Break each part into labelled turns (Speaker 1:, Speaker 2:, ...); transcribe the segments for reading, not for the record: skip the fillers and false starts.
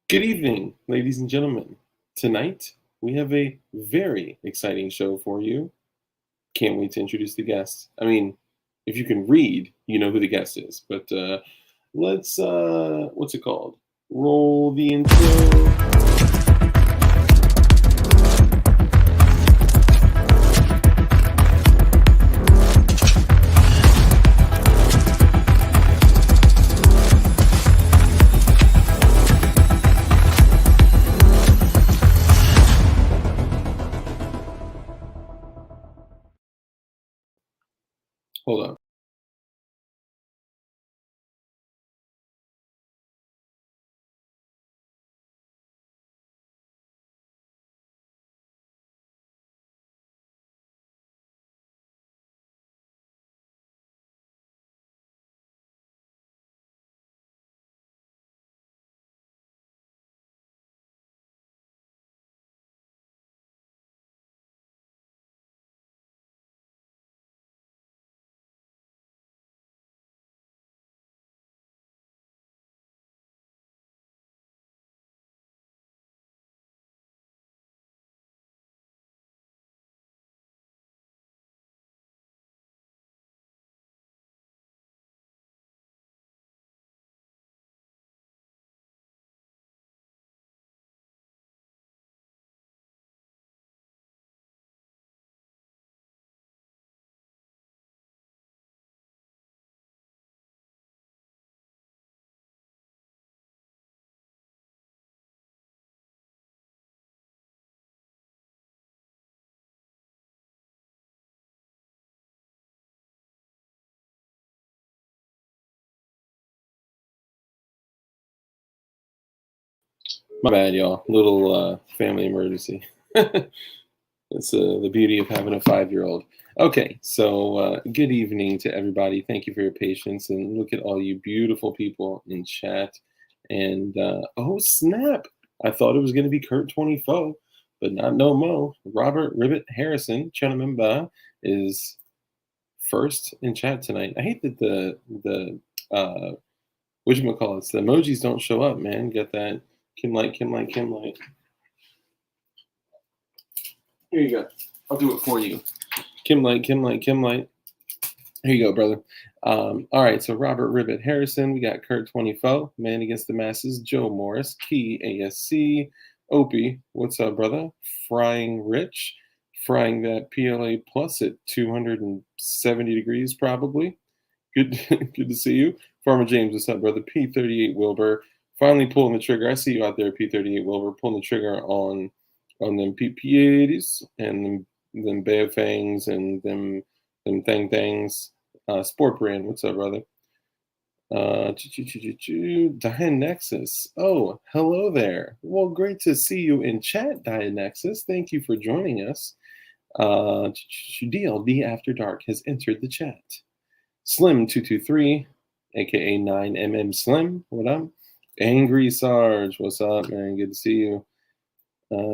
Speaker 1: Good evening, ladies and gentlemen. Tonight, we have a very exciting show for you. Can't wait to introduce the guest. I mean, if you can read, you know who the guest is. But let's, what's it called? Roll the intro. Hold on. My bad, y'all. Little family emergency. It's the beauty of having a 5-year-old. Okay, so good evening to everybody. Thank you for your patience. And look at all you beautiful people in chat. And oh, snap. I thought it was going to be Kurt 24, but not no mo. Robert Ribbit Harrison, Chanamemba, is first in chat tonight. I hate that the whatchamacallits, the emojis don't show up, man. Get that Kim Light, Kim Light, Kim Light. Here you go. I'll do it for you. Kim Light, Kim Light, Kim Light. Here you go, brother. All right, so Robert Ribbit Harrison, we got Kurt 24, Man Against the Masses, Joe Morris, Key ASC, Opie, what's up, brother? Frying Rich, frying that PLA plus at 270 degrees, probably. Good, good to see you. Farmer James, what's up, brother? P38 Wilbur, finally pulling the trigger. I see you out there, P38 Wilbur, pulling the trigger on them PP80s and them bear fangs and them things. Sport brand, what's up, brother? DIANEXIS. Oh, hello there. Well, great to see you in chat, DIANEXIS. Thank you for joining us. DLD After Dark has entered the chat. Slim223, aka 9mm Slim, what up? Angry Sarge, what's up, man? Good to see you.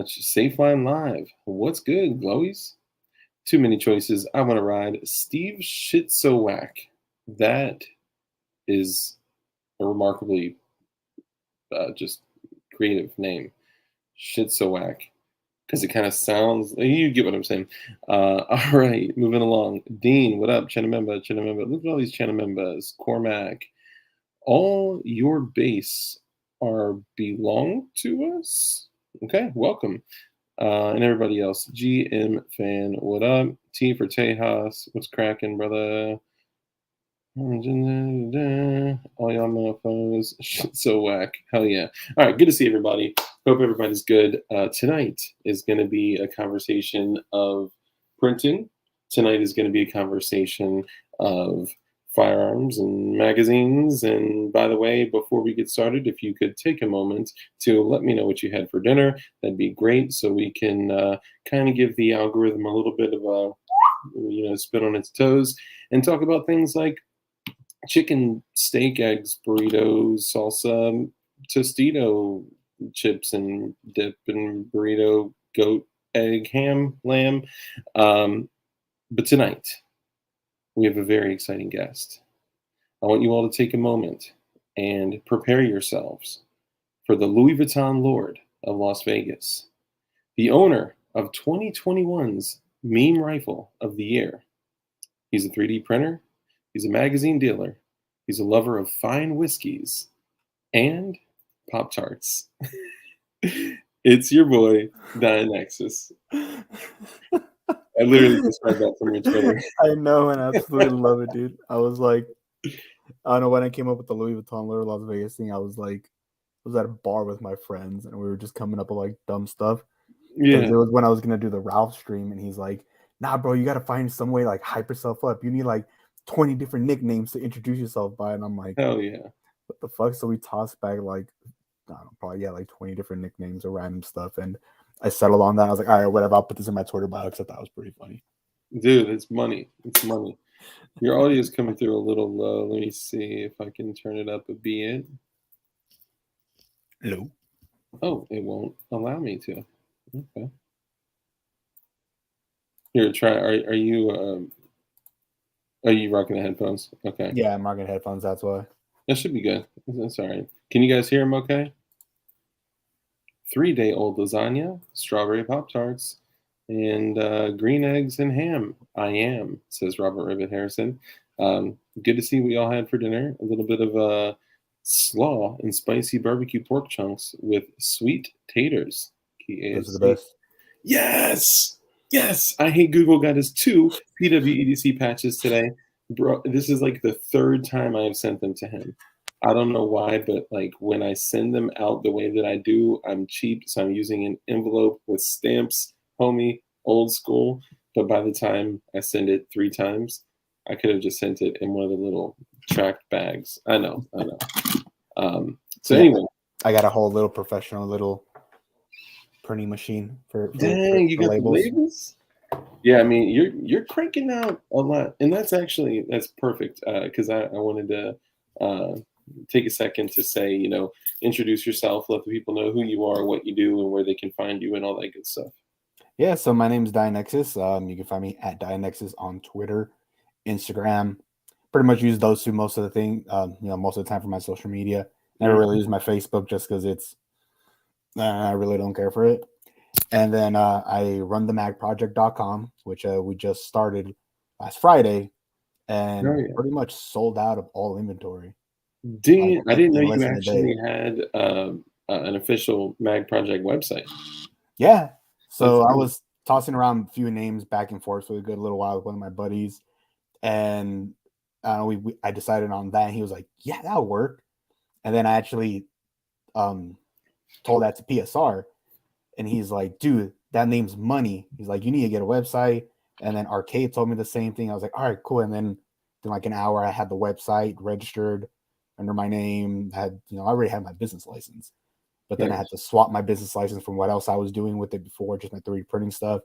Speaker 1: Safe Line Live, what's good, Glowies? Too many choices. I want to ride Steve Shitsowak. That is a remarkably just creative name, Shitsowak, because it kind of sounds. You get what I'm saying. All right, moving along. Dean, what up? Chanamemba, Chanamemba. Look at all these Chanamembas. Cormac, all your base are belong to us. Okay, welcome. And everybody else. GM fan, what up? T for Tejas, what's cracking, brother? All y'all motherfuckers. So whack. Hell yeah. All right, good to see everybody. Hope everybody's good. Tonight is going to be a conversation of printing. Tonight is going to be a conversation of firearms and magazines. And by the way, before we get started, if you could take a moment to let me know what you had for dinner, that'd be great. So we can kind of give the algorithm a little bit of a, spit on its toes and talk about things like chicken, steak, eggs, burritos, salsa, Tostito chips and dip and burrito, goat, egg, ham, lamb. But tonight, we have a very exciting guest. I want you all to take a moment and prepare yourselves for the Louis Vuitton Lord of Las Vegas, the owner of 2021's Meme Rifle of the Year. He's a 3D printer, he's a magazine dealer, he's a lover of fine whiskeys, and Pop-Tarts. It's your boy, DIANEXIS. I literally just read that from your Twitter.
Speaker 2: I know, and I absolutely love it, dude. I was like, I don't know, when I came up with the Louis Vuitton Lure Las Vegas thing, I was at a bar with my friends, and we were just coming up with like dumb stuff. Because it was when I was gonna do the Ralph stream, and he's like, "Nah, bro, you gotta find some way to like hype yourself up. You need like 20 different nicknames to introduce yourself by." And I'm like,
Speaker 1: hell yeah,
Speaker 2: what the fuck? So we tossed back like, I don't know, probably like 20 different nicknames or random stuff, and I settled on that. I was like, all right, whatever. I'll put this in my Twitter bio, except that was pretty funny.
Speaker 1: dude. It's money. It's money. Your audio is coming through a little low. Let me see if I can turn it up a bit.
Speaker 2: Hello.
Speaker 1: Oh, it won't allow me to. Okay. Here, try. Are you rocking the headphones? Okay.
Speaker 2: Yeah, I'm rocking headphones. That's why.
Speaker 1: That should be good. That's all right. Can you guys hear him okay? 3-day-old lasagna, strawberry Pop-Tarts, and green eggs and ham. I am, says Robert Ribbit Harrison. Good to see what y'all had for dinner. A little bit of slaw and spicy barbecue pork chunks with sweet taters.
Speaker 2: Those are the best.
Speaker 1: Yes! Yes! I Hate Google got us 2 PWEDC patches today. Bro, this is like the 3rd time I have sent them to him. I don't know why, but like when I send them out the way that I do, I'm cheap, so I'm using an envelope with stamps, homie, old school. But by the time I send it 3 times, I could have just sent it in one of the little tracked bags. I know. So anyway,
Speaker 2: I got a whole little professional little printing machine for
Speaker 1: dang, you got
Speaker 2: labels.
Speaker 1: the labels? Yeah, I mean you're cranking out a lot, and that's perfect because I wanted to take a second to say, introduce yourself, let the people know who you are, what you do, and where they can find you, and all that good stuff.
Speaker 2: Yeah, so my name is DIANEXIS. You can find me at DIANEXIS on Twitter, Instagram. Pretty much use those 2 most of the time for my social media. Never really use my Facebook just because I really don't care for it. And then I run the magproject.com, which we just started last Friday, and pretty much sold out of all inventory.
Speaker 1: I didn't know you actually had an official Mag Project website.
Speaker 2: Yeah. So I was tossing around a few names back and forth for a good little while with one of my buddies. And I decided on that. And he was like, yeah, that'll work. And then I actually told that to PSR. And he's like, dude, that name's money. He's like, you need to get a website. And then Arcade told me the same thing. I was like, all right, cool. And then in like an hour, I had the website registered under my name. I already had my business license. But then I had to swap my business license from what else I was doing with it before, just my 3D printing stuff,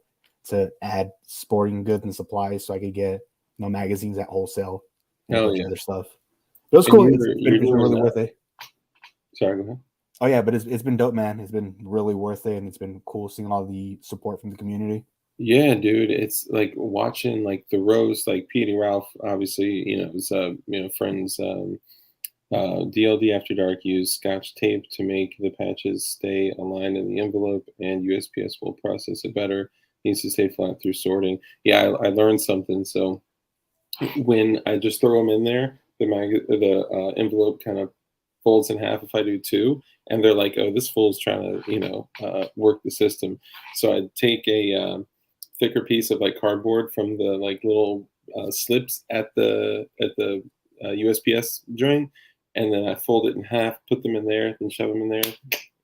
Speaker 2: to add sporting goods and supplies so I could get magazines at wholesale and other stuff. It was cool. It's been really worth it.
Speaker 1: Sorry, go ahead.
Speaker 2: Oh yeah, but it's been dope, man. It's been really worth it, and it's been cool seeing all the support from the community.
Speaker 1: Yeah, dude, it's like watching like the roast, like Petey Ralph, obviously, his friends. DLD After Dark used Scotch tape to make the patches stay aligned in the envelope, and USPS will process it better. Needs to stay flat through sorting. Yeah, I learned something. So when I just throw them in there, the envelope kind of folds in half if I do 2, and they're like, "Oh, this fool's trying to work the system." So I'd take a thicker piece of like cardboard from the like little slips at the USPS joint. And then I fold it in half, put them in there, then shove them in there.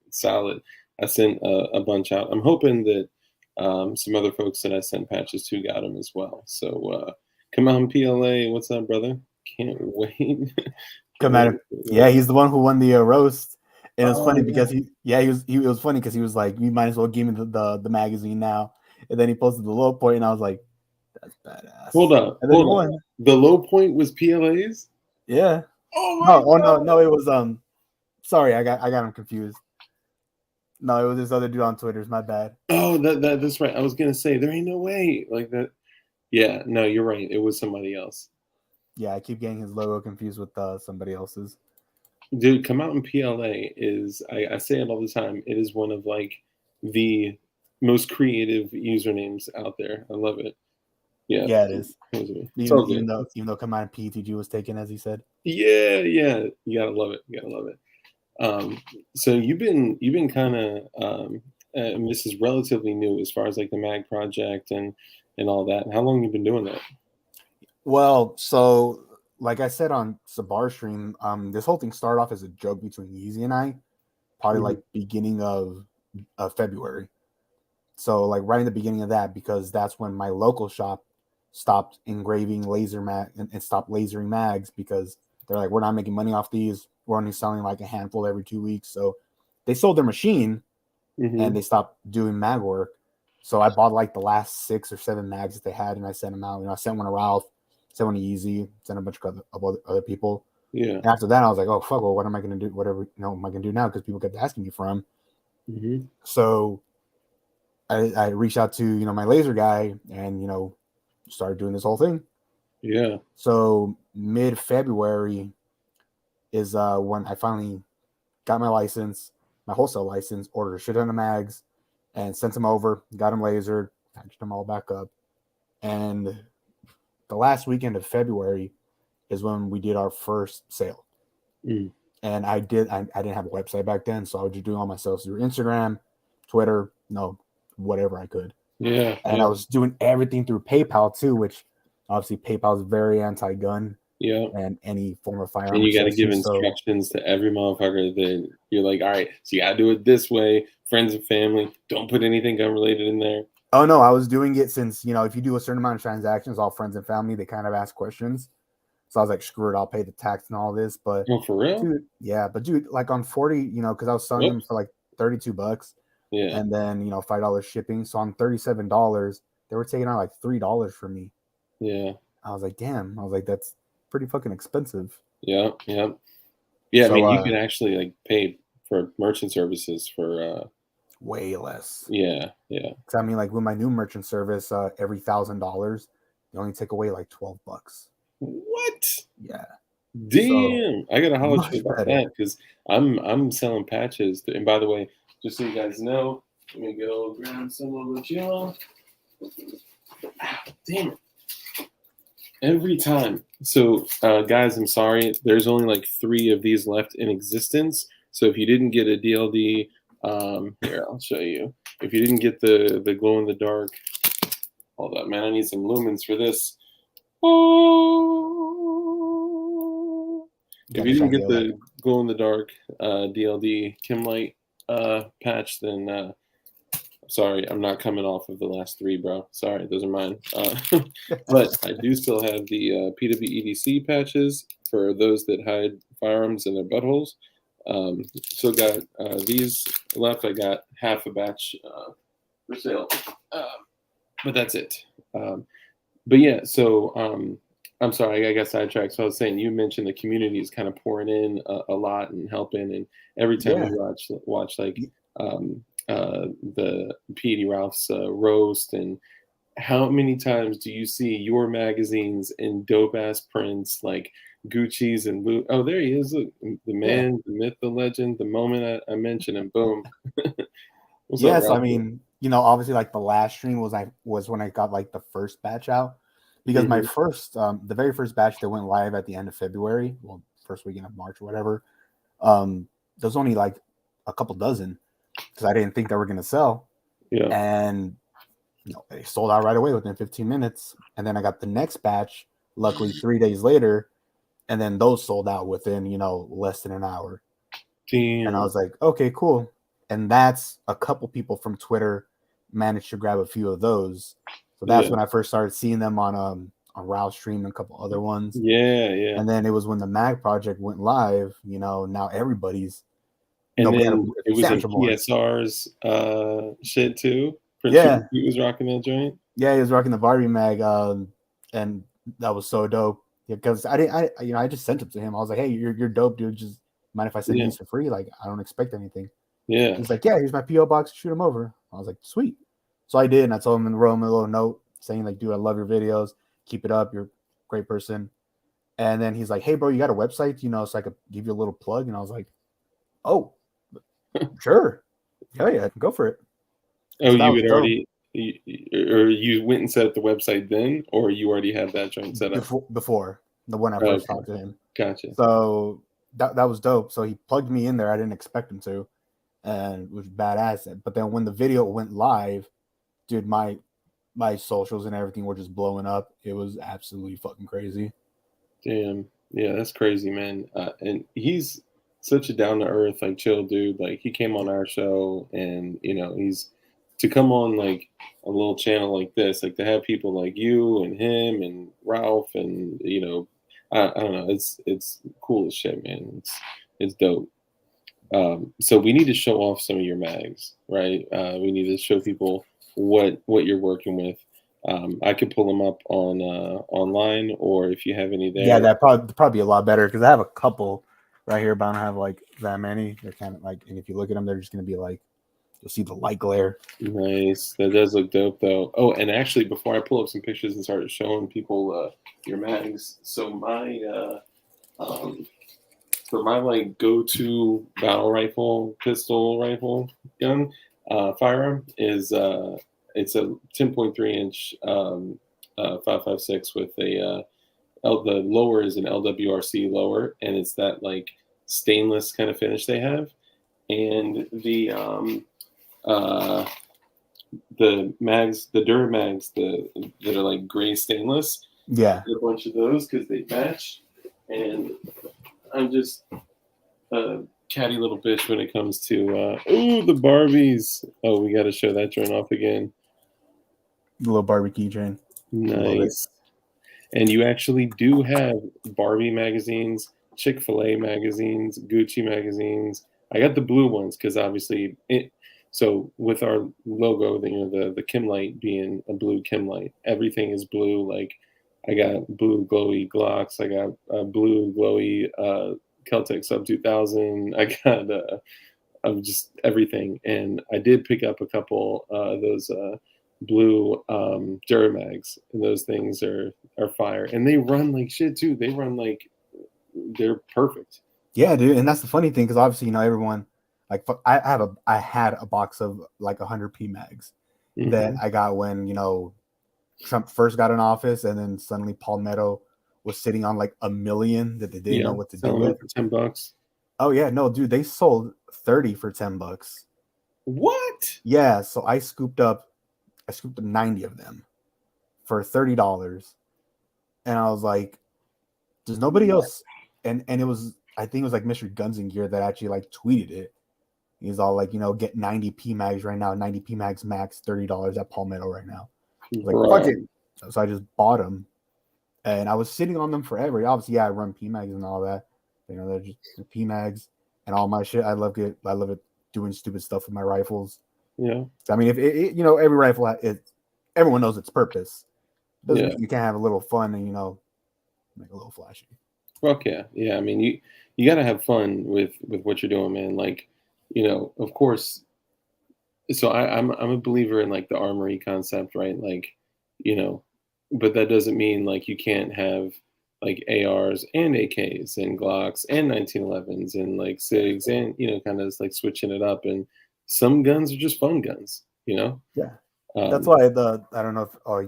Speaker 1: Solid. I sent a bunch out. I'm hoping that some other folks that I sent patches to got them as well. So come on, PLA. What's up, brother? Can't wait.
Speaker 2: Come at him. Yeah, he's the one who won the roast. And it was funny because it was funny because he was like, you might as well give me the magazine now. And then he posted the low point, and I was like, that's badass.
Speaker 1: Hold up. The low point was PLA's?
Speaker 2: Yeah.
Speaker 1: Oh
Speaker 2: no, it was sorry, I got him confused. No, it was this other dude on Twitter. It's my bad.
Speaker 1: Oh, that's right. I was gonna say there ain't no way like that. Yeah, no, you're right. It was somebody else.
Speaker 2: Yeah, I keep getting his logo confused with somebody else's.
Speaker 1: Dude, come out in PLA is I say it all the time. It is one of like the most creative usernames out there. I love it. Yeah,
Speaker 2: Yeah, it is.
Speaker 1: it's
Speaker 2: Even
Speaker 1: all good.
Speaker 2: even though come out PTG was taken, as he said.
Speaker 1: Yeah, yeah, you gotta love it. You gotta love it. So you've been kind of and this is relatively new as far as like the mag project and all that. How long you been doing that?
Speaker 2: Well, so like I said on Sabar stream, this whole thing started off as a joke between Yeezy and I, probably
Speaker 1: Mhm.
Speaker 2: like beginning of February. So like right in the beginning of that, because that's when my local shop stopped engraving laser mag and stopped lasering mags because they're like, we're not making money off these. We're only selling like a handful every 2 weeks. So they sold their machine and
Speaker 1: Mhm.
Speaker 2: they stopped doing mag work. So I bought like the last 6 or 7 mags that they had and I sent them out. You know, I sent one to Ralph, sent one to Yeezy, sent a bunch of other people.
Speaker 1: Yeah.
Speaker 2: And after that, I was like, oh fuck, well, what am I gonna do? Whatever, am I gonna do now? Because people kept asking me for them.
Speaker 1: Mhm.
Speaker 2: So I reached out to my laser guy and started doing this whole thing.
Speaker 1: Yeah.
Speaker 2: So mid February is when I finally got my license, my wholesale license, ordered a shit ton of mags, and sent them over. Got them lasered, packaged them all back up, and the last weekend of February is when we did our first sale.
Speaker 1: Mm.
Speaker 2: And I didn't have a website back then, so I was just doing all my sales through Instagram, Twitter, whatever I could.
Speaker 1: Yeah.
Speaker 2: And I
Speaker 1: Yeah.
Speaker 2: was doing everything through PayPal too, which obviously PayPal is very anti-gun
Speaker 1: Yeah.
Speaker 2: and any form of
Speaker 1: And
Speaker 2: firearm
Speaker 1: you got to give
Speaker 2: accessories. So,
Speaker 1: instructions to every motherfucker that you're like, all right, so you got to do it this way. Friends and family, don't put anything gun related in there.
Speaker 2: oh no, I was doing it since if you do a certain amount of transactions, all friends and family, they kind of ask questions. So I was like, screw it, I'll pay the tax and all this. But
Speaker 1: Oh, for real?
Speaker 2: dude, yeah, but dude, like on 40, because I was selling them
Speaker 1: Whoops.
Speaker 2: for like $32,
Speaker 1: Yeah.
Speaker 2: and then $5 shipping. So on $37, they were taking out like $3 from me.
Speaker 1: Yeah.
Speaker 2: I was like, damn. I was like, that's pretty fucking expensive.
Speaker 1: Yeah. Yeah. Yeah. I
Speaker 2: So
Speaker 1: mean, you could actually like pay for merchant services for,
Speaker 2: way less.
Speaker 1: yeah. Yeah.
Speaker 2: Cause I mean, like with my new merchant service, every $1,000, they only take away like $12.
Speaker 1: What?
Speaker 2: Yeah. So
Speaker 1: Damn. I got to holler at you
Speaker 2: much
Speaker 1: about that
Speaker 2: better.
Speaker 1: because I'm selling patches. And by the way, just so you guys know, let me go grab some of the chill. Damn it. Every time. So, guys, I'm sorry. There's only like 3 of these left in existence. So if you didn't get a DLD, here I'll show you. If you didn't get the glow in the dark, hold up, man. I need some lumens for this. Oh. If
Speaker 2: Gotta
Speaker 1: you didn't
Speaker 2: shine the
Speaker 1: get
Speaker 2: light.
Speaker 1: the glow in the dark DLD Kim Light patch, then sorry, I'm not coming off of the last 3, bro. Sorry, those are mine. But I do still have the PWEDC patches for those that hide firearms in their buttholes. Still got these left. I got half a batch for sale, but that's it. But yeah, so I'm sorry, I got sidetracked. So I was saying, you mentioned the community is kind of pouring in a lot and helping, and every time we
Speaker 2: Yeah.
Speaker 1: watch like the P.D. Ralph's roast, and how many times do you see your magazines in dope ass prints like Gucci's and oh, there he is, look, the
Speaker 2: Yeah.
Speaker 1: man, the myth, the legend, the moment I mention him, boom. What's up,
Speaker 2: Yes, I
Speaker 1: Ralph?
Speaker 2: mean, obviously like the last stream was when I got like the first batch out. Because my
Speaker 1: Hmm.
Speaker 2: first the very first batch that went live at the end of February, well, first weekend of March or whatever, there's only like a couple dozen because I didn't think they were gonna sell.
Speaker 1: Yeah.
Speaker 2: And they sold out right away within 15 minutes. And then I got the next batch, luckily 3 days later, and then those sold out within, less than an hour. And I
Speaker 1: Damn.
Speaker 2: was like, okay, cool. And that's a couple people from Twitter managed to grab a few of those. So that's
Speaker 1: Yeah.
Speaker 2: when I first started seeing them on Rouse Stream and a couple other ones.
Speaker 1: Yeah. Yeah.
Speaker 2: And then it was when the Mag project went live, now everybody's
Speaker 1: And
Speaker 2: we had a
Speaker 1: then it was in
Speaker 2: substantial more.
Speaker 1: PSR's shit too. Prince
Speaker 2: Yeah.
Speaker 1: He was rocking that joint.
Speaker 2: Yeah, he was rocking the Barbie Mag, and that was so dope. Yeah, because I just sent it to him. I was like, hey, you're dope, dude. Just mind if I send you
Speaker 1: Yeah.
Speaker 2: these for free? Like, I don't expect anything.
Speaker 1: Yeah.
Speaker 2: He's like, yeah, here's my PO box. Shoot him over. I was like, sweet. So I did, and I told him and wrote him a little note saying like, dude, I love your videos. Keep it up. You're a great person. And then he's like, "Hey, bro, you got a website? You know, so I could give you a little plug." And I was like, "Oh, sure, hell yeah, go for it."
Speaker 1: Oh,
Speaker 2: So that
Speaker 1: you
Speaker 2: was
Speaker 1: had
Speaker 2: dope.
Speaker 1: already, or you went and set up the website then, or you already had that joint set up?
Speaker 2: Before the one I first
Speaker 1: Okay,
Speaker 2: talked to him.
Speaker 1: gotcha.
Speaker 2: So that was dope. So he plugged me in there. I didn't expect him to, and it was badass. But then when the video went live, dude, my socials and everything were just blowing up. It was absolutely fucking crazy.
Speaker 1: Damn, yeah, that's crazy, man. And he's such a down to earth, like chill dude. Like he came on our show, and he's to come on like a little channel like this, like to have people like you and him and Ralph, and I don't know, it's cool as shit, man. It's dope. So we need to show off some of your mags, right? We need to show people what you're working with. I could pull them up on online, or if you have any
Speaker 2: Yeah,
Speaker 1: there.
Speaker 2: that probably be a lot better because I have a couple right here, but I don't have like that many. They're kind of like, and if you look at them, they're just gonna be like, you'll see the light glare.
Speaker 1: Nice. That does look dope, though. Oh, and actually, before I pull up some pictures and start showing people your mags, so um, for my like go-to battle rifle, pistol rifle gun, firearm is it's a 10.3 inch 5.56 with the lower is an LWRC lower, and it's that like stainless kind of finish they have, and uh, the mags, the Duramags, that are like gray stainless.
Speaker 2: Yeah,
Speaker 1: A bunch of those because they match, and I'm just a catty little bitch when it comes to the Barbies. Oh, we got to show that joint off again.
Speaker 2: the little barbecue chain. Love it.
Speaker 1: Nice. And you actually do have Barbie magazines, Chick-fil-A magazines, Gucci magazines. I got the blue ones because obviously so with our logo, the Kim light being a blue Kim light, everything is blue. Like I got blue glowy Glocks, I got blue glowy Keltec Sub 2000, I got of just everything. And I did pick up a couple of those blue Duramags, and those things are fire, and they run like shit too. They run like they're perfect.
Speaker 2: Yeah, dude, and that's the funny thing because obviously everyone like I had a box of like 100 mags that
Speaker 1: Mm-hmm.
Speaker 2: I got when Trump first got in office, and then suddenly Palmetto was sitting on like 1 million that they didn't know
Speaker 1: Yeah,
Speaker 2: what to do
Speaker 1: selling them
Speaker 2: with.
Speaker 1: for $10.
Speaker 2: Oh yeah, no, dude, they sold 30 for $10.
Speaker 1: What?
Speaker 2: Yeah, so I scooped up 90 of them for $30, and I was like, "Does nobody else?" And it was, I think it was like Mr. Guns and Gear that actually like tweeted it. He's all like, get 90 PMags right now, 90 PMags max, $30 at Palmetto right now. I was like, fuck
Speaker 1: Bruh.
Speaker 2: it. So I just bought them, and I was sitting on them forever. Obviously, yeah, I run PMags and all that. They're just the PMags and all my shit. I love it doing stupid stuff with my rifles.
Speaker 1: Yeah,
Speaker 2: I mean, if every rifle, everyone knows its purpose. Doesn't
Speaker 1: yeah.
Speaker 2: mean you can't have a little fun and make a little flashy.
Speaker 1: Fuck yeah, yeah. I mean, you got to have fun with what you're doing, man. Like, of course. So I'm a believer in like the armory concept, right? Like, you know, but that doesn't mean like you can't have like ARs and AKs and Glocks and 1911s and like SIGs and kind of like switching it up. And some guns are just fun guns, you know.
Speaker 2: Yeah, that's
Speaker 1: Um,
Speaker 2: why I don't know if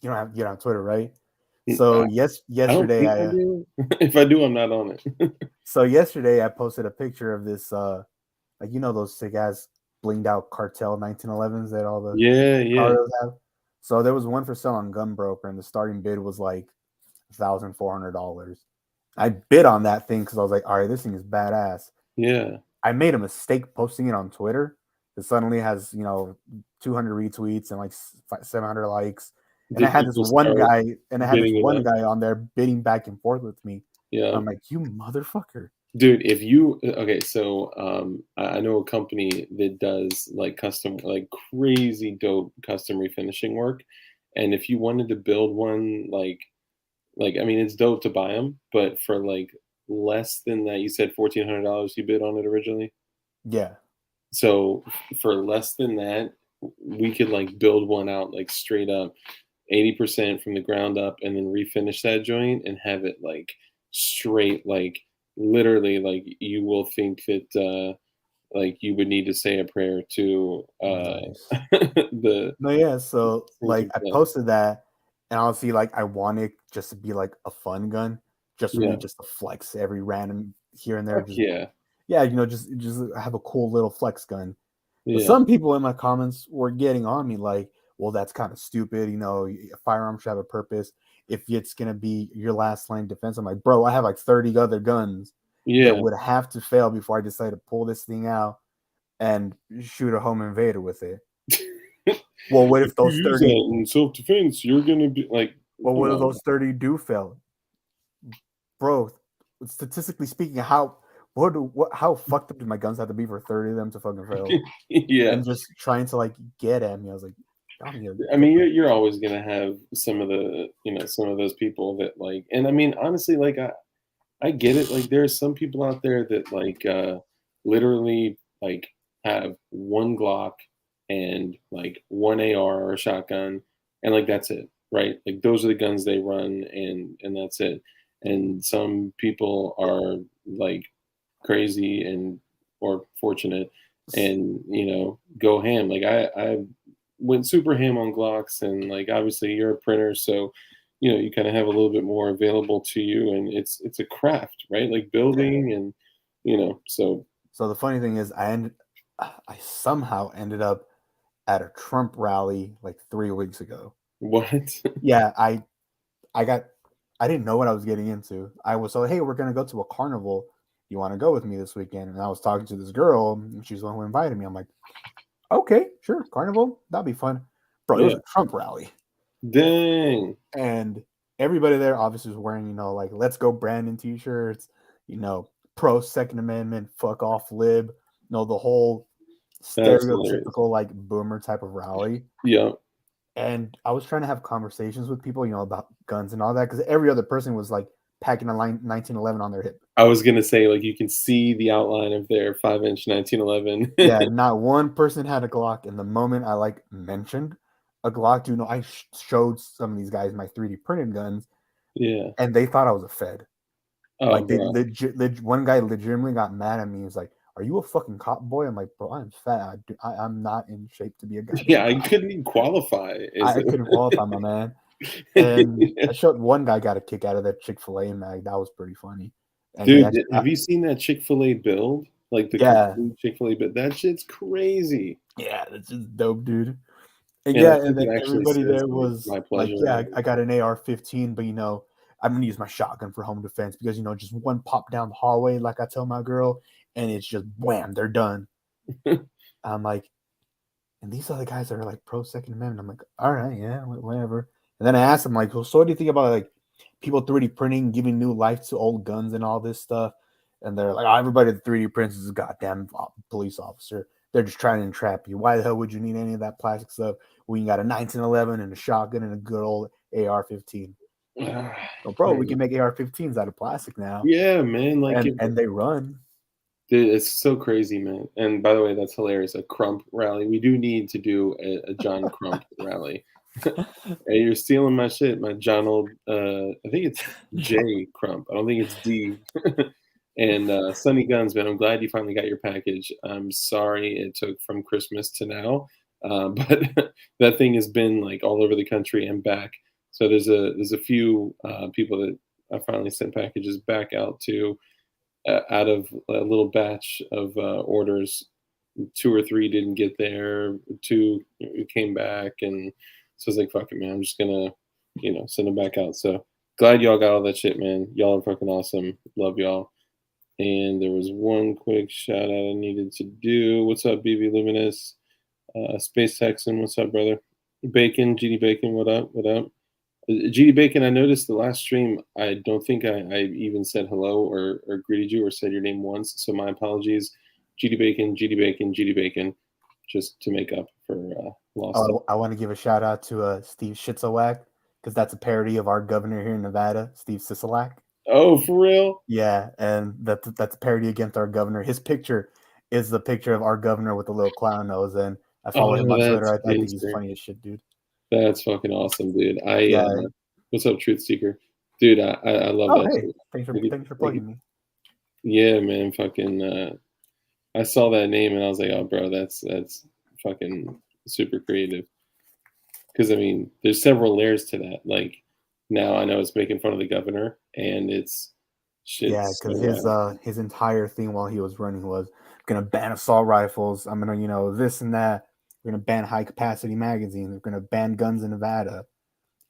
Speaker 2: you don't have Twitter, right? So
Speaker 1: I, I don't
Speaker 2: yesterday
Speaker 1: think I do. If I do, I'm not on it.
Speaker 2: I posted a picture of this like those sick ass blinged out cartel 1911s that all the
Speaker 1: Yeah, yeah,
Speaker 2: cardos have. So there was one for sale on Gunbroker, and the starting bid was like $1,400. I bid on that thing because I was like, all right, this thing is badass.
Speaker 1: yeah.
Speaker 2: I made a mistake posting it on Twitter. It suddenly has 200 retweets and like 700 likes. And I
Speaker 1: Did
Speaker 2: had this
Speaker 1: people
Speaker 2: one
Speaker 1: start
Speaker 2: guy,
Speaker 1: bidding it up?
Speaker 2: on there bidding back and forth with me.
Speaker 1: Yeah.
Speaker 2: I'm like, you motherfucker.
Speaker 1: Dude, if you okay, so I know a company that does like custom, like crazy dope custom refinishing work, and if you wanted to build one, I mean, it's dope to buy them, but for like less than that, you said $1,400 you bid on it originally.
Speaker 2: Yeah.
Speaker 1: So for less than that, we could like build one out like straight up 80% from the ground up, and then refinish that joint and have it like straight, like literally, like you will think that like you would need to say a prayer to
Speaker 2: Nice.
Speaker 1: the
Speaker 2: No, yeah. So
Speaker 1: saints
Speaker 2: like
Speaker 1: of
Speaker 2: I
Speaker 1: death.
Speaker 2: posted that, and honestly, like I want it just to be like a fun gun, just for me,
Speaker 1: Yeah.
Speaker 2: just to flex every random here and there.
Speaker 1: Fuck
Speaker 2: Just
Speaker 1: yeah.
Speaker 2: yeah, just have a cool little flex gun. But
Speaker 1: Yeah.
Speaker 2: some people in my comments were getting on me like, well, that's kind of stupid. A firearm should have a purpose. If it's gonna be your last line defense, I'm like, bro, I have like 30 other guns that
Speaker 1: Yeah.
Speaker 2: would have to fail before I decide to pull this thing out and shoot a home invader with it. Well, what
Speaker 1: If
Speaker 2: if
Speaker 1: you
Speaker 2: those
Speaker 1: use
Speaker 2: 30
Speaker 1: that in self defense, you're gonna be like,
Speaker 2: well,
Speaker 1: come
Speaker 2: what if
Speaker 1: on.
Speaker 2: those 30 do fail? Bro, statistically speaking, how fucked up do my guns have to be for 30 of them to fucking fail?
Speaker 1: Yeah.
Speaker 2: And just trying to like get at me. I was like, y'all need to
Speaker 1: I
Speaker 2: get
Speaker 1: mean,
Speaker 2: the
Speaker 1: you're always gonna have some of the, some of those people that like, and I mean, honestly, like I get it. Like there are some people out there that like literally like have one Glock and like one AR or a shotgun, and like that's it, right? Like those are the guns they run, and that's it. And some people are like crazy and or fortunate, and go ham. Like I went super ham on Glocks, and like obviously you're a printer, so you kind of have a little bit more available to you, and it's a craft, right? Like
Speaker 2: yeah.
Speaker 1: building, and so
Speaker 2: So the funny thing is I somehow ended up at a Trump rally like 3 weeks ago.
Speaker 1: what?
Speaker 2: Yeah, I got I didn't know what I was getting into. I was so, hey, we're gonna go to a carnival. You want to go with me this weekend? And I was talking to this girl, and she's the one who invited me. I'm like, okay, sure, carnival, that'd be fun. Bro, it was
Speaker 1: Yeah.
Speaker 2: a Trump rally.
Speaker 1: Dang.
Speaker 2: And everybody there obviously was wearing, like let's go Brandon t-shirts, pro Second Amendment, fuck off lib, the whole
Speaker 1: That's hilarious.
Speaker 2: stereotypical like boomer type of rally.
Speaker 1: Yeah.
Speaker 2: And I was trying to have conversations with people, about guns and all that, because every other person was like packing a 1911 on their hip.
Speaker 1: I was gonna say, like, you can see the outline of their 5-inch 1911.
Speaker 2: Yeah, not one person had a Glock. And the moment I like mentioned a Glock, I showed some of these guys my 3D printed guns,
Speaker 1: Yeah.
Speaker 2: and they thought I was a Fed.
Speaker 1: Oh,
Speaker 2: Like they
Speaker 1: bro.
Speaker 2: legit, one guy legitimately got mad at me. He was like, "Are you a fucking cop boy?" I'm like, "Bro, I'm fat. I'm not in shape to be a
Speaker 1: Yeah,
Speaker 2: goddamn
Speaker 1: I
Speaker 2: cop.
Speaker 1: couldn't even qualify as
Speaker 2: I couldn't qualify, my man." And I showed one guy got a kick out of that Chick-fil-A mag. That was pretty funny. And he
Speaker 1: Dude,
Speaker 2: actually,
Speaker 1: have you seen that Chick-fil-A build? Like the
Speaker 2: yeah,
Speaker 1: complete Chick-fil-A build? That shit's crazy.
Speaker 2: yeah, that's just dope, dude. And
Speaker 1: And I
Speaker 2: yeah,
Speaker 1: think
Speaker 2: and then
Speaker 1: it actually
Speaker 2: everybody
Speaker 1: says
Speaker 2: there
Speaker 1: like
Speaker 2: was
Speaker 1: my
Speaker 2: like,
Speaker 1: pleasure.
Speaker 2: "Yeah, I got an AR-15, but I'm gonna use my shotgun for home defense because just one pop down the hallway, like I tell my girl, and it's just wham, they're done." I'm like, and these are the guys that are like pro Second Amendment. I'm like, all right, yeah, whatever. And then I asked them like, well, so what do you think about like people 3D printing, giving new life to old guns and all this stuff? And they're like, oh, everybody that 3D prints is a goddamn police officer. They're just trying to entrap you. Why the hell would you need any of that plastic stuff when you got a 1911 and a shotgun and a good old AR-15? Well, bro, we can
Speaker 1: Man.
Speaker 2: make AR-15s out of plastic now,
Speaker 1: Yeah, man. Like
Speaker 2: and they run.
Speaker 1: dude, it's so crazy, man. And by the way, that's hilarious. A Crump rally. We do need to do a John Crump rally. Hey, you're stealing my shit, my John old. I think it's J Crump. I don't think it's D. And Sunny Guns, man. I'm glad you finally got your package. I'm sorry it took from Christmas to now, but that thing has been like all over the country and back. So there's a few people that I finally sent packages back out to. Out of a little batch of orders, two or three didn't get there. Two came back, and so I was like, "Fuck it, man! I'm just gonna, send them back out." So glad y'all got all that shit, man. Y'all are fucking awesome. Love y'all. And there was one quick shout out I needed to do. What's up, BB Luminous? Space Texan, what's up, brother? Bacon, GD Bacon, what up? What up? GD Bacon, I noticed the last stream, I don't think I even said hello or greeted you or said your name once. So my apologies. GD Bacon, GD Bacon, GD Bacon, just to make up for lost time.
Speaker 2: Oh, I want to give a shout out to Steve Shitzowak, because that's a parody of our governor here in Nevada, Steve Sisolak.
Speaker 1: Oh, for real?
Speaker 2: Yeah, and that's a parody against our governor. His picture is the picture of our governor with the little clown nose, and I follow him
Speaker 1: Oh,
Speaker 2: on
Speaker 1: that's
Speaker 2: Twitter. I think he's
Speaker 1: gangster.
Speaker 2: funny as shit, dude.
Speaker 1: That's fucking awesome, dude.
Speaker 2: Yeah,
Speaker 1: What's up, Truth Seeker? Dude, I love
Speaker 2: Oh,
Speaker 1: that
Speaker 2: hey,
Speaker 1: shit.
Speaker 2: thanks for plugging me.
Speaker 1: Yeah, man, fucking. I saw that name and I was like, oh, bro, that's fucking super creative. Because I mean, there's several layers to that. Like now, I know it's making fun of the governor, and it's
Speaker 2: Yeah,
Speaker 1: shit's so
Speaker 2: because
Speaker 1: wild.
Speaker 2: his entire thing while he was running was gonna ban assault rifles. I'm gonna this and that. We're gonna ban high capacity magazines. We're gonna ban guns in Nevada,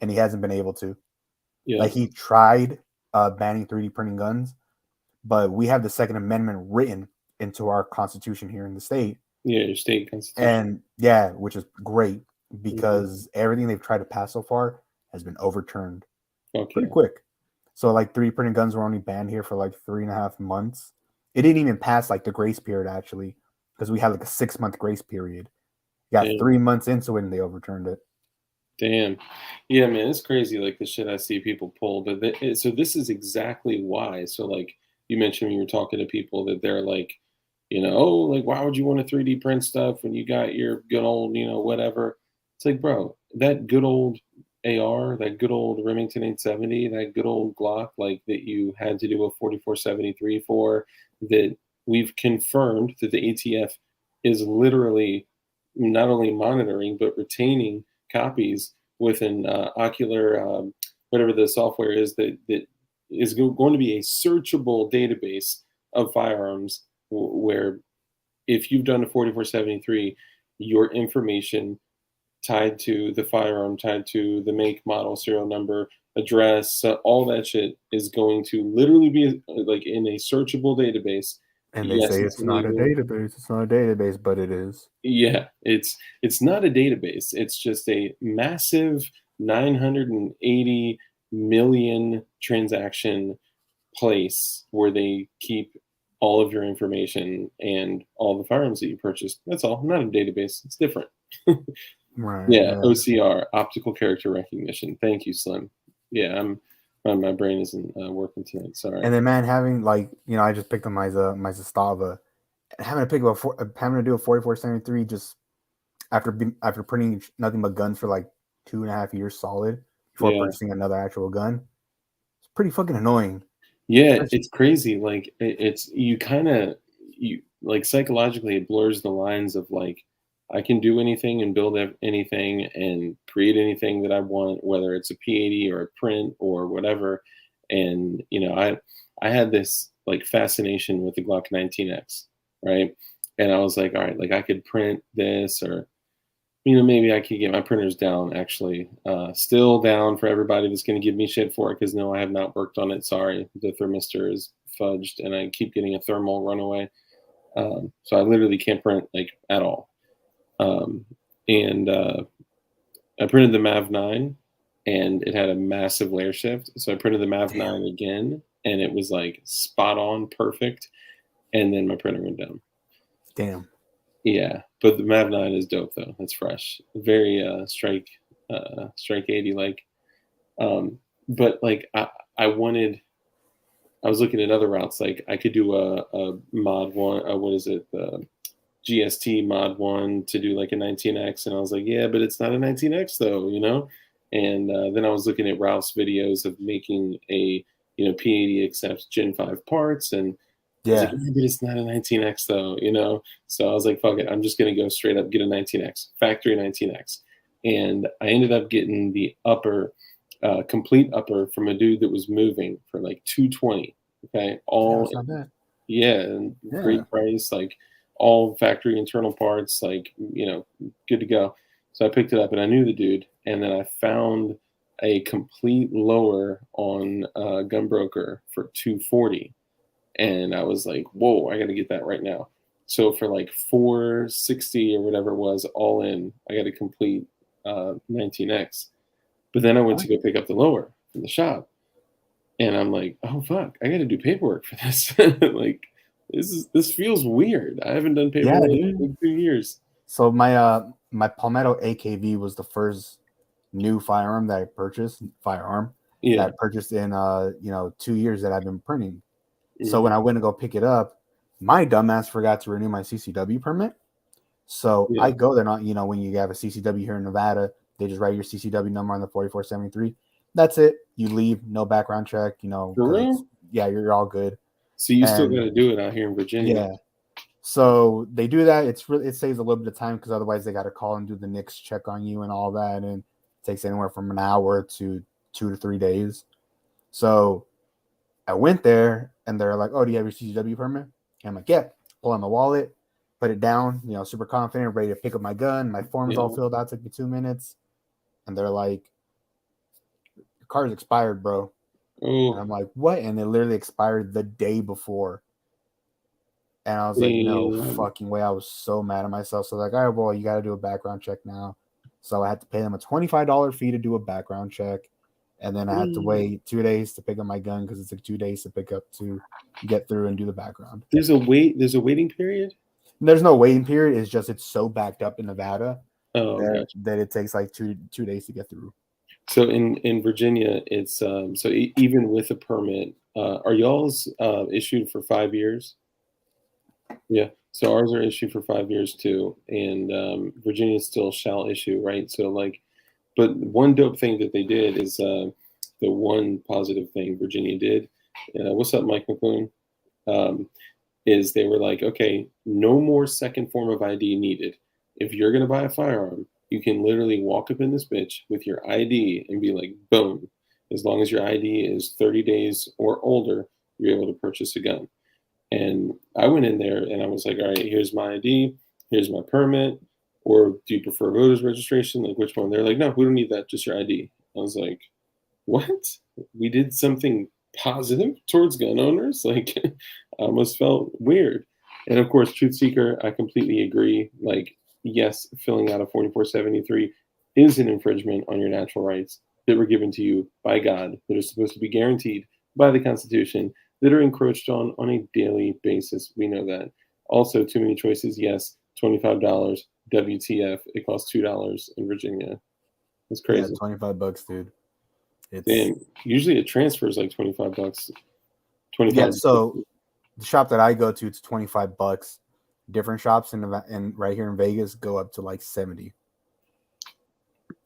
Speaker 2: and he hasn't been able to.
Speaker 1: Yeah,
Speaker 2: Like he tried banning 3D printing guns, but we have the Second Amendment written into our Constitution here in the state,
Speaker 1: yeah, your state constitution.
Speaker 2: and yeah, which is great
Speaker 1: Mhm.
Speaker 2: because everything they've tried to pass so far has been overturned
Speaker 1: Fuck
Speaker 2: pretty
Speaker 1: yeah,
Speaker 2: quick. So like 3D printing guns were only banned here for like 3.5 months. It didn't even pass like the grace period actually, because we had like a 6 month grace period. Got
Speaker 1: damn,
Speaker 2: 3 months into it and they overturned it.
Speaker 1: damn, yeah, man, it's crazy. Like the shit I see people pull, but so this is exactly why. So like you mentioned when you were talking to people that they're like, oh, like why would you want to 3D print stuff when you got your good old, whatever? It's like, bro, that good old AR, that good old Remington 870, that good old Glock, like that you had to do a 4473 for, that we've confirmed that the ATF is literally not only monitoring but retaining copies with an ocular, whatever the software is that is going to be a searchable database of firearms where if you've done a 4473, your information tied to the firearm, tied to the make, model, serial number, address, all that shit is going to literally be like in a searchable database.
Speaker 2: And they
Speaker 1: Yes,
Speaker 2: say
Speaker 1: it's
Speaker 2: it's not a
Speaker 1: illegal.
Speaker 2: database. It's not a database, but it is.
Speaker 1: Yeah, it's not a database. It's just a massive 980 million transaction place where they keep all of your information and all the firearms that you purchased. That's all. Not a database. It's different.
Speaker 2: Right.
Speaker 1: Yeah,
Speaker 2: Yeah.
Speaker 1: OCR, optical character recognition. Thank you, Slim. Yeah, my brain isn't working tonight.
Speaker 2: And
Speaker 1: Sorry.
Speaker 2: then man, having like I just picked up my Zastava, and having to do a 4473 just after printing nothing but guns for like 2.5 years solid before
Speaker 1: Yeah.
Speaker 2: purchasing another actual gun. It's pretty fucking annoying.
Speaker 1: Yeah,
Speaker 2: Especially,
Speaker 1: it's crazy. Like it's you kind of you like psychologically it blurs the lines of like I can do anything and build anything and create anything that I want, whether it's a P80 or a print or whatever. And I had this like fascination with the Glock 19X, right? And I was like, all right, like I could print this or maybe I could get my printers down actually. Still down for everybody that's going to give me shit for it because no, I have not worked on it. Sorry. The thermistor is fudged and I keep getting a thermal runaway. So I literally can't print like at all. Um, and I printed the MAV 9 and it had a massive layer shift. So I printed the MAV
Speaker 2: damn,
Speaker 1: 9 again and it was like spot on perfect. And then my printer went down.
Speaker 2: damn.
Speaker 1: Yeah, but the Mav 9 is dope though. It's fresh. Very strike 80 like. But like I was looking at other routes. Like I could do a mod one, what is it? The GST mod one to do like a 19X and I was like, yeah, but it's not a 19X though. And then I was looking at Ralph's videos of making a P80 accepts Gen 5 parts and I was like,
Speaker 2: Yeah.
Speaker 1: yeah, but it's not a 19X though. So I was like, fuck it, I'm just gonna go straight up get a 19X, factory 19X, and I ended up getting the upper, complete upper from a dude that was moving for like 220. Okay,
Speaker 2: Yeah,
Speaker 1: all
Speaker 2: it's not bad.
Speaker 1: yeah, and
Speaker 2: Yeah.
Speaker 1: great price, like all factory internal parts, like good to go. So I picked it up and I knew the dude, and then I found a complete lower on Gunbroker for 240 and I was like, "Whoa, I got to get that right now." So for like 460 or whatever it was, all in, I got a complete 19X. But then I went to go pick up the lower from the shop, and I'm like, "Oh fuck, I got to do paperwork for this." Like, this feels weird. I haven't done
Speaker 2: Yeah,
Speaker 1: paperwork
Speaker 2: dude.
Speaker 1: in 2 years.
Speaker 2: So my Palmetto AKV was the first new firearm that I purchased,
Speaker 1: Yeah,
Speaker 2: 2 years that I've been printing. So
Speaker 1: hmm
Speaker 2: when I went to go pick it up, my dumbass forgot to renew my CCW permit. So I
Speaker 1: yeah,
Speaker 2: go there, not when you have a CCW here in Nevada, they just write your CCW number on the 4473. That's it. You leave, no background check. You know,
Speaker 1: For
Speaker 2: 'cause
Speaker 1: real?
Speaker 2: you're all good.
Speaker 1: So you still
Speaker 2: And
Speaker 1: got to do it out here in Virginia.
Speaker 2: yeah, so they do that. It saves a little bit of time because otherwise they got to call and do the NICS check on you and all that, and it takes anywhere from an hour to 2 to 3 days. So I went there and they're like, "Oh, do you have your CCW permit?" And I'm like, "Yeah." Pull out my wallet, put it down, you know, super confident, ready to pick up my gun. My form's all filled out. Took me 2 minutes, and they're like, "Your car's expired, bro." And I'm like, "What?" And it literally expired the day before. And I was like, no fucking way. I was so mad at myself. So like, all right, well, you got to do a background check now. So I had to pay them a $25 fee to do a background check. And then I had to wait 2 days to pick up my gun because it took 2 days to pick up to get through and do the background.
Speaker 1: There's a waiting period?
Speaker 2: There's no waiting period. It's just it's so backed up in Nevada that it takes like two days to get through.
Speaker 1: So in Virginia, it's even with a permit, are y'all's issued for 5 years? Yeah. So ours are issued for 5 years too, and Virginia still shall issue, right? So like, but one dope thing that they did is the one positive thing Virginia did. What's up, Mike McClune? Is they were like, okay, no more second form of ID needed. If you're gonna buy a firearm, you can literally walk up in this bitch with your ID and be like, boom. As long as your ID is 30 days or older, you're able to purchase a gun. And I went in there and I was like, all right, here's my ID, here's my permit, or do you prefer voter's registration? Like, which one? They're like, no, we don't need that, just your ID. I was like, what? We did something positive towards gun owners? Like, I almost felt weird. And of course, Truth Seeker, I completely agree. Like, yes, filling out a 4473 is an infringement on your natural rights that were given to you by God, that are supposed to be guaranteed by the Constitution, that are encroached on a daily basis. We know that. Also, too many choices. Yes, $25. WTF? It costs $2 in Virginia. It's crazy.
Speaker 2: Yeah, $25, dude.
Speaker 1: Damn. Usually it transfers like $25. 25.
Speaker 2: Yeah. So the shop that I go to, it's $25. Different shops in right here in Vegas go up to like 70.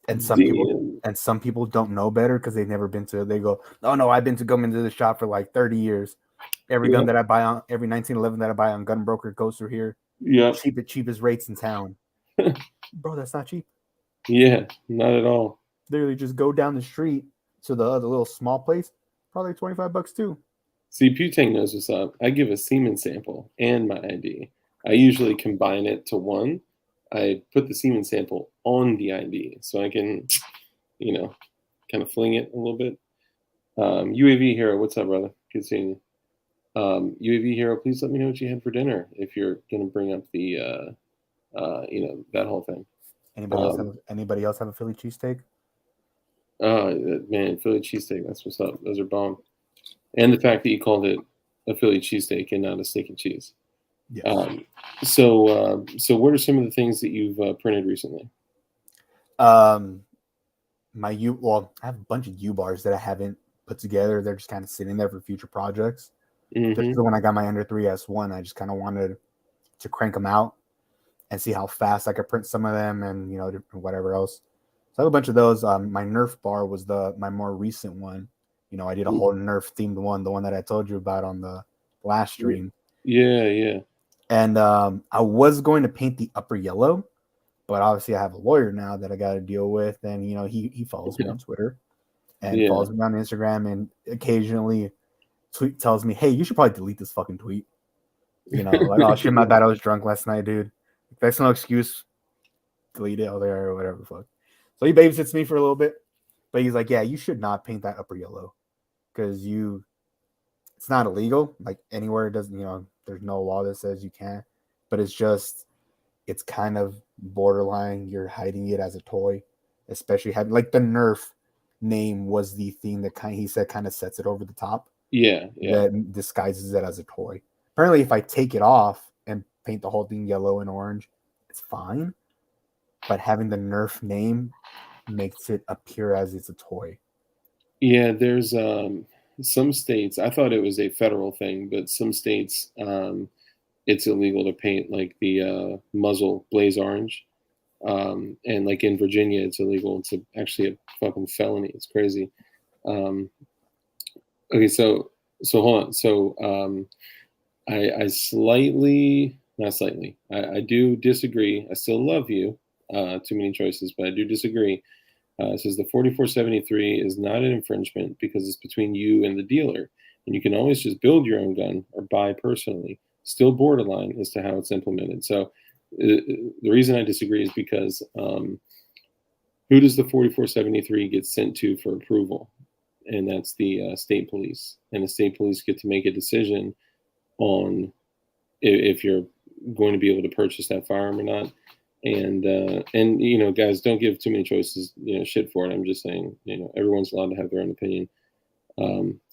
Speaker 2: And some people don't know better because they've never been to. They go, oh no, I've been to come into the shop for like 30 years. Every gun that I buy on every 1911 that I buy on Gun Broker goes through here.
Speaker 1: Yeah,
Speaker 2: cheapest rates in town. Bro, that's not cheap.
Speaker 1: Yeah, not at all.
Speaker 2: Literally, just go down the street to the other little small place. Probably $25 too.
Speaker 1: See, Putang knows what's up. I give a semen sample and my ID. I usually combine it to one. I put the semen sample on the ID so I can, kind of fling it a little bit. UAV Hero, what's up, brother? Good seeing you. UAV Hero, please let me know what you had for dinner if you're going to bring up the, that whole thing.
Speaker 2: Anybody else have a Philly cheesesteak?
Speaker 1: Man, Philly cheesesteak, that's what's up. Those are bomb. And the fact that you called it a Philly cheesesteak and not a steak and cheese.
Speaker 2: Yes.
Speaker 1: So what are some of the things that you've printed recently?
Speaker 2: I have a bunch of U-bars that I haven't put together. They're just kind of sitting there for future projects.
Speaker 1: Mm-hmm.
Speaker 2: This is when I got my Under 3S1. I just kind of wanted to crank them out and see how fast I could print some of them and, whatever else. So I have a bunch of those. My Nerf bar was my more recent one. I did a whole Nerf themed one, the one that I told you about on the last stream.
Speaker 1: Yeah.
Speaker 2: And I was going to paint the upper yellow, but obviously I have a lawyer now that I got to deal with. And, he follows me on Twitter and follows me on Instagram and occasionally tells me, hey, you should probably delete this fucking tweet. Like, oh, shit, my bad. I was drunk last night, dude. If that's no excuse, delete it there or whatever the fuck. So he babysits me for a little bit, but he's like, yeah, you should not paint that upper yellow because it's not illegal. Like anywhere it doesn't, there's no law that says you can't, but it's kind of borderline. You're hiding it as a toy, especially having like the Nerf name was the thing that he said kind of sets it over the top.
Speaker 1: Yeah.
Speaker 2: That disguises it as a toy. Apparently, if I take it off and paint the whole thing yellow and orange, it's fine. But having the Nerf name makes it appear as it's a toy.
Speaker 1: Yeah, there's some states, I thought it was a federal thing, but some states it's illegal to paint like the muzzle blaze orange. And like in Virginia, it's illegal. It's actually a fucking felony. It's crazy. Okay, so hold on. So I slightly, not slightly, I do disagree. I still love you. Too many choices, but I do disagree. It says the 4473 is not an infringement because it's between you and the dealer, and you can always just build your own gun or buy personally. Still borderline as to how it's implemented. So the reason I disagree is because who does the 4473 get sent to for approval? And that's the state police. And the state police get to make a decision on if you're going to be able to purchase that firearm or not. And you know, guys, don't give too many choices, you know, shit for it. I'm just saying, you know, everyone's allowed to have their own opinion.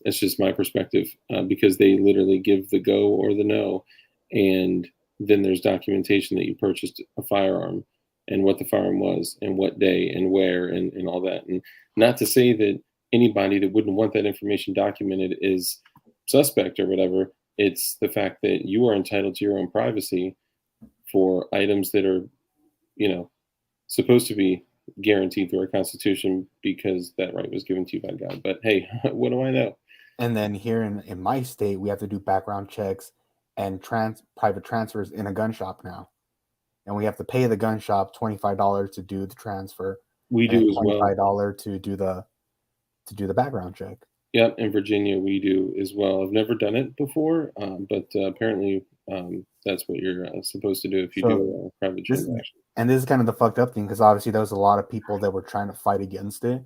Speaker 1: It's just my perspective because they literally give the go or the no, and then there's documentation that you purchased a firearm and what the firearm was and what day and where and all that. And not to say that anybody that wouldn't want that information documented is suspect or whatever. It's the fact that you are entitled to your own privacy for items that are, you know, supposed to be guaranteed through our constitution because that right was given to you by God. But hey, what do I know?
Speaker 2: And then here in my state, we have to do background checks and private transfers in a gun shop now. And we have to pay the gun shop $25 to do the transfer.
Speaker 1: We
Speaker 2: and
Speaker 1: do as well.
Speaker 2: $25 to do the background check.
Speaker 1: Yep, in Virginia we do as well. I've never done it before, but apparently that's what you're supposed to do if you do a private transaction.
Speaker 2: And this is kind of the fucked up thing because obviously there was a lot of people that were trying to fight against it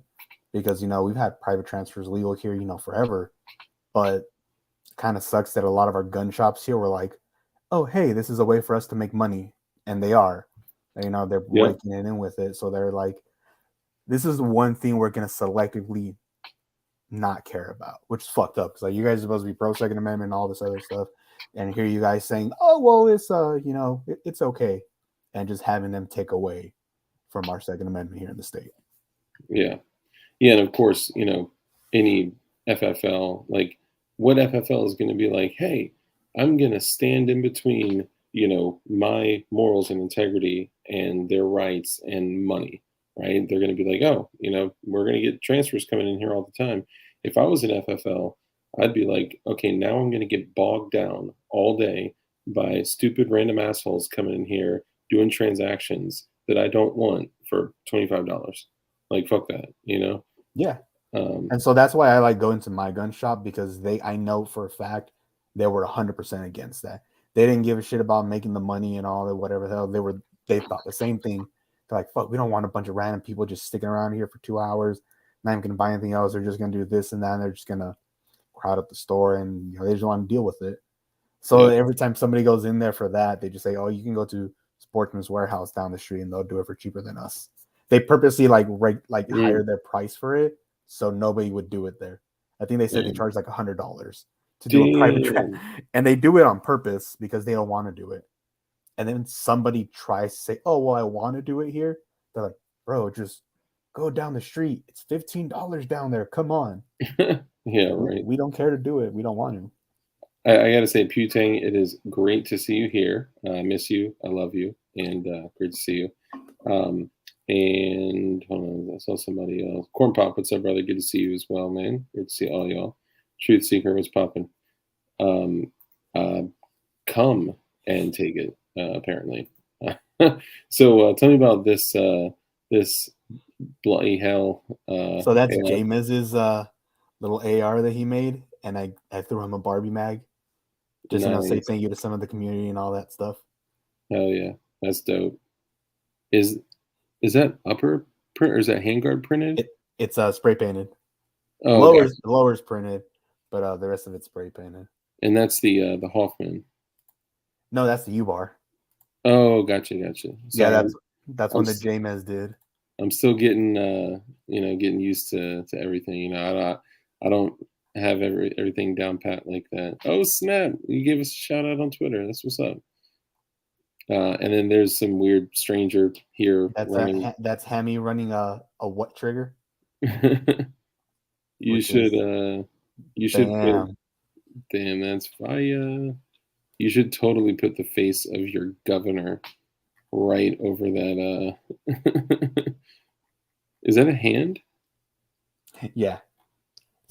Speaker 2: because, you know, we've had private transfers legal here, you know, forever. But it kind of sucks that a lot of our gun shops here were like, oh, hey, this is a way for us to make money. And they are. You know, they're breaking it in with it. So they're like, this is the one thing we're going to selectively not care about, which is fucked up. Because like, you guys are supposed to be pro Second Amendment and all this other stuff. And here you guys saying, oh, well, it's, you know, it's okay. And just having them take away from our Second Amendment here in the state.
Speaker 1: Yeah. Yeah. And of course, you know, any FFL, like what FFL is going to be like, hey, I'm going to stand in between, you know, my morals and integrity and their rights and money, right? They're going to be like, oh, you know, we're going to get transfers coming in here all the time. If I was an FFL, I'd be like, okay, now I'm going to get bogged down all day by stupid random assholes coming in here doing transactions that I don't want for $25. Like, fuck that, you know?
Speaker 2: Yeah. And so that's why I like going to my gun shop because I know for a fact they were 100% against that. They didn't give a shit about making the money and all that, whatever the hell. They thought the same thing. They're like, fuck, we don't want a bunch of random people just sticking around here for 2 hours, not even gonna buy anything else. They're just gonna do this and that, and they're just gonna crowd up the store, and you know, they just want to deal with it. So every time somebody goes in there for that, they just say, oh, you can go to Sportsman's Warehouse down the street and they'll do it for cheaper than us. They purposely higher their price for it so nobody would do it there. I think they said they charge like $100 to do a private and they do it on purpose because they don't want to do it. And then somebody tries to say, oh, well, I want to do it here. They're like, bro, just go down the street. It's $15 down there. Come on.
Speaker 1: Yeah, right.
Speaker 2: We don't care to do it. We don't want to.
Speaker 1: I got to say, Putang, it is great to see you here. I miss you. I love you. And great to see you. And hold on, I saw somebody else. Corn Pop, what's up, brother? Good to see you as well, man. Good to see all y'all. Truth Seeker, what's popping? Come and take it, apparently. So tell me about this this bloody hell.
Speaker 2: So that's James's little AR that he made, and I threw him a Barbie mag. Just to say thank you to some of the community and all that stuff.
Speaker 1: Hell yeah, that's dope. Is that upper print or is that handguard printed?
Speaker 2: It's spray painted.
Speaker 1: Oh,
Speaker 2: lower's printed, but the rest of it's spray painted.
Speaker 1: And that's the Hoffman.
Speaker 2: No, that's the U-bar.
Speaker 1: Oh, gotcha. Sorry.
Speaker 2: Yeah, that's one that James did.
Speaker 1: I'm still getting getting used to everything. You know, I don't have everything down pat like that. Oh snap! You gave us a shout out on Twitter. That's what's up. And then there's some weird stranger here.
Speaker 2: That's Hammy running a what trigger?
Speaker 1: You should damn, that's fire. You should totally put the face of your governor right over that. Is that a hand?
Speaker 2: Yeah.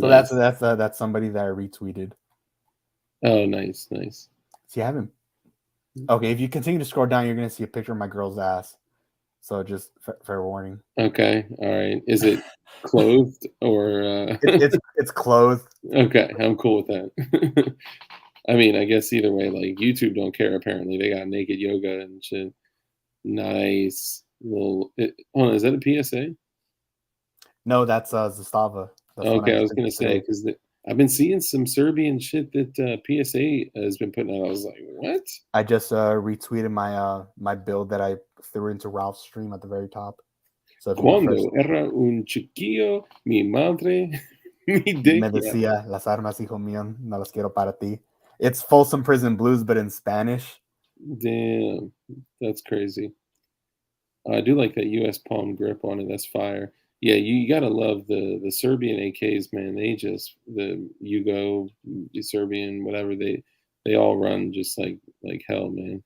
Speaker 2: So
Speaker 1: Nice.
Speaker 2: that's somebody that I retweeted.
Speaker 1: Oh, nice.
Speaker 2: See, I haven't. Okay, if you continue to scroll down, you're gonna see a picture of my girl's ass. So just fair warning.
Speaker 1: Okay, all right. Is it clothed or?
Speaker 2: It's clothed.
Speaker 1: Okay, I'm cool with that. I mean, I guess either way, like YouTube don't care. Apparently, they got naked yoga and shit. Nice. Well, hold on, is that a PSA?
Speaker 2: No, that's Zastava. That's the one I
Speaker 1: Okay, I
Speaker 2: just
Speaker 1: was
Speaker 2: sent
Speaker 1: gonna
Speaker 2: you
Speaker 1: say
Speaker 2: today.
Speaker 1: because I've been seeing some Serbian shit that PSA has been putting out. I was like, what?
Speaker 2: I just retweeted my build that I threw into Ralph's stream at the very top. So if you refresh,
Speaker 1: Cuando era un chiquillo, mi madre me
Speaker 2: me
Speaker 1: decía.
Speaker 2: decía, las armas, hijo mío, no las quiero para ti. It's Folsom Prison Blues, but in Spanish.
Speaker 1: Damn, that's crazy. I do like that U.S. palm grip on it. That's fire. Yeah, you gotta love the Serbian AKs, man. They just the Yugo, the Serbian, whatever they all run just like hell, man.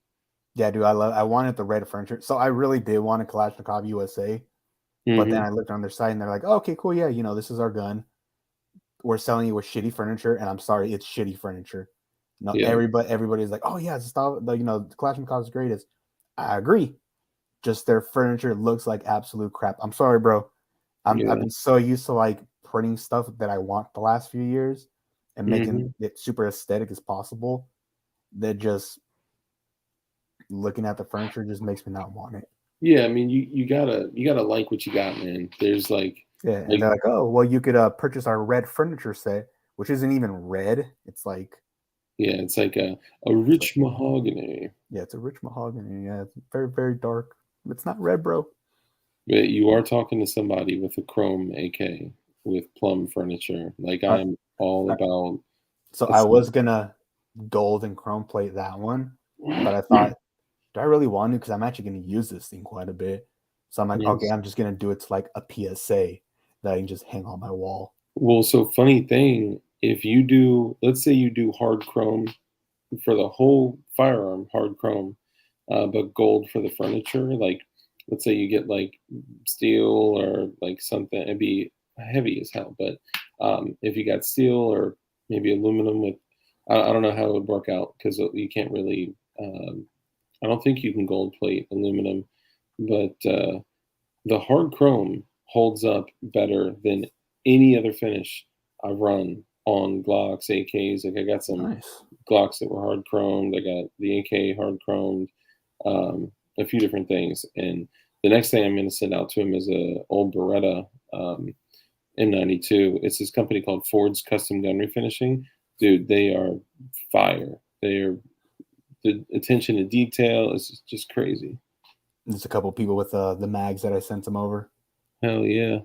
Speaker 2: Yeah, dude, I wanted the red furniture. So I really did want a Kalashnikov USA, but then
Speaker 1: Hmm.
Speaker 2: I looked on their site and they're like, oh, okay, cool, yeah, this is our gun. We're selling you with shitty furniture, and I'm sorry, it's shitty furniture. No,
Speaker 1: Yeah,
Speaker 2: everybody's like, oh yeah, it's the Kalashnikov is greatest. I agree. Just their furniture looks like absolute crap. I'm sorry, bro. I've
Speaker 1: yeah.
Speaker 2: been so used to like printing stuff that I want the last few years and making
Speaker 1: Hmm.
Speaker 2: it super aesthetic as possible. That just looking at the furniture just makes me not want it.
Speaker 1: Yeah, I mean, you gotta like what you got, man. There's
Speaker 2: Yeah, and
Speaker 1: like
Speaker 2: they're like, oh, well, you could purchase our red furniture set, which isn't even red.
Speaker 1: yeah, it's like a
Speaker 2: It's like
Speaker 1: rich mahogany.
Speaker 2: yeah, it's a rich mahogany. Yeah, it's very very dark. It's not red, bro.
Speaker 1: But you are talking to somebody with a chrome AK with plum furniture. Like
Speaker 2: Uh,
Speaker 1: I'm all
Speaker 2: uh,
Speaker 1: about.
Speaker 2: so I
Speaker 1: It's,
Speaker 2: was gonna gold and chrome plate that one, but I thought, do I really want to? Because I'm actually gonna use this thing quite a bit. So I'm like, okay,
Speaker 1: yes.
Speaker 2: I'm just gonna do it to like a PSA that I can just hang on my wall.
Speaker 1: Well, so funny thing, if you do, let's say you do hard chrome for the whole firearm, hard chrome, but gold for the furniture, like let's say you get like steel or like something, it'd be heavy as hell. But if you got steel or maybe aluminum with, I don't know how it would work out because you can't really, I don't think you can gold plate aluminum, but the hard chrome holds up better than any other finish I've run on Glocks, AKs. Like I got some
Speaker 2: Nice.
Speaker 1: Glocks that were hard chromed. I got the AK hard chromed, a few different things. And the next thing I'm going to send out to him is a old Beretta M92. It's this company called Ford's Custom Gun Refinishing. Dude, they are fire. They are the attention to detail is just crazy.
Speaker 2: There's a couple people with the mags that I sent them over.
Speaker 1: Hell yeah.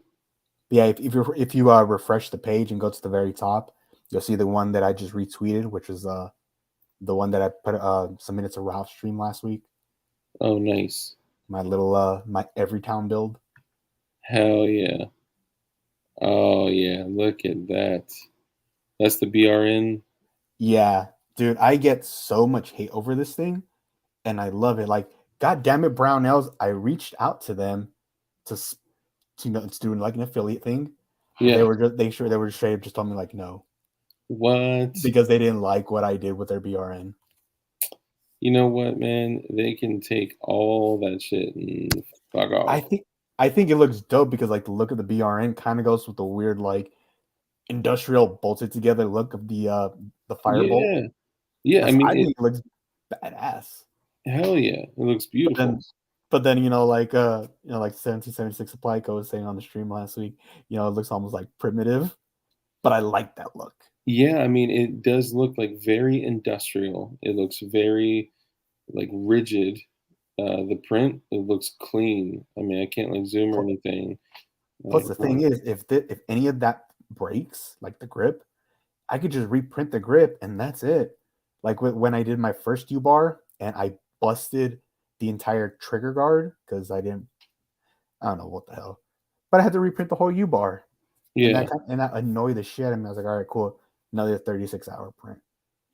Speaker 2: Yeah, if you refresh the page and go to the very top, you'll see the one that I just retweeted, which is the one that I put some minutes of Ralph's stream last week.
Speaker 1: Oh, nice.
Speaker 2: My little my Everytown build.
Speaker 1: Hell yeah. Oh yeah. Look at that. That's the BRN.
Speaker 2: Yeah, dude, I get so much hate over this thing, and I love it. Like, God damn it, Brownells, I reached out to them to to do like an affiliate thing, but
Speaker 1: Yeah.
Speaker 2: they were just straight up just told me like no
Speaker 1: What?
Speaker 2: because they didn't like what I did with their BRN.
Speaker 1: You know what, man? They can take all that shit and fuck
Speaker 2: I
Speaker 1: off.
Speaker 2: think I think it looks dope because like the look of the BRN kind of goes with the weird like industrial bolted together look of the firebolt.
Speaker 1: Yeah. Yeah. I
Speaker 2: That's
Speaker 1: mean,
Speaker 2: I think it looks badass.
Speaker 1: hell yeah. It looks
Speaker 2: But
Speaker 1: beautiful.
Speaker 2: then like 1776 Supply Co was saying on the stream last week, it looks almost like primitive, but I like that look.
Speaker 1: Yeah. I mean, it does look like very industrial. It looks very like rigid. The print, it looks clean. I mean, I can't like zoom or anything.
Speaker 2: Plus,
Speaker 1: Like,
Speaker 2: the thing is, if any of that breaks, like the grip, I could just reprint the grip and that's it. Like when I did my first U bar and I busted the entire trigger guard because I don't know what the hell, but I had to reprint the whole U bar, and
Speaker 1: yeah.
Speaker 2: that annoyed the shit. I mean, I was like, all right, cool, another 36-hour print.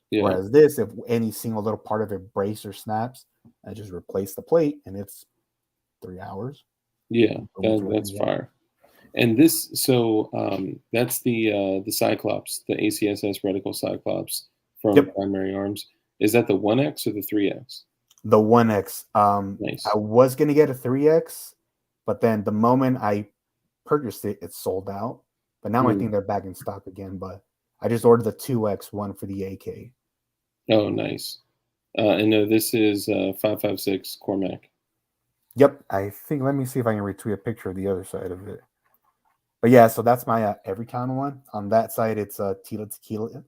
Speaker 1: Yeah.
Speaker 2: Whereas this, if any single little part of it breaks or snaps, I just replace the plate and it's 3 hours.
Speaker 1: Yeah.
Speaker 2: Boom, it's ready
Speaker 1: That's
Speaker 2: to go.
Speaker 1: fire. And this, so that's the Cyclops, the ACSS reticle Cyclops from
Speaker 2: Yep.
Speaker 1: Primary Arms. Is that the 1X or the 3X?
Speaker 2: The 1X.
Speaker 1: Nice.
Speaker 2: I was gonna get a 3X, but then the moment I purchased it, it sold out. But now I think they're back in stock again. But I just ordered the 2X one for the AK.
Speaker 1: Oh, nice. And no, this is 5.56 Cormac.
Speaker 2: Yep, I think. Let me see if I can retweet a picture of the other side of it. But yeah, so that's my Everytown one. On that side, it's Tila Tequila,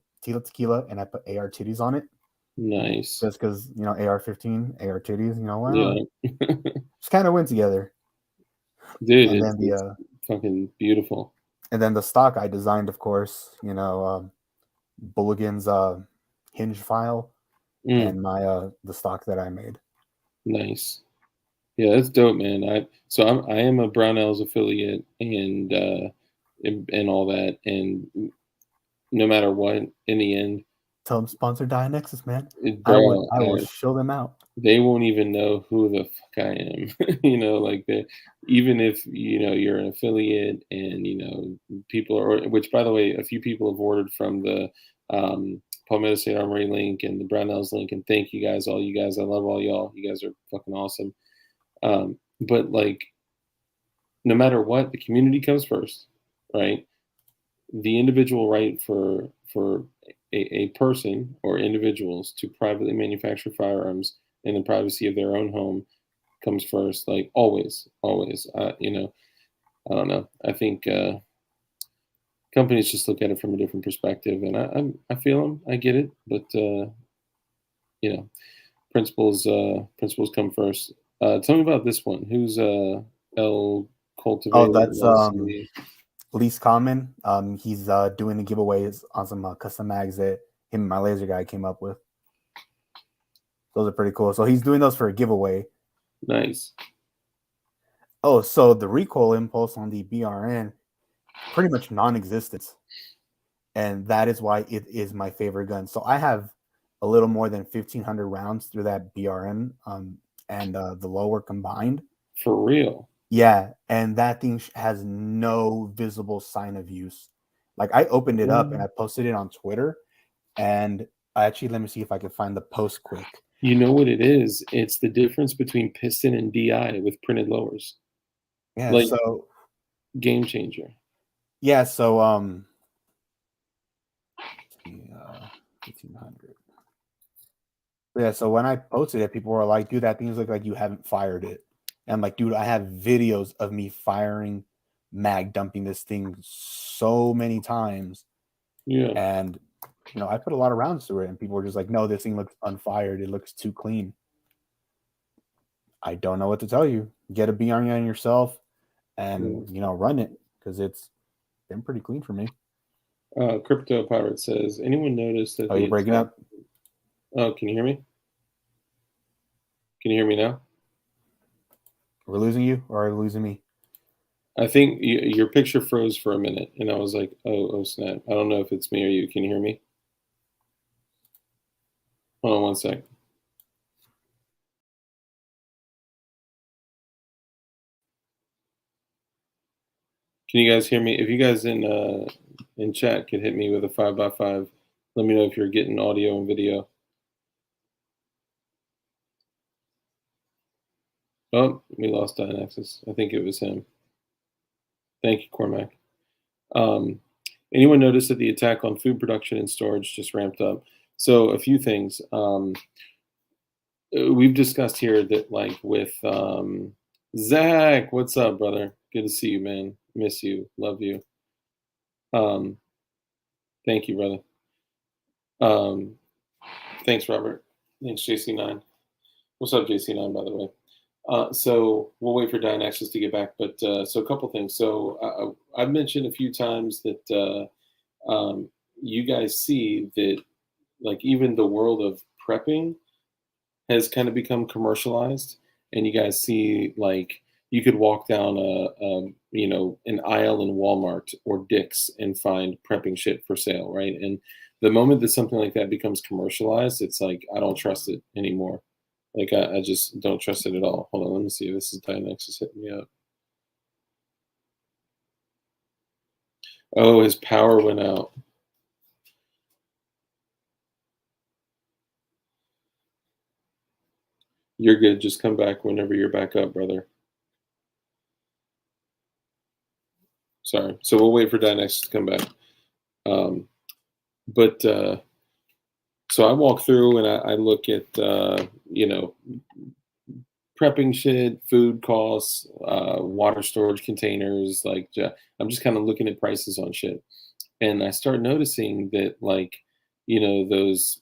Speaker 2: and I put AR titties on it.
Speaker 1: Nice.
Speaker 2: Just because AR-15, AR titties, why
Speaker 1: Yeah.
Speaker 2: not? Just kind of went together.
Speaker 1: Dude,
Speaker 2: And
Speaker 1: it's
Speaker 2: then
Speaker 1: fucking beautiful.
Speaker 2: And then the stock I designed, of course, Bulligan's hinge file and my the stock that I made.
Speaker 1: Nice. Yeah, that's dope, man. I am a Brownells affiliate and all that, and no matter what, in the end,
Speaker 2: Tell them sponsor DIANEXIS, man. I
Speaker 1: bro,
Speaker 2: will show them out.
Speaker 1: they won't even know who the fuck I am. Like even if you're an affiliate and people are, which by the way, a few people have ordered from the Palmetto State Armory link and the Brownells link, and thank you guys, all you guys. I love all y'all. You guys are fucking awesome. But like, no matter what, the community comes first, right? The individual right for a person or individuals to privately manufacture firearms in the privacy of their own home comes first, like always. I don't know. I think companies just look at it from a different perspective, and I feel them. I get it, but principles come first. Tell me about this one. Who's El Cultivator?
Speaker 2: Oh, that's Least Common. He's doing the giveaways on some custom mags that him and my laser guy came up with. Those are pretty cool. So he's doing those for a giveaway.
Speaker 1: Nice.
Speaker 2: Oh, so the recoil impulse on the BRN, pretty much non-existent. And that is why it is my favorite gun. So I have a little more than 1,500 rounds through that BRN and the lower combined.
Speaker 1: For real?
Speaker 2: Yeah, and that thing has no visible sign of use. Like I opened it up and I posted it on Twitter, and let me see if I can find the post quick.
Speaker 1: You know what it is? It's the difference between piston and DI with printed lowers.
Speaker 2: Yeah,
Speaker 1: like,
Speaker 2: so
Speaker 1: game changer.
Speaker 2: Yeah, so 1,500. Yeah, so when I posted it, people were like, "Dude, that thing look like you haven't fired it." And I'm like, "Dude, I have videos of me firing, mag dumping this thing so many times."
Speaker 1: Yeah.
Speaker 2: And I put a lot of rounds through it, and people were just like, "No, this thing looks unfired. It looks too clean." I don't know what to tell you. Get a BRN on yourself, and run it because it's been pretty clean for me.
Speaker 1: Crypto Pirate says, anyone notice that?
Speaker 2: Oh, you're breaking up?
Speaker 1: Oh, can you hear me? Can you hear me now?
Speaker 2: We're losing you, or are you losing me?
Speaker 1: I think your picture froze for a minute, and I was like, oh snap. I don't know if it's me or you. Can you hear me? Hold on one sec. Can you guys hear me? If you guys in chat could hit me with a 5x5, let me know if you're getting audio and video. Oh, we lost DIANEXIS. I think it was him. Thank you, Cormac. Anyone notice that the attack on food production and storage just ramped up? So a few things. We've discussed here that, like, with Zach, what's up, brother? Good to see you, man. Miss you. Love you. Thank you, brother. Thanks, Robert. Thanks, JC9. What's up, JC9, by the way? So we'll wait for DIANEXIS to get back. But so a couple things. So I've mentioned a few times that you guys see that, like, even the world of prepping has kind of become commercialized, and you guys see, like, you could walk down an aisle in Walmart or Dick's and find prepping shit for sale, right? And the moment that something like that becomes commercialized, it's like, I don't trust it anymore. Like, I just don't trust it at all. Hold on, let me see if this is DIANEXIS hitting me up. Oh, his power went out. You're good. Just come back whenever you're back up, brother. Sorry. So we'll wait for DIANEXIS to come back. But so I walk through and I look at you know, prepping shit, food costs, water storage containers. Like I'm just kind of looking at prices on shit, and I start noticing that like, you know, those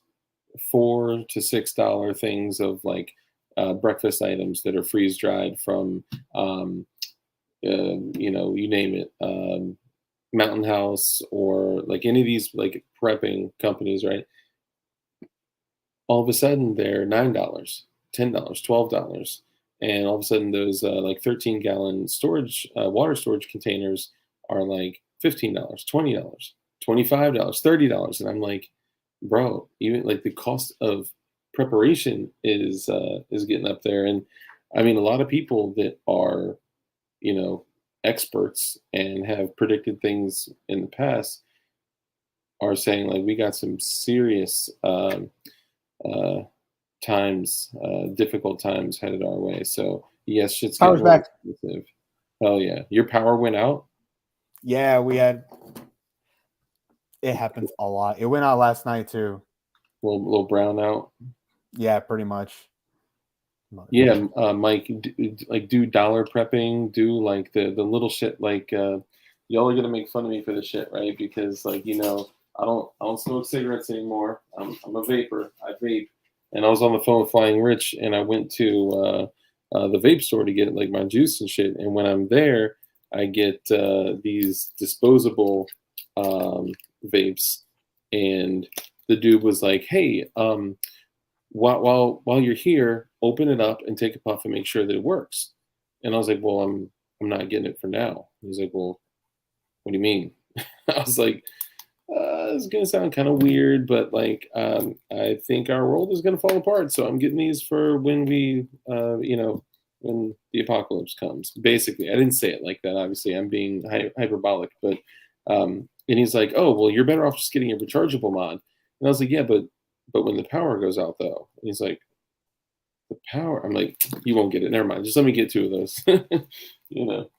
Speaker 1: $4 to $6 things of like breakfast items that are freeze dried from you know, you name it, Mountain House or like any of these like prepping companies, right? All of a sudden they're $9, $10, $12, and all of a sudden those like 13-gallon storage water storage containers are like $15, $20, $25, $30, and I'm like, bro, even like the cost of preparation is getting up there, and I mean a lot of people that are, you know, experts and have predicted things in the past are saying like we got some serious uh, times, difficult times headed our way. So yes, shit's getting
Speaker 2: Power's
Speaker 1: more
Speaker 2: back.
Speaker 1: expensive. Hell yeah, your power went out.
Speaker 2: Yeah, we had. It happens a lot. It went out last night too.
Speaker 1: Little brown out.
Speaker 2: Yeah, pretty much.
Speaker 1: Yeah, Mike, like do dollar prepping, do like the little shit. Like y'all are gonna make fun of me for this shit, right? Because like, you know, I don't smoke cigarettes anymore. I'm a vapor. I vape, and I was on the phone with Flying Rich, and I went to the vape store to get like my juice and shit. And when I'm there, I get these disposable vapes, and the dude was like, "Hey, while you're here, open it up and take a puff and make sure that it works." And I was like, well, I'm not getting it for now. He's like, well, what do you mean? I was like, it's gonna sound kind of weird, but like, I think our world is gonna fall apart. So I'm getting these for when we, you know, when the apocalypse comes. Basically, I didn't say it like that. Obviously, I'm being hyperbolic, but and he's like, oh, well, you're better off just getting a rechargeable mod. And I was like, yeah, but when the power goes out though, and he's like, the power. I'm like, you won't get it. Never mind. Just let me get two of those. You know,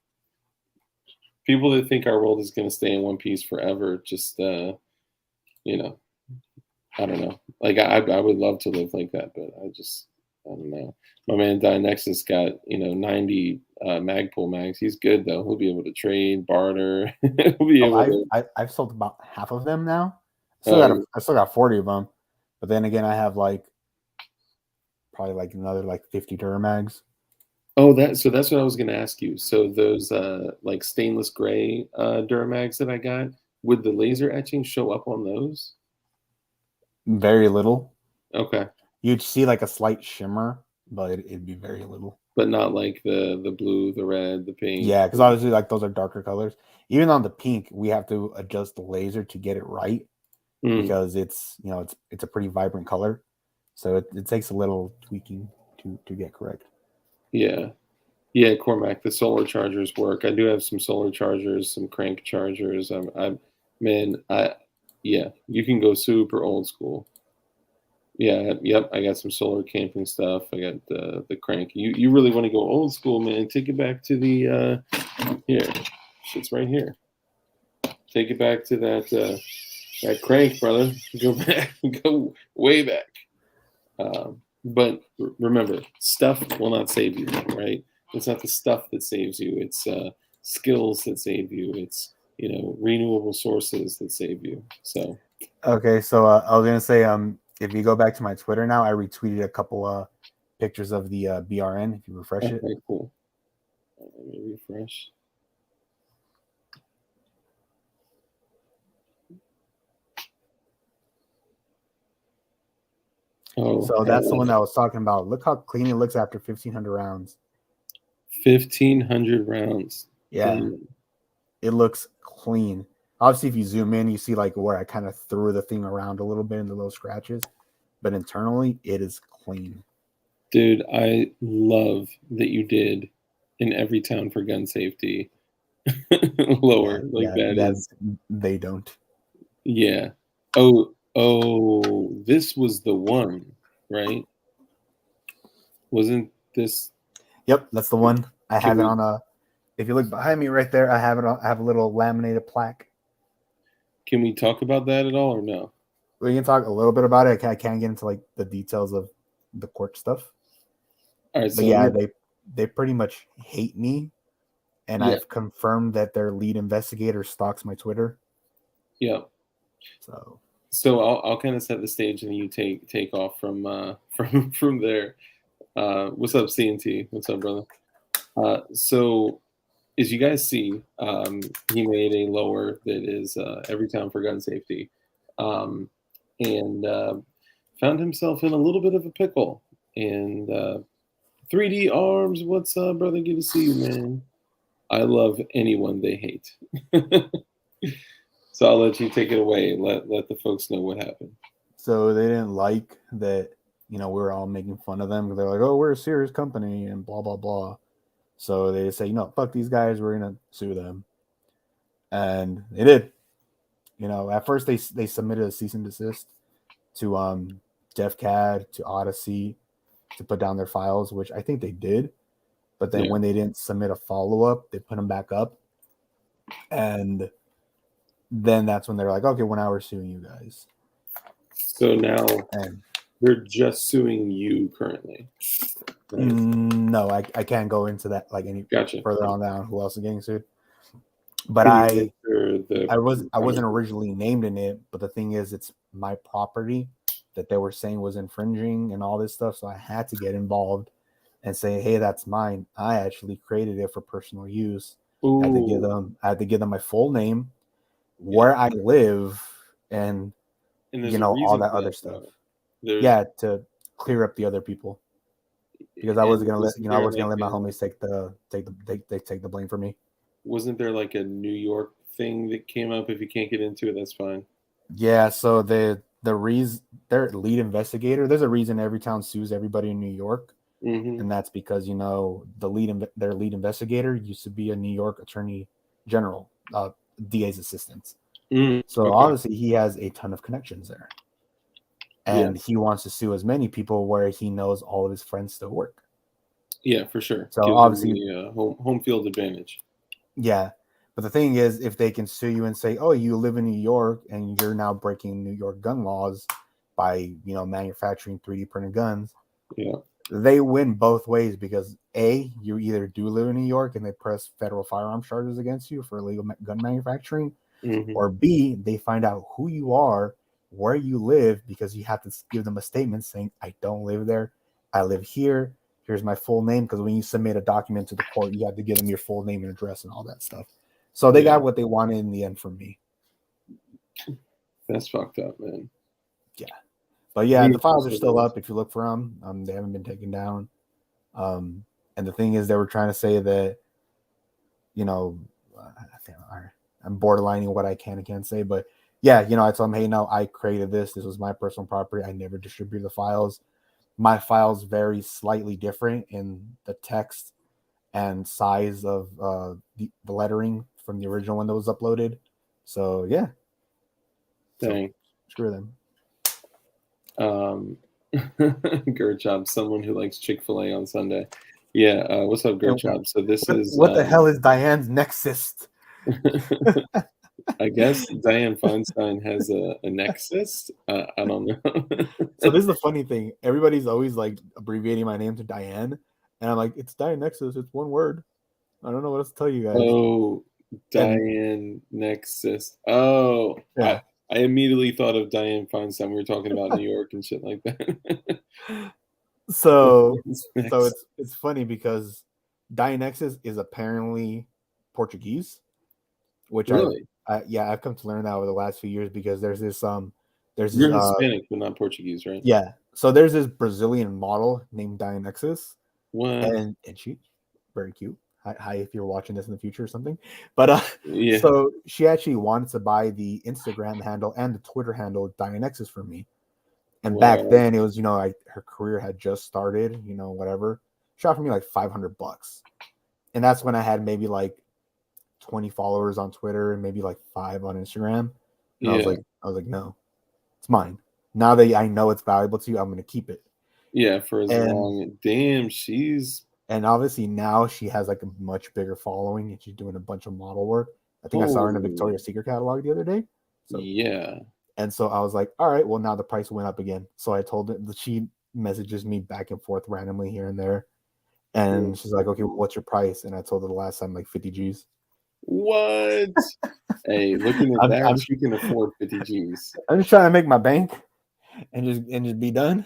Speaker 1: people that think our world is going to stay in one piece forever, just, you know, I don't know. Like, I would love to live like that, but I don't know. My man DIANEXIS got, you know, 90 Magpul mags. He's good, though. He'll be able to trade, barter. He'll be
Speaker 2: Oh,
Speaker 1: able to.
Speaker 2: I've sold about half of them now.
Speaker 1: Oh,
Speaker 2: I still got 40 of them, but then again, I have like probably like another like 50 Duramags.
Speaker 1: oh, so that's what I was going to ask you. So those like stainless gray Duramags that I got, would the laser etching show up on those?
Speaker 2: Very little.
Speaker 1: Okay.
Speaker 2: You'd see like a slight shimmer, but it'd be very little.
Speaker 1: But not like the blue, the red, the pink.
Speaker 2: Yeah, because obviously like those are darker colors. Even on the pink, we have to adjust the laser to get it right
Speaker 1: Mm,
Speaker 2: because it's, you know, it's a pretty vibrant color, so it takes a little tweaking to get correct.
Speaker 1: yeah. Yeah, Cormac, the solar chargers work. I do have some solar chargers, some crank chargers. Man, yeah, you can go super old school. Yeah, yep, I got some solar camping stuff. I got the crank. You really want to go old school, man? Take it back to the here. Shit's right here. Take it back to that crank, brother. Go back, go way back. But remember, stuff will not save you, right? It's not the stuff that saves you. It's skills that save you. It's, you know, renewable sources that save you. So
Speaker 2: Okay, so I was gonna say, if you go back to my Twitter now, I retweeted a couple pictures of the BRN. If you refresh it,
Speaker 1: okay, cool. Let me refresh. Oh,
Speaker 2: so that's the one that I was talking about. Look how clean it looks after 1,500 rounds.
Speaker 1: 1,500 rounds.
Speaker 2: Yeah,
Speaker 1: Damn.
Speaker 2: it looks clean. Obviously, if you zoom in, you see like where I kind of threw the thing around a little bit in the little scratches, but internally, it is clean.
Speaker 1: Dude, I love that you did in Everytown for gun safety Lower, like that
Speaker 2: that
Speaker 1: is.
Speaker 2: they don't.
Speaker 1: Yeah. Oh, this was the one, right? Wasn't this?
Speaker 2: Yep, that's the one. I
Speaker 1: Can
Speaker 2: have it
Speaker 1: we
Speaker 2: on a. If you look behind me right there, I have it. I have a little laminated plaque.
Speaker 1: talk about that at all or no?
Speaker 2: We can talk a little bit about it. I can't get into like the details of the court stuff,
Speaker 1: All right,
Speaker 2: but
Speaker 1: so
Speaker 2: yeah, they pretty much hate me, and
Speaker 1: yeah,
Speaker 2: I've confirmed that their lead investigator stalks my Twitter.
Speaker 1: yeah.
Speaker 2: So
Speaker 1: I'll kind of set the stage and you take off from from there. What's up, CNT? What's up, brother? So as you guys see, he made a lower that is Everytown for gun safety, and found himself in a little bit of a pickle. And 3D Arms, what's up, brother? Good to see you, man. I love anyone they hate. So I'll let you take it away and let the folks know what happened.
Speaker 2: So they didn't like that, we were all making fun of them because they're like, "Oh, we're a serious company," and blah blah blah. So they say, "Fuck these guys. We're gonna sue them," and they did. At first they submitted a cease and desist to DefCAD, to Odyssey, to put down their files, which I think they did. But then when they didn't submit a follow up, they put them back up, and then that's when they're like, "Okay, well now we're suing you guys."
Speaker 1: So now they're just suing you currently.
Speaker 2: Right? No, I can't go into that like any further on down. Who else is getting sued? But I wasn't originally named in it. But the thing is, it's my property that they were saying was infringing and all this stuff. So I had to get involved and say, "Hey, that's mine. I actually created it for personal use." I had to give them my full name, where I live, and all that other stuff. Yeah, to clear up the other people, because I wasn't gonna let I was gonna let my homies take the blame for me.
Speaker 1: Wasn't there like a New York thing that came up? If you can't get into it, that's fine.
Speaker 2: Yeah, so their lead investigator. There's a reason Everytown sues everybody in New York, and that's because their lead investigator used to be a New York attorney general, DA's assistant. So obviously he has a ton of connections there, and he wants to sue as many people where he knows all of his friends still work.
Speaker 1: Yeah, for sure.
Speaker 2: So obviously,
Speaker 1: home field advantage.
Speaker 2: Yeah, but the thing is, if they can sue you and say, "Oh, you live in New York and you're now breaking New York gun laws by manufacturing 3D printed guns," they win both ways, because A, you either do live in New York and they press federal firearm charges against you for illegal gun manufacturing, or B, they find out who you are, where you live, because you have to give them a statement saying, "I don't live there, I live here. Here's my full name," because when you submit a document to the court, you have to give them your full name and address and all that stuff. So they got what they wanted in the end from me.
Speaker 1: That's fucked up, man.
Speaker 2: Yeah. But yeah, the files are still up if you look for them. They haven't been taken down. And the thing is, they were trying to say that, I'm borderlining what I can and can't say. But yeah, I told them, "Hey, no, I created this. This was my personal property. I never distributed the files. My files vary slightly different in the text and size of the lettering from the original one that was uploaded." So yeah.
Speaker 1: Dang.
Speaker 2: So, screw them.
Speaker 1: Gertjob, someone who likes Chick-fil-A on Sunday. Yeah, what's up, Gertjob? So this is
Speaker 2: what the hell is DIANEXIS?
Speaker 1: I guess Dianne Feinstein has a nexus. I don't know.
Speaker 2: So this is the funny thing. Everybody's always like abbreviating my name to Diane, and I'm like, it's DIANEXIS. It's one word. I don't know what else to tell you guys.
Speaker 1: Oh, DIANEXIS. Oh, yeah. I immediately thought of Dianne Feinstein. We were talking about New York and shit like that.
Speaker 2: So it's funny because DIANEXIS is apparently Portuguese, which
Speaker 1: really?
Speaker 2: I've come to learn that over the last few years, because there's this
Speaker 1: You're Hispanic but not Portuguese, right?
Speaker 2: Yeah. So there's this Brazilian model named DIANEXIS.
Speaker 1: What?
Speaker 2: And she's very cute. Hi, if you're watching this in the future or something. But so she actually wanted to buy the Instagram handle and the Twitter handle DIANEXIS from me. And back then it was, her career had just started, whatever. She offered me like $500. And that's when I had maybe like 20 followers on Twitter and maybe like 5 on Instagram. And I
Speaker 1: Yeah.
Speaker 2: was like, no, it's mine. Now that I know it's valuable to you, I'm gonna keep it.
Speaker 1: Yeah, for as
Speaker 2: And
Speaker 1: long. Damn, she's
Speaker 2: obviously now she has like a much bigger following and she's doing a bunch of model work. I think I saw her in a
Speaker 1: holy.
Speaker 2: Victoria's Secret catalog the other day. So
Speaker 1: Yeah.
Speaker 2: and so I was like, all right, well now the price went up again. So I told her that she messages me back and forth randomly here and there. And she's like, okay, well, what's your price? And I told her the last time like 50 G's.
Speaker 1: What? Hey, looking at that, she can afford 50 G's.
Speaker 2: I'm just trying to make my bank and just be done.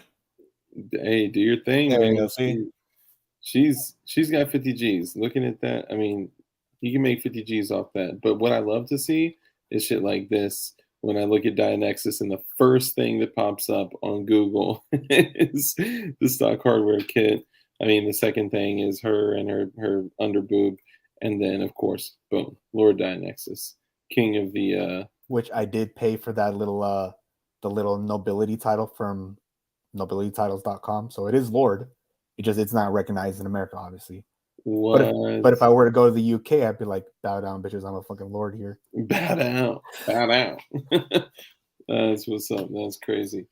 Speaker 1: Hey, do your thing,
Speaker 2: There you
Speaker 1: man.
Speaker 2: go. See,
Speaker 1: She's got 50 G's. Looking at that, I mean, you can make 50 G's off that. But what I love to see is shit like this. When I look at DIANEXIS and the first thing that pops up on Google is the stock hardware kit. I mean, the second thing is her and her underboob, and then of course, boom, Lord DIANEXIS, king of the.
Speaker 2: which I did pay for that little the little nobility title from nobilitytitles.com. So it is Lord. It's not recognized in America, obviously.
Speaker 1: What?
Speaker 2: But if I were to go to the UK, I'd be like, bow down, bitches. I'm a fucking lord here.
Speaker 1: Bow down, bow down. That's what's up. That's crazy.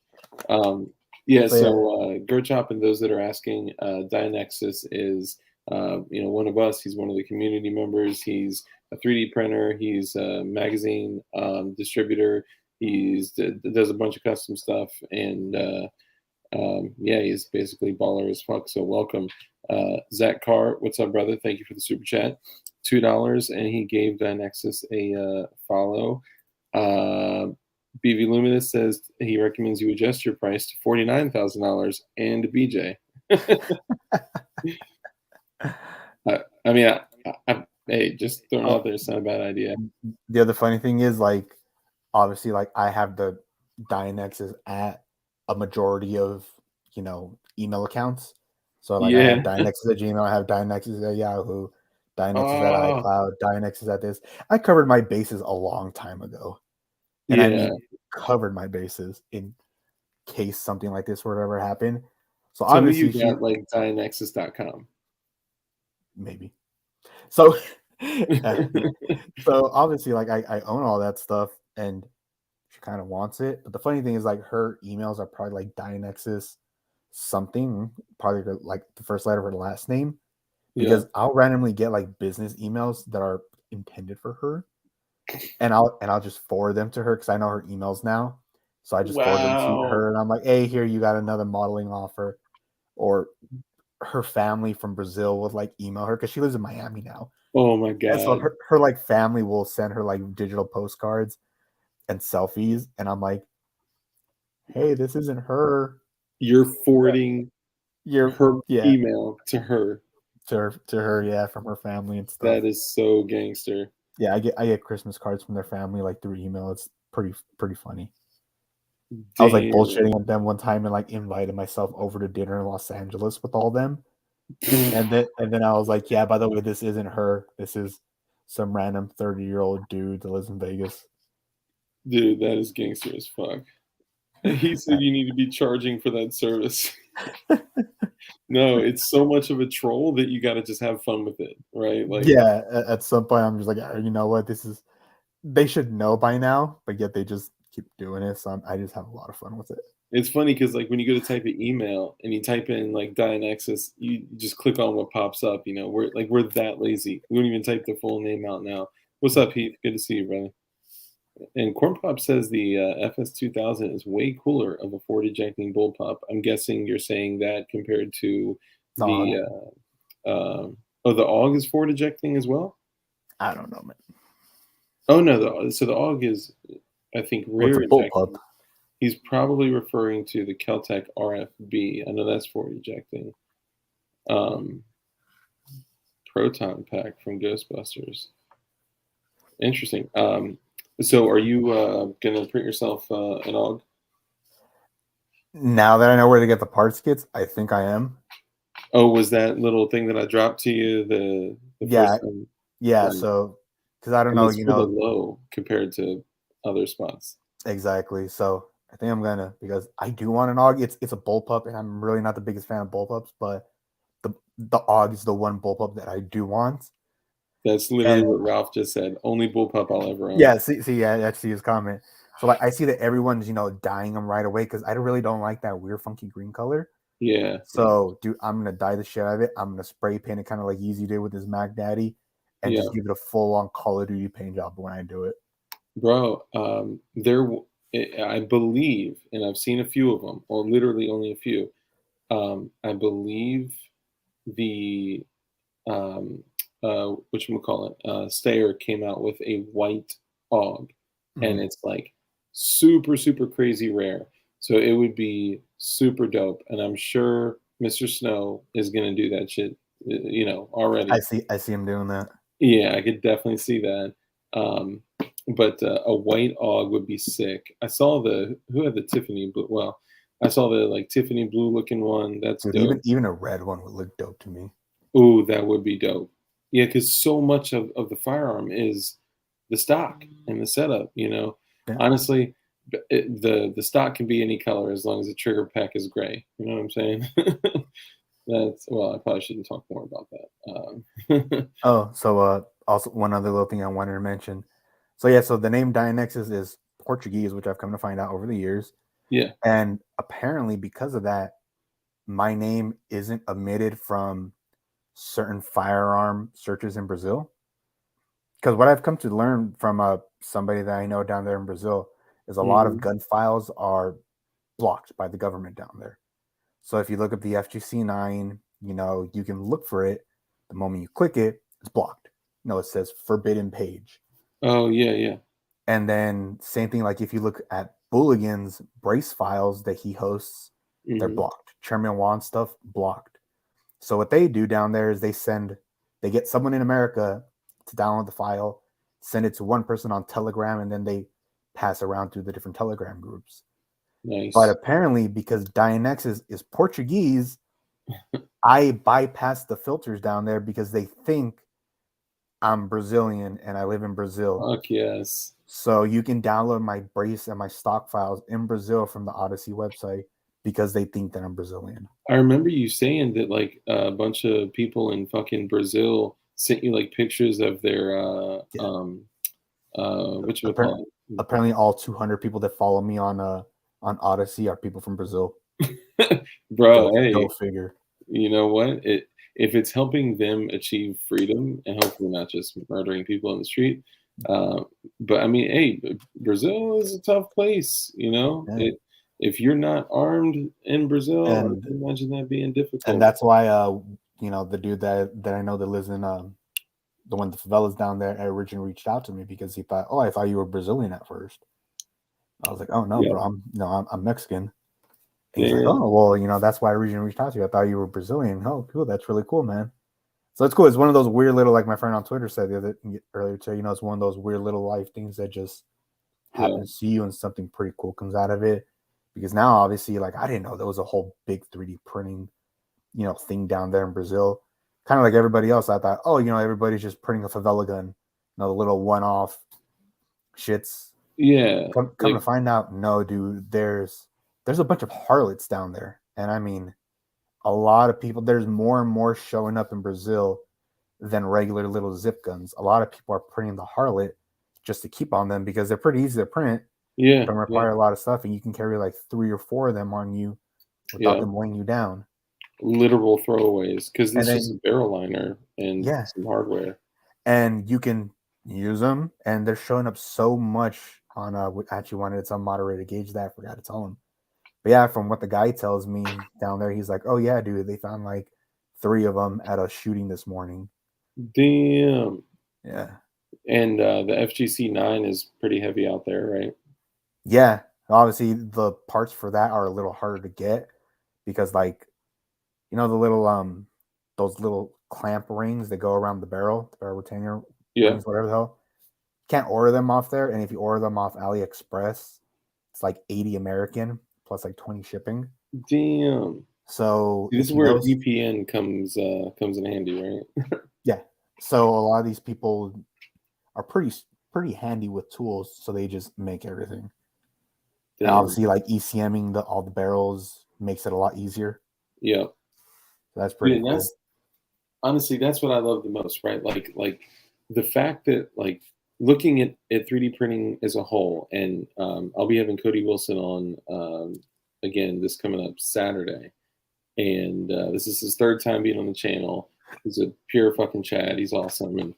Speaker 1: Yeah.
Speaker 2: So, yeah.
Speaker 1: So Gerchop and those that are asking, DIANEXIS is one of us. He's one of the community members. He's a 3D printer. He's a magazine distributor. Does a bunch of custom stuff, and yeah, he's basically baller as fuck. So welcome, Zach Carr. What's up, brother? Thank you for the super chat, $2, and he gave DIANEXIS a follow. BV Luminous says he recommends you adjust your price to $49,000 and BJ. I mean, hey, just throwing out there, it's not a bad idea.
Speaker 2: The other funny thing is, like, obviously, like, I have the DIANEXIS at a majority of, email accounts. So, like, I have DIANEXIS at Gmail, I have DIANEXIS at Yahoo, DIANEXIS at iCloud, DIANEXIS at this. I covered my bases a long time ago. And I mean, covered my bases in case something like this were ever happen. So obviously
Speaker 1: you got like DIANEXIS.com.
Speaker 2: Maybe. So so obviously, like, I own all that stuff and she kind of wants it. But the funny thing is, like, her emails are probably like DIANEXIS something, probably like the first letter of her last name. Because I'll randomly get like business emails that are intended for her. And I'll just forward them to her because I know her emails now. So I just forward them to her and I'm like, hey, here, you got another modeling offer. Or her family from Brazil will like email her because she lives in Miami now.
Speaker 1: Oh my God.
Speaker 2: And so her like family will send her like digital postcards and selfies. And I'm like, hey, this isn't her.
Speaker 1: You're forwarding her email to her.
Speaker 2: To her, yeah, from her family and stuff.
Speaker 1: That is so gangster.
Speaker 2: Yeah, I get Christmas cards from their family like through email. It's pretty funny. Damn. I was like bullshitting with them one time and like invited myself over to dinner in Los Angeles with all them. and then I was like, yeah, by the way, this isn't her. This is some random 30-year-old dude that lives in Vegas.
Speaker 1: Dude, that is gangster as fuck. He said you need to be charging for that service. No, it's so much of a troll that you got to just have fun with it, right? Like,
Speaker 2: yeah, at some point I'm just like, you know what, they should know by now, but yet they just keep doing it. So I just have a lot of fun with it.
Speaker 1: It's funny because like when you go to type an email and you type in like DIANEXIS, you just click on what pops up. We're that lazy. We don't even type the full name out now. What's up, Heath? Good to see you, brother. And Corn Pop says the FS2000 is way cooler of a forward ejecting bullpup. I'm guessing you're saying that compared to the the AUG is forward ejecting as well.
Speaker 2: I don't know, man.
Speaker 1: Oh no, so the AUG is, I think, rear ejecting. He's probably referring to the Keltec RFB. I know that's forward ejecting. Proton pack from Ghostbusters. Interesting. So are you gonna print yourself an AUG?
Speaker 2: Now that I know where to get the parts kits, I think I am.
Speaker 1: Oh, was that little thing that I dropped to you the first time?
Speaker 2: Yeah. So because I don't know,
Speaker 1: it's low compared to other spots.
Speaker 2: Exactly. So I think I'm gonna, because I do want an AUG. It's a bullpup, and I'm really not the biggest fan of bullpups, but the AUG is the one bullpup that I do want.
Speaker 1: That's literally
Speaker 2: And
Speaker 1: what Ralph just said. Only Bullpup I'll ever own.
Speaker 2: yeah, yeah, that's his comment. So like, I see that everyone's dyeing them right away because I really don't like that weird funky green color.
Speaker 1: Yeah.
Speaker 2: So, dude, I'm gonna dye the shit out of it. I'm gonna spray paint it kind of like Yeezy did with his Mac Daddy, and just give it a full on Call of Duty paint job when I do it.
Speaker 1: Bro, I believe, and I've seen a few of them, or literally only a few. I believe the Stayer came out with a white og, and it's like super super crazy rare. So it would be super dope, and I'm sure Mr. Snow is gonna do that shit. Already.
Speaker 2: I see him doing that.
Speaker 1: Yeah, I could definitely see that. But a white og would be sick. I saw who had the Tiffany blue. Well, I saw the like Tiffany blue looking one. That's
Speaker 2: Dude,
Speaker 1: dope.
Speaker 2: even a red one would look dope to me.
Speaker 1: Ooh, that would be dope. Yeah, because so much of the firearm is the stock and the setup.
Speaker 2: Yeah.
Speaker 1: Honestly, the stock can be any color as long as the trigger pack is gray. You know what I'm saying? I probably shouldn't talk more about that.
Speaker 2: So also one other little thing I wanted to mention. So yeah, so the name DIANEXIS is Portuguese, which I've come to find out over the years.
Speaker 1: Yeah.
Speaker 2: And apparently because of that, my name isn't omitted from certain firearm searches in Brazil. Because what I've come to learn from somebody that I know down there in Brazil is a lot of gun files are blocked by the government down there. So if you look up the FGC9, you can look for it. The moment you click it, it's blocked. It says forbidden page.
Speaker 1: Oh, yeah, yeah.
Speaker 2: And then same thing, like if you look at Bulligan's brace files that he hosts, they're blocked. Chairman Juan stuff, blocked. So what they do down there is they get someone in America to download the file, send it to one person on Telegram, and then they pass around through the different Telegram groups.
Speaker 1: Nice.
Speaker 2: But apparently, because DIANEXIS is Portuguese, I bypass the filters down there because they think I'm Brazilian and I live in Brazil.
Speaker 1: Fuck yes.
Speaker 2: So you can download my brace and my stock files in Brazil from the Odyssey website because they think that I'm Brazilian.
Speaker 1: I remember you saying that like a bunch of people in fucking Brazil sent you like pictures of their
Speaker 2: apparently all 200 people that follow me on Odyssey are people from Brazil.
Speaker 1: Bro, hey,
Speaker 2: go figure.
Speaker 1: You know what? If it's helping them achieve freedom and hopefully not just murdering people in the street, but I mean, hey, Brazil is a tough place.
Speaker 2: Yeah.
Speaker 1: If you're not armed in Brazil, I can imagine that being difficult.
Speaker 2: And that's why, the dude that I know that lives in the one the favelas down there originally reached out to me because he thought, I thought you were Brazilian at first. I was like, oh no, bro, I'm Mexican. And he's like, oh well, that's why I originally reached out to you. I thought you were Brazilian. Oh, cool, that's really cool, man. So it's cool. It's one of those weird little, like my friend on Twitter said earlier today. It's one of those weird little life things that just happens to you, and something pretty cool comes out of it. Because now, obviously, like I didn't know there was a whole big 3D printing, thing down there in Brazil. Kind of like everybody else, I thought, everybody's just printing a favela gun, the little one-off shits.
Speaker 1: Yeah.
Speaker 2: Come to find out, no, dude, there's a bunch of harlots down there, and I mean, a lot of people. There's more and more showing up in Brazil than regular little zip guns. A lot of people are printing the harlot just to keep on them because they're pretty easy to print.
Speaker 1: Yeah,
Speaker 2: don't require a lot of stuff, and you can carry like 3 or 4 of them on you without them weighing you down.
Speaker 1: Literal throwaways, because it's just a barrel liner and some hardware.
Speaker 2: And you can use them, and they're showing up so much on actually wanted it's on moderated gauge that I forgot to tell him. But yeah, from what the guy tells me down there, he's like, oh yeah, dude, they found like 3 of them at a shooting this morning.
Speaker 1: Damn.
Speaker 2: Yeah.
Speaker 1: And the FGC9 is pretty heavy out there, right?
Speaker 2: Yeah. Obviously, the parts for that are a little harder to get because, like, the little those little clamp rings that go around the barrel retainer rings, whatever the hell. Can't order them off there, and if you order them off AliExpress, it's like 80 American plus like 20 shipping.
Speaker 1: Damn.
Speaker 2: So
Speaker 1: this is where VPN comes in handy, right?
Speaker 2: Yeah. So a lot of these people are pretty handy with tools, so they just make everything. Damn. And obviously, like ECMing all the barrels makes it a lot easier.
Speaker 1: Yeah.
Speaker 2: So that's pretty cool.
Speaker 1: Honestly, that's what I love the most, right? Like the fact that like looking at 3D printing as a whole, and I'll be having Cody Wilson on again this coming up Saturday, and this is his third time being on the channel. He's a pure fucking Chad. He's awesome, and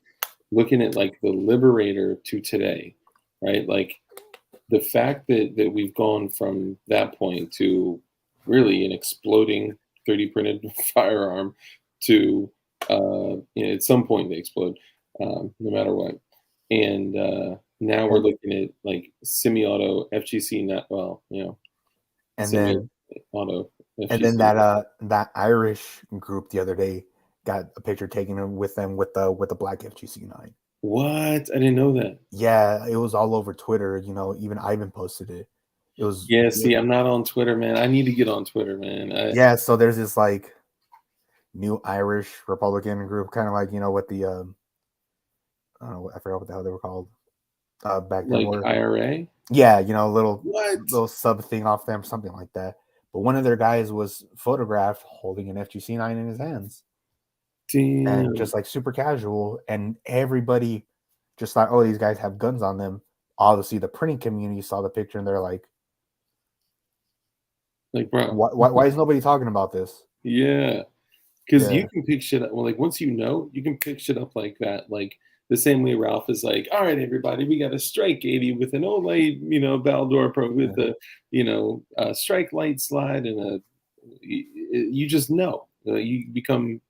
Speaker 1: looking at like the Liberator to today, right? Like the fact that we've gone from that point to really an exploding 3D printed firearm to at some point they explode, no matter what. And now we're looking at like semi-auto FGC, not well,
Speaker 2: and
Speaker 1: semi-auto
Speaker 2: then
Speaker 1: FGC.
Speaker 2: that Irish group the other day got a picture taken with them with the black FGC9.
Speaker 1: What? I didn't know that.
Speaker 2: Yeah, it was all over Twitter. Even Ivan posted it. It was
Speaker 1: See, I'm not on Twitter, man. I need to get on Twitter, man.
Speaker 2: So there's this like new Irish Republican group, kind of like with the I don't know, I forgot what the hell they were called back then.
Speaker 1: Like IRA.
Speaker 2: Yeah, little sub thing off them, something like that. But one of their guys was photographed holding an FGC9 in his hands.
Speaker 1: Damn.
Speaker 2: And just like super casual, and everybody just thought, oh, these guys have guns on them. Obviously, the printing community saw the picture and they're like,
Speaker 1: bro,
Speaker 2: why is nobody talking about this?
Speaker 1: Yeah, because you can pick shit up. Well, like once you can pick shit up like that. Like the same way Ralph is like, all right, everybody, we got a Strike 80 with an Olay, Baldor Pro with a Strike light slide and you just know. You become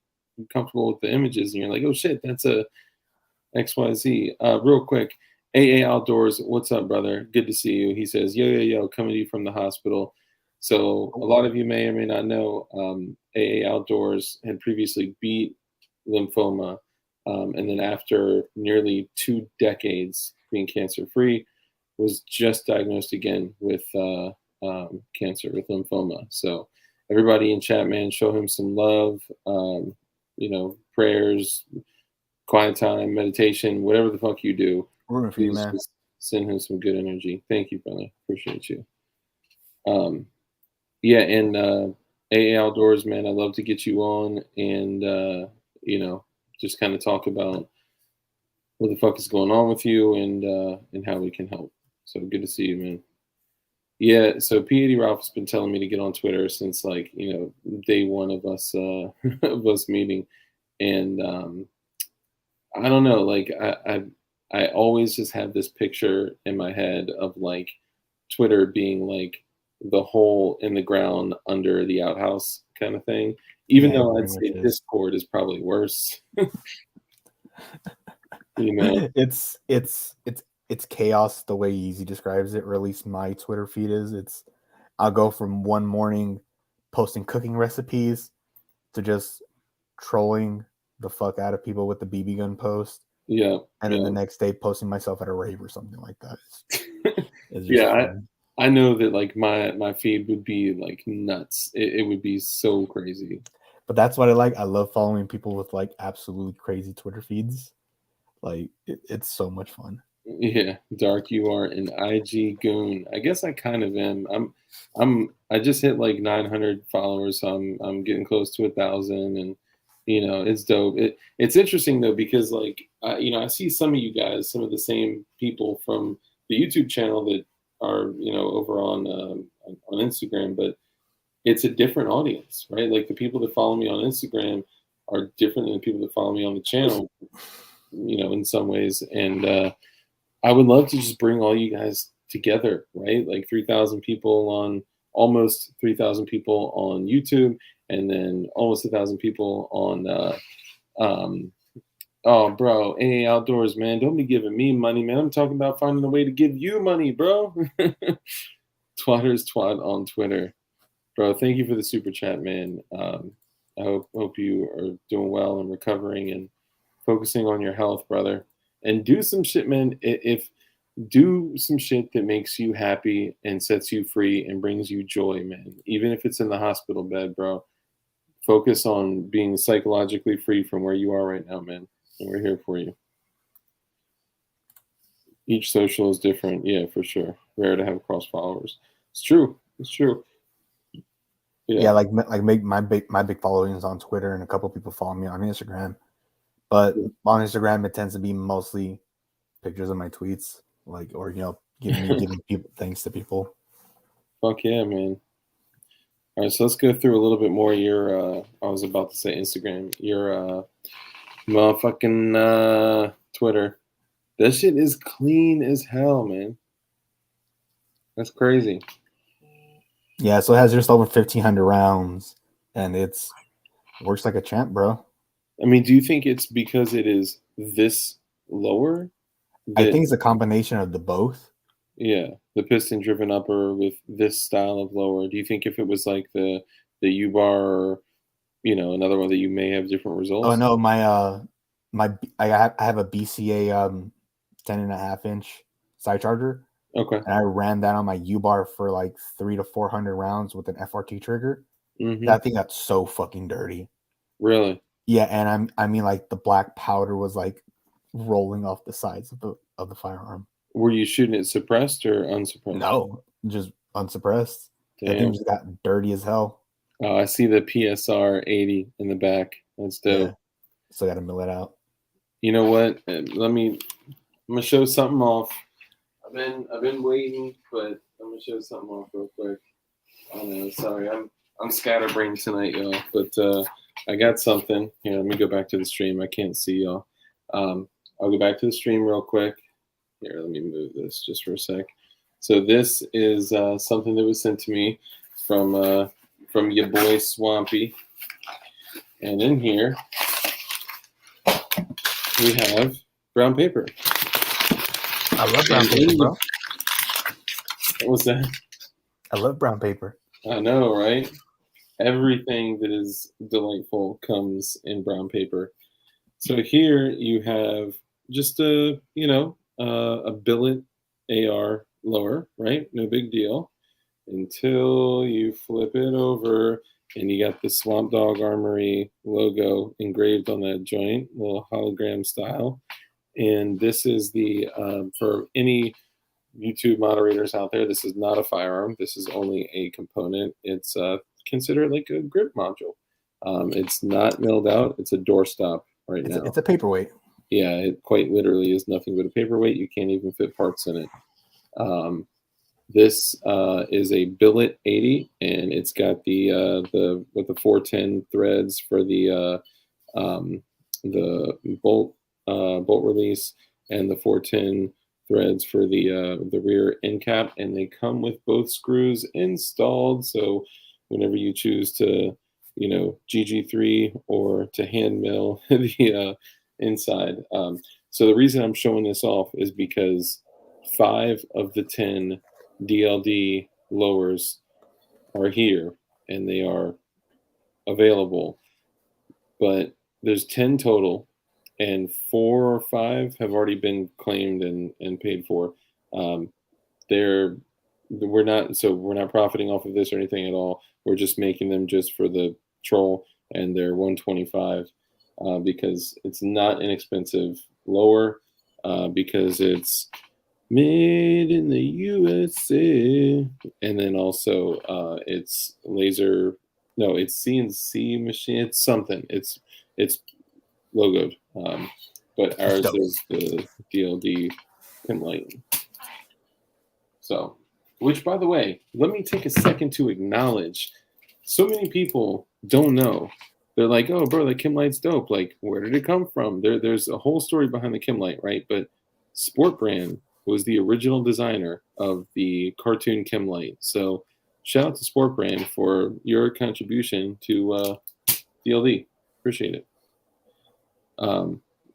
Speaker 1: comfortable with the images and you're like, oh shit, that's a XYZ. Real quick, AA Outdoors, what's up, brother? Good to see you. He says, yo, coming to you from the hospital. So a lot of you may or may not know, AA Outdoors had previously beat lymphoma, and then after nearly 2 decades being cancer-free, was just diagnosed again with cancer, with lymphoma. So everybody in chat, man, show him some love, prayers, quiet time, meditation, whatever the fuck you do.
Speaker 2: Rooting for you, man.
Speaker 1: Send him some good energy. Thank you, brother. Appreciate you. And AA Outdoors, man, I'd love to get you on and, just kind of talk about what the fuck is going on with you and how we can help. So good to see you, man. Yeah, so P80 Ralph has been telling me to get on Twitter since like, day one of us of us meeting. And I don't know, like I always just have this picture in my head of like Twitter being like the hole in the ground under the outhouse kind of thing. Even though I'd say Discord is probably worse.
Speaker 2: It's chaos the way Easy describes it, or at least my Twitter feed is. I'll go from one morning posting cooking recipes to just trolling the fuck out of people with the BB gun post.
Speaker 1: Yeah.
Speaker 2: And then the next day posting myself at a rave or something like that.
Speaker 1: I know that like my feed would be like nuts. It would be so crazy.
Speaker 2: But that's what I like. I love following people with like absolutely crazy Twitter feeds. Like it's so much fun.
Speaker 1: Yeah, Dark, you are an IG goon. I guess I kind of am. I just hit like 900 followers, so I'm getting close to 1,000, and it's dope. It's interesting though because like I see some of you guys, some of the same people from the YouTube channel that are over on Instagram, but it's a different audience, right? Like the people that follow me on Instagram are different than the people that follow me on the channel, in some ways. And I would love to just bring all you guys together, right? Like 3,000 people almost 3,000 people on YouTube, and then almost 1,000 people on, oh, bro, AA Outdoors, man. Don't be giving me money, man. I'm talking about finding a way to give you money, bro. Twatter's Twat on Twitter. Bro, thank you for the super chat, man. I hope you are doing well and recovering and focusing on your health, brother. And do some shit, man. Do some shit that makes you happy and sets you free and brings you joy, man. Even if it's in the hospital bed, bro. Focus on being psychologically free from where you are right now, man. And we're here for you. Each social is different. Yeah, for sure. Rare to have cross followers. It's true. It's true.
Speaker 2: Yeah, like my big following is on Twitter, and a couple people follow me on Instagram. But on Instagram, it tends to be mostly pictures of my tweets, like, or giving people thanks to people.
Speaker 1: Fuck yeah, man. All right, so let's go through a little bit more your I was about to say Instagram, your motherfucking Twitter. That shit is clean as hell, man. That's crazy.
Speaker 2: Yeah, so it has just over 1,500 rounds, and works like a champ, bro.
Speaker 1: I mean, do you think it's because it is this lower?
Speaker 2: I think it's a combination of the both.
Speaker 1: Yeah, the piston-driven upper with this style of lower. Do you think if it was like the U-bar or another one that you may have different results?
Speaker 2: Oh no, I have a BCA 10.5-inch side charger.
Speaker 1: Okay.
Speaker 2: And I ran that on my U-bar for like 300 to 400 rounds with an FRT trigger.
Speaker 1: Mm-hmm.
Speaker 2: That thing got so fucking dirty.
Speaker 1: Really?
Speaker 2: Yeah, and I mean like the black powder was like rolling off the sides of the firearm.
Speaker 1: Were you shooting it suppressed or unsuppressed?
Speaker 2: No, just unsuppressed.
Speaker 1: Damn.
Speaker 2: That thing just got dirty as hell.
Speaker 1: Oh, I see the PSR 80 in the back. That's dope.
Speaker 2: Yeah. So I got to mill it out.
Speaker 1: You know what? I'm gonna show something off. I've been waiting, but I'm gonna show something off real quick. I know, sorry, I'm scatterbrained tonight, y'all. But I got something. Here, let me go back to the stream. I can't see y'all. I'll go back to the stream real quick. Here, let me move this just for a sec. So this is something that was sent to me from your boy Swampy, and in here we have brown paper.
Speaker 2: I love brown paper, bro.
Speaker 1: What was that?
Speaker 2: I love brown paper.
Speaker 1: I know, right? Everything that is delightful comes in brown paper. So here you have just a billet AR lower, right? No big deal. Until you flip it over and you got the Swamp Dog Armory logo engraved on that joint, little hologram style. And this is the, for any YouTube moderators out there, this is not a firearm. This is only a component. It's considered like a grip module. It's not milled out. It's a doorstop now.
Speaker 2: It's a paperweight.
Speaker 1: Yeah, it quite literally is nothing but a paperweight. You can't even fit parts in it. This is a billet 80, and it's got the 410 threads for the bolt release and the 410 threads for the rear end cap, and they come with both screws installed. So whenever you choose to GG3 or to hand mill the inside. So the reason I'm showing this off is because 5 of the 10 DLD lowers are here and they are available, but there's 10 total, and 4 or 5 have already been claimed and paid for. We're not profiting off of this or anything at all. We're just making them just for the troll, and they're $125 because it's not inexpensive lower, because it's made in the USA, and then also it's it's CNC machine. It's something. It's logoed, but ours is the DLD pinlight. So, which, by the way, let me take a second to acknowledge. So many people don't know. They're like, "Oh, bro, the Kim Light's dope. Like, where did it come from?" There's a whole story behind the Kim Light, right? But Sport Brand was the original designer of the cartoon Kim Light. So, shout out to Sport Brand for your contribution to DLD. Appreciate it.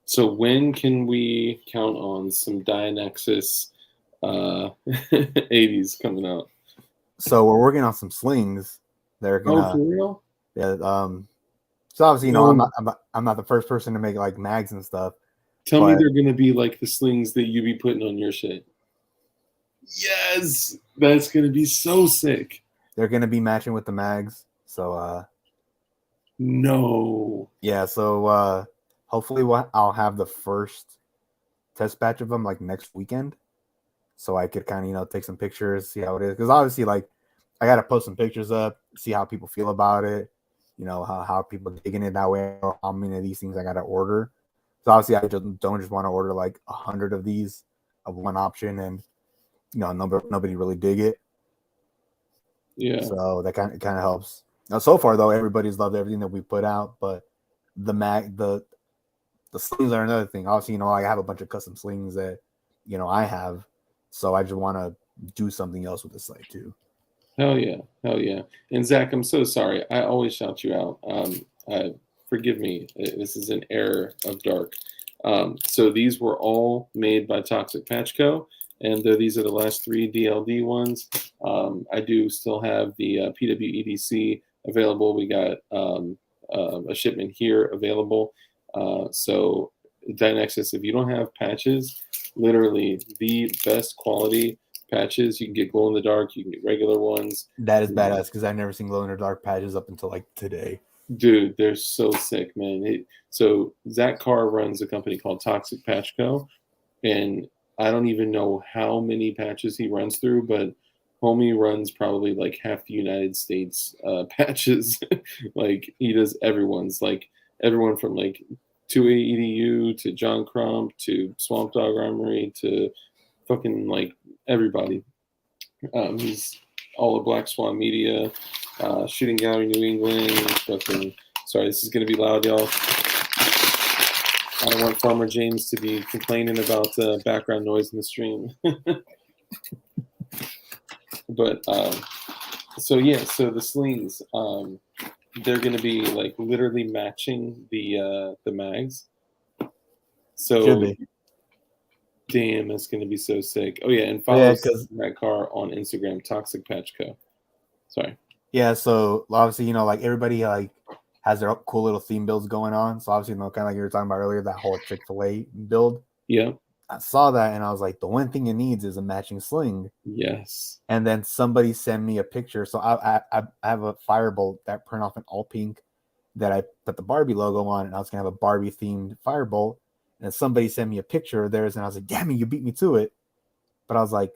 Speaker 1: So, when can we count on some DIANEXIS 80s coming out?
Speaker 2: So we're working on some slings. They're gonna.
Speaker 1: Oh, for real?
Speaker 2: Yeah. So obviously, I'm not the first person to make like mags and stuff.
Speaker 1: Tell me they're gonna be like the slings that you be putting on your shit. Yes, that's gonna be so sick.
Speaker 2: They're gonna be matching with the mags. So
Speaker 1: no.
Speaker 2: Yeah. So hopefully, I'll have the first test batch of them like next weekend, so I could kind of take some pictures, see how it is. Because obviously, like, I gotta post some pictures up, see how people feel about it. How people digging it that way, or how many of these things I gotta order. So obviously, I don't just want to order like 100 of these of one option, and nobody really dig it.
Speaker 1: Yeah.
Speaker 2: So that kind of helps. Now, so far though, everybody's loved everything that we put out, but the slings are another thing. Obviously, I have a bunch of custom slings that I have, so I just want to do something else with the site too.
Speaker 1: Hell yeah. Hell yeah. And Zach, I'm so sorry. I always shout you out. Forgive me. This is an error of dark. So these were all made by Toxic Patch Co. And these are the last 3 DLD ones. I do still have the PWEDC available. We got a shipment here available. So DIANEXIS, if you don't have patches, literally the best quality patches. You can get glow in the dark. You can get regular ones.
Speaker 2: That is badass because I've never seen glow in the dark patches up until like today.
Speaker 1: Dude, they're so sick, man. So Zach Carr runs a company called Toxic Patch Co. And I don't even know how many patches he runs through, but homie runs probably like half the United States patches. Like he does everyone's, like everyone from like 2AEDU to John Crump to Swamp Dog Armory to fucking like everybody. He's all of Black Swan Media, Shooting Gallery New England. Fucking, sorry, this is gonna be loud, y'all. I don't want Farmer James to be complaining about background noise in the stream. But so yeah, so the slings, they're gonna be like literally matching the mags. So damn, it's gonna be so sick. Oh yeah, and follow that car on Instagram, Toxic Patch Co. Sorry.
Speaker 2: Yeah, so obviously, like everybody like has their cool little theme builds going on. So obviously, kind of like you were talking about earlier, that whole Chick-fil-A build.
Speaker 1: Yeah.
Speaker 2: I saw that and I was like, the one thing it needs is a matching sling.
Speaker 1: Yes.
Speaker 2: And then somebody sent me a picture. So I have a firebolt that print off an all pink that I put the Barbie logo on, and I was gonna have a Barbie themed firebolt. And somebody sent me a picture of theirs, and I was like, damn it, you beat me to it. But I was like,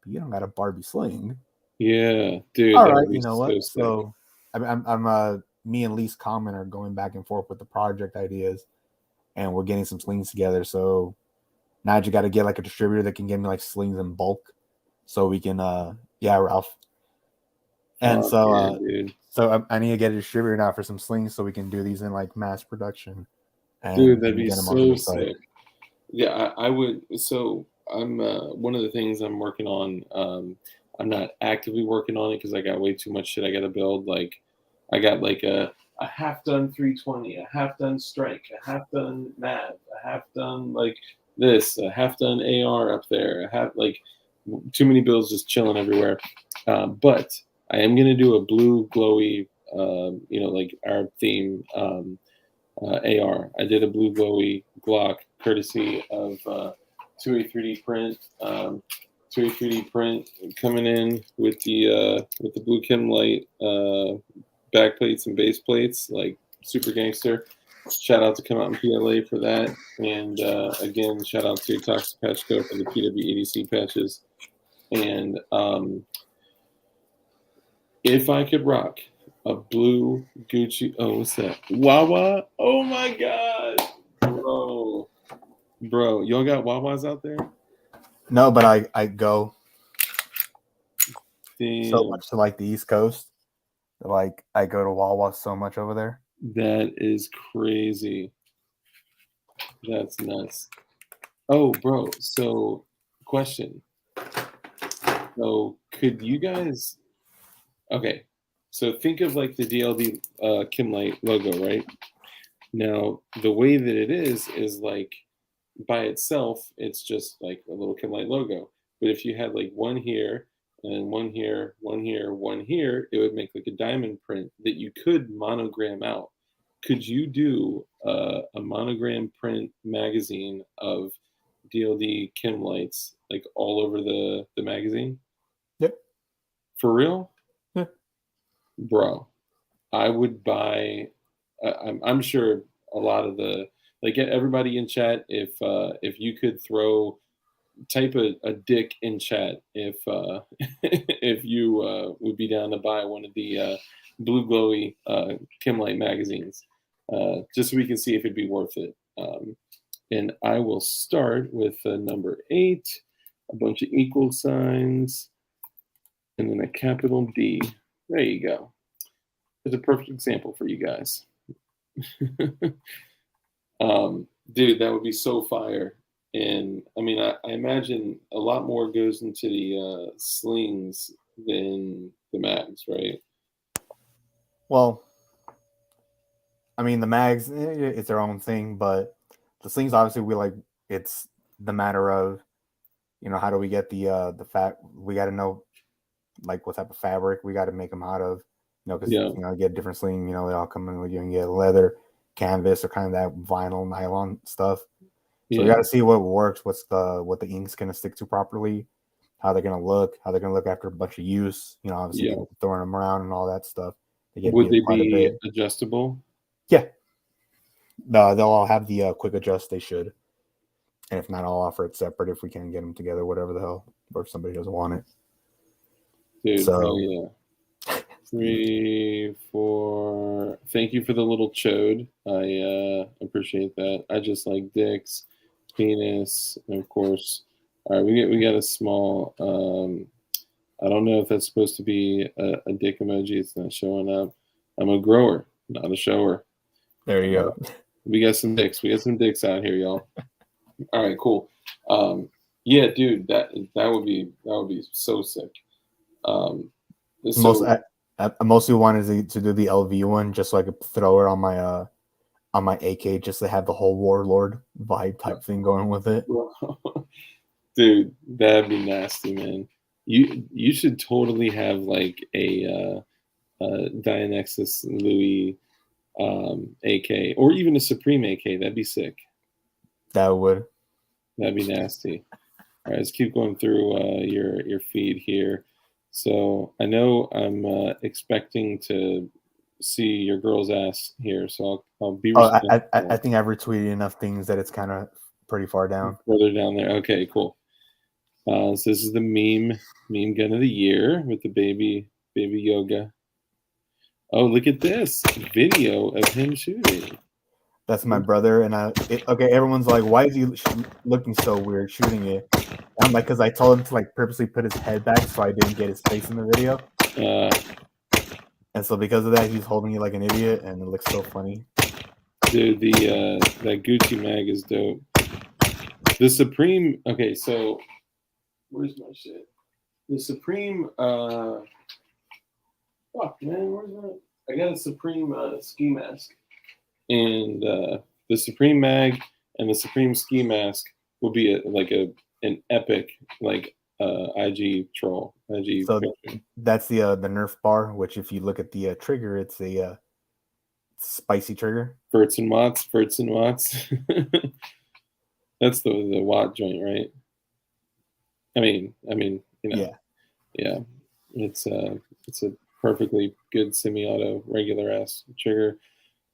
Speaker 2: you don't got a Barbie sling.
Speaker 1: Yeah, dude.
Speaker 2: All right, you know what?
Speaker 1: So
Speaker 2: I'm me and Lise Common are going back and forth with the project ideas, and we're getting some slings together. So now I just got to get like a distributor that can get me like slings in bulk, so we can Ralph. And so I need to get a distributor now for some slings so we can do these in like mass production. And
Speaker 1: dude, that'd be so sick. Yeah, I would. So I'm one of the things I'm working on. I'm not actively working on it because I got way too much shit I got to build. Like I got like a half done 320, a half done strike, a half done nav, a half done like this, a half done AR up there, a half like too many builds just chilling everywhere. But I am gonna do a blue glowy, like Arab theme AR. I did a blue glowy Glock courtesy of 2A3D print. 2A3D print coming in with the blue chem light back plates and base plates, like super gangster. Shout out to Come Out in PLA for that, and again, shout out to Toxic Patch Co for the PWEDC patches. And if I could rock a blue Gucci, what's that? Wawa? Oh my god, bro, y'all got Wawas out there?
Speaker 2: No, but I go
Speaker 1: Damn.
Speaker 2: so much to like the East Coast. Like I go to Wawa so much over there.
Speaker 1: That is crazy. That's nuts. Oh, bro. So, question. So, could you guys? Okay. So think of like the DLD Kimlight logo, right? Now, the way that it is like by itself, it's just like a little Kimlight logo. But if you had like one here and one here, one here, one here, it would make like a diamond print that you could monogram out. Could you do a monogram print magazine of DLD Kim lights like all over the magazine?
Speaker 2: Yep.
Speaker 1: For real?
Speaker 2: Yep.
Speaker 1: Bro, I would buy. I'm sure a lot of the like everybody in chat. If you could type a dick in chat if if you would be down to buy one of the blue glowy Kim Light magazines, just so we can see if it'd be worth it. And I will start with number 8, a bunch of equal signs, and then a capital D. There you go. It's a perfect example for you guys. Dude, that would be so fire. And I mean, I imagine a lot more goes into the slings than the mags, right?
Speaker 2: Well, I mean, the mags, it's their own thing, but the slings, obviously, it's the matter of, how do we get the fat? We got to know, like, what type of fabric we got to make them out of, because,
Speaker 1: Yeah.
Speaker 2: get a different sling, they all come in with you can get leather, canvas, or kind of that vinyl, nylon stuff. So we got to see what works, what the ink's going to stick to properly, how they're going to look, after a bunch of use, obviously throwing them around and all that stuff.
Speaker 1: Would they be adjustable?
Speaker 2: Yeah. No, they'll all have the quick adjust. They should. And if not, I'll offer it separate if we can get them together, whatever the hell, or if somebody doesn't want it.
Speaker 1: Dude, so, yeah. 3, 4. Thank you for the little chode. I appreciate that. I just like dicks, penis, and of course. All right, we got a small. I don't know if that's supposed to be a dick emoji. It's not showing up. I'm a grower, not a shower.
Speaker 2: There you go.
Speaker 1: We got some dicks. We got some dicks out here, y'all. All right, cool. Yeah, dude, that would be so sick. I
Speaker 2: mostly wanted to do the LV one just so I could throw it on my AK, just to have the whole warlord vibe type thing going with it.
Speaker 1: Dude, that'd be nasty, man. You should totally have like a DIANEXIS Louis AK, or even a Supreme AK. That'd be sick. That'd be nasty. All right, let's keep going through your feed here. So I know I'm expecting to see your girl's ass here, so I'll be.
Speaker 2: I think I've retweeted enough things that it's kind of pretty far down.
Speaker 1: Further down there. Okay, cool. So this is the meme gun of the year with the baby yoga. Oh, look at this video of him shooting.
Speaker 2: That's my brother, and okay, everyone's like, why is he looking so weird shooting it? And I'm like, because I told him to like purposely put his head back so I didn't get his face in the video. And so because of that, he's holding it like an idiot, and it looks so funny.
Speaker 1: Dude, that Gucci mag is dope. The Supreme. Okay, so where's my shit? The Supreme. Fuck, man, where's my? I got a Supreme ski mask. And the Supreme mag and the Supreme ski mask will be an epic IG troll.
Speaker 2: So that's the Nerf bar, which if you look at the trigger, it's a spicy trigger.
Speaker 1: Fertz and Watts. That's the Watt joint, right? I mean, yeah. It's a perfectly good semi-auto regular ass trigger.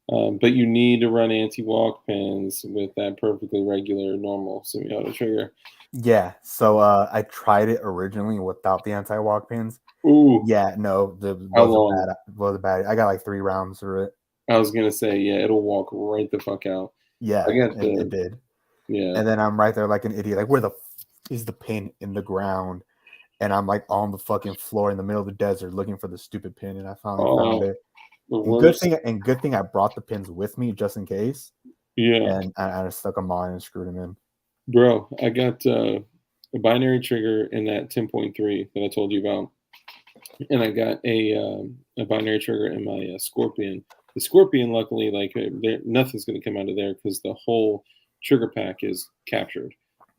Speaker 1: But you need to run anti-walk pins with that perfectly regular normal semi-auto trigger.
Speaker 2: Yeah, so I tried it originally without the anti-walk pins.
Speaker 1: Ooh.
Speaker 2: Yeah, no, was bad. I got like 3 rounds through it.
Speaker 1: I was gonna say, yeah, it'll walk right the fuck out.
Speaker 2: Yeah, it did.
Speaker 1: Yeah.
Speaker 2: And then I'm right there like an idiot. Like, where the is the pin in the ground? And I'm like on the fucking floor in the middle of the desert looking for the stupid pin, and I finally found it. Good thing I brought the pins with me just in case.
Speaker 1: Yeah.
Speaker 2: And I just stuck them on and screwed them in.
Speaker 1: Bro, I got a binary trigger in that 10.3 that I told you about. And I got a binary trigger in my Scorpion. The Scorpion, luckily, nothing's going to come out of there because the whole trigger pack is captured.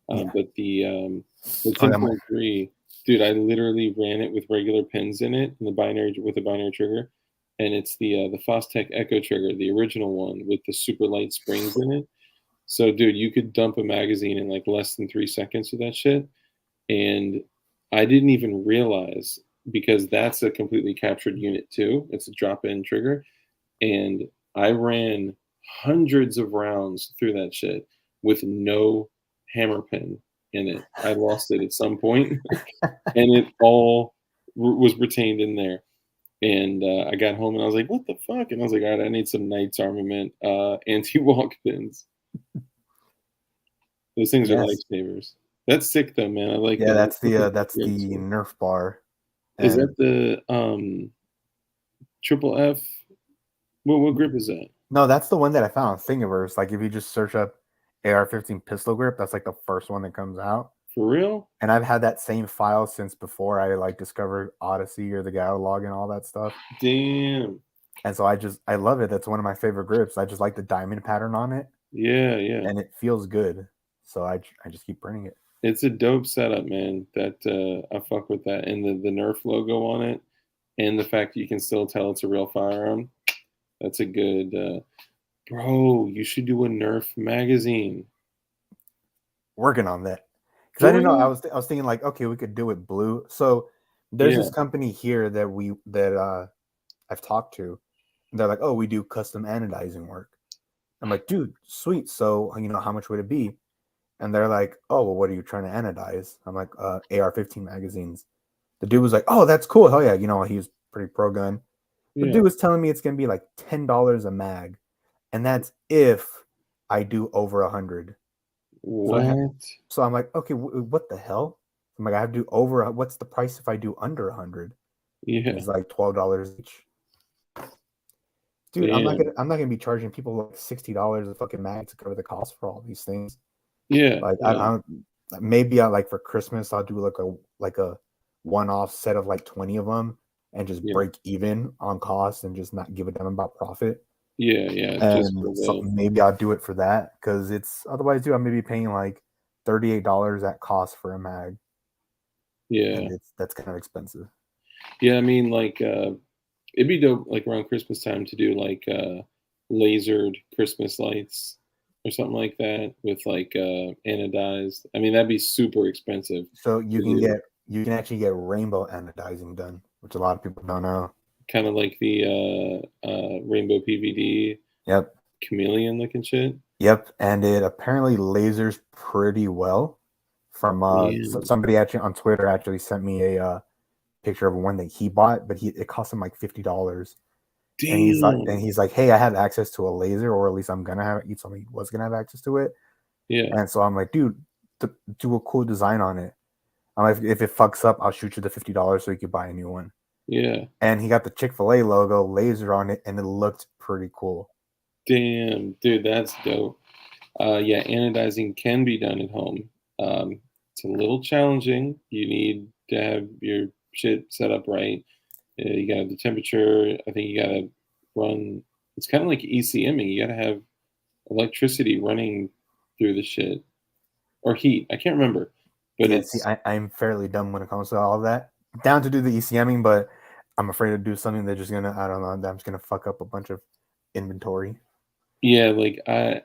Speaker 1: But the 10.3, dude, I literally ran it with regular pins in it, and with a binary trigger. And it's the Fostech Echo trigger, the original one with the super light springs in it. So, dude, you could dump a magazine in like less than 3 seconds with that shit. And I didn't even realize, because that's a completely captured unit too. It's a drop-in trigger. And I ran hundreds of rounds through that shit with no hammer pin in it. I lost it at some point, and it all was retained in there. And I got home and I was like, what the fuck? And I was like, all right, I need some Knights Armament anti-walk pins. Those things are
Speaker 2: Yes.
Speaker 1: lifesavers. That's sick though, man. I like
Speaker 2: Yeah,
Speaker 1: that.
Speaker 2: that's the Nerf bar.
Speaker 1: Is
Speaker 2: And
Speaker 1: that the triple F? What grip is that?
Speaker 2: no, that's the one that I found on Thingiverse. Like if you just search up AR-15 pistol grip, that's like the first one that comes out.
Speaker 1: For real?
Speaker 2: And I've had that same file since before I like discovered Odyssey or the catalog and all that stuff.
Speaker 1: Damn.
Speaker 2: And so I love it. That's one of my favorite grips. I just like the diamond pattern on it,
Speaker 1: Yeah, yeah.
Speaker 2: and it feels good. So I just keep printing it.
Speaker 1: It's a dope setup, man. That I fuck with that, and the Nerf logo on it, and the fact that you can still tell it's a real firearm. That's a good. Bro, you should do a Nerf magazine.
Speaker 2: Working on that because I
Speaker 1: For
Speaker 2: didn't know.
Speaker 1: real?
Speaker 2: I was thinking like, okay, we could do it blue. So there's
Speaker 1: Yeah.
Speaker 2: this company here that I've talked to. And they're like, oh, we do custom anodizing work. I'm like, dude, sweet. So how much would it be? And they're like, oh, well, what are you trying to anodize? I'm like, AR-15 magazines. The dude was like, oh, that's cool. Hell yeah. He was pretty pro gun. The
Speaker 1: Yeah.
Speaker 2: dude was telling me it's gonna be like $10 a mag, and that's if I do over 100.
Speaker 1: What?
Speaker 2: So I'm like, okay, what the hell? I'm like, I have to do over. What's the price if I do under 100?
Speaker 1: Yeah.
Speaker 2: It's like $12 each. Dude,
Speaker 1: Damn.
Speaker 2: I'm not gonna be charging people like $60 a fucking mag to cover the cost for all these things.
Speaker 1: Yeah.
Speaker 2: Like
Speaker 1: Yeah.
Speaker 2: maybe I like for Christmas I'll do like a one-off set of like 20 of them and just
Speaker 1: Yeah.
Speaker 2: break even on cost and just not give a damn about profit.
Speaker 1: Yeah. Yeah. Just for
Speaker 2: And so
Speaker 1: the.
Speaker 2: maybe I'll do it for that because it's otherwise, dude, I'm maybe paying like $38 at cost for a mag,
Speaker 1: Yeah.
Speaker 2: and that's kind of expensive.
Speaker 1: Yeah. I mean, like, it'd be dope, like around Christmas time, to do like lasered Christmas lights or something like that with like anodized. I mean, that'd be super expensive
Speaker 2: So
Speaker 1: to do.
Speaker 2: you can actually get rainbow anodizing done, which a lot of people don't know.
Speaker 1: Kind of like the rainbow PVD
Speaker 2: Yep.
Speaker 1: chameleon looking shit.
Speaker 2: Yep, and it apparently lasers pretty well. From
Speaker 1: Damn.
Speaker 2: somebody actually on Twitter actually sent me a picture of one that he bought, but it cost him like $50. And
Speaker 1: Damn.
Speaker 2: he's like, hey, I have access to a laser, or at least I'm gonna have it. He told me he was gonna have access to it,
Speaker 1: Yeah.
Speaker 2: and so I'm like, dude, do a cool design on it. I'm like, if it fucks up, I'll shoot you the $50 so you could buy a new one.
Speaker 1: Yeah.
Speaker 2: And he got the Chick-fil-A logo laser on it, and it looked pretty cool.
Speaker 1: Damn, dude, that's dope. Yeah, anodizing can be done at home. It's a little challenging. You need to have your shit set up right. You gotta have the temperature. I think you gotta run. It's kind of like ECMing. You gotta have electricity running through the shit or heat. I can't remember, but
Speaker 2: Yeah, see,
Speaker 1: it's
Speaker 2: I'm fairly dumb when it comes to all of that. Down to do the ECMing, but I'm afraid to do something that's just gonna, I don't know, that's gonna fuck up a bunch of inventory.
Speaker 1: yeah. Like I.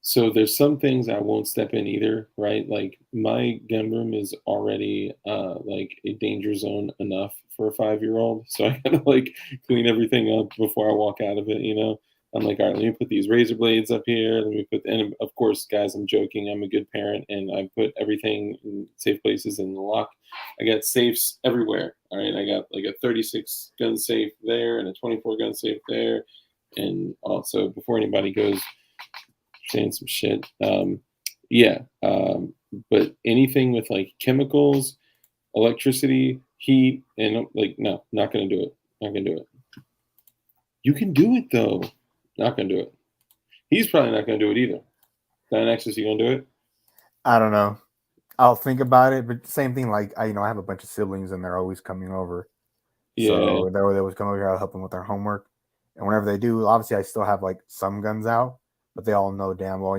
Speaker 1: So there's some things I won't step in either, right? Like my gun room is already like a danger zone enough for a 5-year-old. So I gotta like clean everything up before I walk out of it, you know? I'm like, all right, let me put these razor blades up here. Let me put, and of course, guys, I'm joking. I'm a good parent and I put everything in safe places in the lock. I got safes everywhere. All right. I got like a 36 gun safe there and a 24 gun safe there. And also before anybody goes saying some shit. Yeah, but anything with like chemicals, electricity, heat, and like, no, not gonna do it. Not gonna do it. You can do it though. Not gonna do it. He's probably not gonna do it either. DIANEXIS, you gonna do it?
Speaker 2: I don't know. I'll think about it, but same thing. Like I have a bunch of siblings, and they're always coming over.
Speaker 1: Yeah,
Speaker 2: So they always come over here. I'll help them with their homework, and whenever they do, obviously I still have like some guns out, but they all know damn well,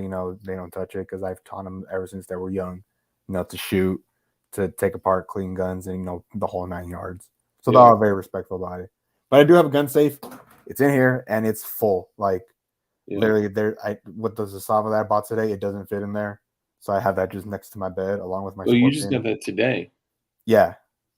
Speaker 2: they don't touch it because I've taught them ever since they were young, to shoot, to take apart, clean guns, and the whole 9 yards. So they're
Speaker 1: yeah,
Speaker 2: all very respectful about it. But I do have a gun safe. It's in here and it's full. Like
Speaker 1: yeah.
Speaker 2: literally, what does the Sava that I bought today? It doesn't fit in there, so I have that just next to my bed along with my
Speaker 1: Oh, you just got
Speaker 2: Scorpion.
Speaker 1: that today.
Speaker 2: Yeah.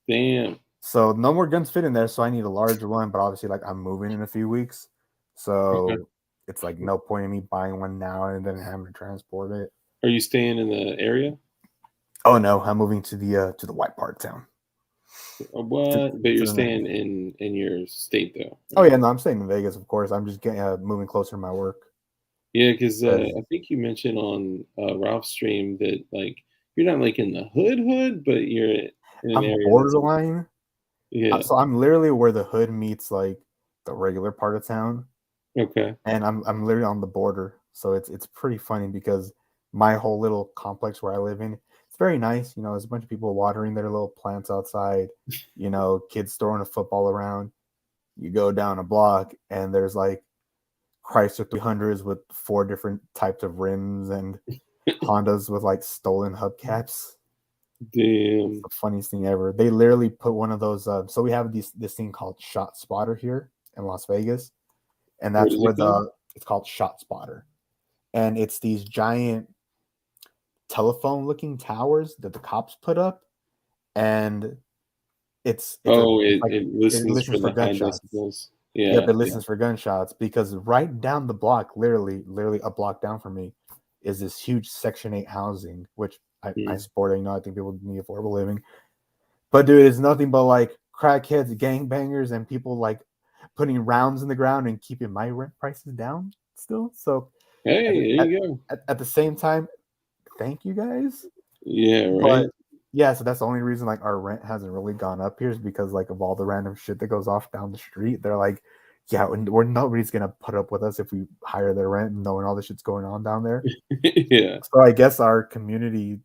Speaker 1: Damn.
Speaker 2: So no more guns fit in there, so I need a larger one. But obviously, like I'm moving in a few weeks,
Speaker 1: Okay.
Speaker 2: so it's like no point in me buying one now and then having to transport it.
Speaker 1: Are you staying in the area?
Speaker 2: Oh no, I'm moving to the white part of town.
Speaker 1: Or
Speaker 2: To,
Speaker 1: what? But
Speaker 2: to
Speaker 1: you're
Speaker 2: the next.
Speaker 1: staying in your state though,
Speaker 2: Oh
Speaker 1: right?
Speaker 2: yeah, no, I'm staying in Vegas, of course. I'm just getting moving closer to my work.
Speaker 1: Yeah, because
Speaker 2: Because
Speaker 1: I think you mentioned on Ralph's stream that like you're not like in the hood, but you're in an
Speaker 2: I'm
Speaker 1: area that's like,
Speaker 2: borderline.
Speaker 1: yeah,
Speaker 2: So I'm literally where the hood meets like the regular part of town,
Speaker 1: okay,
Speaker 2: and I'm literally on the border. So it's pretty funny because my whole little complex where I live in, it's very nice. You know, there's a bunch of people watering their little plants outside. You know, kids throwing a football around. You go down a block, and there's like Chrysler 300s with 4 different types of rims and Hondas with like stolen hubcaps. It's
Speaker 1: damn.
Speaker 2: the funniest thing ever. They literally put one of those. So we have this thing called Shot Spotter here in Las Vegas, and
Speaker 1: What
Speaker 2: that's
Speaker 1: is
Speaker 2: where
Speaker 1: it called?
Speaker 2: it's called Shot Spotter, and it's these giant telephone-looking towers that the cops put up, and
Speaker 1: Oh,
Speaker 2: it's
Speaker 1: it
Speaker 2: like
Speaker 1: it
Speaker 2: it
Speaker 1: listens
Speaker 2: listens
Speaker 1: for
Speaker 2: for
Speaker 1: the high
Speaker 2: gunshots.
Speaker 1: decibels.
Speaker 2: Yep,
Speaker 1: Yeah,
Speaker 2: it
Speaker 1: yeah.
Speaker 2: listens for gunshots because right down the block, literally a block down from me, is this huge Section 8 housing, which I
Speaker 1: Mm.
Speaker 2: support. You know, I think people need affordable living. But dude, it's nothing but like crackheads, gangbangers, and people like putting rounds in the ground and keeping my rent prices down still. So
Speaker 1: Hey,
Speaker 2: at the,
Speaker 1: there you go.
Speaker 2: at the same time, thank you guys.
Speaker 1: Yeah,
Speaker 2: But
Speaker 1: right.
Speaker 2: yeah, so that's the only reason like our rent hasn't really gone up here is because like of all the random shit that goes off down the street. They're like, yeah, we're nobody's gonna put up with us if we hire their rent, knowing all the shit's going on down there.
Speaker 1: Yeah.
Speaker 2: So I guess our community,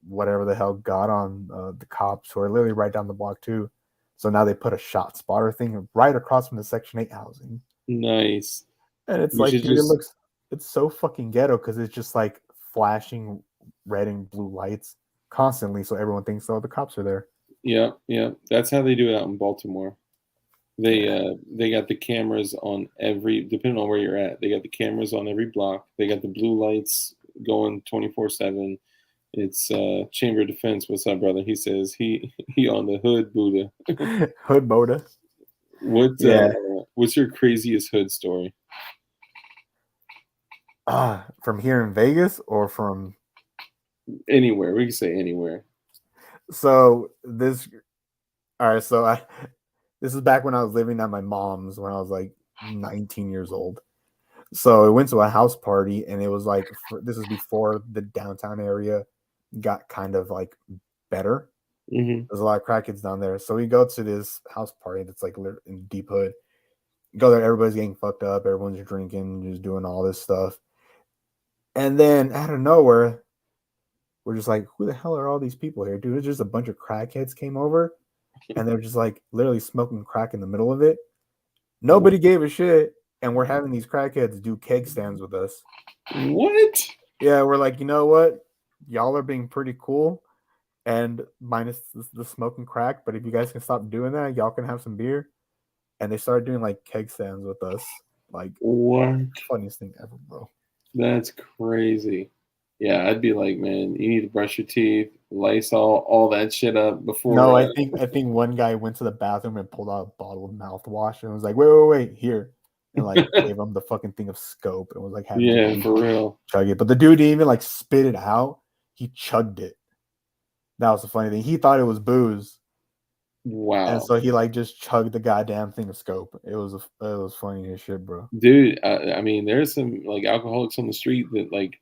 Speaker 2: whatever the hell, got on the cops who are literally right down the block too. So now they put a shot spotter thing right across from the Section 8 housing,
Speaker 1: Nice.
Speaker 2: and it's
Speaker 1: You
Speaker 2: like,
Speaker 1: should
Speaker 2: dude,
Speaker 1: just
Speaker 2: it's so fucking ghetto because it's just like flashing red and blue lights constantly, so everyone thinks, oh, the cops are there.
Speaker 1: yeah, yeah. That's how they do it out in Baltimore. They
Speaker 2: Yeah,
Speaker 1: they got the cameras on every depending on where you're at. They got the cameras on every block. They got the blue lights going 24/7. It's Chamber of Defense. What's up, brother? He says he on the hood Buddha.
Speaker 2: hood moda.
Speaker 1: What
Speaker 2: Yeah,
Speaker 1: what's your craziest hood story?
Speaker 2: from here in Vegas or from
Speaker 1: Anywhere. We can say anywhere.
Speaker 2: so this. All right, so I this is back when I was living at my mom's when I was like 19 years old. So I went to a house party, and it was like this was before the downtown area got kind of like better.
Speaker 1: Hmm.
Speaker 2: There's a lot of crackheads down there. So we go to this house party that's like in deep hood. Go there, everybody's getting fucked up, everyone's drinking, just doing all this stuff. And then out of nowhere, we're just like, who the hell are all these people here? Dude, it's just a bunch of crackheads came over, and they're just like literally smoking crack in the middle of it. Nobody gave a shit, and we're having these crackheads do keg stands with us.
Speaker 1: What?
Speaker 2: Yeah, we're like, you know what? Y'all are being pretty cool, and minus the smoking crack. But if you guys can stop doing that, y'all can have some beer. And they started doing like keg stands with us. Like,
Speaker 1: What?
Speaker 2: funniest thing ever, bro.
Speaker 1: That's crazy. Yeah, I'd be like, man, you need to brush your teeth, Lysol, all that shit up
Speaker 2: No,
Speaker 1: before.
Speaker 2: I think one guy went to the bathroom and pulled out a bottle of mouthwash and was like, wait, here. And like gave him the fucking thing of scope and was like having the
Speaker 1: Yeah,
Speaker 2: dude
Speaker 1: for real.
Speaker 2: chug it. But the dude didn't even like spit it out. He chugged it. That was the funny thing. He thought it was booze. And
Speaker 1: Wow,
Speaker 2: so he like just chugged the goddamn thing of scope. It was funny as shit, bro.
Speaker 1: dude. I mean, there's some like alcoholics on the street that like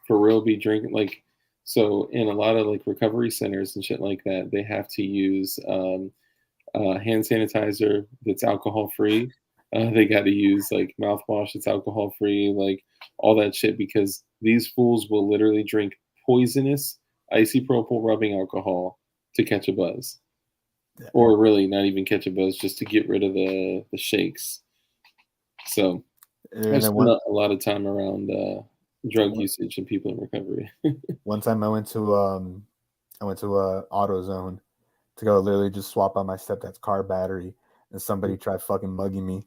Speaker 1: for real be drinking like. So in a lot of like recovery centers and shit like that, they have to use hand sanitizer that's alcohol free. They got to use like mouthwash that's alcohol free, like all that shit because these fools will literally drink poisonous isopropyl rubbing alcohol to catch a buzz,
Speaker 2: Yeah.
Speaker 1: or really not even catch a buzz, just to get rid of the shakes. So
Speaker 2: And
Speaker 1: I've
Speaker 2: then
Speaker 1: spent a lot of time around drug
Speaker 2: one
Speaker 1: usage and people in recovery.
Speaker 2: one time I went to AutoZone to go literally just swap out my stepdad's car battery, and somebody tried fucking mugging me.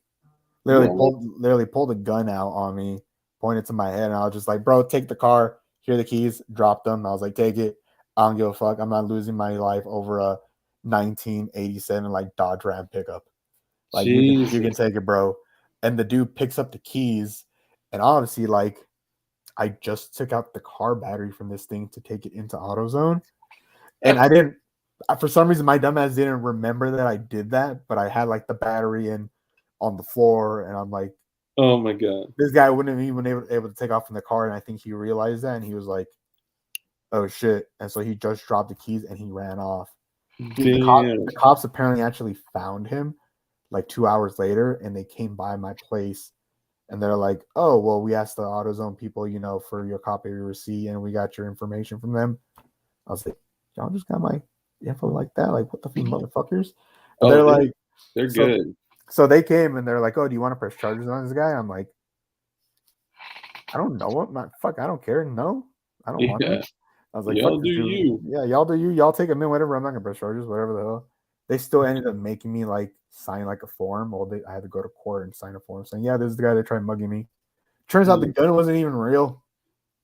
Speaker 1: What?
Speaker 2: Literally pulled a gun out on me, pointed to my head, and I was just like, "Bro, take the car. Here are the keys." Dropped them. I was like, "Take it. I don't give a fuck. I'm not losing my life over a 1987 like Dodge Ram pickup. Like you can
Speaker 1: Jesus.
Speaker 2: take it, bro." And the dude picks up the keys, and obviously like I just took out the car battery from this thing to take it into AutoZone, and I didn't. For some reason, my dumbass didn't remember that I did that, but I had like the battery in on the floor, and I'm like,
Speaker 1: Oh my god.
Speaker 2: This guy wouldn't have even able to take off from the car, and I think he realized that, and he was like, "Oh shit!" And so he just dropped the keys and he ran off. Dude,
Speaker 1: Damn.
Speaker 2: the cops apparently actually found him like 2 hours later, and they came by my place, and they're like, "Oh, well, we asked the AutoZone people, for your copy of your receipt, and we got your information from them." I was like, "Y'all just got my info like that? Like, what the fuck, motherfuckers?" And
Speaker 1: Oh,
Speaker 2: they're like,
Speaker 1: they're
Speaker 2: "So,
Speaker 1: good.
Speaker 2: so they came and they're like, oh, do you want to press charges on this guy?" I'm like, "I don't know what my fuck. I don't care. No, I don't want to."
Speaker 1: Yeah.
Speaker 2: I was like, "Fuck
Speaker 1: Y'all do
Speaker 2: this dude.
Speaker 1: you.
Speaker 2: Yeah, y'all do you. Y'all take him in, whatever. I'm not gonna press charges, whatever the hell." They still ended up making me like sign like a form. Well, I had to go to court and sign a form saying, "Yeah, this is the guy that tried mugging me." Turns out the gun wasn't even real.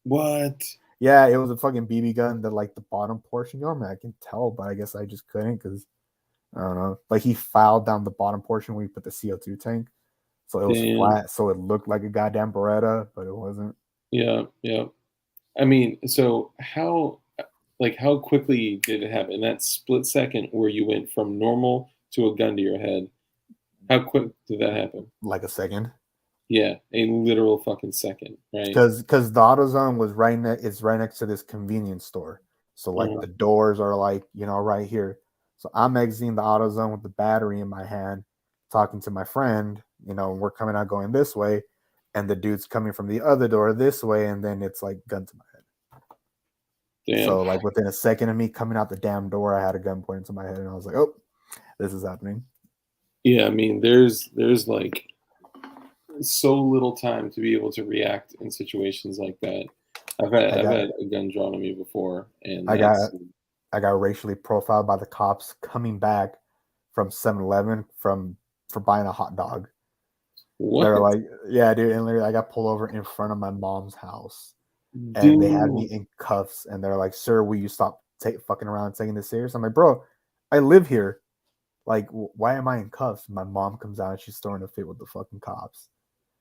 Speaker 1: What?
Speaker 2: Yeah, it was a fucking BB gun. That like the bottom portion. Normally I can tell, but I guess I just couldn't because I don't know. Like he filed down the bottom portion where you put the CO2 tank, so it was
Speaker 1: Damn.
Speaker 2: flat, so it looked like a goddamn Beretta, but it wasn't.
Speaker 1: Yeah, yeah. I mean, so how quickly did it happen? In that split second where you went from normal to a gun to your head, how quick did that happen?
Speaker 2: Like a second.
Speaker 1: Yeah, a literal fucking second, right?
Speaker 2: Because the AutoZone was it's right next to this convenience store. So like
Speaker 1: Uh,
Speaker 2: the doors are like, right here. So I'm exiting the AutoZone with the battery in my hand, talking to my friend, we're coming out going this way, and the dude's coming from the other door this way, and then it's like gun to my head.
Speaker 1: damn.
Speaker 2: So like within a second of me coming out the damn door, I had a gun pointed to my head, and I was like, "Oh, this is happening."
Speaker 1: Yeah, I mean, there's like so little time to be able to react in situations like that.
Speaker 2: I
Speaker 1: I've
Speaker 2: got
Speaker 1: had a gun drawn on me before, and
Speaker 2: I
Speaker 1: that's
Speaker 2: got I got racially profiled by the cops coming back from 7-Eleven for buying a hot dog.
Speaker 1: what?
Speaker 2: They're like, "Yeah, dude," and literally I got pulled over in front of my mom's house, and they had me
Speaker 1: Damn.
Speaker 2: in cuffs, and they're like, "Sir, will you stop fucking around and taking this serious?" I'm like, "Bro, I live here. Like, why am I in cuffs?" My mom comes out and she's throwing a fit with the fucking cops,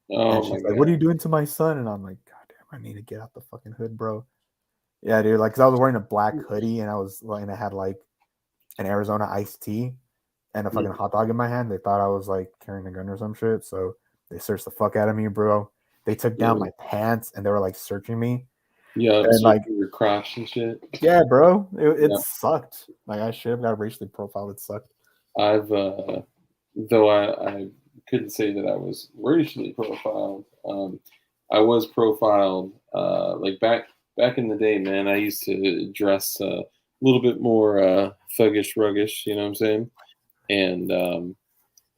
Speaker 2: and
Speaker 1: Oh my
Speaker 2: she's like, "What are you
Speaker 1: god.
Speaker 2: doing to my son?" And I'm like, "God damn, I need to get out the fucking hood, bro." Yeah, dude. Like, cause I was wearing a black hoodie and I had like an Arizona iced tea and a fucking hot dog in my hand. They thought I was like carrying a gun or some shit. So they searched the fuck out of me, bro. They took down
Speaker 1: Yeah,
Speaker 2: my pants and they were like searching me.
Speaker 1: yeah,
Speaker 2: And like,
Speaker 1: searching your crotch and shit.
Speaker 2: yeah, bro, it
Speaker 1: Yeah,
Speaker 2: sucked. Like I should have got racially profiled. It sucked.
Speaker 1: I've though I couldn't say that I was racially profiled. I was profiled like back in the day, man. I used to dress a little bit more thuggish, ruggish. You know what I'm saying? And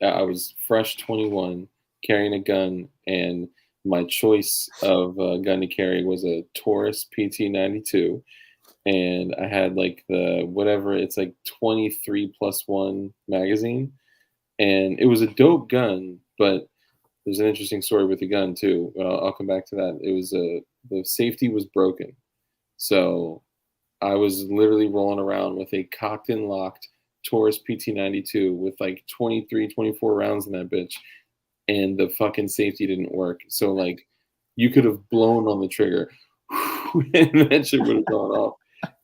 Speaker 1: I was fresh 21, carrying a gun, and my choice of gun to carry was a Taurus PT 92, and I had like the whatever it's like 23+1 magazine, and it was a dope gun, but there's an interesting story with the gun too. I'll come back to that. It was the safety was broken, so I was literally rolling around with a cocked and locked Taurus PT 92 with like 23, 24 rounds in that bitch, and the fucking safety didn't work. So like you could have blown on the trigger and that shit would have gone off.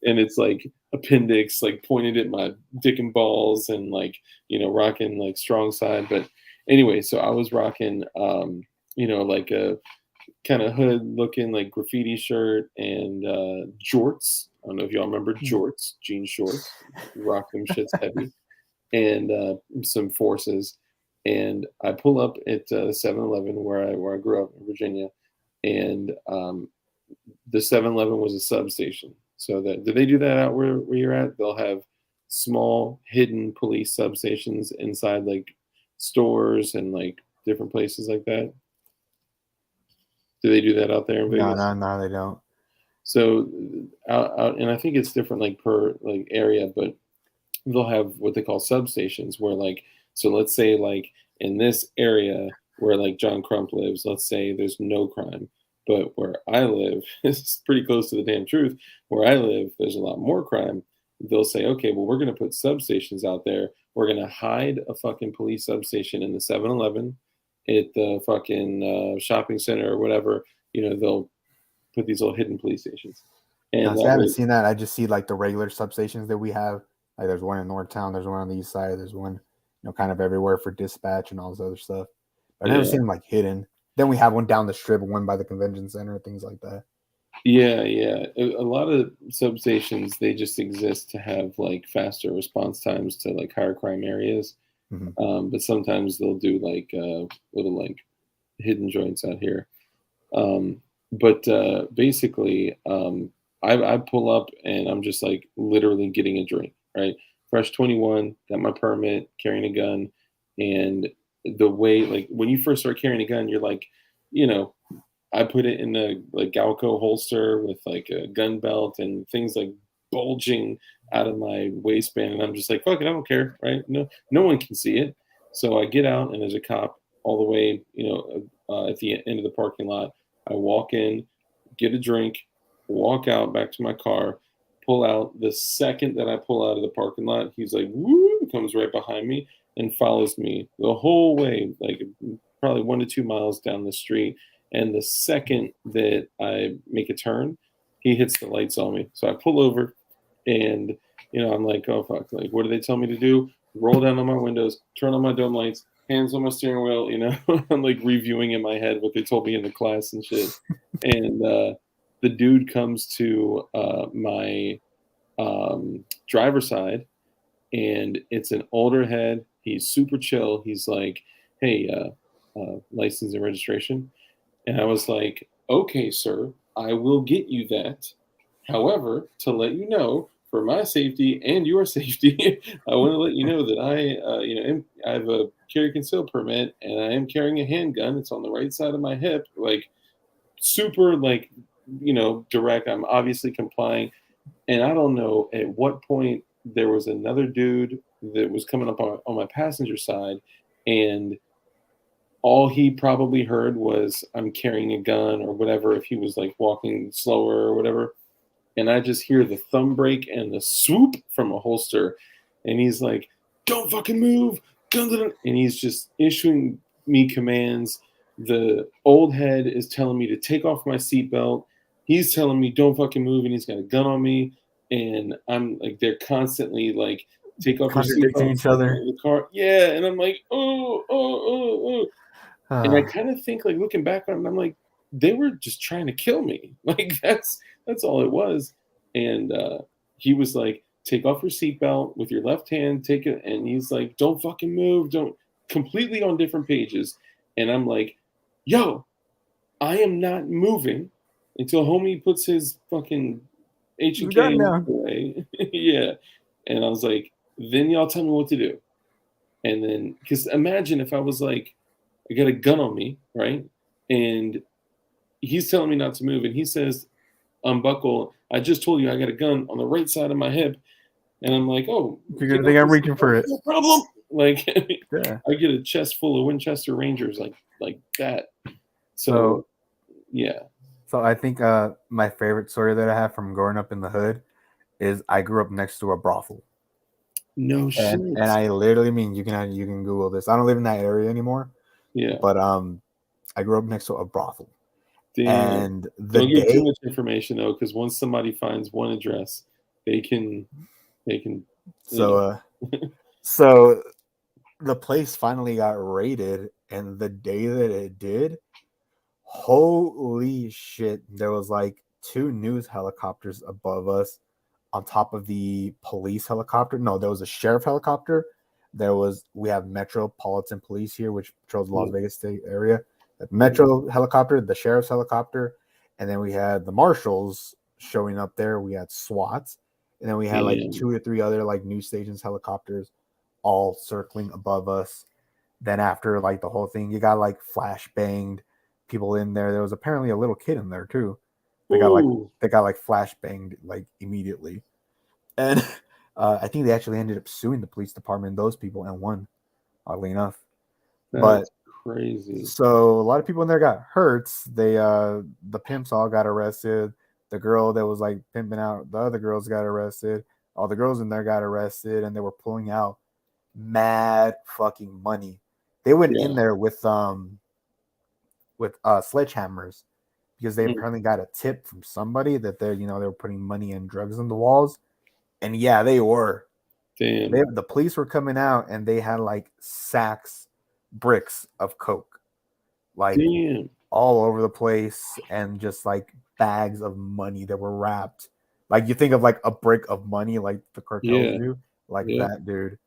Speaker 1: And it's like appendix like pointed at my dick and balls and like, rocking like strong side. But anyway, so I was rocking like a kind of hood looking like graffiti shirt and jorts. I don't know if y'all remember jorts, jean shorts. Rock them shits heavy, and some forces. And I pull up at 7-Eleven where I grew up in Virginia, and the 7-Eleven was a substation. So that do they do that out where you're at? They'll have small hidden police substations inside like stores and like different places like that. Do they do that out there in
Speaker 2: No,
Speaker 1: Vegas?
Speaker 2: no, no, they don't.
Speaker 1: So and I think it's different like per like area, but they'll have what they call substations where like so let's say like in this area where like John Crump lives, let's say there's no crime. But where I live, it's pretty close to the damn truth. Where I live, there's a lot more crime. They'll say, okay, well, we're going to put substations out there. We're going to hide a fucking police substation in the 7-Eleven, at the fucking shopping center or whatever. They'll put these little hidden police stations.
Speaker 2: Now,
Speaker 1: And
Speaker 2: see, I
Speaker 1: that
Speaker 2: haven't
Speaker 1: way,
Speaker 2: seen that. I just see like the regular substations that we have. Like there's one in Northtown, there's one on the east side, there's one, kind of everywhere for dispatch and all this other stuff. I've never
Speaker 1: yeah.
Speaker 2: seen them like hidden. Then we have one down the strip, one by the convention center, things like that.
Speaker 1: Yeah, yeah. A lot of substations, they just exist to have like faster response times to like higher crime areas.
Speaker 2: Mhm.
Speaker 1: But sometimes they'll do like little like hidden joints out here. But basically, I pull up and I'm just like literally getting a drink, right? Fresh 21, got my permit, carrying a gun, and the way like when you first start carrying a gun, you're like, you know, I put it in a like Galco holster with like a gun belt and things like bulging out of my waistband, and I'm just like, fuck it, I don't care, right? No one can see it. So I get out, and there's a cop all the way, at the end of the parking lot. I walk in, get a drink, walk out back to my car, pull out. The second that I pull out of the parking lot, he's like, woo, comes right behind me and follows me the whole way, like probably 1 to 2 miles down the street. And the second that I make a turn, he hits the lights on me. So I pull over and, I'm like, oh, fuck. Like, what do they tell me to do? Roll down on my windows, turn on my dome lights, hands on my steering wheel. I'm like reviewing in my head what they told me in the class and shit. And the dude comes to my driver's side, and it's an older head. He's super chill. He's like, hey, license and registration. And I was like, okay, sir, I will get you that. However, to let you know, for my safety and your safety, I want to let you know that I have a carry conceal permit, and I am carrying a handgun. It's on the right side of my hip, like super, like direct. I'm obviously complying, and I don't know at what point there was another dude that was coming up on my passenger side, and all he probably heard was I'm carrying a gun or whatever, if he was like walking slower or whatever. And I just hear the thumb break and the swoop from a holster. And he's like, don't fucking move. Dun, dun, dun. And he's just issuing me commands. The old head is telling me to take off my seatbelt. He's telling me don't fucking move. And he's got a gun on me. And I'm like, they're constantly like, take off your
Speaker 2: Contradicting
Speaker 1: seatbelt.
Speaker 2: each other.
Speaker 1: The car. Yeah. And I'm like, oh. And I kind of think, like, looking back on it, I'm like, they were just trying to kill me. Like that's all it was. And he was like, take off your seatbelt with your left hand, take it. And he's like, don't fucking move. Don't, completely on different pages. And I'm like, yo, I am not moving until homie puts his fucking H&K
Speaker 2: Gun down.
Speaker 1: away. Yeah. And I was like, then y'all tell me what to do. And then, because imagine if I was like, I got a gun on me, right? And he's telling me not to move, and he says, unbuckle. I just told you I got a gun on the right side of my hip. And I'm like, oh,
Speaker 2: You're gonna think I'm reaching for it.
Speaker 1: No problem. Like,
Speaker 2: Yeah.
Speaker 1: I get a chest full of Winchester Rangers like that. So yeah.
Speaker 2: So I think my favorite story that I have from growing up in the hood is I grew up next to a brothel.
Speaker 1: No shit.
Speaker 2: And I literally mean you can Google this. I don't live in that area anymore.
Speaker 1: Yeah.
Speaker 2: But I grew up next to a brothel.
Speaker 1: Damn.
Speaker 2: And
Speaker 1: don't give too much information though, because once somebody finds one address, they can
Speaker 2: so so the place finally got raided, and the day that it did, holy shit, there was like 2 news helicopters above us on top of the police helicopter. No, there was a sheriff helicopter. We have Metropolitan Police here, which patrols the Las Vegas State area. The Metro helicopter, the sheriff's helicopter, and then we had the marshals showing up there. We had SWAT, and then we had like 2 or 3 other like news stations helicopters all circling above us. Then after like the whole thing, you got like flashbanged people in there. There was apparently a little kid in there too. They got like flashbanged like immediately, and I think they actually ended up suing the police department, those people, and won, oddly enough.
Speaker 1: That's crazy.
Speaker 2: So a lot of people in there got hurt. They the pimps all got arrested. The girl that was like pimping out the other girls got arrested. All the girls in there got arrested, and they were pulling out mad fucking money. They went in there with sledgehammers because they apparently got a tip from somebody that they were putting money and drugs on the walls. And yeah, they were.
Speaker 1: Damn.
Speaker 2: The police were coming out, and they had like bricks of coke. like
Speaker 1: Damn.
Speaker 2: all over the place, and just like bags of money that were wrapped. Like you think of like a brick of money, like the cartels
Speaker 1: Yeah.
Speaker 2: do, like
Speaker 1: Yeah.
Speaker 2: that, dude.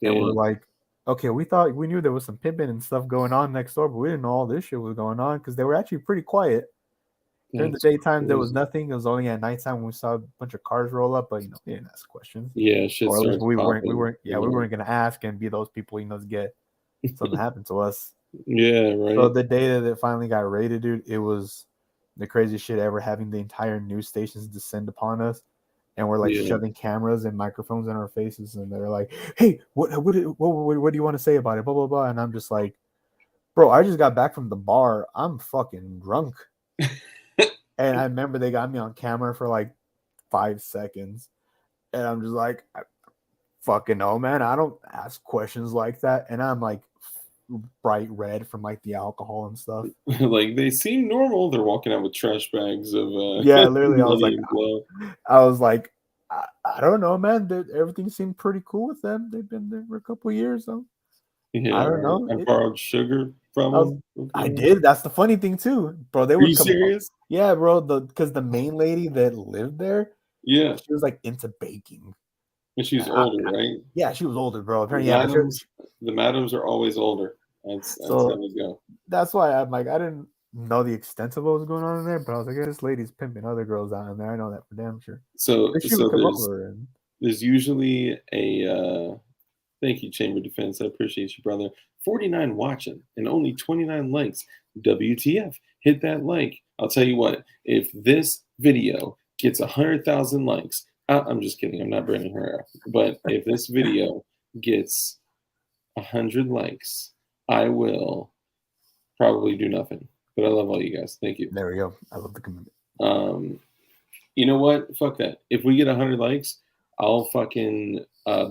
Speaker 2: And we're
Speaker 1: Damn.
Speaker 2: like, okay, we knew there was some pimping and stuff going on next door, but we didn't know all this shit was going on because they were actually pretty quiet. During the
Speaker 1: That's
Speaker 2: daytime, there was
Speaker 1: crazy.
Speaker 2: nothing. It was only at nighttime when we saw a bunch of cars roll up, but we didn't ask questions,
Speaker 1: Yeah, shit
Speaker 2: or at least
Speaker 1: starts
Speaker 2: we weren't. We
Speaker 1: popping.
Speaker 2: weren't. Yeah, we weren't gonna ask and be those people, to get something happen to us.
Speaker 1: Yeah,
Speaker 2: So
Speaker 1: right.
Speaker 2: the day that it finally got raided, dude, it was the craziest shit ever. Having the entire news stations descend upon us, and we're like
Speaker 1: Yeah.
Speaker 2: shoving cameras and microphones in our faces, and they're like, "Hey, what do you want to say about it?" Blah blah blah. And I'm just like, "Bro, I just got back from the bar. I'm fucking drunk." And I remember they got me on camera for like 5 seconds, and I'm just like, I fucking know, man. I don't ask questions like that, and I'm like bright red from like the alcohol and stuff.
Speaker 1: Like they seem normal. They're walking out with trash bags of
Speaker 2: Yeah, literally,
Speaker 1: money and blow.
Speaker 2: I was like, I don't know, man. Everything seemed pretty cool with them. They've been there for a couple years, though. I
Speaker 1: Yeah,
Speaker 2: don't
Speaker 1: right.
Speaker 2: know.
Speaker 1: I borrowed sugar from
Speaker 2: I was,
Speaker 1: them
Speaker 2: I
Speaker 1: before.
Speaker 2: did. That's the funny thing too, bro. They
Speaker 1: Are
Speaker 2: would
Speaker 1: you
Speaker 2: come.
Speaker 1: serious?
Speaker 2: Yeah, bro. Because the main lady that lived there,
Speaker 1: Yeah.
Speaker 2: she was like into baking.
Speaker 1: And she's older, right?
Speaker 2: Yeah, she was older, bro.
Speaker 1: The
Speaker 2: Apparently, yeah, but
Speaker 1: madams, the madams are always older. That's how
Speaker 2: so
Speaker 1: they go.
Speaker 2: that's why I'm like, I didn't know the extent of what was going on in there, but I was like, yeah, this lady's pimping other girls out in there. I know that for damn sure.
Speaker 1: So
Speaker 2: But she would
Speaker 1: so
Speaker 2: come
Speaker 1: there's
Speaker 2: over and
Speaker 1: there's usually a thank you, Chamber Defense. I appreciate you, brother. 49 watching and only 29 likes. WTF? Hit that like. I'll tell you what, if this video gets 100,000 likes, I'm just kidding. I'm not Brandon Herrera. But if this video gets 100 likes, I will probably do nothing. But I love all you guys. Thank you.
Speaker 2: there we go. I love the community.
Speaker 1: Um, you know what? Fuck that. If we get 100 likes, I'll fucking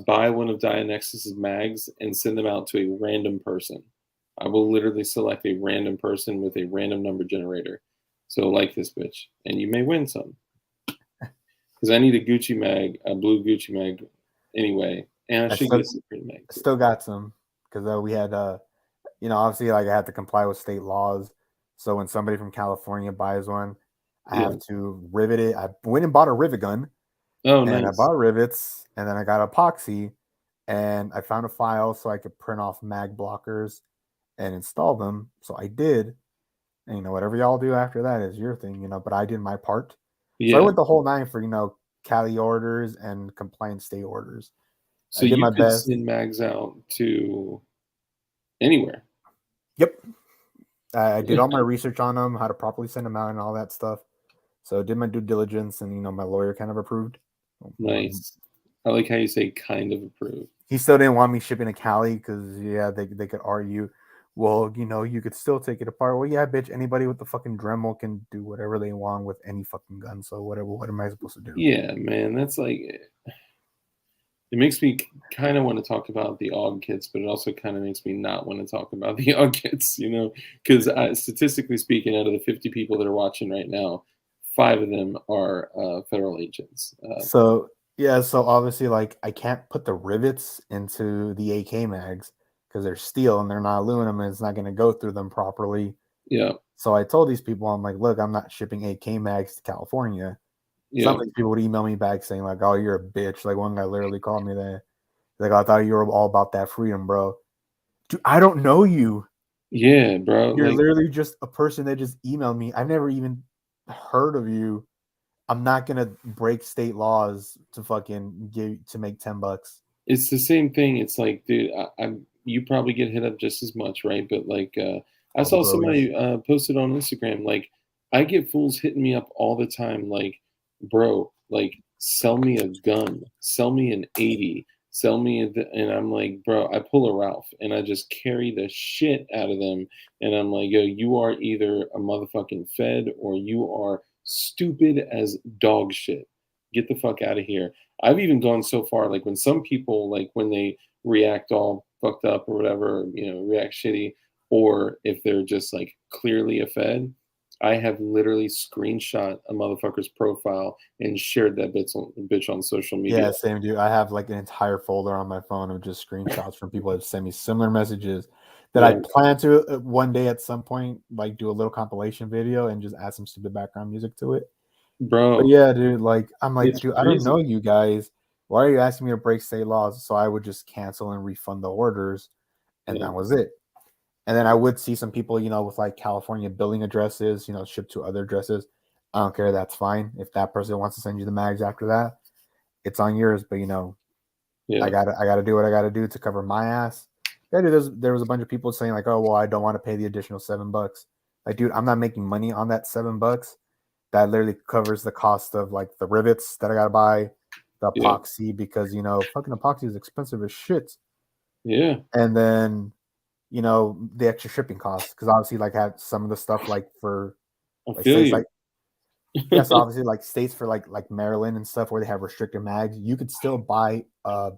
Speaker 1: buy one of DIANEXIS's mags and send them out to a random person. I will literally select a random person with a random number generator. So like this bitch, and you may win some. Because I need a Gucci mag, a blue Gucci mag, anyway, and I
Speaker 2: I
Speaker 1: should
Speaker 2: still
Speaker 1: get some green mag too.
Speaker 2: still got some because we had obviously like I had to comply with state laws. So when somebody from California buys one, I
Speaker 1: Yeah.
Speaker 2: have to rivet it. I went and bought a rivet gun,
Speaker 1: Oh,
Speaker 2: and I
Speaker 1: nice.
Speaker 2: bought rivets, and then I got epoxy, and I found a file so I could print off mag blockers and install them. So I did. And whatever y'all do after that is your thing, but I did my part. So I
Speaker 1: Yeah.
Speaker 2: went the whole nine for, Cali orders and compliant state orders. I
Speaker 1: So
Speaker 2: did
Speaker 1: you
Speaker 2: my
Speaker 1: could
Speaker 2: best.
Speaker 1: send mags out to anywhere.
Speaker 2: Yep. I did all my research on them, how to properly send them out and all that stuff. So I did my due diligence, and my lawyer kind of approved.
Speaker 1: Nice. I like how you say kind of approved.
Speaker 2: He still didn't want me shipping to Cali because they could argue, well, you could still take it apart. Well, yeah, bitch, anybody with the fucking Dremel can do whatever they want with any fucking gun. So whatever, what am I supposed to do?
Speaker 1: Yeah, man, that's like it makes me kind of want to talk about the AUG kits, but it also kind of makes me not want to talk about the AUG kits, because statistically speaking, out of the 50 people that are watching right now, 5 of them are federal agents.
Speaker 2: So so obviously, like, I can't put the rivets into the AK mags because they're steel and they're not aluminum, and it's not going to go through them properly.
Speaker 1: Yeah,
Speaker 2: So I told these people, I'm like, look, I'm not shipping AK mags to California. Some
Speaker 1: yeah,
Speaker 2: of these people would email me back saying like, "Oh, you're a bitch." Like one guy literally called me that. Like, I thought you were all about that freedom, bro. Dude, I don't know you.
Speaker 1: yeah, bro.
Speaker 2: You're
Speaker 1: Like,
Speaker 2: literally just a person that just emailed me. I've never even heard of you. I'm not gonna break state laws to fucking make $10.
Speaker 1: it's the same thing. It's like, dude, you probably get hit up just as much, right? But like, I
Speaker 2: All the
Speaker 1: saw
Speaker 2: broies.
Speaker 1: somebody posted on Instagram, like, I get fools hitting me up all the time, like, bro, like, sell me a gun, sell me an 80, sell me and I'm like, bro, I pull a Ralph and I just carry the shit out of them, and I'm like, yo, you are either a motherfucking Fed or you are stupid as dog shit. Get the fuck out of here. I've even gone so far, like when some people, like when they react all fucked up or whatever, react shitty, or if they're just like clearly a Fed, I have literally screenshot a motherfucker's profile and shared that bitch on social media.
Speaker 2: Yeah, same dude. I have like an entire folder on my phone of just screenshots from people that send me similar messages. that
Speaker 1: Yeah.
Speaker 2: I plan to one day at some point, like do a little compilation video and just add some stupid background music to it.
Speaker 1: Bro,
Speaker 2: But yeah, dude, like I'm like,
Speaker 1: it's
Speaker 2: dude, I don't
Speaker 1: crazy.
Speaker 2: know you guys. Why are you asking me to break state laws? So I would just cancel and refund the orders, and
Speaker 1: Yeah.
Speaker 2: that was it. And then I would see some people, with like California billing addresses, shipped to other addresses. I don't care. That's fine. If that person wants to send you the mags after that, it's on yours. But
Speaker 1: Yeah.
Speaker 2: I gotta do what I gotta do to cover my ass. Yeah, dude, there was a bunch of people saying like, oh well, I don't want to pay the additional $7. Like, dude, I'm not making money on that $7. That literally covers the cost of like the rivets that I gotta buy, the
Speaker 1: Yeah.
Speaker 2: epoxy, because fucking epoxy is expensive as shit.
Speaker 1: Yeah.
Speaker 2: And then the extra shipping costs, because obviously like have some of the stuff like for
Speaker 1: I
Speaker 2: like
Speaker 1: feel
Speaker 2: states
Speaker 1: you.
Speaker 2: like so obviously like states for like Maryland and stuff where they have restricted mags, you could still buy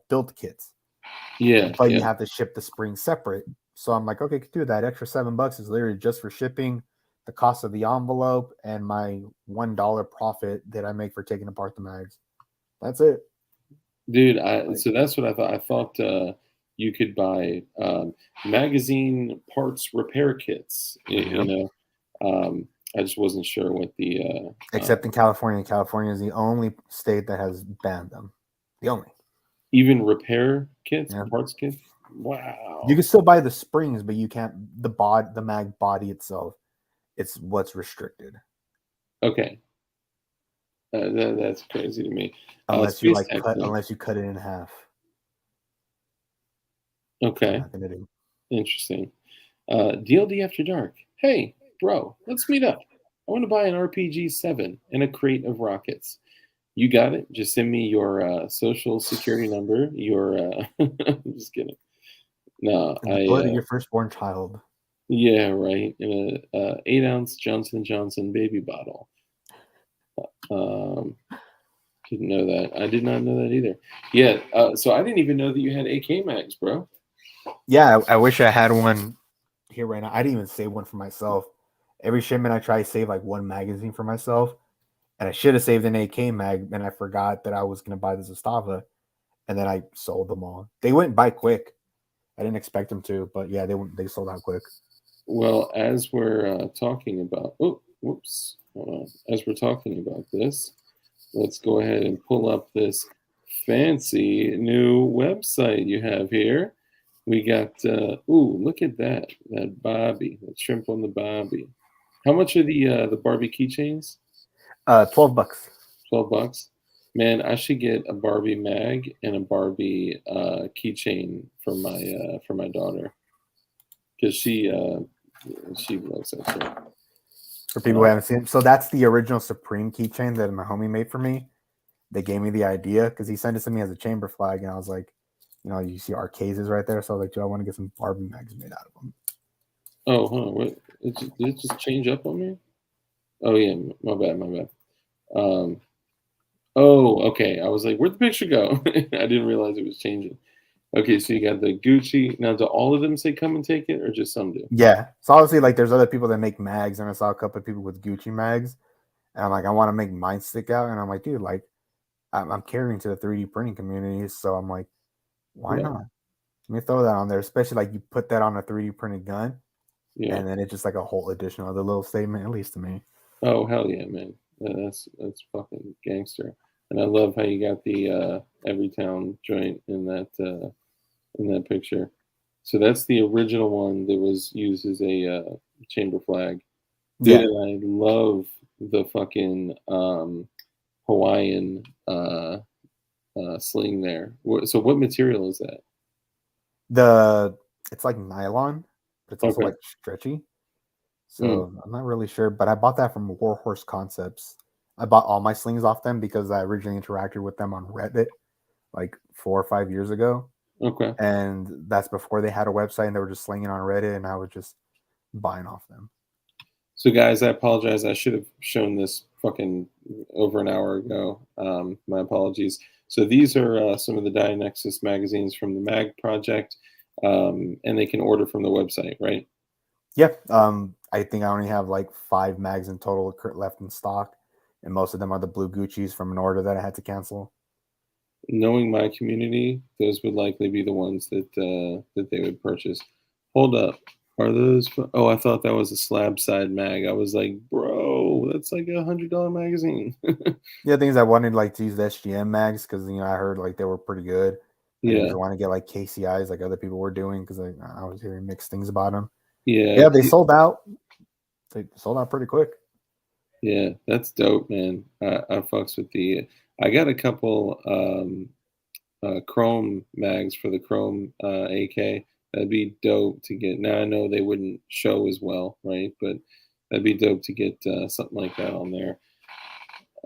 Speaker 2: build kits,
Speaker 1: Yeah.
Speaker 2: but you
Speaker 1: Yeah.
Speaker 2: have to ship the spring separate. So I'm like, okay, do that. Extra $7 is literally just for shipping, the cost of the envelope, and my $1 profit that I make for taking apart the mags. That's it.
Speaker 1: Dude,
Speaker 2: Like,
Speaker 1: so that's what I thought. I thought you could buy magazine parts repair kits. You
Speaker 2: yep.
Speaker 1: know, I just wasn't sure what the
Speaker 2: Except in California. California is the only state that has banned them. The only.
Speaker 1: even repair kits,
Speaker 2: Yeah.
Speaker 1: parts kits.
Speaker 2: You
Speaker 1: Wow.
Speaker 2: can still buy the springs, but you can't the mag body itself. It's what's restricted.
Speaker 1: Okay, that's crazy to me.
Speaker 2: Unless you
Speaker 1: Space
Speaker 2: like
Speaker 1: Tech
Speaker 2: cut
Speaker 1: then.
Speaker 2: unless you cut it in half. I'm
Speaker 1: Okay,
Speaker 2: not gonna do.
Speaker 1: interesting. DLD After Dark. Hey, bro, let's meet up. I want to buy an RPG 7 and a crate of rockets. You got it. Just send me your social security number. I'm just kidding. No,
Speaker 2: The blood of your firstborn child.
Speaker 1: yeah, right. In a 8 ounce Johnson Johnson baby bottle. Um, didn't know that. I did not know that either. Yeah. So I didn't even know that you had AK mags, bro.
Speaker 2: Yeah, I wish I had one here right now. I didn't even save one for myself. Every shipment I try to save like one magazine for myself. And I should have saved an AK mag, and I forgot that I was gonna buy the Zastava, and then I sold them all. They went by quick. I didn't expect them to, but yeah, they sold out quick.
Speaker 1: Well, as we're talking about, oh, whoops, hold on. As we're talking about this, let's go ahead and pull up this fancy new website you have here. We got, ooh, look at that Bobby, that shrimp on the Bobby. How much are the Barbie keychains?
Speaker 2: $12.
Speaker 1: $12. Man, I should get a Barbie mag and a Barbie keychain for my daughter because she loves that shit.
Speaker 2: For people who haven't seen it. So that's the original Supreme keychain that my homie made for me. They gave me the idea because he sent it to me as a chamber flag, and I was like, you see our cases right there. So I was like, Joe, I want to get some Barbie mags made out of them.
Speaker 1: Oh, huh. What? Did it just change up on me? Oh yeah, my bad, my bad. Oh, okay. I was like, where'd the picture go? I didn't realize it was changing. Okay, so you got the Gucci. Now, do all of them say come and take it, or just some do?
Speaker 2: Yeah. So obviously, like, there's other people that make mags, and I saw a couple of people with Gucci mags, and I'm like, I want to make mine stick out, and I'm like, dude, like, I'm catering to the 3D printing community, so I'm like, why
Speaker 1: Yeah,
Speaker 2: not? Let me throw that on there, especially like you put that on a 3D printed gun,
Speaker 1: yeah.
Speaker 2: and then it's just like a whole additional other little statement, at least to me.
Speaker 1: Oh hell yeah, man. That's fucking gangster. And I love how you got the Everytown joint in that picture. So that's the original one that was used as a chamber flag. Dude,
Speaker 2: Yeah.
Speaker 1: and I love the fucking Hawaiian sling there. So what material is that?
Speaker 2: It's like nylon, but it's also
Speaker 1: Okay.
Speaker 2: like stretchy.
Speaker 1: Mm,
Speaker 2: So I'm not really sure, but I bought that from Warhorse Concepts. I bought all my slings off them because I originally interacted with them on Reddit like 4 or 5 years ago.
Speaker 1: okay.
Speaker 2: And that's before they had a website, and they were just slinging on Reddit, and I was just buying off them.
Speaker 1: So guys, I apologize. I should have shown this fucking over an hour ago. My apologies. So these are some of the DIANEXIS magazines from the Mag Project, and they can order from the website, right?
Speaker 2: Yeah. I think I only have like 5 mags in total left in stock, and most of them are the blue Gucci's from an order that I had to cancel.
Speaker 1: Knowing my community, those would likely be the ones that they would purchase. Hold up. Are those? Oh, I thought that was a slab side mag. I was like, bro, that's like $100 magazine.
Speaker 2: Yeah, things I wanted like to use the SGM mags because I heard like they were pretty good. I didn't
Speaker 1: Yeah,
Speaker 2: want to get like KCIs like other people were doing because I was hearing mixed things about them.
Speaker 1: yeah,
Speaker 2: Yeah, they sold out. They sold out pretty quick.
Speaker 1: yeah. That's dope, man. I fucks with the. I got a couple Chrome mags for the Chrome AK. That'd be dope to get. Now I know they wouldn't show as well, right? But that'd be dope to get something like that on there.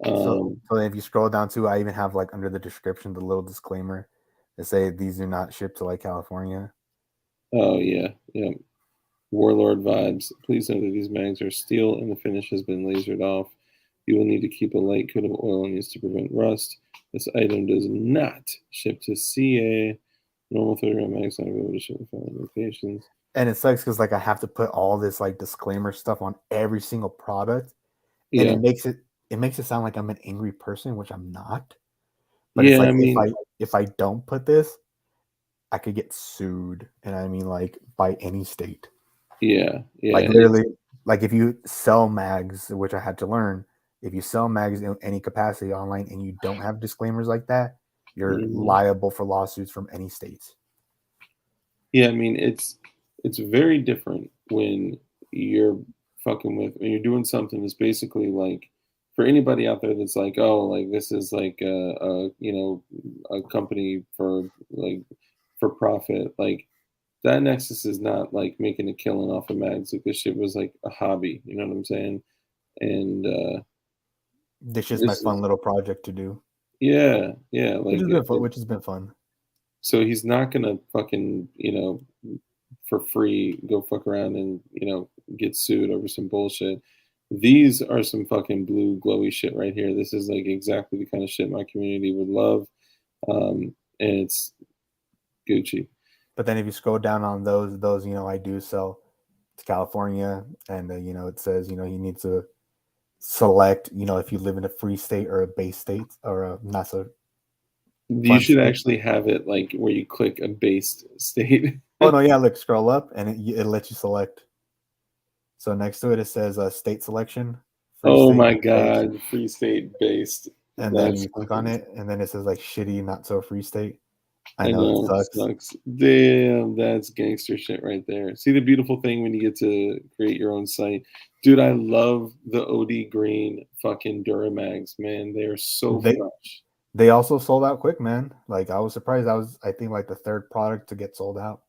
Speaker 2: So if you scroll down too, I even have like under the description the little disclaimer that say these do not ship to like California.
Speaker 1: Oh yeah, yeah. Warlord vibes. Please note that these mags are steel and the finish has been lasered off. You will need to keep a light coat of oil on these to prevent rust. This item does not ship to CA. Normal 30-round mags not available to ship to following locations.
Speaker 2: And it sucks because like I have to put all this like disclaimer stuff on every single product, and
Speaker 1: Yeah,
Speaker 2: it makes it sound like I'm an angry person, which I'm not. But it's
Speaker 1: yeah.
Speaker 2: like
Speaker 1: I mean,
Speaker 2: if I don't put this, I could get sued, and I mean like by any state.
Speaker 1: yeah,
Speaker 2: Like
Speaker 1: yeah. It's
Speaker 2: literally, like if you sell mags, which I had to learn, if you sell mags in any capacity online and you don't have disclaimers like that, you're
Speaker 1: mhm.
Speaker 2: liable for lawsuits from any states.
Speaker 1: Yeah. I mean, it's very different when you're fucking with when you're doing something that's basically like for anybody out there that's like, oh, like this is like a company for like for profit. Like that Nexus is not like making a killing off of mags. Like this shit was like a hobby. You know what I'm saying? And
Speaker 2: This is my
Speaker 1: this
Speaker 2: fun
Speaker 1: is
Speaker 2: little project to do,
Speaker 1: yeah, yeah.
Speaker 2: which
Speaker 1: Like
Speaker 2: has been fun. Which has been fun.
Speaker 1: so he's not gonna fucking for free go fuck around and get sued over some bullshit. These are some fucking blue glowy shit right here. This is like exactly the kind of shit my community would love, and it's Gucci.
Speaker 2: But then if you scroll down on those I do sell to California, and it says you need to select if you live in a free state or a base state or a not so
Speaker 1: You
Speaker 2: fun
Speaker 1: should
Speaker 2: state.
Speaker 1: actually have it like where you click a based state.
Speaker 2: Oh no, yeah, look, scroll up and it lets you select. So next to it, it says state selection, free
Speaker 1: Oh
Speaker 2: state
Speaker 1: my
Speaker 2: base,
Speaker 1: god, free state based.
Speaker 2: and then
Speaker 1: That's
Speaker 2: you click on
Speaker 1: fucking.
Speaker 2: it, and then it says like shitty, not so free state. I
Speaker 1: I
Speaker 2: know it
Speaker 1: know it
Speaker 2: sucks.
Speaker 1: sucks. Damn, that's gangster shit right there. See the beautiful thing when you get to create your own site, dude. I love the OD Green fucking Duramags, man. They are so
Speaker 2: They
Speaker 1: fresh.
Speaker 2: they also sold out quick, man. Like I was surprised. I think like the third product to get sold out.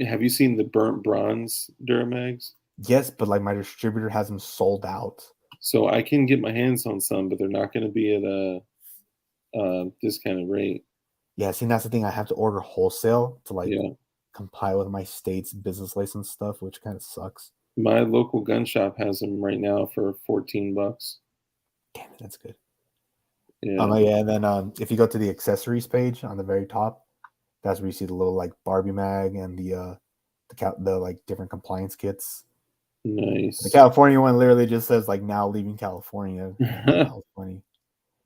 Speaker 1: Have you seen the burnt bronze Duramags?
Speaker 2: Yes, but like my distributor has them sold out.
Speaker 1: So I can get my hands on some, but they're not going to be at a discounted rate.
Speaker 2: Yeah, see, that's the thing. I have to order wholesale to like
Speaker 1: Yeah.
Speaker 2: comply with my state's business license stuff, which kind of sucks.
Speaker 1: My local gun shop has them right now for $14.
Speaker 2: Damn it, that's good.
Speaker 1: Yeah,
Speaker 2: Yeah, and then if you go to the accessories page on the very top, that's where you see the little like Barbie mag and the like different compliance kits. The
Speaker 1: nice.
Speaker 2: California one literally just says like now leaving California. I thought that was funny.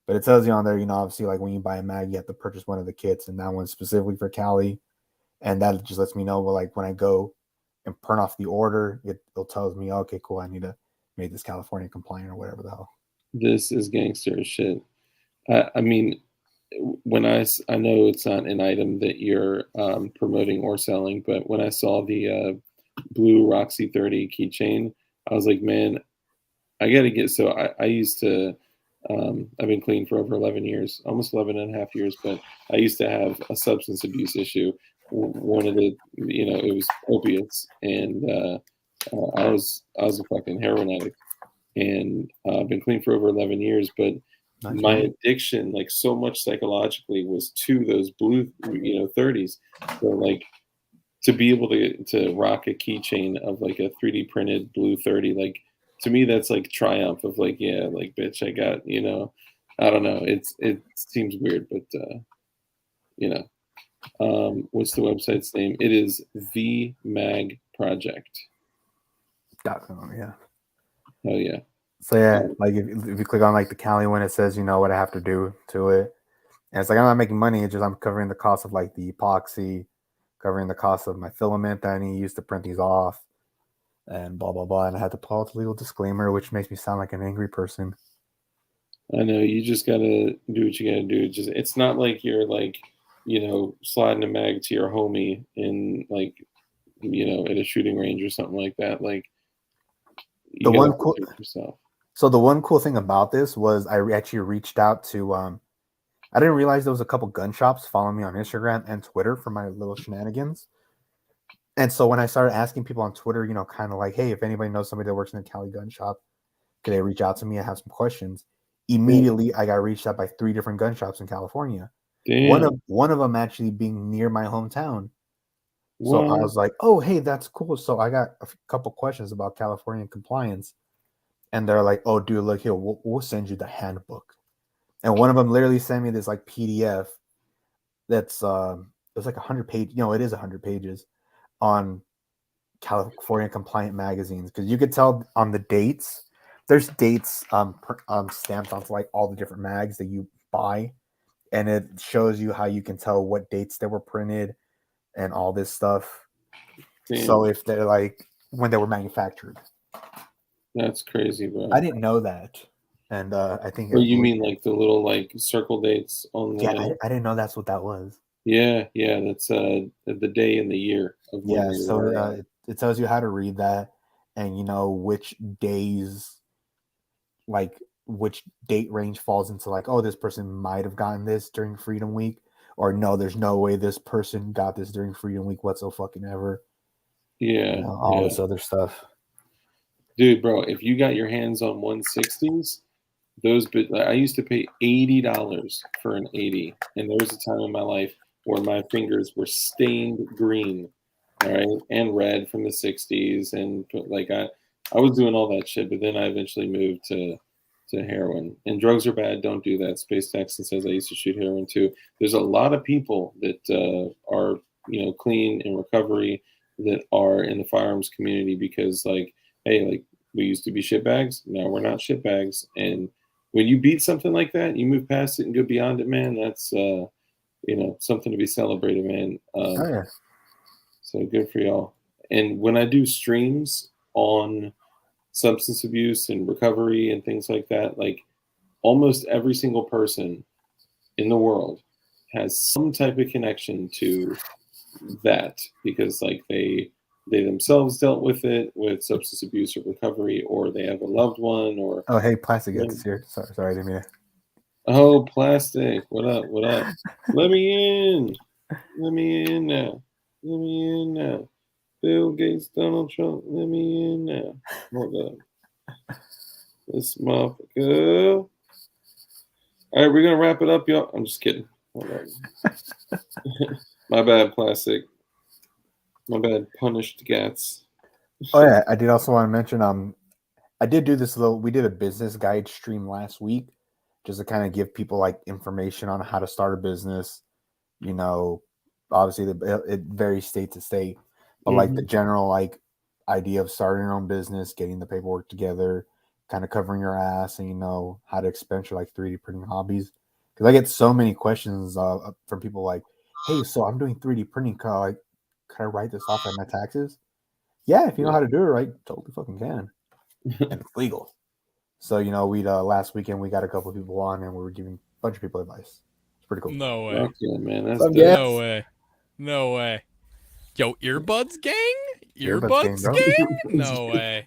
Speaker 2: But it tells you on there, obviously like when you buy a mag, you have to purchase one of the kits, and that one's specifically for Cali. And that just lets me know, well, like when I go and print off the order, it'll tells me, okay, cool, I need to make this California compliant or whatever the hell.
Speaker 1: This is gangster as shit. I mean, I know it's not an item that you're promoting or selling, but when I saw the blue Roxy 30 keychain, I was like, man, I got to get. So I used to, I've been clean for over 11 years, almost 11 and a half years, but I used to have a substance abuse issue. One of the, it was opiates, and I was a fucking heroin addict, and I've been clean for over 11 years, but
Speaker 2: Nice,
Speaker 1: my
Speaker 2: man.
Speaker 1: addiction, like so much psychologically, was to those blue, 30s. So like to be able to rock a keychain of like a 3D printed blue 30, like to me that's like triumph of like, yeah, like bitch, I got, I don't know. It seems weird, but you know. What's the website's name? It is the Mag Project.
Speaker 2: Yeah.
Speaker 1: Oh yeah.
Speaker 2: So yeah,
Speaker 1: Um,
Speaker 2: like if you click on like the Cali one, it says what I have to do to it, and it's like I'm not making money. It's just I'm covering the cost of like the epoxy, covering the cost of my filament that I need to use to print these off, and blah blah blah. And I had to pull out the legal disclaimer, which makes me sound like an angry person.
Speaker 1: I know, you just gotta do what you gotta do. It's not like you're like, sliding a mag to your homie in like, at a shooting range or something like that. Like, you gotta protect yourself.
Speaker 2: So the one cool thing about this was I actually reached out to I didn't realize there was a couple gun shops following me on Instagram and Twitter for my little shenanigans. And so when I started asking people on Twitter, kind of like, hey, if anybody knows somebody that works in a Cali gun shop, could they reach out to me? I have some questions. Immediately, I got reached out by 3 different gun shops in California.
Speaker 1: Damn.
Speaker 2: One of them actually being near my hometown.
Speaker 1: What?
Speaker 2: So I was like, oh, hey, that's cool. So I got a couple questions about California compliance. And they're like, oh, dude, look here, we'll send you the handbook. And one of them literally sent me this like PDF that's it was like 100 pages. It is 100 pages on California compliant magazines, because you could tell on the dates. There's dates stamped onto like all the different mags that you buy, and it shows you how you can tell what dates they were printed and all this stuff. Damn. So if they're like when they were manufactured.
Speaker 1: That's crazy, bro.
Speaker 2: I didn't know that. And I think.
Speaker 1: Or you mean like the little like circle dates on the?
Speaker 2: Yeah, I didn't know that's what that was.
Speaker 1: Yeah, that's the day and the year of when.
Speaker 2: Yeah, so it tells you how to read that, and which days, like which date range falls into like, oh, this person might have gotten this during Freedom Week, or no, there's no way this person got this during Freedom Week whatsoever.
Speaker 1: Yeah,
Speaker 2: all this other stuff.
Speaker 1: Dude, bro, if you got your hands on 160s, I used to pay $80 for an 80, and there was a time in my life where my fingers were stained green, all right, and red from the 60s, and like I was doing all that shit, but then I eventually moved to heroin. And drugs are bad. Don't do that. Space Texan says I used to shoot heroin too. There's a lot of people that are clean in recovery that are in the firearms community because like, hey, like we used to be shitbags. Now we're not shitbags. And when you beat something like that, you move past it and go beyond it, man. That's something to be celebrated, man.
Speaker 2: Oh, yeah.
Speaker 1: So good for y'all. And when I do streams on substance abuse and recovery and things like that, like almost every single person in the world has some type of connection to that because like they themselves dealt with it with substance abuse or recovery, or they have a loved one, or
Speaker 2: oh, hey, Plastic gets here. Sorry, I didn't mean to.
Speaker 1: Oh, Plastic, what up? Let me in now. Bill Gates, Donald Trump, let me in now. Hold up. This motherfucker. All right, we're going to wrap it up, y'all. I'm just kidding. Hold on. My bad, Plastic. My bad, punished Gats.
Speaker 2: Oh, yeah. I did also want to mention, I did do we did a business guide stream last week just to kind of give people like information on how to start a business. Obviously it varies state to state. But like the general like idea of starting your own business, getting the paperwork together, kind of covering your ass, and how to expense your like 3D printing hobbies. Because I get so many questions from people like, "Hey, so I'm doing 3D printing. Can I write this off on my taxes?" Yeah, if you know how to do it right, totally fucking can, and it's legal. So we last weekend we got a couple of people on, and we were giving a bunch of people advice. It's pretty cool.
Speaker 3: No way.
Speaker 1: Okay, man. That's
Speaker 3: No way. Yo, earbuds gang?
Speaker 2: Earbuds
Speaker 3: gang? No way.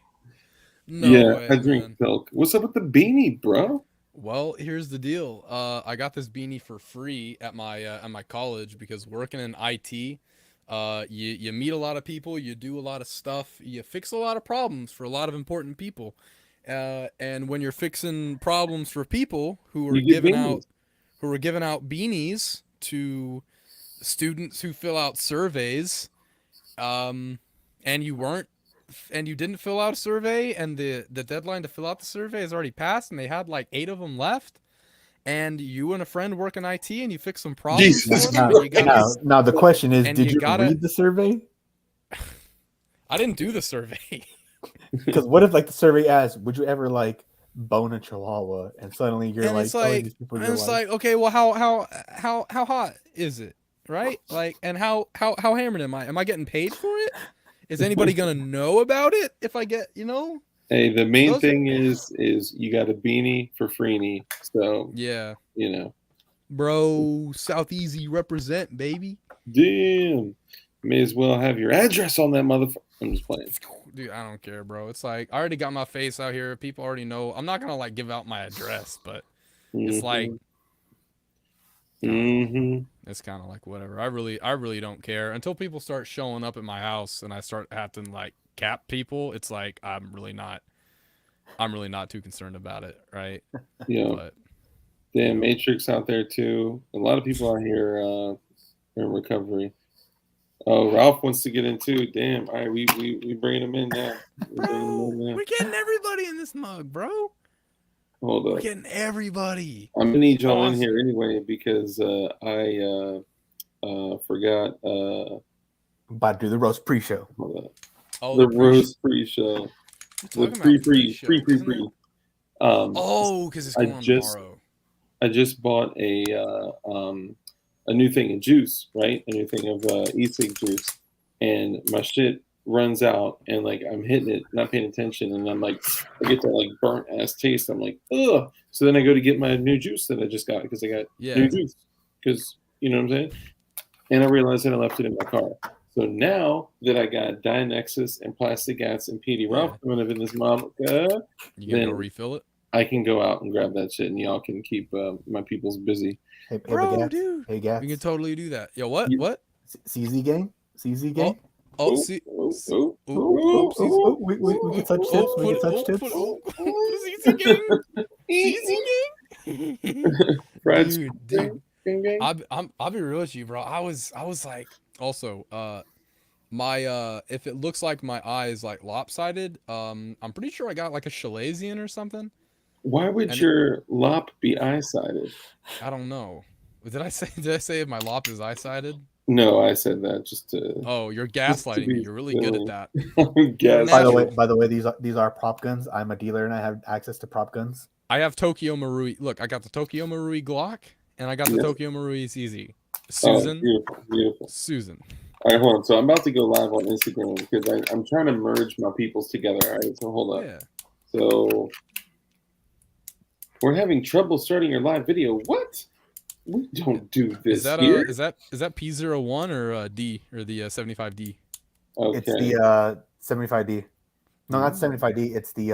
Speaker 1: No way, I drink milk. What's up with the beanie, bro?
Speaker 3: Well, here's the deal. I got this beanie for free at my college because working in IT, you meet a lot of people, you do a lot of stuff, you fix a lot of problems for a lot of important people. And when you're fixing problems for people who are giving out beanies to students who fill out surveys, and you didn't fill out a survey, and the deadline to fill out the survey has already passed, and they had like 8 of them left, and you and a friend work in IT, and you fix some problems for them.
Speaker 2: Now the question is, did you read the survey?
Speaker 3: I didn't do the survey.
Speaker 2: Because what if like the survey asks, would you ever like bone a chihuahua, and suddenly you're
Speaker 3: and
Speaker 2: like,
Speaker 3: it's like, okay, well, how hot is it? right? Like, and how hammered am I? Am I getting paid for it? Is anybody gonna know about it if I get, you know?
Speaker 1: Hey, the main
Speaker 3: Those-
Speaker 1: thing is you got a beanie for Freeney, so
Speaker 3: Yeah,
Speaker 1: you know.
Speaker 3: bro, South Easy represent, baby.
Speaker 1: Damn, may as well have your address on that motherfucker. I'm just playing.
Speaker 3: Dude, I don't care, bro. It's like I already got my face out here. People already know. I'm not gonna like give out my address, but it's like it's kind of like whatever. I really don't care until people start showing up at my house and I start having to like cap people. It's like I'm really not too concerned about it, right?
Speaker 1: Yeah.
Speaker 3: But
Speaker 1: Damn, Matrix out there too. A lot of people out here in recovery. Oh, Ralph wants to get in too. Damn. All right, we bringing him in now.
Speaker 3: bro, we're getting everybody in this mug, bro.
Speaker 1: Hold up.
Speaker 3: We're getting everybody.
Speaker 1: I'm gonna need y'all in here anyway because I forgot.
Speaker 2: About to do the roast pre-show.
Speaker 1: Hold up.
Speaker 3: Oh,
Speaker 1: The roast pre-show. The pre.
Speaker 3: Oh, because it's going on tomorrow.
Speaker 1: I just bought a new thing of juice, right? A new thing of e-cig juice, and my shit runs out, and like I'm hitting it, not paying attention, and I'm like, I get that like burnt ass taste. I'm like, ugh. So then I go to get my new juice that I just got because I got new juice, because you know what I'm saying. And I realized that I left it in my car. So now that I got DIANEXIS and Plastic Gats and PD Ralph coming up in this mom,
Speaker 3: you gonna go refill it?
Speaker 1: I can go out and grab that shit, and y'all can keep my peoples busy.
Speaker 2: Hey,
Speaker 3: bro,
Speaker 2: Gats.
Speaker 3: Dude.
Speaker 2: Hey, Gats.
Speaker 3: We can totally do that. Yo, what? What?
Speaker 2: CZ gang? CZ gang?
Speaker 3: Oh, see.
Speaker 2: We can touch tips. We can touch tips.
Speaker 3: CZ gang. CZ gang. Dude. I'll be real with you, bro. I was like, also, my if it looks like my eye is like lopsided, I'm pretty sure I got like a Chalazion or something.
Speaker 1: Why would your lop be eye-sided?
Speaker 3: I don't know. Did I say my lop is eye-sided?
Speaker 1: No, I said that just to.
Speaker 3: Oh, you're gaslighting me. You're really good at that.
Speaker 2: By the way, these are prop guns. I'm a dealer and I have access to prop guns.
Speaker 3: I have Tokyo Marui. Look, I got the Tokyo Marui Glock and I got the Tokyo Marui CZ. Susan.
Speaker 1: Oh, beautiful.
Speaker 3: Susan.
Speaker 1: All right, hold on. So I'm about to go live on Instagram because I'm trying to merge my peoples together. All right, so hold up.
Speaker 3: Yeah.
Speaker 1: So we're having trouble starting your live video. What? We don't do this
Speaker 3: is that
Speaker 1: here.
Speaker 3: Is that P01 or D or the 75D?
Speaker 2: Okay. It's the 75D. No, not 75D. It's the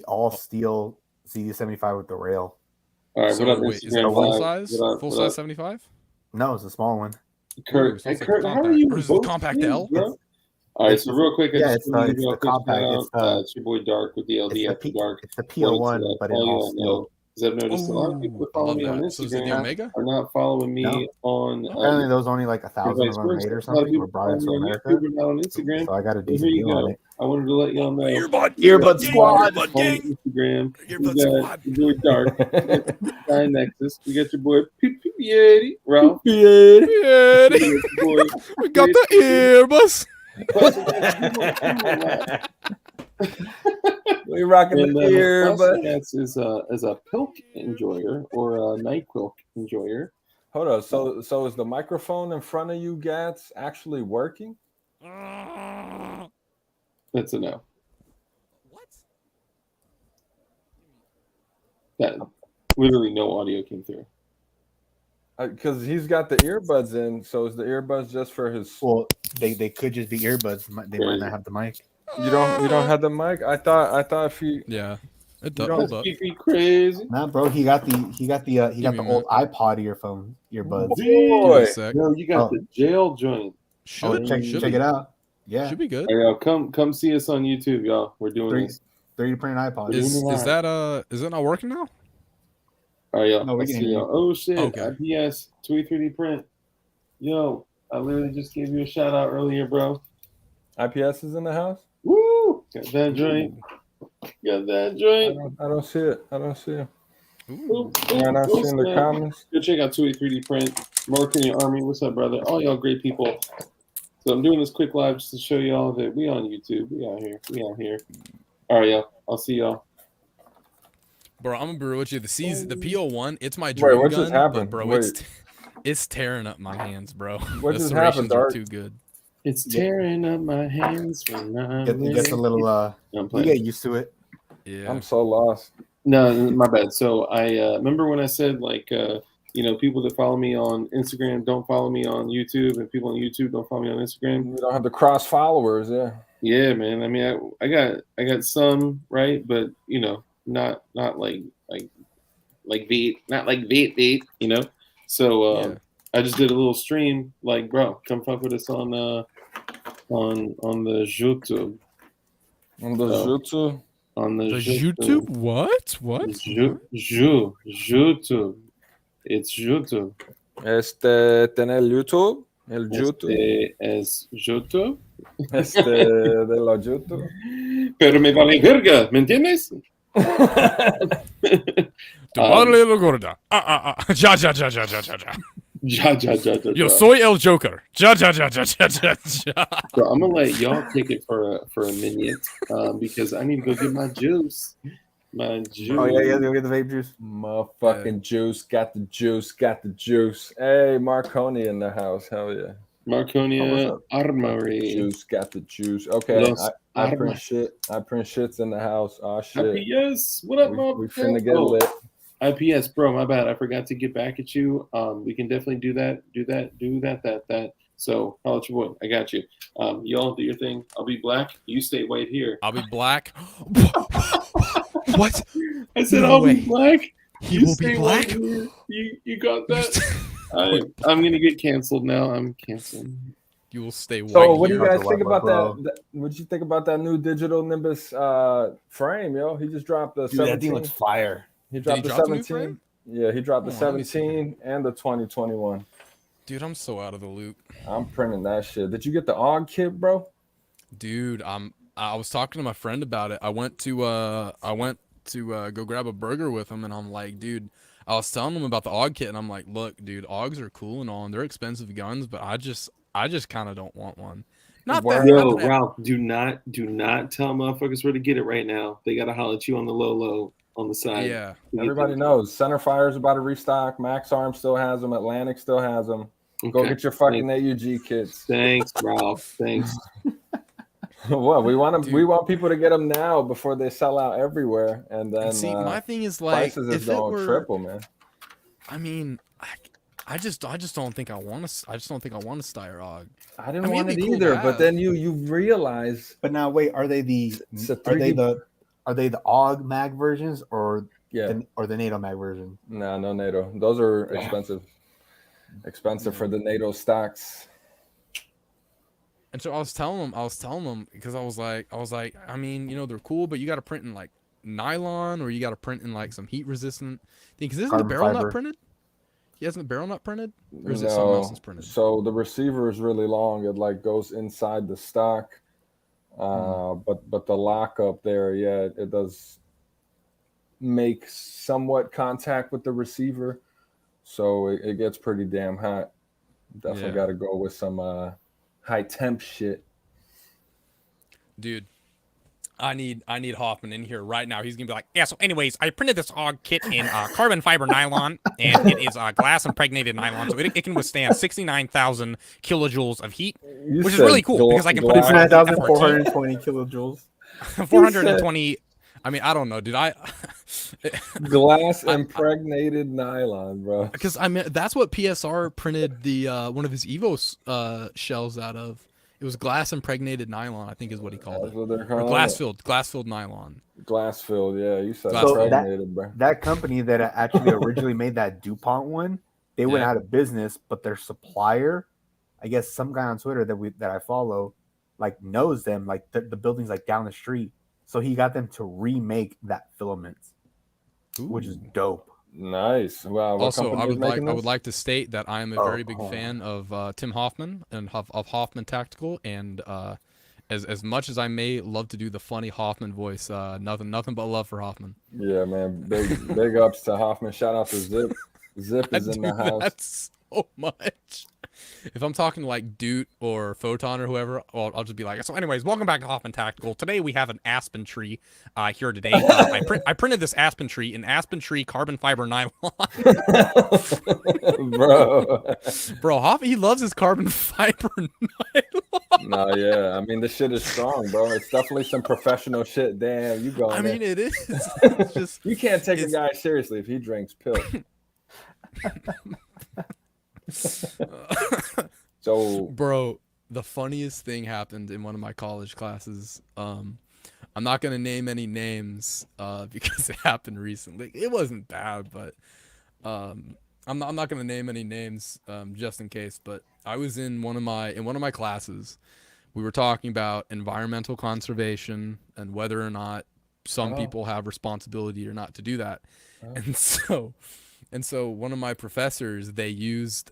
Speaker 2: all steel CD75 with the rail.
Speaker 1: All right,
Speaker 3: so
Speaker 1: what up,
Speaker 3: wait, is it a full size? Full size 75?
Speaker 2: No, it's a small one.
Speaker 1: Kurt, Kurt, how are you?
Speaker 3: Or is it the compact L?
Speaker 1: All right, so real quick,
Speaker 2: it's the compact.
Speaker 1: It's your boy Dark with DLD after Dark.
Speaker 2: It's the P01, but in all steel.
Speaker 1: Because I've noticed a lot of people that follow me on Instagram are not following me on.
Speaker 2: Apparently, there was only like 1,000 of them made or something. Or brought into America.
Speaker 1: On Instagram.
Speaker 2: So I got a decent deal on it.
Speaker 1: I wanted to let y'all know.
Speaker 2: Earbud Squad.
Speaker 1: On Instagram. Earbud Squad. Your boy Dark. DIANEXIS. We got your boy Yeti. Ralph.
Speaker 3: Yeti. We got the earbuds.
Speaker 4: We rocking the earbud.
Speaker 1: That's is a pilk enjoyer or a NyQuil enjoyer.
Speaker 4: Hold on. So is the microphone in front of you, Gats, actually working?
Speaker 1: That's a no.
Speaker 3: What?
Speaker 1: That literally no audio came through.
Speaker 4: Because he's got the earbuds in, so is the earbuds just for his?
Speaker 2: Well, they could just be earbuds. They might not have the mic.
Speaker 4: You don't have the mic. I thought if you
Speaker 3: it does.
Speaker 1: Crazy.
Speaker 2: Nah, bro, he got the old iPod earbuds.
Speaker 4: Boy,
Speaker 1: no, you got the jail joint.
Speaker 3: Should
Speaker 2: check it out. Yeah,
Speaker 3: should be good.
Speaker 1: Hey, y'all, come see us on YouTube, y'all. We're doing this.
Speaker 2: 3D printed iPod.
Speaker 3: Is it not working now?
Speaker 1: All right, y'all.
Speaker 2: No, we can hear you.
Speaker 1: Oh shit!
Speaker 3: Okay.
Speaker 1: IPS 3D print. Yo, I literally just gave you a shout out earlier, bro.
Speaker 4: IPS is in the house.
Speaker 1: Woo! Got that joint. Got that joint.
Speaker 4: I don't see it. I don't see it.
Speaker 3: Ooh.
Speaker 4: I'm not seeing the comments.
Speaker 1: Go check out 3D print. Mark in your army. What's up, brother? All y'all great people. So I'm doing this quick live just to show y'all that we on YouTube. We out here. We out here. All right, y'all. I'll see y'all. Bro,
Speaker 3: I'm gonna be real with you. The P01, it's my dream gun. But bro, It's tearing up my hands, bro.
Speaker 4: What
Speaker 3: The
Speaker 4: just happened,
Speaker 3: serrations are
Speaker 4: Dart?
Speaker 3: too good.
Speaker 1: It's tearing up my hands when I'm
Speaker 2: It gets a little
Speaker 1: I'm
Speaker 2: you
Speaker 1: playing.
Speaker 2: get used to it.
Speaker 3: Yeah.
Speaker 4: I'm so lost.
Speaker 1: No, my bad. So I remember when I said like people that follow me on Instagram don't follow me on YouTube, and people on YouTube don't follow me on Instagram.
Speaker 4: You don't have the cross followers, yeah.
Speaker 1: Yeah, man. I mean, I got some right, but not like Veet, So
Speaker 3: Yeah.
Speaker 1: I just did a little stream, like, bro, come fuck with us on the YouTube.
Speaker 4: On the jutsu.
Speaker 1: On the
Speaker 3: YouTube? What?
Speaker 1: YouTube. It's YouTube.
Speaker 4: Tener YouTube. El YouTube.
Speaker 1: Es YouTube.
Speaker 4: De los YouTube.
Speaker 1: Pero me vale verga, ¿me entiendes?
Speaker 3: Tu madre lo gorda. Ja.
Speaker 1: Ja.
Speaker 3: Yo soy el Joker. Ja.
Speaker 1: So I'm gonna let y'all kick it for a minute because I need to go get my juice. My juice.
Speaker 2: Oh yeah, go get the vape juice.
Speaker 4: Motherfucking juice. Got the juice. Hey, Marconi in the house. Hell yeah.
Speaker 1: Marconia Armory.
Speaker 4: Juice, got the juice. Okay, I print shit. I print shits in the house. Oh shit.
Speaker 1: IPS, what up,
Speaker 4: we finna get lit.
Speaker 1: IPS, bro, my bad. I forgot to get back at you. We can definitely do that. So I'll let you boy. I got you. Y'all do your thing. I'll be black. You stay white here.
Speaker 3: I'll be black. What?
Speaker 1: I said
Speaker 3: No
Speaker 1: I'll
Speaker 3: way.
Speaker 1: be black.
Speaker 3: He will be black.
Speaker 1: You got that? I'm gonna get canceled now. I'm canceled.
Speaker 3: You will stay white.
Speaker 4: So what do you
Speaker 3: here.
Speaker 4: guys think about that? What did you think about that new digital Nimbus frame, yo? He just dropped the 17.
Speaker 2: That thing looks fire.
Speaker 4: He dropped the
Speaker 3: drop the new
Speaker 4: 17.
Speaker 3: frame?
Speaker 4: Yeah, he dropped the
Speaker 3: Oh, let me see
Speaker 4: 17 and the 2021.
Speaker 3: Dude, I'm so out of the loop.
Speaker 4: I'm printing that shit. Did you get the AUG kit, bro?
Speaker 3: Dude, I was talking to my friend about it. I went to go grab a burger with him, and I'm like, dude, I was telling him about the AUG kit, and I'm like, look, dude, AUGs are cool and all, and they're expensive guns, but I just kind of don't want one. Not that.
Speaker 1: Yo,
Speaker 3: not that
Speaker 1: Ralph, do not tell motherfuckers where to get it right now. They gotta holler at you on the low on the side.
Speaker 3: Yeah.
Speaker 4: Everybody knows. Centerfire's about to restock. Max Arms still has them. Atlantic still has them. Go
Speaker 1: Okay.
Speaker 4: get your fucking AUG kits.
Speaker 1: Thanks, Ralph. Thanks.
Speaker 4: What we want them,
Speaker 3: Dude.
Speaker 4: we want people to get them now before they sell out everywhere, and then
Speaker 3: And see, my thing is like,
Speaker 4: prices is
Speaker 3: if it
Speaker 4: going
Speaker 3: were,
Speaker 4: triple, man.
Speaker 3: I mean, I just don't think I want to. I just don't think I want to Steyr AUG.
Speaker 4: I didn't
Speaker 3: I mean,
Speaker 4: want
Speaker 3: it'd
Speaker 4: it
Speaker 3: be cool to
Speaker 4: either, but
Speaker 3: have.
Speaker 4: then you realize
Speaker 2: But now wait, are they the
Speaker 4: It's a
Speaker 2: are they
Speaker 4: 3D
Speaker 2: the AUG mag versions or
Speaker 4: yeah,
Speaker 2: the NATO mag version?
Speaker 4: no NATO. Those are
Speaker 2: Yeah.
Speaker 4: expensive for the NATO stocks.
Speaker 3: And so I was telling them because I was like, I mean, they're cool, but you got to print in like nylon, or you got to print in like some heat resistant thing. Because isn't the
Speaker 2: Carbon
Speaker 3: barrel
Speaker 2: fiber.
Speaker 3: not printed? Yeah, isn't the barrel not printed? Or is it something else that's printed?
Speaker 4: So the receiver is really long. It like goes inside the stock, but the lockup there, yeah, it does make somewhat contact with the receiver, so it gets pretty damn hot. Definitely
Speaker 3: Yeah.
Speaker 4: got to go with some high temp shit.
Speaker 3: Dude, I need Hoffman in here right now. He's gonna be like, yeah. So, anyways, I printed this AUG kit in carbon fiber nylon, and it is glass impregnated nylon, so it can withstand 69,000 kilojoules of heat,
Speaker 4: You
Speaker 3: which is
Speaker 4: said
Speaker 3: really cool because I can put it
Speaker 4: glass-
Speaker 2: 9,420 kilojoules.
Speaker 3: 420. I mean, I don't know, dude.
Speaker 4: glass impregnated nylon, bro.
Speaker 3: Because I mean, that's what PSR printed the one of his Evo shells out of. It was glass impregnated nylon, I think is what he called
Speaker 4: That's
Speaker 3: it.
Speaker 4: what they're
Speaker 3: Or
Speaker 4: calling
Speaker 3: glass filled nylon.
Speaker 4: it. Glass filled, yeah. You said
Speaker 3: Glass filled.
Speaker 4: impregnated, bro.
Speaker 2: That company that actually originally made that DuPont one, they went
Speaker 3: Yeah.
Speaker 2: out of business, but their supplier, I guess some guy on Twitter that I follow, like knows them, like the building's like down the street. So he got them to remake that filament, which is dope.
Speaker 4: Nice. Wow. What
Speaker 3: Also,
Speaker 4: company
Speaker 3: I
Speaker 4: is
Speaker 3: would
Speaker 4: making this?
Speaker 3: like to state that I am a
Speaker 2: Oh,
Speaker 3: very big fan of Tim Hoffman and of Hoffman Tactical, and as much as I may love to do the funny Hoffman voice, nothing but love for Hoffman.
Speaker 4: Yeah, man. Big ups to Hoffman. Shout out to Zip. Zip
Speaker 3: I
Speaker 4: is in
Speaker 3: do
Speaker 4: the house.
Speaker 3: that so much. if I'm talking to like Doot or Photon or whoever, I'll just be like, so anyways, welcome back to Hoffman Tactical. Today we have an aspen tree here today. I printed this aspen tree in aspen tree carbon fiber nylon. Bro, Hoff, he loves his carbon fiber nylon.
Speaker 4: No, yeah. I mean, this shit is strong, bro. It's definitely some professional shit. Damn, you going
Speaker 3: I mean,
Speaker 4: there.
Speaker 3: it is. It's just,
Speaker 4: you can't take a guy seriously if he drinks pills. So,
Speaker 3: bro, the funniest thing happened in one of my college classes. I'm not gonna name any names because it happened recently. It wasn't bad, but I'm not gonna name any names just in case. But I was in one of my classes. We were talking about environmental conservation and whether or not some people have responsibility or not to do that. And so one of my professors, they used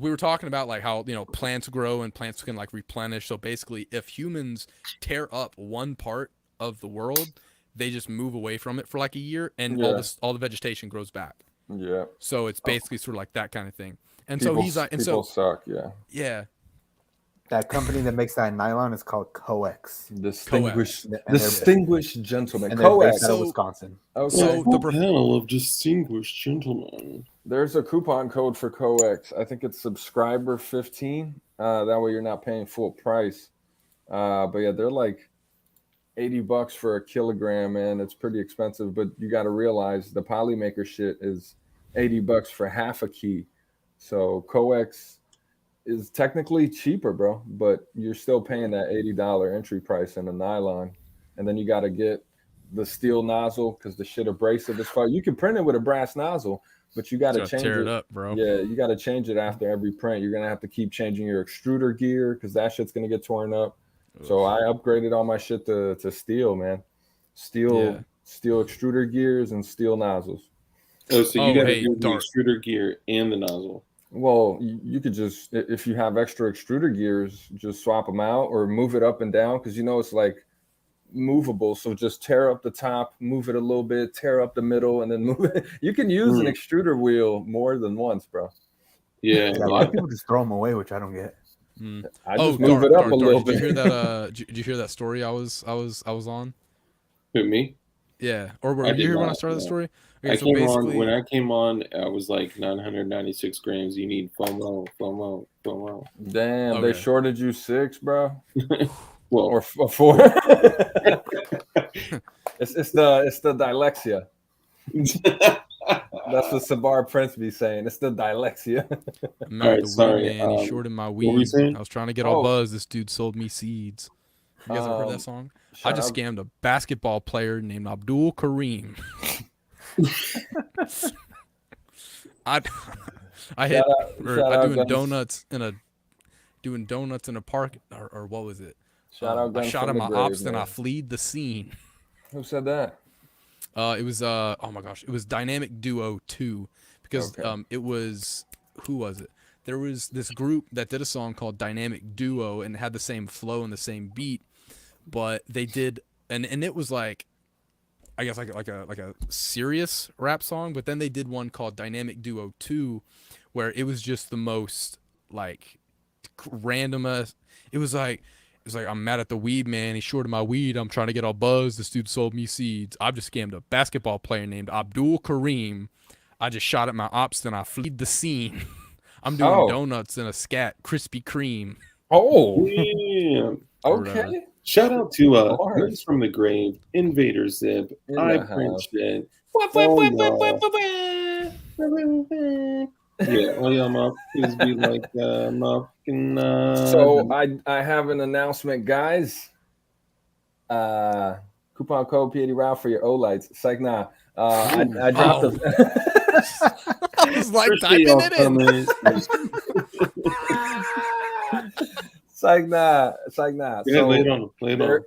Speaker 3: we were talking about like how, you know, plants grow and plants can like replenish. So basically, if humans tear up one part of the world, they just move away from it for like a year, and all the vegetation grows back.
Speaker 4: Yeah.
Speaker 3: So it's basically sort of like that kind of thing. And
Speaker 4: people,
Speaker 3: so he's like, and
Speaker 4: people
Speaker 3: so
Speaker 4: suck. Yeah.
Speaker 3: Yeah.
Speaker 2: That company that makes that nylon is called Coex.
Speaker 4: Distinguished gentleman.
Speaker 2: And they're based
Speaker 4: Coex.
Speaker 2: out of Wisconsin.
Speaker 4: Okay.
Speaker 3: So the
Speaker 1: panel of distinguished gentlemen.
Speaker 4: There's a coupon code for Coex. I think it's subscriber 15. That way you're not paying full price. But yeah, they're like $80 for a kilogram, man. It's pretty expensive, but you got to realize the polymaker shit is $80 for half a key. So Coex is technically cheaper, bro, but you're still paying that $80 entry price in a nylon. And then you got to get the steel nozzle because the shit abrasive as far. You can print it with a brass nozzle, but you got to change
Speaker 3: it up, bro.
Speaker 4: Yeah, you got to change it after every print. You're going to have to keep changing your extruder gear because that shit's going to get torn up. So I upgraded all my shit to steel, man. Steel extruder gears and steel nozzles.
Speaker 1: Oh, so you got to do the extruder gear and the nozzle.
Speaker 4: Well, you could just, if you have extra extruder gears, just swap them out or move it up and down because, you know, it's like movable. So just tear up the top, move it a little bit, tear up the middle, and then move it. You can use an extruder wheel more than once, bro.
Speaker 1: Yeah.
Speaker 2: A lot of people just throw them away, which I don't get.
Speaker 4: I just move it up a little bit.
Speaker 3: Did you hear that? Did you hear that story I was on?
Speaker 1: Who, me?
Speaker 3: Yeah. Or were you here when I started the story? Okay,
Speaker 1: when I came on, I was like 996 grams. You need FOMO.
Speaker 4: Damn, they shorted you 6, bro.
Speaker 1: Well,
Speaker 4: or 4. it's the dyslexia. That's what Sabar Prince be saying. It's the dyslexia.
Speaker 3: He shorted my weed. I was trying to get all buzzed. This dude sold me seeds. You guys ever heard that song? I just scammed a basketball player named Abdul Kareem. I doing donuts in a park or what was it? I shot at my ops, then I fled the scene.
Speaker 4: Who said that?
Speaker 3: It was oh my gosh, it was Dynamic Duo 2 because it was, who was it? There was this group that did a song called Dynamic Duo and it had the same flow and the same beat, but they did and it was like, I guess like a serious rap song, but then they did one called Dynamic Duo 2 where it was just the most like random it was like I'm mad at the weed man. He shorted my weed. I'm trying to get all buzzed. This dude sold me seeds. I've just scammed a basketball player named Abdul Kareem. I just shot at my ops, then I fled the scene. I'm doing donuts in a scat Krispy Kreme.
Speaker 4: Oh, damn. Okay.
Speaker 1: Shout out to News from the Grave, Invader Zip, I Print Shit. Yeah, all y'all motherfuckers be like motherfucking.
Speaker 4: So I have an announcement, guys. Coupon code PADROW for your O-lights. Psych nah. I dropped
Speaker 3: I was like typing it in.
Speaker 4: Psych nah.
Speaker 1: Yeah,
Speaker 4: So
Speaker 1: lay it on.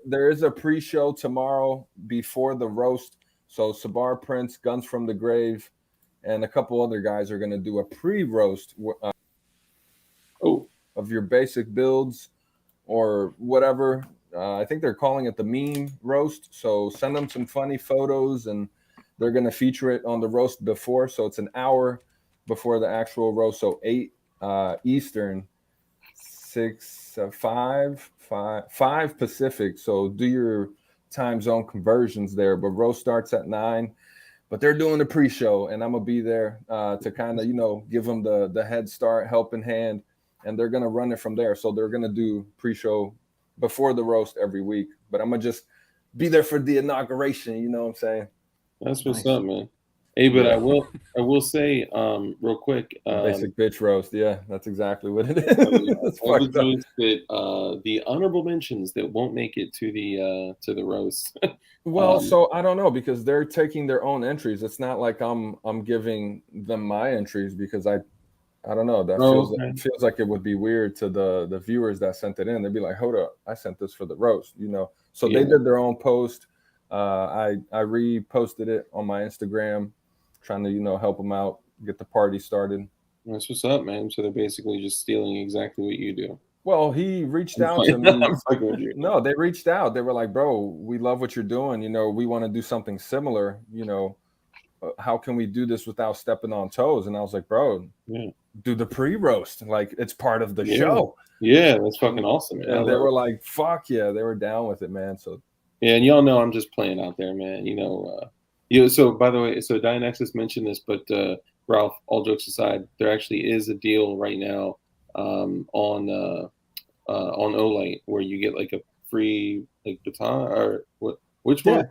Speaker 4: There is a pre-show tomorrow before the roast. So Sabar Prince, Guns from the Grave, and a couple other guys are going to do a pre-roast of your basic builds or whatever. I think they're calling it the meme roast. So send them some funny photos, and they're going to feature it on the roast before. So it's an hour before the actual roast. So 8 Eastern, 5 Pacific. So do your time zone conversions there. But roast starts at 9. But they're doing the pre-show, and I'm gonna be there to kind of give them the head start, helping hand, and they're gonna run it from there. So they're gonna do pre-show before the roast every week. But I'm gonna just be there for the inauguration. You know what I'm saying?
Speaker 1: That's what's up, man. Hey, but I will say real quick.
Speaker 4: Basic bitch roast. Yeah, that's exactly what it is.
Speaker 1: All the jokes that the honorable mentions that won't make it to the roast.
Speaker 4: Well, so I don't know, because they're taking their own entries. It's not like I'm giving them my entries, because I don't know. That feels like it would be weird to the viewers that sent it in. They'd be like, hold up, I sent this for the roast, So they did their own post. I reposted it on my Instagram, trying to help them out, get the party started.
Speaker 1: That's what's up, man. So they're basically just stealing exactly what you do.
Speaker 4: Well, he reached out to me. No, they reached out. They were like, bro, we love what you're doing. We want to do something similar. How can we do this without stepping on toes? And I was like, bro, do the pre-roast. Like, it's part of the show.
Speaker 1: Yeah, that's fucking awesome, man.
Speaker 4: And they were like, fuck yeah. They were down with it, man. So
Speaker 1: yeah, and y'all know I'm just playing out there, man. So by the way, so DIANEXIS mentioned this, but Ralph, all jokes aside, there actually is a deal right now on Olight where you get like a free like Vuitton or what? Which one?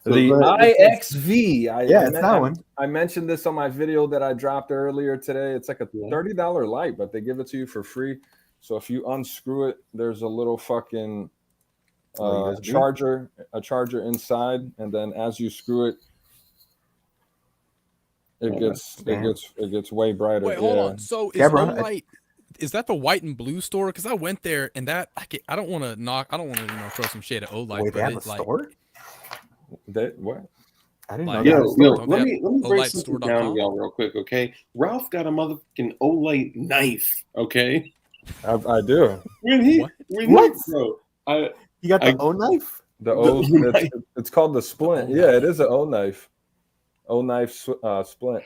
Speaker 4: So the IXV.
Speaker 2: It's that one.
Speaker 4: I mentioned this on my video that I dropped earlier today. It's like a $30 light, but they give it to you for free. So if you unscrew it, there's a little fucking charger inside, and then as you screw it, it gets way brighter.
Speaker 3: Wait, hold on. So is Olight? Is that the white and blue store? Because I went there, and that I don't want to throw some shade at Olight.
Speaker 2: Wait, they have a store?
Speaker 4: What?
Speaker 2: I didn't know.
Speaker 1: Let me break something down, y'all, real quick, okay? Ralph got a motherfucking Olight knife, okay?
Speaker 4: I do.
Speaker 2: You got the O knife?
Speaker 4: It's called the splint. Yeah, it is an O knife. O knife splint.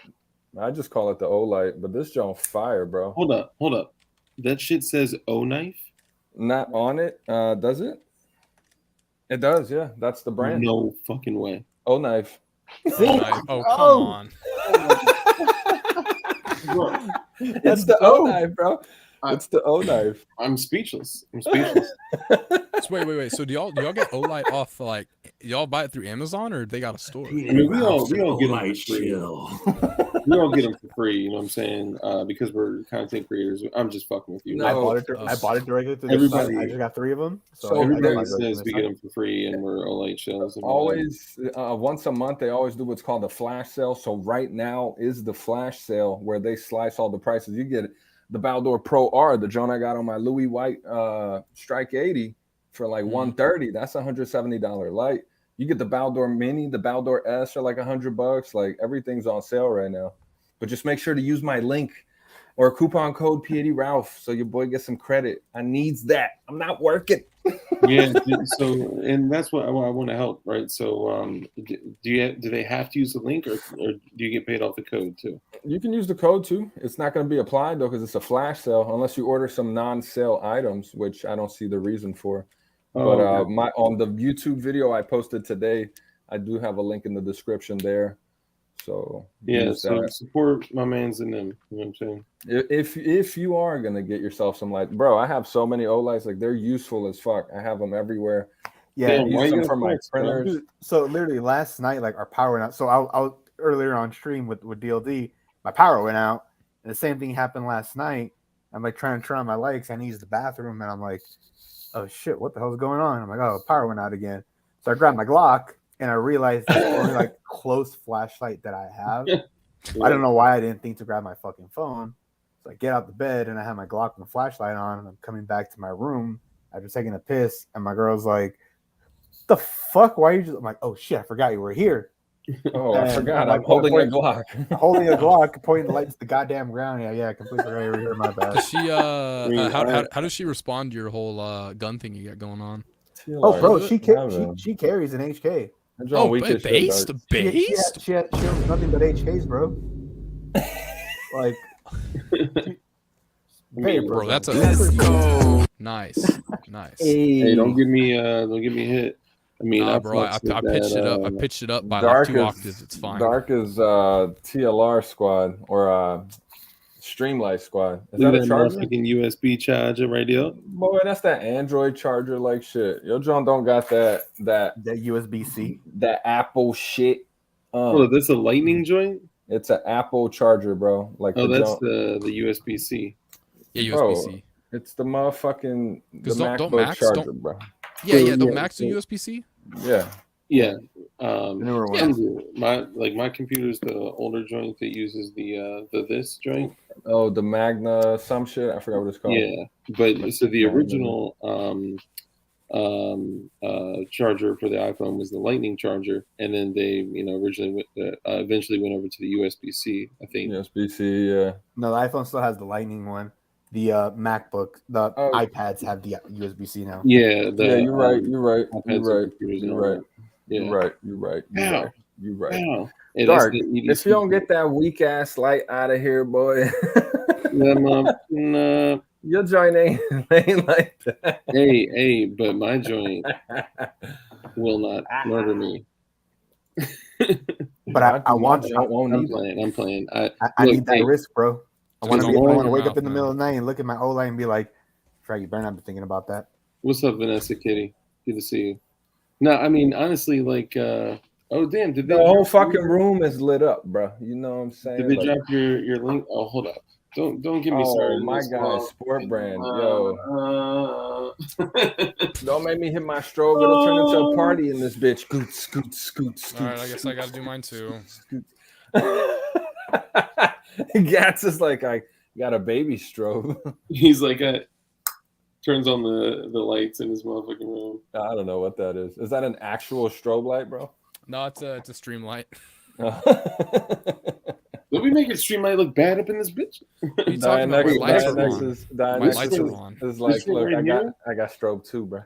Speaker 4: I just call it the Olight, but this joint fire, bro.
Speaker 1: Hold up. That shit says O knife?
Speaker 4: Not on it, does it? It does, yeah. That's the brand.
Speaker 1: No fucking way.
Speaker 4: O knife.
Speaker 3: Oh, come on.
Speaker 4: It's the O knife, bro. It's the O knife.
Speaker 1: I'm speechless.
Speaker 3: So wait. So do y'all get Olight off, like, y'all buy it through Amazon, or they got a store?
Speaker 1: I mean, we all get them for free. We all get them for free. You know what I'm saying? Because we're content creators. I'm just fucking with you.
Speaker 2: No, I bought it directly through
Speaker 1: everybody.
Speaker 2: I just got 3 of them.
Speaker 4: So
Speaker 1: everybody says we get them for free, and we're Olight shells.
Speaker 4: Always once a month, they always do what's called a flash sale. So right now is the flash sale where they slice all the prices. You get the Baldor Pro R, the joint I got on my Louis White Strike 80 for like $130. That's $170 light. You get the Baldor Mini, the Baldor S for like $100. Like, everything's on sale right now. But just make sure to use my link or coupon code P80 Ralph so your boy gets some credit. I needs that. I'm not working.
Speaker 1: Yeah. So, and that's what I want to help, right? So, do they have to use the link, or do you get paid off the code too?
Speaker 4: You can use the code too. It's not going to be applied though, because it's a flash sale, unless you order some non-sale items, which I don't see the reason for. But on the YouTube video I posted today, I do have a link in the description there. So
Speaker 1: so support my mans in them. You know what I'm saying?
Speaker 4: If you are gonna get yourself some light, bro, I have so many Olights, like, they're useful as fuck. I have them everywhere.
Speaker 2: Yeah,
Speaker 4: I use them for my printers.
Speaker 2: So literally last night, like, our power went out. So I was earlier on stream with DLD, my power went out, and the same thing happened last night. I'm like trying to turn on my lights. I need to use the bathroom, and I'm like, oh shit, what the hell's going on? I'm like, oh, power went out again. So I grabbed my Glock, and I realized that's the only like close flashlight that I have. I don't know why I didn't think to grab my fucking phone. So I get out the bed, and I have my Glock and the flashlight on, and I'm coming back to my room after taking a piss, and my girl's like, the fuck? Why are you just? I'm like, oh shit, I forgot you were here.
Speaker 4: Oh, I forgot. I'm holding a Glock.
Speaker 2: Holding a Glock, pointing the light to the goddamn ground. Yeah, I completely forgot you were here. My bad.
Speaker 3: Does she how does she respond to your whole gun thing you got going on?
Speaker 2: Oh, bro, she carries an HK.
Speaker 3: Oh, based?
Speaker 2: She owns nothing but HKs, bro. Like,
Speaker 1: mean,
Speaker 3: Bro, that's a nice.
Speaker 1: Hey, don't get me hit. I mean,
Speaker 3: Nah,
Speaker 1: I
Speaker 3: bro, I pitched it up. I pitched it up by like 2 octaves. It's fine.
Speaker 4: Dark is TLR squad or Streamlight squad. Is
Speaker 1: Look
Speaker 4: that
Speaker 1: at
Speaker 4: a
Speaker 1: that
Speaker 4: charger?
Speaker 1: motherfucking USB charger right there.
Speaker 4: Boy, that's that Android charger like shit. Your John don't got that
Speaker 2: USB-C.
Speaker 4: that Apple shit.
Speaker 1: Oh, that's a lightning joint?
Speaker 4: It's an Apple charger, bro. Like
Speaker 1: Oh,
Speaker 4: the
Speaker 1: that's
Speaker 4: joint.
Speaker 1: the USB-C.
Speaker 3: Yeah,
Speaker 4: Bro,
Speaker 3: USB-C.
Speaker 4: It's the motherfucking the
Speaker 3: 'Cause don't
Speaker 4: MacBook
Speaker 3: Macs-
Speaker 4: charger,
Speaker 3: don't-
Speaker 4: bro.
Speaker 3: Yeah, don't
Speaker 1: yeah,
Speaker 3: Macs do
Speaker 1: so-
Speaker 3: USB-C?
Speaker 4: Yeah.
Speaker 1: Yeah.
Speaker 2: newer one.
Speaker 3: Yeah.
Speaker 1: My computer's the older joint that uses the this joint.
Speaker 4: Oh, the Magna some shit. I forgot what it's called.
Speaker 1: Yeah, but so the
Speaker 4: Magna.
Speaker 1: original charger for the iPhone was the Lightning charger, and then they originally eventually went over to the USB-C. I think.
Speaker 4: USB-C, yeah.
Speaker 2: No, the iPhone still has the Lightning one. The MacBook, the iPads have the USB-C now.
Speaker 1: Yeah,
Speaker 4: Yeah, you're right. You're right.
Speaker 1: iPads
Speaker 4: You're
Speaker 1: and
Speaker 4: right.
Speaker 1: computers and
Speaker 4: You're
Speaker 1: all
Speaker 4: right.
Speaker 1: that. Yeah.
Speaker 4: You're right. You're right. You're
Speaker 1: Ow.
Speaker 4: right. You're right.
Speaker 1: Wow. Yeah,
Speaker 4: Dark.
Speaker 1: that's the
Speaker 4: If you don't get that weak ass light out of here, boy,
Speaker 1: nah.
Speaker 4: your joint ain't like that.
Speaker 1: Hey, but my joint will not murder me.
Speaker 2: But I want.
Speaker 1: I'm playing.
Speaker 2: I
Speaker 1: Look,
Speaker 2: need that
Speaker 1: hey,
Speaker 2: risk, bro. I want
Speaker 3: Just
Speaker 2: to
Speaker 3: don't
Speaker 2: wake
Speaker 3: mouth,
Speaker 2: up in the
Speaker 3: man.
Speaker 2: middle of the night and look at my O-line and be like, "Frag, you better not be thinking about that."
Speaker 1: What's up, Vanessa Kitty? Good to see you. No, I mean honestly, like, oh damn, did they
Speaker 4: The whole
Speaker 1: drop
Speaker 4: fucking
Speaker 1: your-
Speaker 4: room is lit up, bro. You know what I'm saying?
Speaker 1: Did they
Speaker 4: Like,
Speaker 1: drop your link? Oh, hold up. Don't get me started.
Speaker 4: my guy, Sport Brand, yo. Don't make me hit my strobe. It'll turn into a party in this bitch. Scoot, scoot, scoot, scoot.
Speaker 3: All right, I guess I got to do mine too.
Speaker 4: Gats is like, I got a baby strobe.
Speaker 1: He's like, turns on the lights in his motherfucking room.
Speaker 4: I don't know what that is. Is that an actual strobe light, bro?
Speaker 3: No, it's a Streamlight.
Speaker 1: Don't we make it Streamlight look bad up in this bitch?
Speaker 3: What are you talking about? My lights are on. My lights are on.
Speaker 4: Is like,
Speaker 1: thing
Speaker 4: look,
Speaker 1: right
Speaker 4: I got strobe too, bro.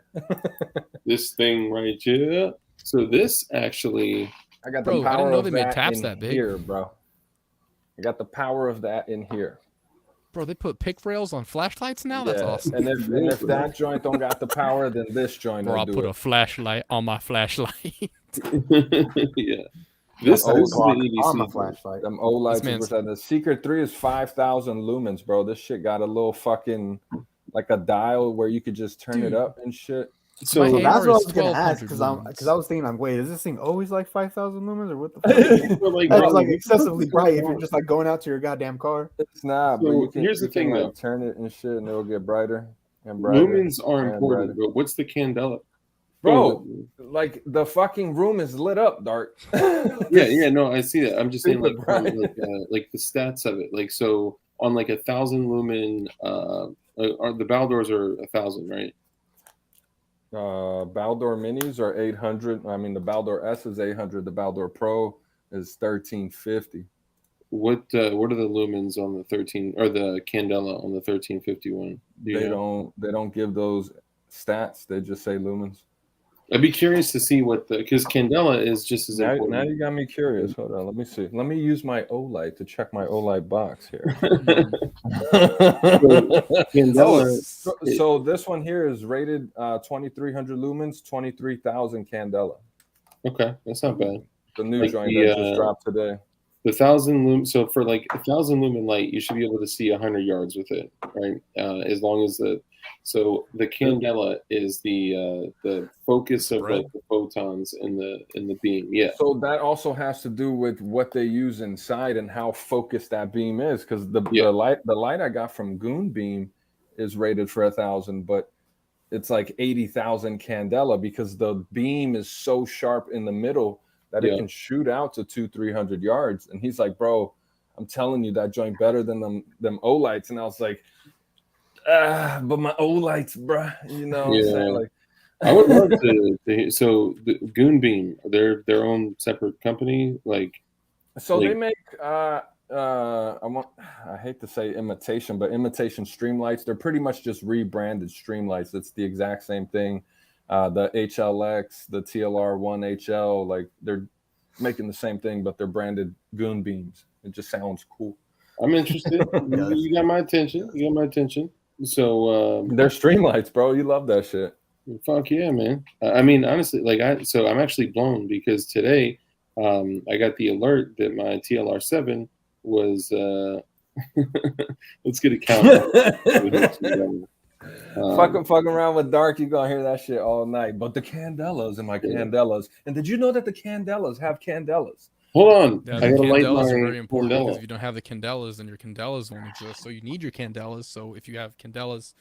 Speaker 1: This thing right here. So this actually,
Speaker 4: I got
Speaker 3: Bro,
Speaker 4: the
Speaker 3: I
Speaker 4: power
Speaker 3: didn't know
Speaker 4: of
Speaker 3: they made
Speaker 4: that
Speaker 3: taps
Speaker 4: in
Speaker 3: that big.
Speaker 4: here, bro. I got the power of that in here.
Speaker 3: Bro, they put pick rails on flashlights now? That's
Speaker 4: Yeah.
Speaker 3: awesome.
Speaker 4: And if that joint don't got the power, then this joint
Speaker 3: Bro,
Speaker 4: will
Speaker 3: I'll
Speaker 4: do
Speaker 3: put
Speaker 4: it.
Speaker 3: a flashlight on my flashlight.
Speaker 1: yeah. This
Speaker 4: old
Speaker 1: is the
Speaker 2: Clock
Speaker 1: EDC.
Speaker 2: on my flashlight.
Speaker 4: Them old lights.
Speaker 3: man's-
Speaker 4: The Secret 3 is 5,000 lumens, bro. This shit got a little fucking like a dial where you could just turn it
Speaker 3: Dude.
Speaker 4: up and shit.
Speaker 1: So
Speaker 3: My
Speaker 2: So that's what I
Speaker 3: is
Speaker 2: was gonna ask
Speaker 3: 1200
Speaker 2: because I was thinking like, wait, is this thing always like 5,000 lumens or what the fuck?
Speaker 1: like,
Speaker 2: That's
Speaker 1: bro,
Speaker 2: like
Speaker 1: this
Speaker 2: excessively
Speaker 1: is
Speaker 2: bright if
Speaker 1: going
Speaker 2: you're just like going out to your goddamn car.
Speaker 4: It's not, but
Speaker 1: So
Speaker 4: you can,
Speaker 1: here's the
Speaker 4: you can,
Speaker 1: thing,
Speaker 4: like,
Speaker 1: though.
Speaker 4: turn it and shit, and it'll get brighter and brighter.
Speaker 1: lumens are
Speaker 4: and
Speaker 1: important,
Speaker 4: brighter.
Speaker 1: but what's the candela?
Speaker 4: Bro, like the fucking room is lit up, Dark.
Speaker 1: Yeah, no, I see that. I'm just saying, like,
Speaker 4: Super
Speaker 1: from,
Speaker 4: bright.
Speaker 1: like the stats of it. Like, so on like 1,000 lumen, the Baldors are 1,000, right?
Speaker 4: Baldor Minis are 800. I mean, the Baldor S is 800. The Baldor Pro is 1350.
Speaker 1: What are the lumens on the 13 or the candela on the 1351?
Speaker 4: They don't give those stats. They just say lumens.
Speaker 1: I'd be curious to see what because candela is just as
Speaker 4: Now
Speaker 1: important.
Speaker 4: you got me curious. Hold on, let me see. Let me use my OLight to check my OLight box here.
Speaker 1: Candela.
Speaker 4: So this one here is rated 2,300 lumens, 23,000 candela.
Speaker 1: Okay, that's not bad.
Speaker 4: The new
Speaker 1: Like
Speaker 4: joint
Speaker 1: the,
Speaker 4: that just dropped today.
Speaker 1: The 1,000 lumen. So for like 1,000 lumen light, you should be able to see 100 yards with it, right? As long as the candela is the focus of like the photons in the beam. Yeah.
Speaker 4: So that also has to do with what they use inside and how focused that beam is, because the light I got from Goon Beam is rated for 1,000, but it's like 80,000 candela because the beam is so sharp in the middle that it can shoot out to 200-300 yards. And he's like, bro, I'm telling you that joint better than them O-lights. And I was like, but my O-lights, bruh. You know what I'm saying? Like,
Speaker 1: I would love to so the Goon Beam, they're their own separate company. Like,
Speaker 4: so they make I hate to say imitation, but imitation streamlights. They're pretty much just rebranded streamlights. It's the exact same thing. The HLX, the TLR1HL, like they're making the same thing, but they're branded Goon Beams. It just sounds cool.
Speaker 1: I'm interested.
Speaker 2: Yes.
Speaker 1: You got my attention. You got my attention. So
Speaker 4: They're streamlights, bro. You love that shit.
Speaker 1: fuck yeah, man. I mean, honestly, like I'm actually blown because today I got the alert that my TLR7 was let's get a count.
Speaker 4: Fucking around with Dark, you gonna hear that shit all night. But the Candelas and my Candelas. And did you know that the Candelas have Candelas?
Speaker 1: Hold on.
Speaker 3: Yeah,
Speaker 1: I
Speaker 3: the
Speaker 1: gotta light
Speaker 3: candelas are
Speaker 1: my
Speaker 3: very important because
Speaker 1: candela.
Speaker 3: if you don't have the candelas, then your candelas won't exist. So you need your candelas. So if you have candelas,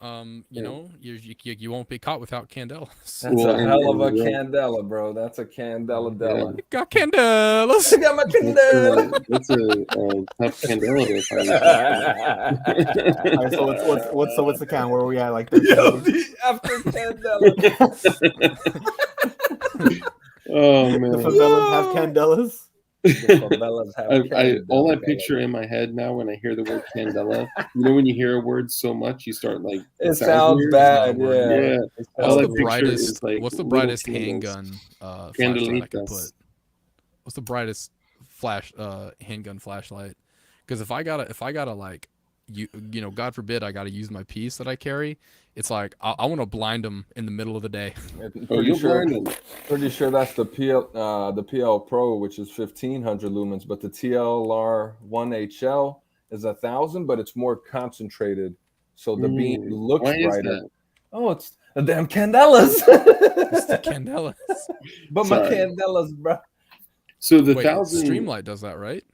Speaker 3: you know, you won't be caught without candelas.
Speaker 4: That's
Speaker 1: Well,
Speaker 4: a hell of a
Speaker 1: and-
Speaker 4: candela, bro. That's a candela della.
Speaker 3: You got candelas.
Speaker 4: I got my candela.
Speaker 1: That's a tough candela to find.
Speaker 2: All right, so what's the count? Where are we at? Like
Speaker 4: Yo,
Speaker 2: 13?
Speaker 4: after candela.
Speaker 1: Oh
Speaker 2: The
Speaker 1: man.
Speaker 2: favelas have candelas.
Speaker 4: The favelas have
Speaker 1: All I
Speaker 4: candela.
Speaker 1: picture in my head now when I hear the word candela, you know, when you hear a word so much, you start like
Speaker 4: It sounds
Speaker 1: weird.
Speaker 4: bad,
Speaker 3: Yeah.
Speaker 1: Yeah.
Speaker 3: What's
Speaker 1: All I
Speaker 3: the
Speaker 1: picture
Speaker 3: brightest?
Speaker 1: is, like,
Speaker 3: What's the
Speaker 1: little
Speaker 3: brightest
Speaker 1: candles.
Speaker 3: handgun flashlight I could put?
Speaker 1: Candelitas.
Speaker 3: What's the brightest handgun flashlight? Because if I gotta like you know, God forbid I gotta use my piece that I carry, it's like I want to blind them in the middle of the day.
Speaker 1: Oh, you're blinded.
Speaker 4: Pretty sure that's the PL Pro, which is 1500 lumens, but the TLR 1HL is 1000, but it's more concentrated, so the beam looks
Speaker 1: Why is
Speaker 4: brighter.
Speaker 1: that?
Speaker 4: Oh, it's the damn candelas.
Speaker 3: It's the candelas.
Speaker 4: But my
Speaker 1: Sorry.
Speaker 4: candelas, bro.
Speaker 1: So the
Speaker 3: Wait,
Speaker 1: 1000
Speaker 3: Streamlight does that, right?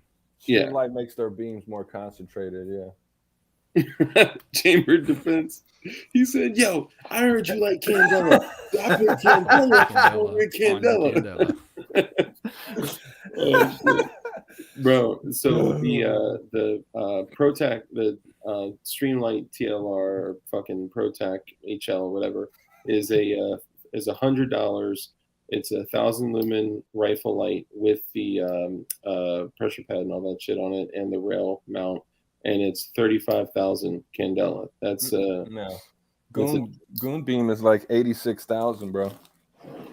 Speaker 1: Yeah.
Speaker 4: Streamlight makes their beams more concentrated. Yeah.
Speaker 1: chamber defense. He said, "Yo, I heard you like candela. I put candela over
Speaker 3: Candela.
Speaker 1: Oh, shit. Bro, so the Protac, the Streamlight TLR or fucking Protac HL or whatever is $100. It's 1,000 lumen rifle light with the pressure pad and all that shit on it and the rail mount, and it's 35,000 candela. That's
Speaker 4: no. Goon beam is like 86,000, bro.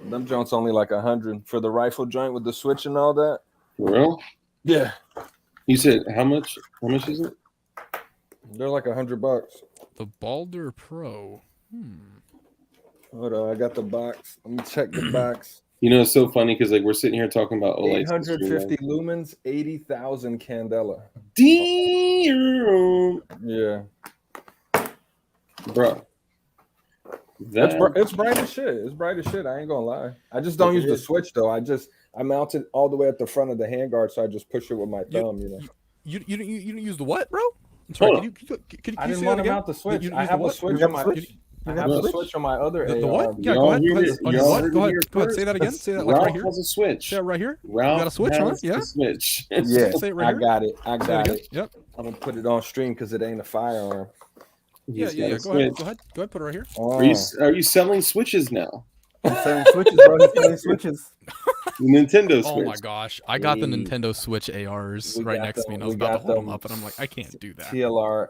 Speaker 4: Them joints only like 100 for the rifle joint with the switch and all that.
Speaker 1: for real.
Speaker 4: Yeah,
Speaker 1: You said how much? How much is it?
Speaker 4: they're like $100.
Speaker 3: The Balder Pro.
Speaker 4: Hold on, I got the box. Let me check the box.
Speaker 1: You know, it's so funny because like we're sitting here talking about OLEDs.
Speaker 4: 850 lumens, 80,000 candela.
Speaker 1: Damn,
Speaker 4: Yeah,
Speaker 1: bro.
Speaker 4: it's bright as shit. It's bright as shit. I ain't gonna lie. I just don't use the switch though. I mount it all the way at the front of the handguard, so I just push it with my thumb. You know.
Speaker 3: You didn't use the what, bro? I'm sorry.
Speaker 1: Hold
Speaker 3: Can you
Speaker 4: I didn't
Speaker 3: say
Speaker 4: want
Speaker 3: that
Speaker 4: to
Speaker 3: again?
Speaker 4: mount the switch.
Speaker 3: You
Speaker 4: I
Speaker 3: use
Speaker 4: have
Speaker 3: the
Speaker 4: a
Speaker 3: what?
Speaker 4: switch
Speaker 2: You
Speaker 4: on
Speaker 2: have
Speaker 4: my.
Speaker 2: a switch?
Speaker 4: I have a switch on my other
Speaker 3: The
Speaker 4: AR.
Speaker 3: what? Yeah,
Speaker 1: Y'all
Speaker 3: go ahead.
Speaker 1: heard
Speaker 3: Go ahead.
Speaker 1: it-
Speaker 3: On
Speaker 1: y'all
Speaker 3: what?
Speaker 1: heard
Speaker 3: Go
Speaker 1: it
Speaker 3: ahead.
Speaker 1: here
Speaker 3: Go ahead.
Speaker 1: first.
Speaker 3: Say that again. Say that like
Speaker 1: Ralph
Speaker 3: right here.
Speaker 1: has a switch.
Speaker 3: Say it right here.
Speaker 1: Ralph
Speaker 3: got a switch, huh?
Speaker 1: has
Speaker 3: Yeah.
Speaker 1: the switch.
Speaker 4: Yeah,
Speaker 3: Say it right
Speaker 4: I
Speaker 3: here.
Speaker 4: got it. I
Speaker 3: Say it
Speaker 4: got
Speaker 3: again.
Speaker 4: it.
Speaker 3: Yep.
Speaker 4: I'm gonna put it on stream because it ain't a firearm.
Speaker 3: Yeah.
Speaker 1: He's
Speaker 3: Yeah.
Speaker 1: got a
Speaker 3: Go ahead.
Speaker 1: switch.
Speaker 3: Go ahead. Go ahead. Put it right here.
Speaker 4: Oh.
Speaker 1: Are you selling switches now?
Speaker 2: He's selling switches, bro. He's selling switches.
Speaker 1: The Nintendo Switch.
Speaker 3: Oh my gosh! I got the
Speaker 4: We-
Speaker 3: Nintendo Switch ARs
Speaker 4: we
Speaker 3: right
Speaker 4: got
Speaker 3: next to me, and I
Speaker 4: them-
Speaker 3: was
Speaker 4: we
Speaker 3: about to
Speaker 4: got
Speaker 3: hold them
Speaker 4: them
Speaker 3: up, and I'm like, I can't do that.
Speaker 4: TLR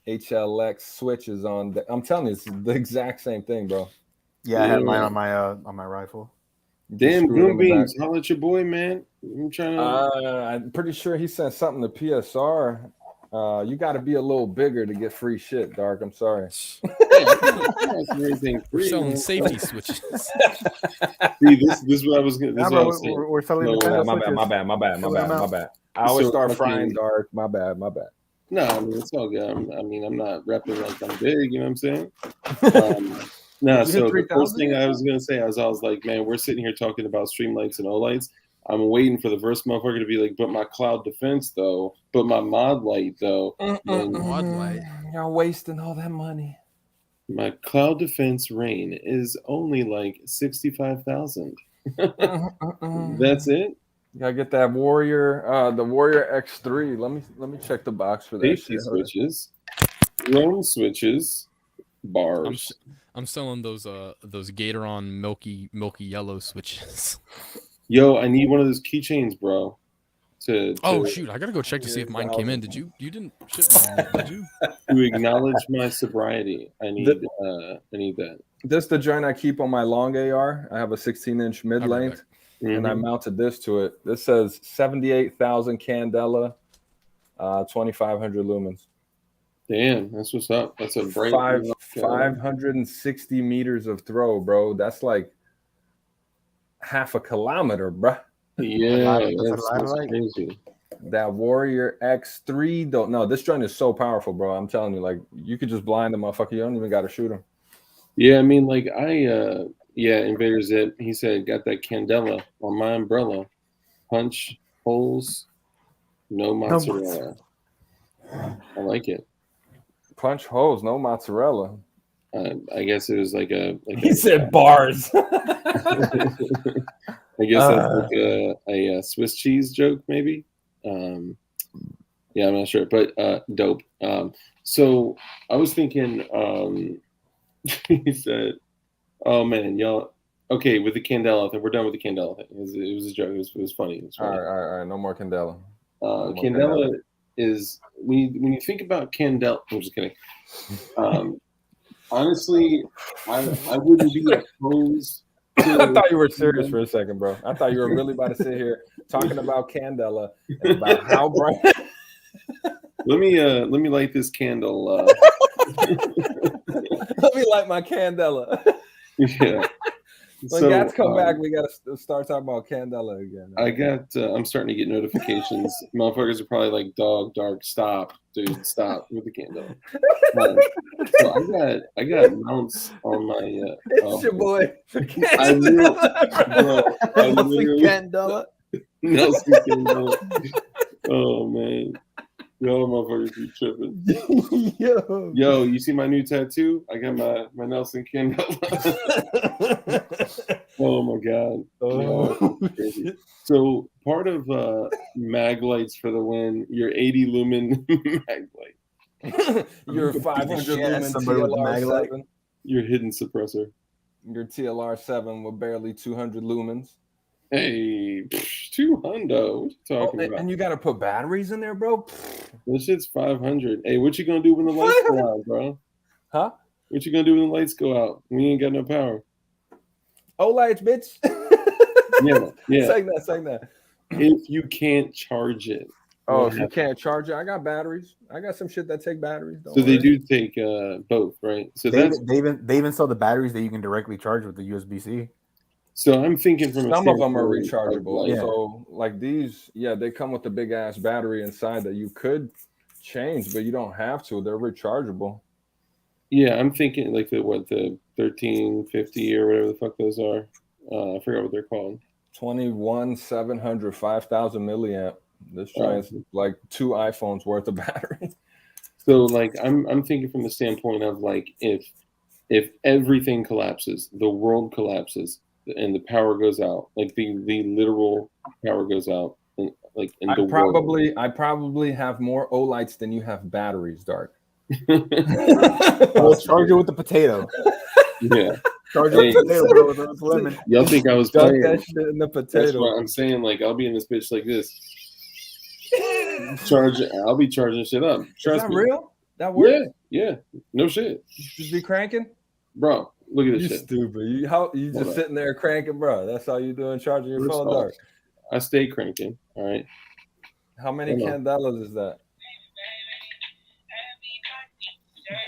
Speaker 4: HLX switches on. I'm telling you, it's the exact same thing, bro.
Speaker 2: Yeah, I had mine
Speaker 1: Yeah.
Speaker 2: on my rifle.
Speaker 4: You
Speaker 1: Damn,
Speaker 4: screw it in
Speaker 1: Goon
Speaker 4: the back.
Speaker 1: Beans, holla at your boy, man. I'm trying to.
Speaker 4: I'm pretty sure he sent something to PSR. You got to be a little bigger to get free shit, Dark. I'm sorry.
Speaker 3: We're selling safety switches.
Speaker 1: See, this is what I was gonna. This
Speaker 2: Nah,
Speaker 1: is what I
Speaker 2: bro,
Speaker 1: was saying.
Speaker 2: we're selling
Speaker 1: No,
Speaker 2: Nintendo
Speaker 4: My bad,
Speaker 2: switches.
Speaker 4: my bad, my bad, my
Speaker 2: Filling
Speaker 4: bad,
Speaker 2: them
Speaker 4: my
Speaker 2: out.
Speaker 4: bad. I always
Speaker 1: So
Speaker 4: start
Speaker 1: fucking-
Speaker 4: frying, Dark. My bad, my bad.
Speaker 1: No, I mean it's all good. I'm not repping like I'm big. You know what I'm saying? No,
Speaker 4: You hit
Speaker 1: so the
Speaker 4: 3,000?
Speaker 1: first thing I was gonna say I was like, man, we're sitting here talking about streamlights and OLEDs. I'm waiting for the first motherfucker to be like, but my cloud defense though, but my mod light though, and
Speaker 3: Mod light.
Speaker 4: You're wasting all that money.
Speaker 1: my cloud defense rain is only like 65,000. That's it.
Speaker 4: You gotta get that Warrior, the Warrior X3. Let me check the box for that
Speaker 1: Safety
Speaker 4: shit.
Speaker 1: switches, roam switches, bars.
Speaker 3: I'm selling those Gatoron milky yellow switches.
Speaker 1: Yo, I need one of those keychains, bro.
Speaker 3: Oh shoot! I gotta go check to see if mine came in. Did you? You didn't ship mine yet, did you?
Speaker 1: To acknowledge my sobriety, I need that.
Speaker 4: This the joint I keep on my long AR. I have a 16-inch mid length, and I
Speaker 1: Mhm.
Speaker 4: mounted this to it. This says 78,000 candela, 2,500 lumens.
Speaker 1: Damn, that's what's up. That's a bright
Speaker 4: 560 meters of throw, bro. That's like half a kilometer, bro.
Speaker 1: Yeah,
Speaker 2: That's
Speaker 1: that's crazy.
Speaker 4: That Warrior X3, don't know. This joint is so powerful, bro. I'm telling you, like, you could just blind the motherfucker. You don't even got to shoot him.
Speaker 1: Yeah, I mean, like Invader Zip, he said, got that candela on my umbrella. Punch holes, no mozzarella. I like it.
Speaker 4: Punch holes, no mozzarella.
Speaker 1: I guess it was like
Speaker 4: He said bars.
Speaker 1: I guess that's like a Swiss cheese joke, maybe. Yeah, I'm not sure, but dope. So I was thinking, he said, "Oh man, y'all, okay with the candela thing. We're done with the candela thing. It was a joke. It was funny. It was funny.
Speaker 4: All right. No more candela.
Speaker 1: Candela is when you think about candela. I'm just kidding. Honestly, I wouldn't be opposed.
Speaker 4: I thought you were serious for a second, bro. I thought you were really about to sit here talking about candela and about how bright.
Speaker 1: Let me light this candle.
Speaker 4: Let me light my candela.
Speaker 1: Yeah.
Speaker 4: When cats come back, we gotta start talking about candela again.
Speaker 1: I'm starting to get notifications. Motherfuckers are probably like, "Dog, dark, stop, dude, stop with the candle." So I got mounts on my.
Speaker 4: It's your boy.
Speaker 1: Candela. Nelson Candela. Oh man. Yo, motherfuckers be tripping. Yo, you see my new tattoo? I got my Nelson Candela. Oh my god. Oh. So part of mag lights for the win, your 80 lumen mag light.
Speaker 4: Your 500 lumen TLR 7.
Speaker 1: Your hidden suppressor.
Speaker 4: Your TLR 7 with barely 200 lumens.
Speaker 1: Hey, 200. What you talking about?
Speaker 4: And you got to put batteries in there, bro.
Speaker 1: This shit's 500. Hey, what you gonna do when the lights go out, bro?
Speaker 4: Huh?
Speaker 1: What you gonna do when the lights go out? We ain't got no power.
Speaker 4: lights, bitch.
Speaker 1: Yeah.
Speaker 4: Saying that.
Speaker 1: If you can't charge it.
Speaker 4: Oh, if you can't charge it, I got batteries. I got some shit that take batteries.
Speaker 1: So they do take both, right? So
Speaker 2: they even sell the batteries that you can directly charge with the USB-C.
Speaker 1: So I'm thinking from
Speaker 4: some of them are rechargeable.
Speaker 1: Like,
Speaker 4: so like these, they come with a big ass battery inside that you could change, but you don't have to. They're rechargeable.
Speaker 1: Yeah, I'm thinking like the 1350 or whatever the fuck those are. I forgot what they're called.
Speaker 4: 21,700, 5,000 milliamp. This giant's like 2 iPhones worth of battery.
Speaker 1: So like I'm thinking from the standpoint of like if everything collapses, the world collapses, and the power goes out, like the literal power goes out, and like in the world.
Speaker 4: I probably have more lights than you have batteries, Dark.
Speaker 2: We'll charge it with the potato.
Speaker 1: Yeah.
Speaker 2: Charge it with potato, bro, with lemon.
Speaker 1: Y'all think I was playing?
Speaker 4: That shit in the potato.
Speaker 1: That's what I'm saying. Like I'll be in this bitch like this. I'll be charging shit up. Trust me.
Speaker 4: Real? That works?
Speaker 1: Yeah. No shit.
Speaker 4: Just be cranking?
Speaker 1: Bro, look at this shit.
Speaker 4: Stupid. You just sitting there cranking, bro. That's all you doing, charging your phone, Dark.
Speaker 1: I stay cranking. All right.
Speaker 4: How many candelas is that?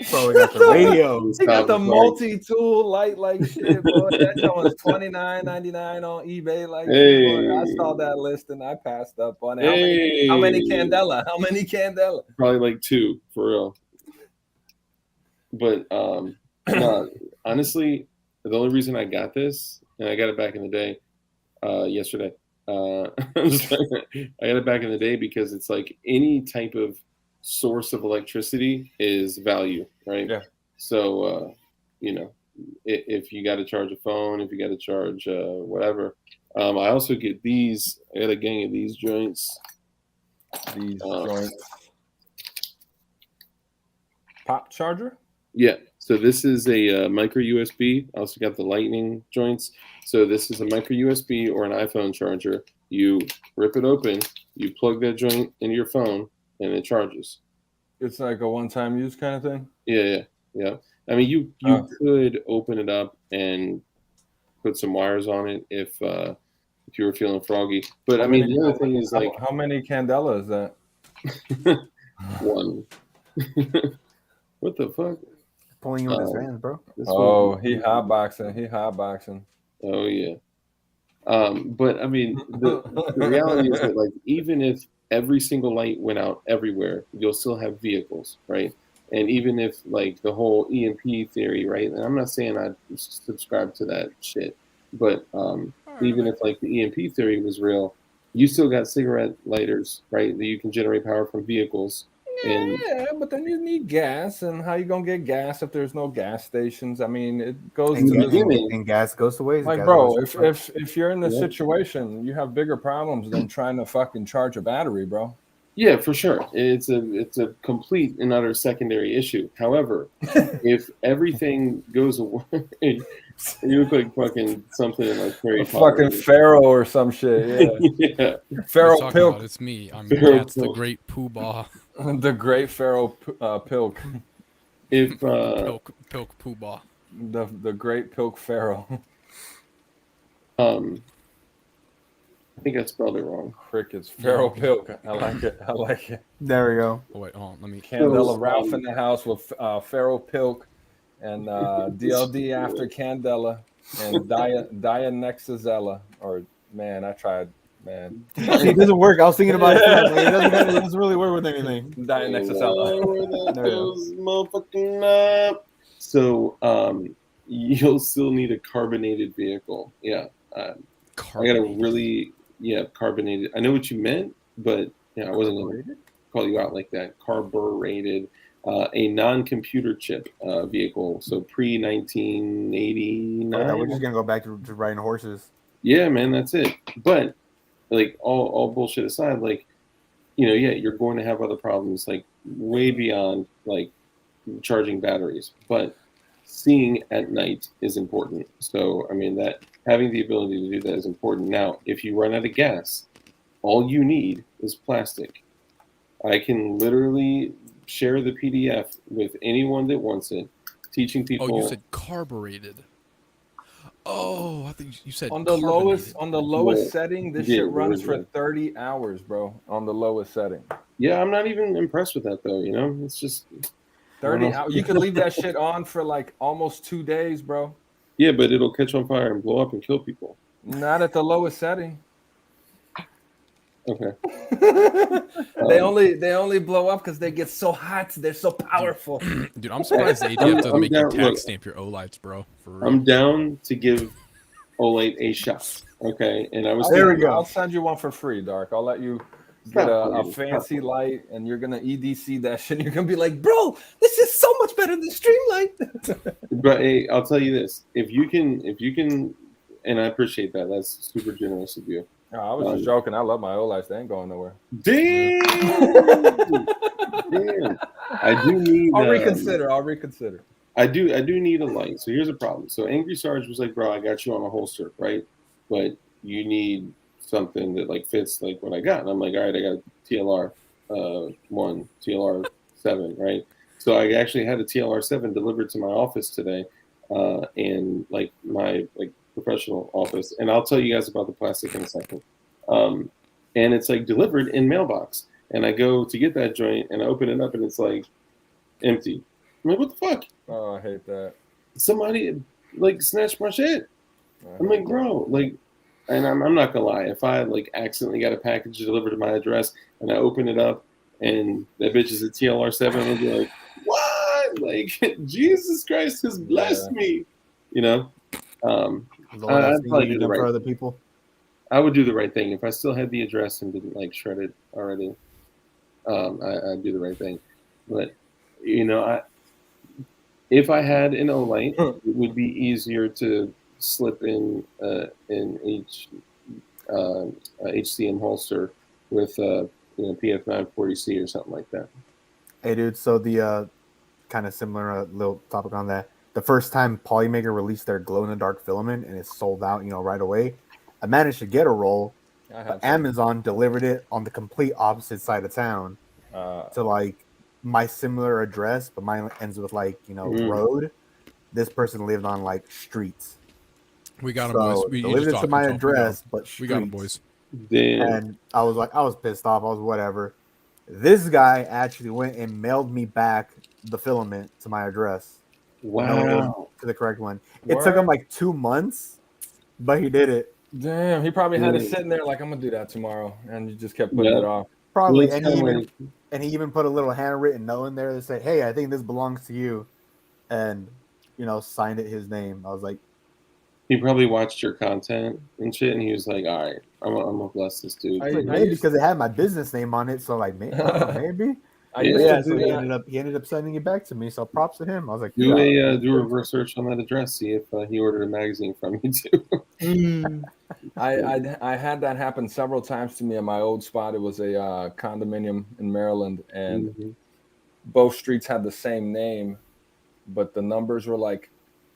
Speaker 2: Bro, we got the radio.
Speaker 4: He got the multi-tool light like shit, boy. That shit was $29.99 on eBay. Like,
Speaker 1: hey.
Speaker 4: I saw that list and I passed up on it. How many candela? How many candela?
Speaker 1: Probably like 2 for real. But no, honestly, the only reason I got this, and I got it back in the day, yesterday. I got it back in the day because it's like any type of source of electricity is value, right?
Speaker 4: Yeah.
Speaker 1: So if you got to charge a phone, if you got to charge whatever, I also get these. I got a gang of these joints.
Speaker 4: Pop charger.
Speaker 1: Yeah. So this is a micro USB. I also got the lightning joints. So this is a micro USB or an iPhone charger. You rip it open, you plug that joint into your phone, and it charges.
Speaker 4: It's like a one-time use kind of thing?
Speaker 1: Yeah. I mean, you could open it up and put some wires on it if you were feeling froggy. But the other thing is like,
Speaker 4: how many candela is that?
Speaker 1: 2 One. What the fuck?
Speaker 2: Pulling you in his hands, bro.
Speaker 4: Oh, he hotboxing.
Speaker 1: Oh yeah. But I mean, the reality is that like even if every single light went out everywhere, you'll still have vehicles, right? And even if like the whole EMP theory, right? And I'm not saying I subscribe to that shit, but even if like the EMP theory was real, you still got cigarette lighters, right? That you can generate power from vehicles. And
Speaker 4: Yeah, but then you need gas, and how you gonna get gas if there's no gas stations? I mean, it goes
Speaker 2: And,
Speaker 4: to the
Speaker 1: beginning-
Speaker 2: and gas goes to waste.
Speaker 4: like,
Speaker 2: gas
Speaker 4: bro.
Speaker 2: goes to waste.
Speaker 4: If you're in this
Speaker 1: Yeah.
Speaker 4: situation, you have bigger problems than trying to fucking charge a battery, bro.
Speaker 1: yeah, for sure, it's a complete and utter secondary issue. However, if everything goes away, you look like fucking something in like Harry
Speaker 4: A
Speaker 1: Potter.
Speaker 4: fucking Pharaoh or some shit. Yeah,
Speaker 1: Yeah.
Speaker 4: Pharaoh
Speaker 3: Talking about,
Speaker 4: Pilk,
Speaker 3: it's me. I'm
Speaker 1: Pharaoh
Speaker 3: Cats the
Speaker 1: Pilk.
Speaker 3: Great Poobah.
Speaker 4: the great Pharaoh Pilk,
Speaker 1: If
Speaker 3: Pilk Poobah.
Speaker 4: the great Pilk Pharaoh.
Speaker 1: I think I spelled it wrong.
Speaker 4: Crickets, Pharaoh Pilk. I like it. I like it.
Speaker 2: There we go.
Speaker 3: Oh wait, hold on. Let me.
Speaker 4: Candela Ralph in the house with Pharaoh Pilk and DLD after Candela and DIANEXIS or man, I tried, man.
Speaker 2: See, it doesn't work. I was thinking about it. Like, it doesn't really work with anything.
Speaker 4: DIANEXIS
Speaker 1: Where that goes, motherfucking up. So you'll still need a carbonated vehicle. Yeah. I got a really carbonated. I know what you meant, but I wasn't going to call you out like that. Carbureted, a non-computer chip vehicle. So pre-1989.
Speaker 2: We're just gonna go back to riding horses.
Speaker 1: Yeah, man, that's it. But like all bullshit aside, like you're going to have other problems like way beyond like charging batteries. But seeing at night is important. So I mean that having the ability to do that is important. Now, if you run out of gas, all you need is plastic. I can literally share the PDF with anyone that wants it, teaching people.
Speaker 3: Oh, you said carbureted. Oh, I think you said
Speaker 4: on the lowest setting. This shit runs for
Speaker 1: yeah.
Speaker 4: 30 hours, bro. On the lowest setting.
Speaker 1: Yeah, I'm not even impressed with that though. It's just
Speaker 4: 30 hours. You could leave that shit on for like almost 2 days, bro.
Speaker 1: Yeah, but it'll catch on fire and blow up and kill people.
Speaker 4: Not at the lowest setting.
Speaker 1: Okay.
Speaker 4: They only blow up because they get so hot. They're so powerful.
Speaker 3: Dude, I'm surprised the ADF doesn't make you tax stamp your O-lights, bro. For real.
Speaker 1: I'm down to give Olate a shot. Okay, and I was
Speaker 2: There we go.
Speaker 4: I'll send you one for free, Dark. I'll let you get a fancy light, and you're gonna EDC that shit. And you're gonna be like, bro, this is so much better than Streamlight.
Speaker 1: But hey, I'll tell you this: if you can, and I appreciate that. That's super generous of you.
Speaker 4: No, I was just joking. I love my OLights. They ain't going nowhere.
Speaker 1: Damn. Damn. I do need.
Speaker 4: I'll reconsider.
Speaker 1: I do need a light. So here's a problem. So Angry Sarge was like, bro, I got you on a holster, right? But you need something that like fits like what I got. And I'm like, all right, I got TLR 1, TLR 7, right? So I actually had a TLR 7 delivered to my office today, and like my professional office. And I'll tell you guys about the plastic in a second. And it's like delivered in mailbox. And I go to get that joint and I open it up and it's like empty. I'm like, what the fuck?
Speaker 4: Oh, I hate that.
Speaker 1: Somebody like snatched my shit. I'm like, bro, like, and I'm not gonna lie. If I like accidentally got a package delivered to my address and I open it up and that bitch is a TLR 7, I'd be like, what? Like, Jesus Christ has blessed me, I'd probably do the right
Speaker 2: for other people.
Speaker 1: I would do the right thing if I still had the address and didn't like shred it already. I'd do the right thing, but if I had an O-Light, it would be easier to slip in an HCM holster with PF940C or something like that.
Speaker 2: Hey, dude. So the kind of similar little topic on that. The first time Polymaker released their glow-in-the-dark filament and it's sold out, right away. I managed to get a roll. Amazon delivered it on the complete opposite side of town to like my similar address, but mine ends with road. This person lived on like streets.
Speaker 3: We got them, boys. We
Speaker 2: delivered it to my address, but
Speaker 3: we got them, boys.
Speaker 1: Damn.
Speaker 2: And I was pissed off. I was whatever. This guy actually went and mailed me back the filament to my address.
Speaker 1: Wow.
Speaker 2: To the correct one. It took him like 2 months, but he did it.
Speaker 4: Damn, he probably had it
Speaker 1: Yeah.
Speaker 4: sitting there like, I'm gonna do that tomorrow, and you just kept putting it off.
Speaker 2: Probably.
Speaker 1: Well,
Speaker 2: And he even put a little handwritten note in there that said, "Hey, I think this belongs to you," and signed it his name. I was like,
Speaker 1: he probably watched your content and shit, and he was like, "All right, I'm gonna bless this dude."
Speaker 2: maybe because it had my business name on it, so like maybe. So he ended up sending it back to me. So props to him. I was like,
Speaker 1: do a reverse search on that address, see if he ordered a magazine from you too.
Speaker 4: I had that happen several times to me at my old spot. It was a condominium in Maryland, and both streets had the same name, but the numbers were like,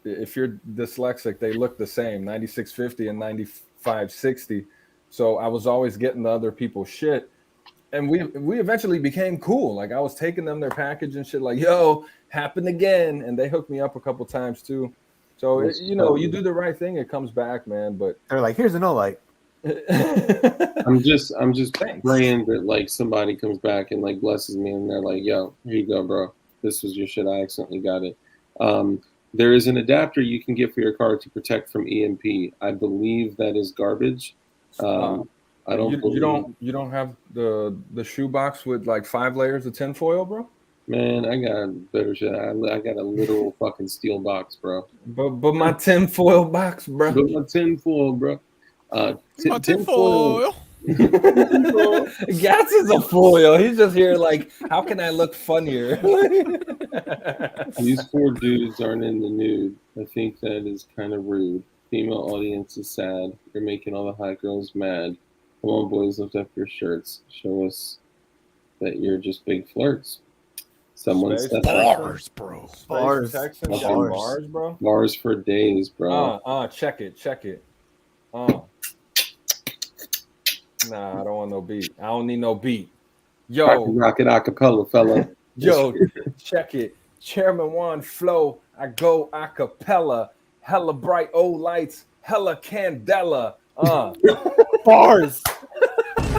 Speaker 4: if you're dyslexic, they look the same, 9650 and 9560. So I was always getting the other people's shit. And we eventually became cool. Like I was taking them their package and shit like, yo, happened again. And they hooked me up a couple times too. So, you do the right thing. It comes back, man. But
Speaker 2: they're like, here's an light.
Speaker 1: I'm just praying that like somebody comes back and like blesses me and they're like, yo, here you go, bro. This was your shit. I accidentally got it. There is an adapter you can get for your car to protect from EMP. I believe that is garbage. I don't.
Speaker 4: You don't have the shoebox with like 5 layers of tinfoil, bro?
Speaker 1: Man, I got better shit. I got a literal fucking steel box, bro.
Speaker 4: But my tinfoil box, bro.
Speaker 1: But my tinfoil, bro.
Speaker 3: My tinfoil.
Speaker 4: Gas is a foil. He's just here like, how can I look funnier?
Speaker 1: These 4 dudes aren't in the nude. I think that is kind of rude. Female audience is sad. You're making all the hot girls mad. Come on, boys, lift up your shirts. Show us that you're just big flirts. Someone said
Speaker 3: bars, bro.
Speaker 2: Bars,
Speaker 4: bro.
Speaker 1: Bars for days, bro.
Speaker 4: Check it. Nah, I don't want no beat. I don't need no beat. Yo,
Speaker 1: rock it acapella, fella.
Speaker 4: Yo, check it. Chairman One flow. I go acapella. Hella bright old lights. Hella candela.
Speaker 2: Bars.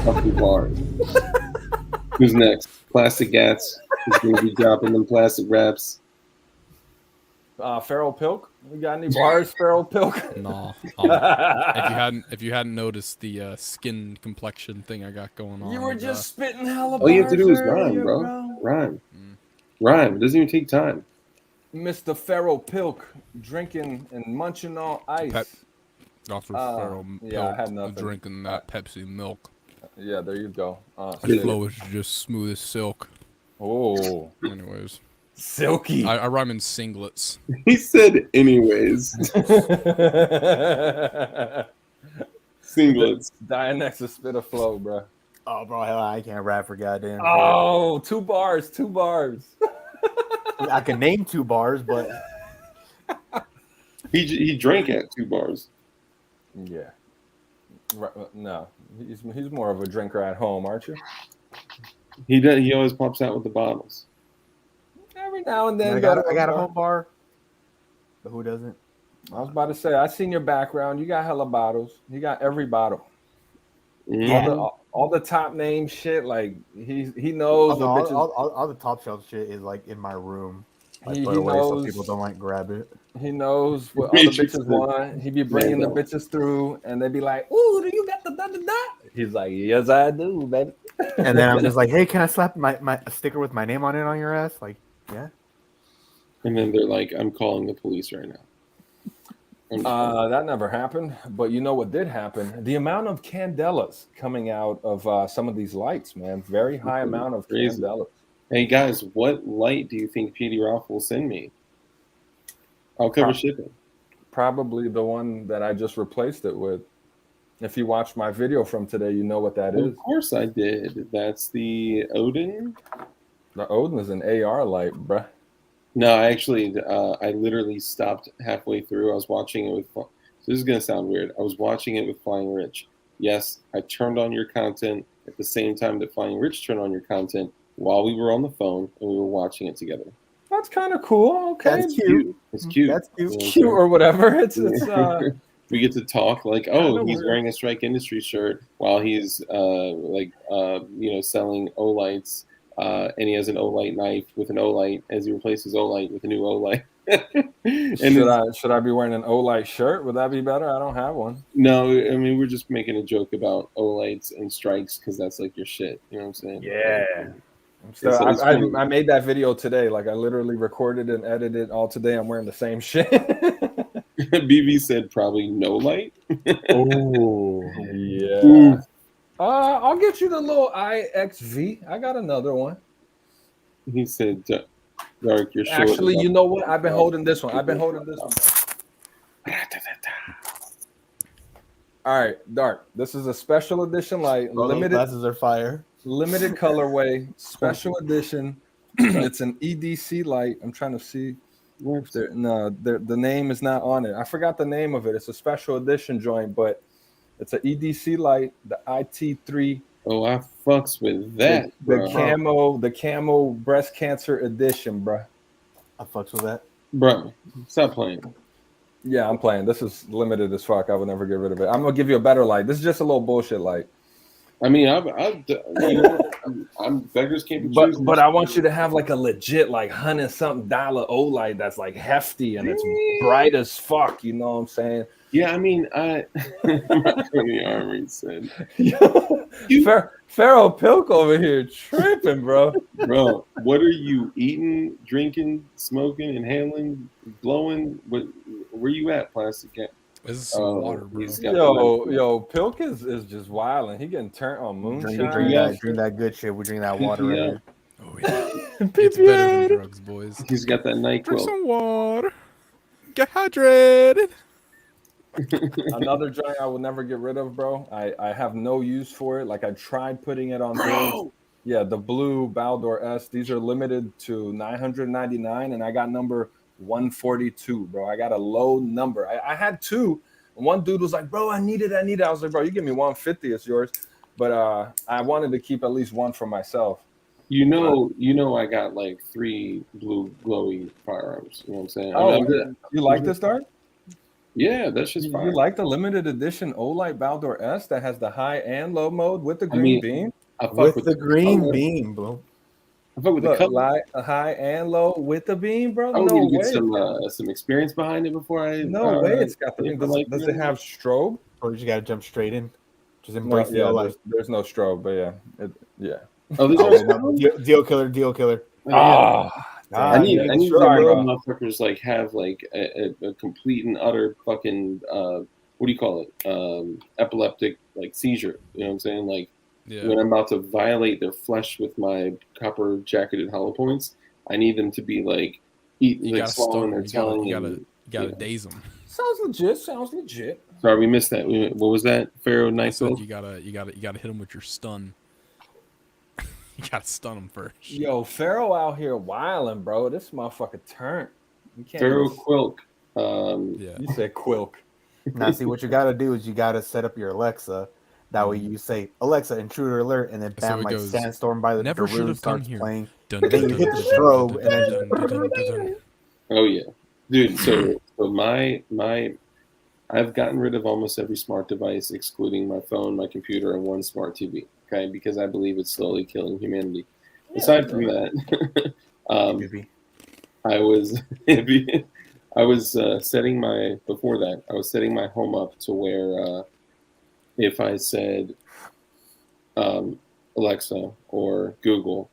Speaker 1: Fucking bars. Who's next? Plastic Gats. Who's gonna be dropping them plastic raps?
Speaker 4: Feral Pilk. You got any bars, Feral Pilk?
Speaker 3: No. If you hadn't noticed the skin complexion thing I got going on.
Speaker 4: You were just spitting hella bars.
Speaker 1: All you have to do is rhyme, bro. Rhyme. Rhyme. It doesn't even take time.
Speaker 4: Mr. Feral Pilk drinking and munching on ice.
Speaker 3: Dr. Feral
Speaker 4: I had nothing.
Speaker 3: Drinking that Pepsi milk.
Speaker 4: Yeah, there you go.
Speaker 3: His flow is just smooth as silk.
Speaker 4: Oh.
Speaker 3: Anyways.
Speaker 4: Silky.
Speaker 3: I rhyme in singlets.
Speaker 1: He said anyways. Singlets.
Speaker 4: DIANEXIS spit a flow, bro.
Speaker 2: Oh, bro, hell, I can't rap for goddamn.
Speaker 4: Oh, 2 bars.
Speaker 2: I can name 2 bars, but
Speaker 1: he drank at 2 bars.
Speaker 4: Yeah. No, he's more of a drinker at home, aren't you?
Speaker 1: He does. He always pops out with the bottles.
Speaker 4: Every now and then.
Speaker 2: I got a home bar. But who doesn't?
Speaker 4: I was about to say, I seen your background. You got hella bottles. You got every bottle.
Speaker 1: Yeah.
Speaker 4: All the top name shit. Like he knows.
Speaker 2: All the top shelf shit is like in my room.
Speaker 4: He
Speaker 2: put away
Speaker 4: knows,
Speaker 2: so people don't like grab it.
Speaker 4: He knows what all the bitches want. He be bringing the bitches through, and they be like, "Ooh, do you got the da?" He's like, "Yes, I do, baby."
Speaker 2: And then I'm just like, "Hey, can I slap my sticker with my name on it on your ass?" Like, yeah.
Speaker 1: And then they're like, "I'm calling the police right now."
Speaker 4: That never happened. But you know what did happen? The amount of candelas coming out of some of these lights, man. Very high amount of candelas.
Speaker 1: Hey guys, what light do you think PD Roth will send me? I'll cover shipping.
Speaker 4: Probably the one that I just replaced it with. If you watched my video from today, you know what that is.
Speaker 1: Of course I did. That's the Odin.
Speaker 4: The Odin is an AR light, bruh.
Speaker 1: No, actually, I literally stopped halfway through. I was watching it with. So this is gonna sound weird. I was watching it with Flying Rich. Yes, I turned on your content at the same time that Flying Rich turned on your content while we were on the phone and we were watching it together.
Speaker 4: That's kind of cool. Okay,
Speaker 2: that's cute.
Speaker 1: It's cute.
Speaker 2: That's cute.
Speaker 4: Cute or whatever. It's
Speaker 1: we get to talk like, oh, he's wearing a Strike Industry shirt while he's selling Olights, and he has an Olight knife with an Olight as he replaces Olight with a new Olight.
Speaker 4: Should I be wearing an Olight shirt? Would that be better? I don't have one.
Speaker 1: No, I mean we're just making a joke about Olights and strikes because that's like your shit. You know what I'm saying?
Speaker 4: Yeah. I made that video today. Like I literally recorded and edited all today. I'm wearing the same shit.
Speaker 1: BB said probably no light.
Speaker 4: Oh yeah. I'll get you the little IXV. I got another one.
Speaker 1: He said, "Dark, you're short."
Speaker 4: Actually, you know what? I've been holding this one. All right, Dark. This is a special edition light. Limited
Speaker 2: glasses are fire.
Speaker 4: Limited colorway, special edition. It's an EDC light. I'm trying to see. The name is not on it. I forgot the name of it. It's a special edition joint, but it's an EDC light, the IT3.
Speaker 1: Oh, I fucks with that.
Speaker 4: The camo breast cancer edition, bro.
Speaker 2: I fucks with that.
Speaker 1: Bro, stop playing.
Speaker 4: Yeah, I'm playing. This is limited as fuck. I would never get rid of it. I'm gonna give you a better light. This is just a little bullshit light.
Speaker 1: I mean, I'm beggars can't be choosers.
Speaker 4: But I want you to have like a legit like $100-something Olight that's like hefty and it's bright as fuck. You know what I'm saying?
Speaker 1: Yeah, I mean, the Armory said,
Speaker 4: Pharaoh Pilk over here tripping, bro.
Speaker 1: Bro, what are you eating, drinking, smoking, inhaling, blowing? Where you at, Plastic Cat?
Speaker 3: This is some water, bro.
Speaker 4: Yo, Pilk is just wild and he getting turned on moonshine.
Speaker 2: Drink that good shit. We drink that water right here.
Speaker 3: Oh yeah, it's better than drugs, boys.
Speaker 1: He's got that NyQuil.
Speaker 3: Drink some water. Get hydrated.
Speaker 4: Another joint I will never get rid of, bro. I have no use for it. Like I tried putting it on things. Yeah, the blue Baldor S. These are limited to 999, and I got number 142, bro. I got a low number. I had two. One dude was like, bro, I need it. I was like, bro, you give me 150, it's yours. But I wanted to keep at least one for myself.
Speaker 1: You know, I got like 3 blue glowy firearms. You know what I'm saying?
Speaker 4: Oh, you like this, Dark?
Speaker 1: Yeah, that's just fine.
Speaker 4: You like the limited edition Olight Baldor S that has the high and low mode with the green beam?
Speaker 2: With the green beam, bro.
Speaker 1: I fuck with the color.
Speaker 4: High and low with the beam, bro.
Speaker 1: I need to get some experience behind it before I.
Speaker 4: No way, it's got the beam. Does it have strobe?
Speaker 2: Or you got to jump straight in? Just embrace the light.
Speaker 4: There's no strobe, but yeah.
Speaker 1: Oh,
Speaker 2: deal killer.
Speaker 1: I need the motherfuckers like have like a complete and utter fucking what do you call it? Epileptic like seizure. You know what I'm saying? Like when I'm about to violate their flesh with my copper jacketed hollow points, I need them to be like swallowing their tongue.
Speaker 3: You gotta daze them.
Speaker 4: Sounds legit.
Speaker 1: Sorry, we missed that. What was that? Pharaoh Nice.
Speaker 3: You gotta hit them with your stun. You gotta stun him first.
Speaker 4: Yo, Pharaoh out here wilding, bro. This motherfucker turned.
Speaker 1: Pharaoh Quilk.
Speaker 4: You said Quilk.
Speaker 2: Now, see, what you gotta do is you gotta set up your Alexa. That way you say, Alexa, intruder alert, and then bam, like Sandstorm by the room starts playing. Then you hit the strobe, and then
Speaker 1: oh yeah, dude. So I've gotten rid of almost every smart device, excluding my phone, my computer, and one smart TV. Okay, because I believe it's slowly killing humanity. Aside from that, I was setting my home up to where if I said Alexa or Google,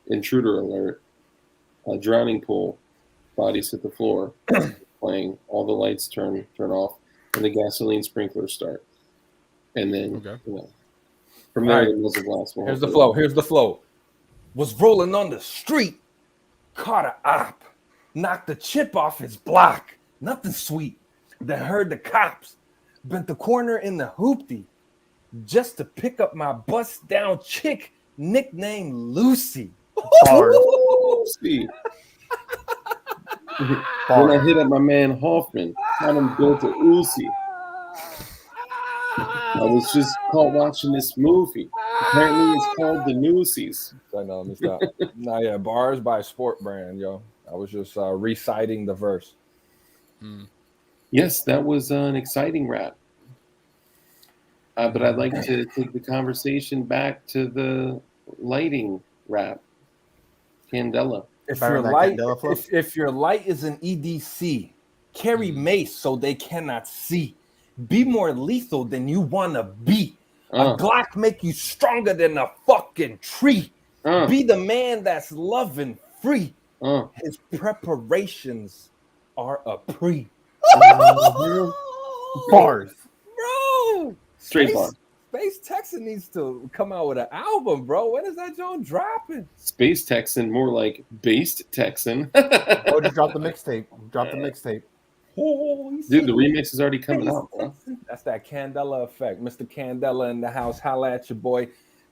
Speaker 1: intruder alert, drowning pool, bodies hit the floor, playing, all the lights turn off, and the gasoline sprinklers start, and then from there, the muzzle blast.
Speaker 4: Here's the flow. Was rolling on the street, caught a op, knocked the chip off his block. Nothing sweet. Then heard the cops, bent the corner in the hoopty, just to pick up my bust down chick, nicknamed Lucy.
Speaker 1: Lucy. When I hit up my man Hoffman, had him built a Uzi. I was just caught watching this movie. Apparently, it's called The Newsies.
Speaker 4: I know, let me stop. Bars by Sport Brand, yo. I was just reciting the verse.
Speaker 1: Yes, that was an exciting wrap. But I'd like to take the conversation back to the lighting wrap. Candela.
Speaker 4: If
Speaker 2: Better
Speaker 4: your
Speaker 2: than that
Speaker 4: light,
Speaker 2: Candela flow?
Speaker 4: if your light is an EDC, carry mace so they cannot see. Be more lethal than you wanna be. A Glock make you stronger than a fucking tree. Be the man that's loving free. His preparations are a pre.
Speaker 2: Bars.
Speaker 4: Bro,
Speaker 1: Straight bar.
Speaker 4: Space Texan needs to come out with an album, bro. When is that joint dropping?
Speaker 1: Space Texan, more like based Texan.
Speaker 2: Oh, just drop the mixtape. Drop the mixtape.
Speaker 4: Oh,
Speaker 1: Dude, the remix is already coming out, bro.
Speaker 4: That's that Candela effect. Mr. Candela in the house. Holla at your boy.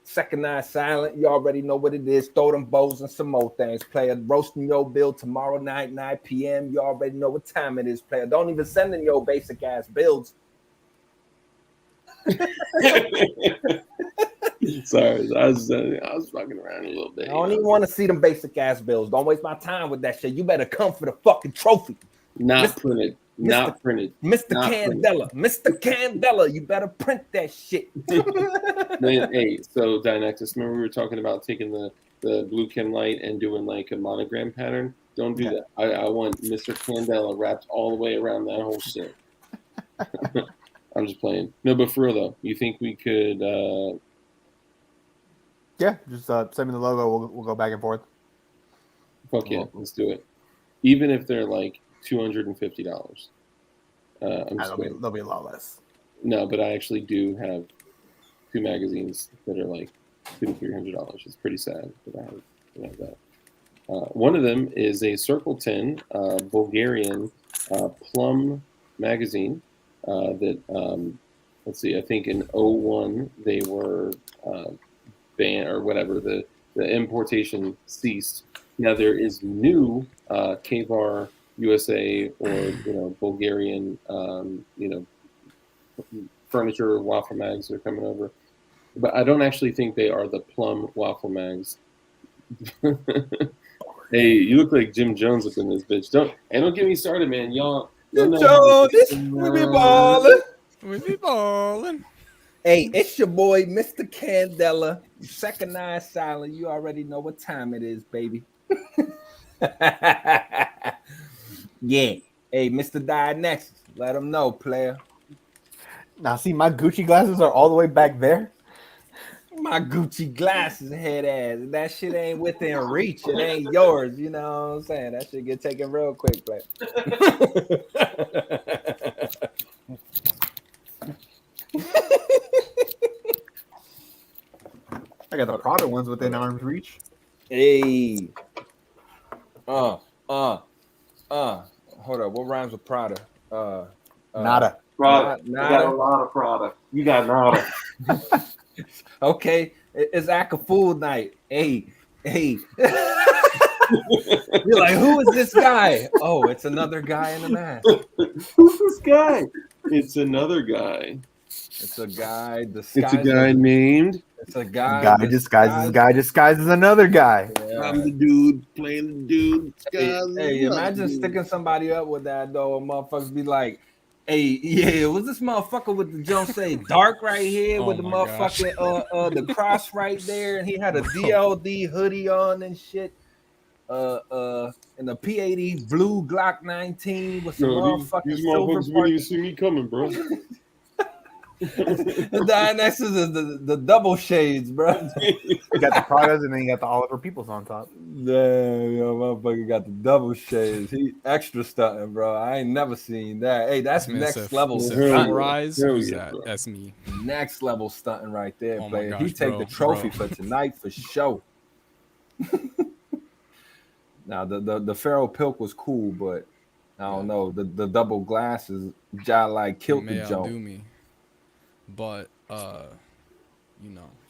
Speaker 4: Second Eye Silent. You already know what it is. Throw them bows and some more things. Player, roasting your bill tomorrow night, 9 p.m. You already know what time it is, player. Don't even send in your basic ass builds.
Speaker 1: Sorry, I was fucking around a little bit.
Speaker 4: I don't even want to see them basic ass bills. Don't waste my time with that shit. You better come for the fucking trophy.
Speaker 1: Not printed. Not printed.
Speaker 4: Mr.
Speaker 1: Not
Speaker 4: Candela. Mr. Candela. You better print that shit.
Speaker 1: Man, hey, so DIANEXIS, remember we were talking about taking the blue chem light and doing like a monogram pattern? Don't do that. I want Mr. Candela wrapped all the way around that whole shit. I'm just playing. No, but for real though, you think we could
Speaker 2: Yeah, just send me the logo. We'll go back and forth.
Speaker 1: fuck yeah, let's do it. Even if they're like $250.
Speaker 2: They'll be a lot less.
Speaker 1: No, but I actually do have 2 magazines that are like $200 to $300. It's pretty sad that I have that. One of them is a Circle 10 Bulgarian plum magazine that let's see, I think in 01 they were banned or whatever. The importation ceased. Now there is new Kvar USA or Bulgarian furniture waffle mags that are coming over, but I don't actually think they are the plum waffle mags. Hey, you look like Jim Jones up in this bitch. Don't get me started, man. Y'all know
Speaker 4: we be ballin'.
Speaker 3: We be ballin'.
Speaker 4: Hey, it's your boy, Mr. Candela. Second Eye Silent. You already know what time it is, baby. Yeah. Hey, Mr. DIANEXIS. Let them know, player.
Speaker 2: Now, see, my Gucci glasses are all the way back there.
Speaker 4: My Gucci glasses, head ass. That shit ain't within reach. It ain't yours. You know what I'm saying? That shit get taken real quick, player.
Speaker 2: I got the Prada ones within arm's reach.
Speaker 4: Hey. Hold up. What rhymes with Prada?
Speaker 2: Nada.
Speaker 1: Prada. You
Speaker 4: Nada.
Speaker 1: got a lot of Prada. You got nada.
Speaker 4: Okay. It's Act a Fool night. Hey. You're like, who is this guy? Oh, it's another guy in the mask.
Speaker 1: Who's this guy? It's another guy.
Speaker 4: It's a guy disguised.
Speaker 1: It's a guy named.
Speaker 4: It's a guy.
Speaker 2: Guy disguises another guy.
Speaker 4: Yeah.
Speaker 1: I'm the dude playing the dude.
Speaker 4: Hey, imagine sticking somebody up with that though, and motherfuckers be like, "Hey, yeah, was this motherfucker with the jump say dark right here with the motherfucking the cross right there, and he had a DLD hoodie on and shit, and a P80 blue Glock 19 with some motherfucking
Speaker 1: these
Speaker 4: silver
Speaker 1: motherfuckers wouldn't even see me coming, bro."
Speaker 4: The DIANEXIS is the double shades, bro.
Speaker 2: You got the Pradas and then you got the Oliver Peoples on top.
Speaker 4: Damn, yo, motherfucker got the double shades. He extra stunting, bro. I ain't never seen that. Hey, that's next level stunting.
Speaker 3: Rise. Who's that?
Speaker 1: Bro.
Speaker 3: That's me.
Speaker 4: Next level stunting right there,
Speaker 3: Oh my
Speaker 4: player.
Speaker 3: gosh,
Speaker 4: He take the trophy
Speaker 3: bro.
Speaker 4: for tonight for sure. Now the Pharaoh Pilk was cool, but I don't know. The double glasses, like killed the
Speaker 3: outdo
Speaker 4: joke.
Speaker 3: me. But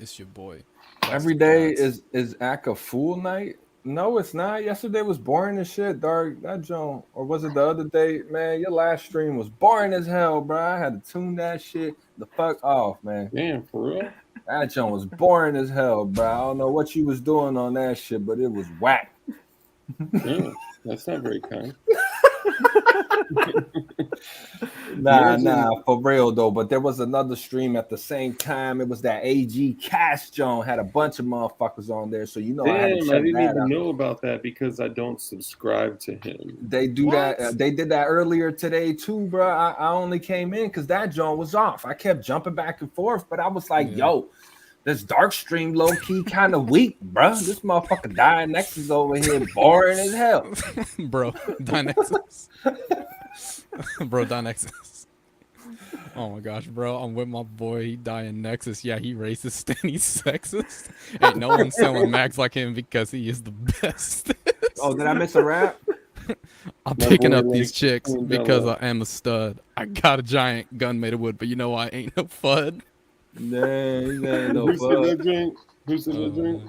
Speaker 3: it's your boy.
Speaker 4: Every day is Act a Fool night. No, it's not. Yesterday was boring as shit, dog. That joint, or was it the other day? Man, your last stream was boring as hell, bro. I had to tune that shit the fuck off, man.
Speaker 1: Damn, for real?
Speaker 4: That joint was boring as hell, bro. I don't know what you was doing on that shit, but it was whack.
Speaker 1: Damn, that's not very kind.
Speaker 4: Nah, for real though. But there was another stream at the same time. It was that AG Cash Jones had a bunch of motherfuckers on there. So you know, I had to
Speaker 1: Damn,
Speaker 4: check
Speaker 1: I didn't
Speaker 4: that
Speaker 1: even
Speaker 4: out.
Speaker 1: know about that because I don't subscribe to him.
Speaker 4: They do that. They did that earlier today too, bro. I only came in because that joint was off. I kept jumping back and forth, but I was like, yo, this dark stream low key kind of weak, bro. This motherfucker DIANEXIS over here boring as hell,
Speaker 3: bro. DIANEXIS. Bro, DIANEXIS. Oh my gosh, bro. I'm with my boy. He DIANEXIS. Yeah, he racist and he's sexist. Ain't no one selling mags like him because he is the best.
Speaker 4: Oh, did I miss a rap?
Speaker 3: I'm picking up these chicks because I am a stud. I got a giant gun made of wood, but you know I ain't no FUD.
Speaker 4: Nah, ain't no
Speaker 1: Who's in
Speaker 4: FUD.
Speaker 1: that drink? Who's in that drink?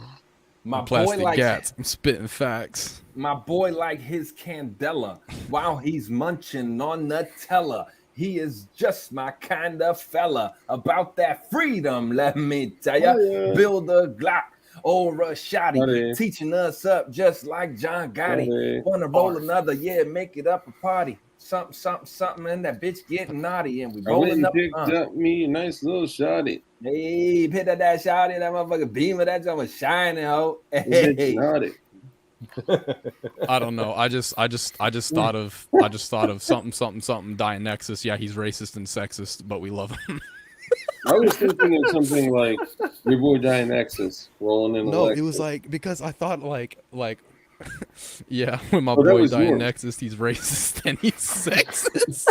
Speaker 4: My
Speaker 3: plastic
Speaker 4: boy likes
Speaker 3: gats. I'm spitting facts.
Speaker 4: My boy like his candela while he's munching on Nutella. He is just my kind of fella. About that freedom, let me tell ya. Build a Glock or a shotty, teaching us up just like John Gotti. Wanna roll another, make it up a party. Something, and that bitch getting naughty, and we rolling up.
Speaker 1: Picked up me a nice little shotty.
Speaker 4: Hey, picked up that shotty, that motherfucker beamer, that joint was shining, ho. Hey.
Speaker 3: I don't know. I just thought of something DIANEXIS. Yeah, he's racist and sexist, but we love him.
Speaker 1: I was thinking of something like your boy DIANEXIS rolling in.
Speaker 3: No, it was like because I thought like yeah, when my boy DIANEXIS, he's racist and he's sexist.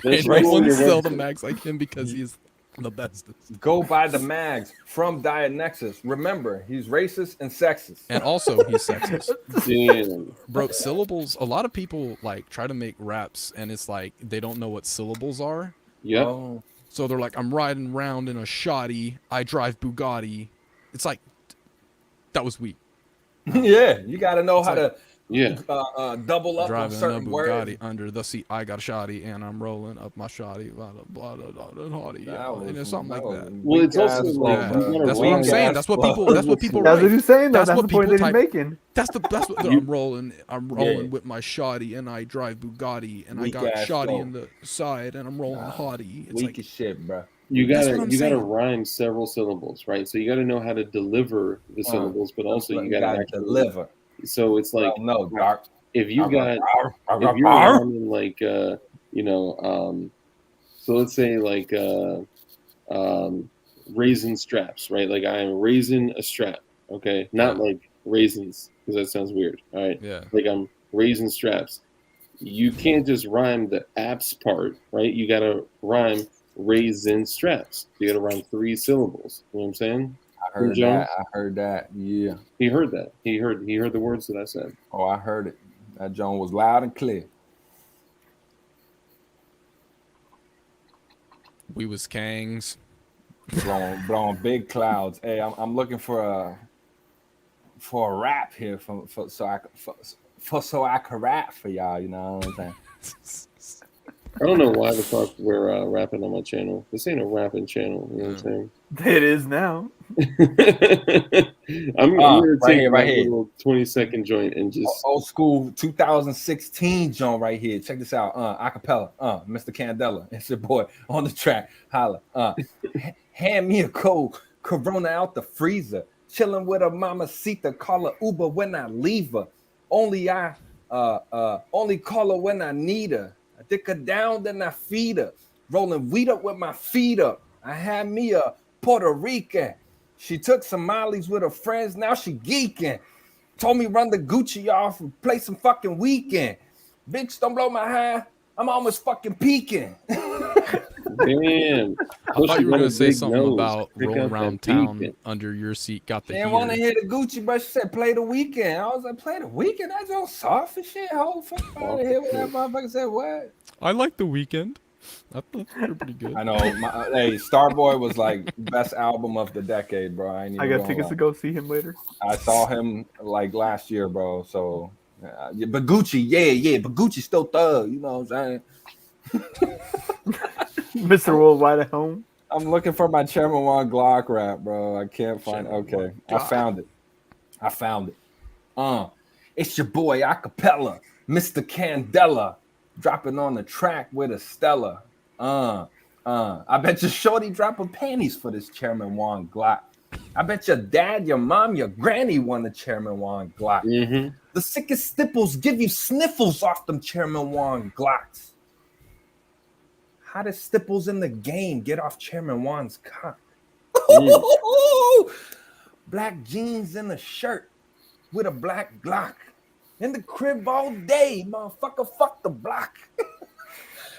Speaker 3: And no one sell the mags like him because he's the bestest.
Speaker 4: Go buy the mags from DIANEXIS. Remember, he's racist and sexist.
Speaker 3: And also he's sexist.
Speaker 1: Damn.
Speaker 3: Bro, syllables, a lot of people like try to make raps and it's like they don't know what syllables are.
Speaker 1: Yeah.
Speaker 4: Oh.
Speaker 3: So they're like, I'm riding around in a shoddy, I drive Bugatti. It's like that was weak.
Speaker 4: Yeah, you gotta know how to double up
Speaker 3: driving
Speaker 4: on certain
Speaker 3: a Bugatti
Speaker 4: words.
Speaker 3: Under the seat, I got a shoddy, and I'm rolling up my shoddy, and it's something like that.
Speaker 1: Well, it's also like
Speaker 3: that's what I'm saying. That's what people. That's what people.
Speaker 2: That's what he's saying.
Speaker 3: That's
Speaker 2: That's
Speaker 3: what
Speaker 2: the point that
Speaker 3: people
Speaker 2: he's making.
Speaker 3: That's what I'm rolling. I'm rolling with my shoddy, and I drive Bugatti, and I got shoddy in the side, and I'm rolling hottie. It's
Speaker 4: weak as shit, bro.
Speaker 1: You gotta rhyme several syllables, right? So you gotta know how to deliver the syllables, but also you gotta
Speaker 4: deliver.
Speaker 1: So it's like if you're rhyming like so let's say like raisin straps, right? Like I am raising a strap, okay? Not like raisins, because that sounds weird. All right.
Speaker 3: Yeah.
Speaker 1: Like I'm raising straps. You can't just rhyme the apps part, right? You gotta rhyme raisin straps. You gotta rhyme 3 syllables. You know what I'm saying?
Speaker 4: I heard that. Yeah.
Speaker 1: He heard that. He heard the words that I said.
Speaker 4: Oh, I heard it. That Joan was loud and clear.
Speaker 3: We was Kangs.
Speaker 4: Blowing big clouds. Hey, I'm looking for a rap here so I can rap for y'all. You know what I'm saying?
Speaker 1: I don't know why the fuck we're rapping on my channel. This ain't a rapping channel. You know what I'm saying?
Speaker 2: It is now.
Speaker 1: I'm gonna take my little 20-second joint and just
Speaker 4: old school 2016 joint right here. Check this out. Acapella. Mr. Candela. It's your boy on the track. Holla. Hand me a cold Corona out the freezer. Chilling with a mamacita. Call her Uber when I leave her. Only call her when I need her. I dick her down, then I feed her. Rolling weed up with my feet up. I had me a Puerto Rican. She took some mollies with her friends. Now she geeking. Told me run the Gucci off and play some fucking weekend. Bitch, don't blow my high. I'm almost fucking peaking.
Speaker 1: Damn.
Speaker 3: I thought you were going to say something about rolling around town under your seat. Got the
Speaker 4: didn't want to hear the Gucci, but she said play the weekend. I was like, play the weekend? That's all soft and shit. Whole fuck out of here with that motherfucker said what?
Speaker 3: I like the weekend. I thought they were pretty good.
Speaker 4: I know. Hey, Starboy was like best album of the decade, bro. I
Speaker 2: got tickets to go see him later.
Speaker 4: I saw him like last year, bro. So, but Gucci, but Gucci still thug. You know what I'm saying?
Speaker 2: Mr. Worldwide at home.
Speaker 4: I'm looking for my Chairman One Glock rap, bro. I can't find. Okay, I found it. It's your boy Acapella, Mr. Candela. dropping on the track with a Stella. I bet your shorty dropping panties for this Chairman Juan Glock. I bet your dad, your mom, your granny won the Chairman Juan Glock.
Speaker 1: Mm-hmm.
Speaker 4: The sickest stipples give you sniffles off them Chairman Juan Glocks. Hottest stipples in the game get off Chairman Juan's cock. Black jeans and a shirt with a black Glock. In the crib all day, motherfucker, fuck the block.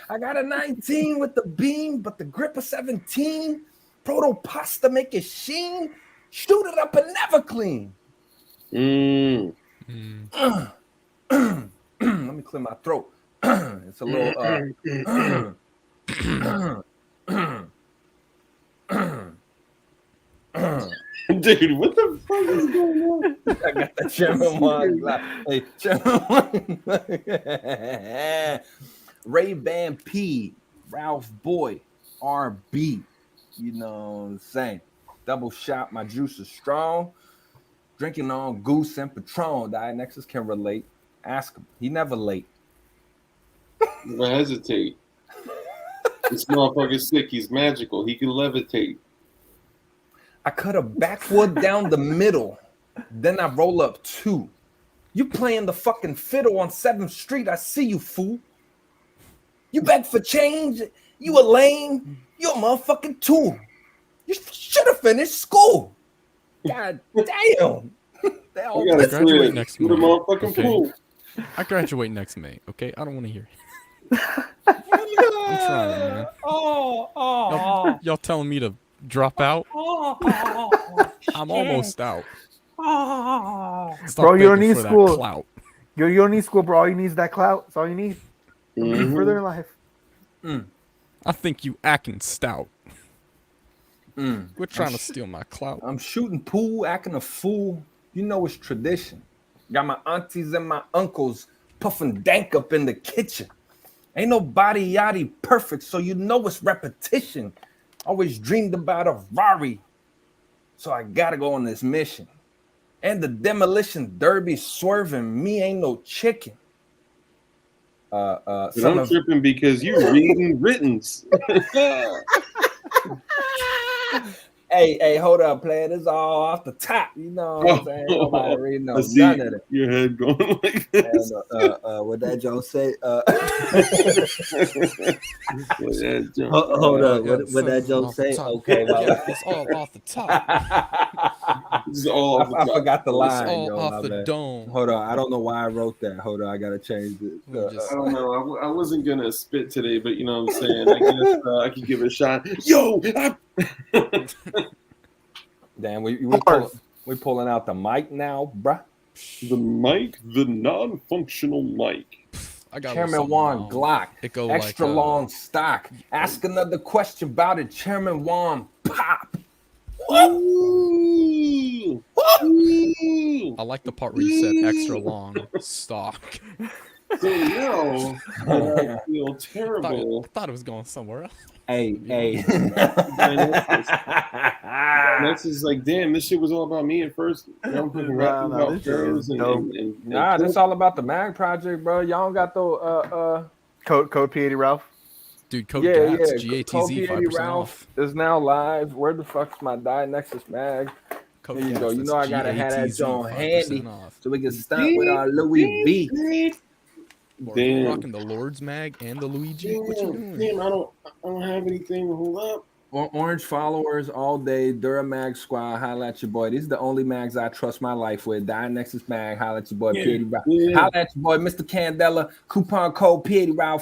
Speaker 4: I got a 19 with the beam, but the grip of 17. Proto pasta make it sheen. Shoot it up and never clean. Let me clear my throat. It's a little
Speaker 1: Dude, what the fuck is going on?
Speaker 4: I got the Chairman Juan Glock. Hey, Chairman Juan. Ray-Ban P, Ralph Boy, RB. You know what I'm saying? Double shot, my juice is strong. Drinking on Goose and Patron. DIANEXIS can relate. Ask him. He never late.
Speaker 1: Never hesitate. This motherfucker's sick. He's magical. He can levitate.
Speaker 4: I cut a backwood down the middle. Then I roll up two. You playing the fucking fiddle on 7th Street. I see you, fool. You beg for change. You a lame. You a motherfucking tool. You should have finished school. God damn.
Speaker 1: I gotta
Speaker 3: graduate next
Speaker 1: May. The
Speaker 3: May.
Speaker 1: motherfucking
Speaker 3: Okay.
Speaker 1: fool.
Speaker 3: I graduate next May. Okay, I don't want to hear it. I'm trying, man. Y'all telling me to drop out? I'm almost out. Stop
Speaker 2: Bro, you don't
Speaker 3: begging
Speaker 2: need
Speaker 3: for that
Speaker 2: school.
Speaker 3: clout.
Speaker 2: You don't need school, bro. All you need is that clout. That's all you need. Further in life.
Speaker 3: I think you acting stout. Quit trying to steal my clout.
Speaker 4: I'm shooting pool, acting a fool. You know it's tradition. Got my aunties and my uncles puffing dank up in the kitchen. Ain't nobody yachty perfect, so you know it's repetition. Always dreamed about a Rari, so I gotta go on this mission. And the demolition derby swerving, me ain't no chicken.
Speaker 1: But I'm tripping because you reading writtens.
Speaker 4: Hey, hold up, player. This is all off the top. You know what I'm saying? Nobody reading none of it.
Speaker 1: Your head going like this.
Speaker 4: And, what that Joe say?
Speaker 1: Hold
Speaker 4: up. What that Joe say? Okay,
Speaker 3: yeah, it's all off the top.
Speaker 1: This is all off the top.
Speaker 4: I forgot the line.
Speaker 3: It's all off the dome.
Speaker 4: Hold on. I don't know why I wrote that. Hold on. I got to change it.
Speaker 1: I don't know. I wasn't going to spit today, but you know what I'm saying? I guess I could give it a shot. Yo!
Speaker 4: Damn, we pulling out the mic now, bruh.
Speaker 1: The mic, the non-functional mic.
Speaker 3: I got
Speaker 4: Chairman Juan Glock, extra
Speaker 3: like,
Speaker 4: long stock. Ask another question about it, Chairman Juan Pop.
Speaker 1: Ooh. Ooh.
Speaker 3: I like the part where you said extra long stock.
Speaker 1: So now I feel terrible.
Speaker 3: I thought it was going somewhere else.
Speaker 4: Hey.
Speaker 1: This is like, damn, this shit was all about me at first. I'm fucking rapping about girls and
Speaker 4: nah, this all about the Mag Project, bro. Y'all don't got the
Speaker 2: code P80 Ralph.
Speaker 3: Dude, code GATZ,
Speaker 4: Code
Speaker 3: 5%
Speaker 4: Ralph
Speaker 3: off.
Speaker 4: is now live. Where the fuck's my DIANEXIS mag?
Speaker 3: Code
Speaker 4: Here you go. You know I gotta have that
Speaker 3: GATZ,
Speaker 4: John handy
Speaker 3: 5% off.
Speaker 4: so we can stunt with our Louis V.
Speaker 3: Damn. Rocking the Lord's mag and the Luigi. What you doing?
Speaker 1: Damn, I don't have anything to hold up.
Speaker 4: Orange followers all day. Duramag Squad, holla at your boy. These are the only mags I trust my life with. DIANEXIS mag, holla at your boy.
Speaker 1: Yeah.
Speaker 4: Holla at your boy, Mr. Candela. Coupon code P80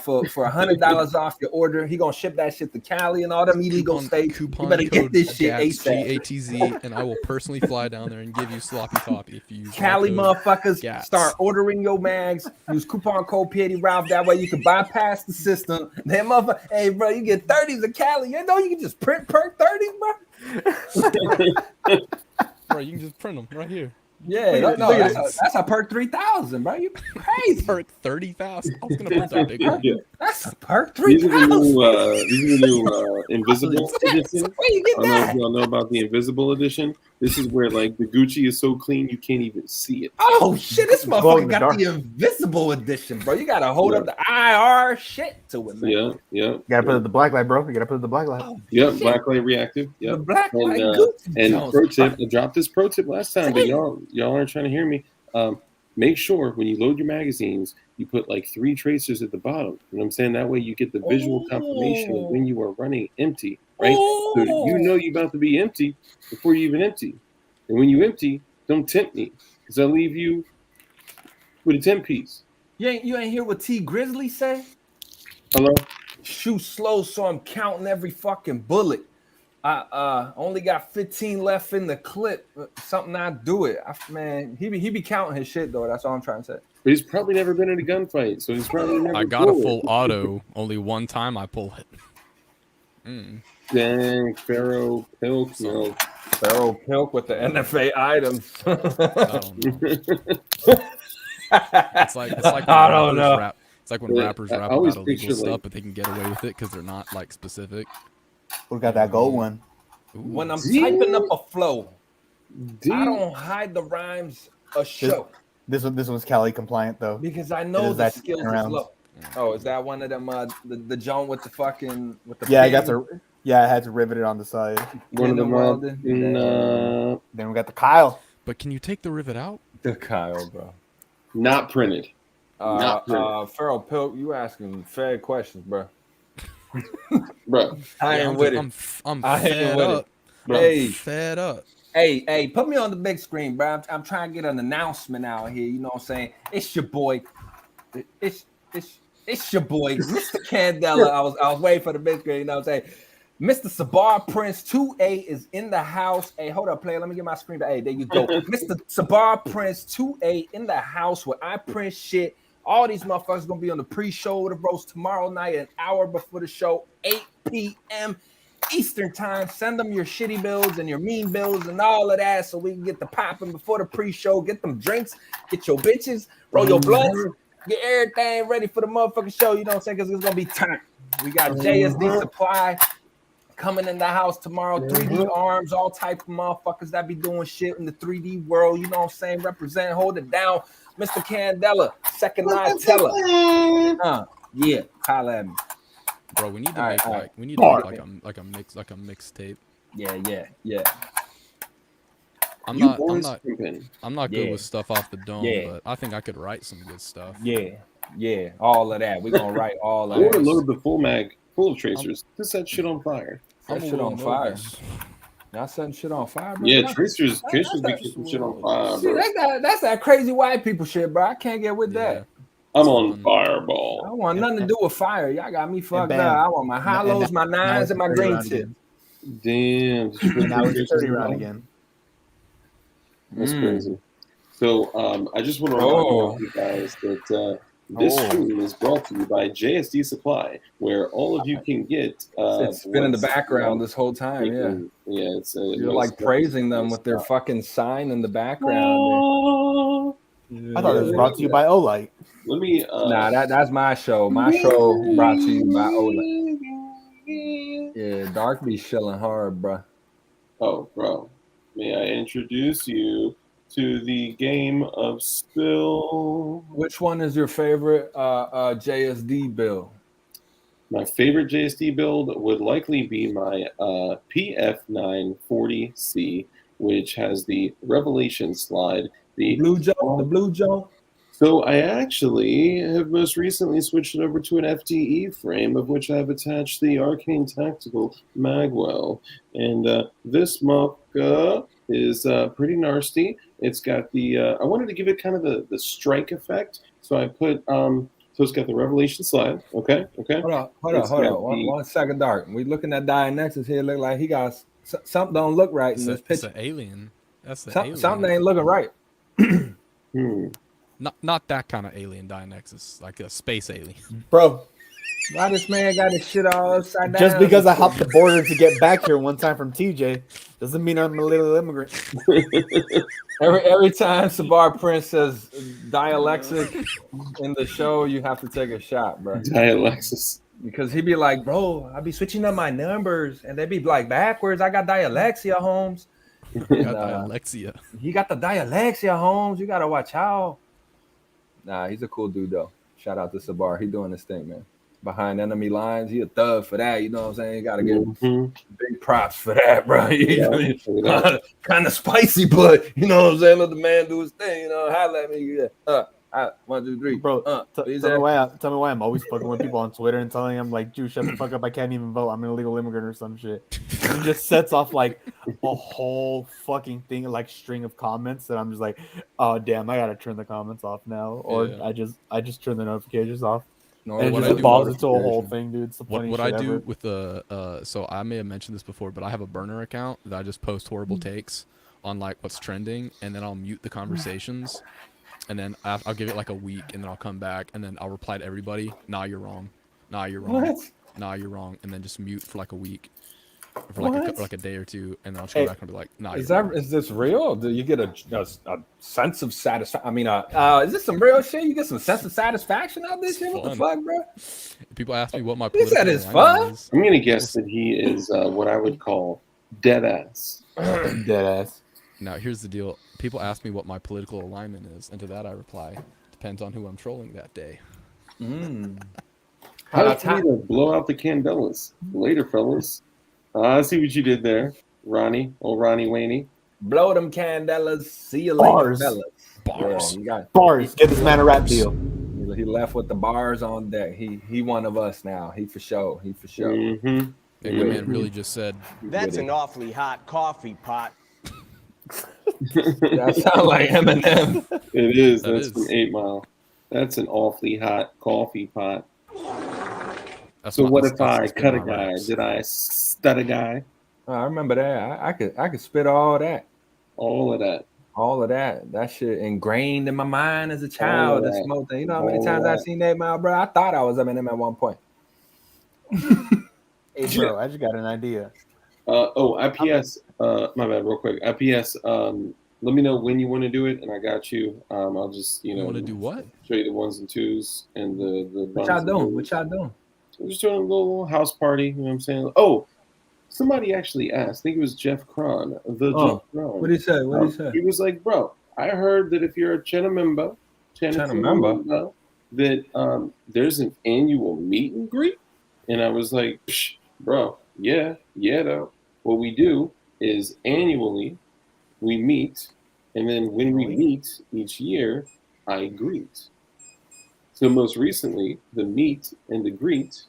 Speaker 4: for $100 off your order. He gonna ship that shit to Cali and all them illegal states. You better get this shit ASAP.
Speaker 3: GATZ, and I will personally fly down there and give you sloppy toppy if you use
Speaker 4: Cali motherfuckers,
Speaker 3: GATZ.
Speaker 4: start ordering your mags. Use coupon code P80 Ralph. That way you can bypass the system. That motherfucker, hey bro, you get 30s of Cali. You know you can just print perk 30s, bro.
Speaker 3: Bro, you can just print them right here.
Speaker 4: Yeah, that's a perk 3,000, bro. You crazy.
Speaker 3: Perk 30,000. I was gonna print a big one.
Speaker 1: Yeah.
Speaker 4: That's a perk
Speaker 1: These are
Speaker 4: 3,000.
Speaker 1: the new invisible edition.
Speaker 4: Where you get
Speaker 1: I don't know if
Speaker 4: that?
Speaker 1: y'all know about the invisible edition. This is where like the Gucci is so clean you can't even see it.
Speaker 5: Oh shit! This
Speaker 2: Glow in
Speaker 5: motherfucker
Speaker 2: the
Speaker 5: got
Speaker 2: dark.
Speaker 5: the invisible edition, bro. You gotta hold up the IR shit to it, man.
Speaker 1: Yeah.
Speaker 2: You gotta put it the black light, bro. You gotta put it the black light.
Speaker 5: Oh,
Speaker 1: Yep,
Speaker 5: shit.
Speaker 1: black light reactive.
Speaker 5: The
Speaker 1: Yep.
Speaker 5: black light
Speaker 1: And
Speaker 5: Gucci.
Speaker 1: pro tip, I dropped this pro tip last time, but y'all aren't trying to hear me. Make sure when you load your magazines, you put like 3 tracers at the bottom. You know what I'm saying? That way you get the visual confirmation of when you are running empty, right? So you know you're about to be empty before you even empty. And when you empty, don't tempt me, because I'll leave you with a 10 piece.
Speaker 5: You ain't hear what T Grizzly say?
Speaker 1: Hello?
Speaker 5: Shoot slow, so I'm counting every fucking bullet. I only got 15 left in the clip. Something I do it. Man, he be counting his shit though. That's all I'm trying to say.
Speaker 1: But he's probably never been in a gunfight, so he's probably never.
Speaker 3: I got a
Speaker 1: pulled
Speaker 3: full
Speaker 1: it.
Speaker 3: auto. Only one time I pull it.
Speaker 1: Dang, Pharaoh, Pilk, no.
Speaker 5: Pharaoh Pilk with the NFA items.
Speaker 3: I don't know. It's like when
Speaker 5: I don't know.
Speaker 3: Rap. It's like when
Speaker 1: Yeah,
Speaker 3: rappers
Speaker 1: I
Speaker 3: rap
Speaker 1: always
Speaker 3: about
Speaker 1: picture,
Speaker 3: illegal
Speaker 1: like-
Speaker 3: stuff, but they can get away with it because they're not like specific.
Speaker 2: We got that gold one.
Speaker 5: When I'm
Speaker 1: Damn.
Speaker 5: typing up a flow, I
Speaker 1: Damn.
Speaker 5: don't hide the rhymes a show
Speaker 2: This one's Cali compliant though.
Speaker 5: because I
Speaker 2: It
Speaker 5: know
Speaker 2: is
Speaker 5: the
Speaker 2: that
Speaker 5: skills is
Speaker 2: rounds.
Speaker 5: low. Oh, is that one of them? The John with the fucking with the
Speaker 2: Yeah, I got
Speaker 5: pin?
Speaker 2: I had to rivet it on the side.
Speaker 1: One of
Speaker 5: Pin
Speaker 1: them
Speaker 5: and
Speaker 2: Then we got the Kyle.
Speaker 3: But can you take the rivet out?
Speaker 5: the Kyle, bro.
Speaker 1: not printed. Not printed.
Speaker 5: Pharaoh Pilk, you asking fair questions, bro.
Speaker 1: Bro,
Speaker 5: I
Speaker 3: Yeah,
Speaker 5: ain't with it.
Speaker 3: I'm
Speaker 5: I ain't
Speaker 3: fed
Speaker 5: with it.
Speaker 3: up.
Speaker 5: Hey,
Speaker 3: Fed up.
Speaker 5: hey, put me on the big screen, bro. I'm trying to get an announcement out here. You know what I'm saying? It's your boy. It's your boy, Mr. Candela. I was waiting for the big screen. You know what I'm saying? Mr. Sabar Prince 2A is in the house. Hey, hold up, player. Let me get my screen. Hey, there you go. Mr. Sabar Prince 2A in the house where I print shit. All these motherfuckers gonna be on the pre-show of the roast tomorrow night, an hour before the show, 8 p.m. Eastern time. Send them your shitty bills and your mean bills and all of that so we can get the popping before the pre-show. Get them drinks, get your bitches, roll your blunts, get everything ready for the motherfucking show. You know what I'm saying? Because it's gonna be time. We got JSD Supply coming in the house tomorrow. 3D Arms, all type of motherfuckers that be doing shit in the 3D world. You know what I'm saying? Represent, hold it down. Mr. Candela, second night teller. Yeah, holla at me.
Speaker 3: Bro, we need to
Speaker 5: All
Speaker 3: make
Speaker 5: right,
Speaker 3: like we need to make like a mixtape.
Speaker 5: Yeah.
Speaker 3: I'm
Speaker 1: you
Speaker 3: not
Speaker 1: boys pimping.
Speaker 3: good
Speaker 5: Yeah.
Speaker 3: with stuff off the dome,
Speaker 5: Yeah.
Speaker 3: but I think I could write some good stuff.
Speaker 5: Yeah, all of that. We're gonna write all
Speaker 1: I
Speaker 5: of
Speaker 1: want to
Speaker 5: that.
Speaker 1: load the full mag full of tracers. Just set shit on fire.
Speaker 5: That shit on fire. Y'all setting shit on fire, bro.
Speaker 1: Yeah,
Speaker 5: Y'all-
Speaker 1: tracers be
Speaker 5: that's
Speaker 1: keeping shit on fire,
Speaker 5: See,
Speaker 1: bro.
Speaker 5: that's that crazy white people shit, bro. I can't get with
Speaker 3: Yeah.
Speaker 5: that.
Speaker 1: I'm on
Speaker 5: I don't
Speaker 1: fireball.
Speaker 5: want nothing to do with fire. Y'all got me fucked
Speaker 2: bam.
Speaker 5: up. I want my high lows, my
Speaker 2: now
Speaker 5: nines,
Speaker 2: it's
Speaker 5: and my
Speaker 2: 30
Speaker 5: green
Speaker 2: round
Speaker 5: tip.
Speaker 2: again.
Speaker 1: Damn. just put
Speaker 2: Now it's a
Speaker 1: tracers
Speaker 2: 30
Speaker 1: on.
Speaker 2: round again.
Speaker 1: That's crazy. So I just want to remind you guys that this stream is brought to you by JSD Supply, where all of you can get.
Speaker 5: It's been in the
Speaker 1: what's,
Speaker 5: background this whole time. Yeah,
Speaker 1: Yeah. It's
Speaker 5: you're like praising them with their fucking sign in the background.
Speaker 2: I thought it was brought to you by Olight.
Speaker 1: Let me.
Speaker 5: Nah, that's my show. My show brought to you by Ola. Yeah, Dark be chilling hard, bro.
Speaker 1: Oh, bro. May I introduce you to the game of Spill?
Speaker 5: Which one is your favorite JSD bill?
Speaker 1: My favorite JSD build would likely be my PF940C, which has the Revelation slide. The
Speaker 5: Blue Joe.
Speaker 1: So I actually have most recently switched it over to an FTE frame, of which I've attached the Arcane Tactical Magwell. And this mucka is pretty nasty. It's got the, I wanted to give it kind of the strike effect. So I put, so it's got the Revelation slide. Okay.
Speaker 5: Hold on. One second, Dark. We looking at DIANEXIS here. Look like he got something don't look right in this
Speaker 3: It's
Speaker 5: picture.
Speaker 3: an alien. That's an alien.
Speaker 5: Something ain't looking right.
Speaker 3: Not that kind of alien DIANEXIS, like a space alien.
Speaker 2: Bro,
Speaker 5: Why this man got his shit all upside down?
Speaker 2: just because I hopped the border to get back here one time from TJ doesn't mean I'm a little immigrant.
Speaker 5: Every time Sabar Prince says dialectic in the show, you have to take a shot, bro.
Speaker 1: DIANEXIS.
Speaker 5: Because he'd be like, bro, I be switching up my numbers and they be like backwards. I got dyslexia, Holmes.
Speaker 3: I got dyslexia.
Speaker 5: He got the dyslexia, Holmes. You gotta watch out. Nah, he's a cool dude though. Shout out to Sabar. He doing his thing, man. Behind enemy lines, he a thug for that. You know what I'm saying? You gotta give him big props for that, bro. Kind of spicy, but you know what I'm saying? Let the man do his thing. You know, holla at me. 1, 2, 3,
Speaker 2: bro. Tell me why I'm always fucking with people on Twitter and telling them like, "Dude, shut the fuck up! I can't even vote. I'm an illegal immigrant or some shit." And it just sets off like a whole fucking thing, like string of comments that I'm just like, "Oh damn, I gotta turn the comments off now," or I just turn the notifications off.
Speaker 5: No,
Speaker 2: And it just evolves into a whole thing, dude. It's the funniest
Speaker 3: what
Speaker 2: shit
Speaker 3: I do
Speaker 2: ever.
Speaker 3: with the so I may have mentioned this before, but I have a burner account that I just post horrible takes on like what's trending, and then I'll mute the conversations, and then I'll give it like a week, and then I'll come back, and then I'll reply to everybody. Nah, you're wrong. Nah, you're wrong.
Speaker 5: What?
Speaker 3: Nah, you're wrong, and then just mute for like a week, for like a day or two, and then I'll just go back and be like, nah.
Speaker 4: Is this real? Do you get a sense of satisfaction? I mean, is this some real shit? You get some sense of satisfaction out of this shit? What the fuck, bro?
Speaker 3: People ask me what my
Speaker 5: He said it's
Speaker 3: alignment
Speaker 5: fun.
Speaker 3: is.
Speaker 1: I'm gonna guess that he is what I would call dead ass.
Speaker 2: Dead ass.
Speaker 3: Now here's the deal. People ask me what my political alignment is, and to that I reply, depends on who I'm trolling that day.
Speaker 1: How about time to blow out the candelas? Later, fellas. I see what you did there, Ronnie. Old Ronnie Waney.
Speaker 5: Blow them candelas. See you later,
Speaker 2: Bars.
Speaker 5: fellas.
Speaker 3: Bars.
Speaker 5: Yeah,
Speaker 2: Bars. Get this man a rap deal.
Speaker 5: he left with the bars on deck. He one of us now. He for sure.
Speaker 1: Mm-hmm.
Speaker 3: And my man really just said,
Speaker 6: That's an awfully hot coffee pot.
Speaker 5: That sounds like Eminem.
Speaker 1: It is.
Speaker 3: That
Speaker 1: That's
Speaker 3: is.
Speaker 1: from 8 Mile. That's an awfully hot coffee pot.
Speaker 3: that's
Speaker 1: So
Speaker 3: my-
Speaker 1: what
Speaker 3: that's-
Speaker 1: if I
Speaker 3: that's
Speaker 1: cut a
Speaker 3: my
Speaker 1: guy?
Speaker 3: raps.
Speaker 1: Did I stud a guy?
Speaker 5: I remember that. I could spit all that.
Speaker 1: All of that.
Speaker 5: All of that. That shit ingrained in my mind as a child.
Speaker 1: All
Speaker 5: That
Speaker 1: that.
Speaker 5: smoke thing. You know how many
Speaker 1: All
Speaker 5: times I've
Speaker 1: that.
Speaker 5: seen 8 Mile, bro? I thought I was Eminem at one point.
Speaker 2: Hey, bro, I just got an idea.
Speaker 1: IPS. My bad. Real quick. IPS. Let me know when you want to do it, and I got you. I'll just
Speaker 3: You want to do what?
Speaker 1: show you the 1s and 2s and the.
Speaker 5: What y'all doing? What y'all doing?
Speaker 1: We're just doing a little house party. You know what I'm saying? Oh, somebody actually asked. I think it was Jeff Cron. Jeff Cron.
Speaker 5: What did he say? What did he say?
Speaker 1: He was like, "Bro, I heard that if you're a Chena member, that there's an annual meet and greet." And I was like, Psh, "Bro, yeah, though. What we do is annually we meet, and then when we meet each year, I greet." So most recently, the meet and the greet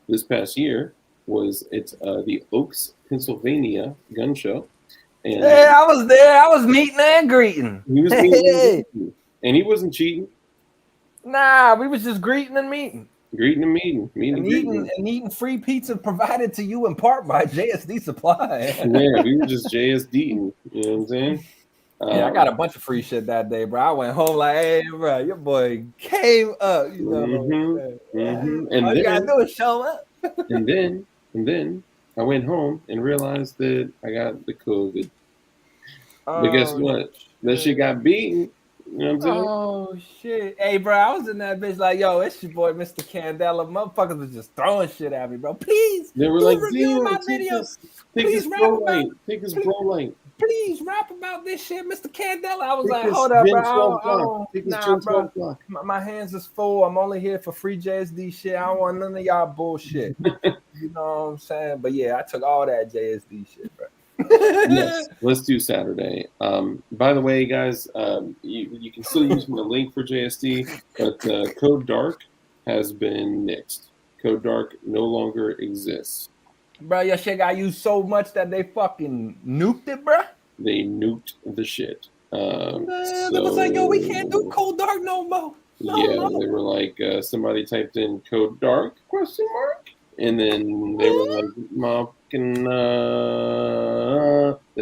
Speaker 1: this past year was the Oaks, Pennsylvania gun show. And
Speaker 5: Hey, I was there. I was meeting and greeting.
Speaker 1: he was
Speaker 5: Hey.
Speaker 1: and he wasn't cheating.
Speaker 5: Nah, we was just greeting and meeting.
Speaker 1: Greeting and meeting.
Speaker 5: And eating free pizza provided to you in part by JSD Supply.
Speaker 1: Yeah, we were just JSD. You know what I'm saying?
Speaker 5: Yeah, I got a bunch of free shit that day, bro. I went home like, hey, bro, your boy came up, you know.
Speaker 1: And
Speaker 5: all you gotta do is show up.
Speaker 1: and then I went home and realized that I got the COVID. But guess what? That shit got beaten. You know what I'm saying?
Speaker 5: Oh shit! Hey, bro, I was in that bitch like, yo, it's your boy, Mr. Candela. Motherfuckers was just throwing shit at me, bro. Please,
Speaker 1: They were
Speaker 5: do
Speaker 1: like,
Speaker 5: review my
Speaker 1: take
Speaker 5: video.
Speaker 1: this
Speaker 5: Please
Speaker 1: bro
Speaker 5: rap
Speaker 1: light.
Speaker 5: about.
Speaker 1: Take this bro light.
Speaker 5: Please rap about this shit, Mr. Candela. I was
Speaker 1: Take
Speaker 5: like,
Speaker 1: this
Speaker 5: hold up,
Speaker 1: Gen
Speaker 5: bro.
Speaker 1: 12
Speaker 5: I
Speaker 1: block.
Speaker 5: don't-
Speaker 1: Take this
Speaker 5: Nah,
Speaker 1: Gen
Speaker 5: bro.
Speaker 1: 12 block.
Speaker 5: My hands is full. I'm only here for free JSD shit. I don't want none of y'all bullshit. You know what I'm saying? But yeah, I took all that JSD shit, bro.
Speaker 1: Yes, let's do Saturday. By the way, guys, you can still use the link for JSD, but Code Dark has been nixed. Code Dark no longer exists.
Speaker 5: Bro, your shit got used so much that they fucking nuked it, bro.
Speaker 1: They nuked the shit.
Speaker 5: They was like, yo, we can't do Cold Dark no more. No.
Speaker 1: They were like, somebody typed in Code Dark ? And then they were like, then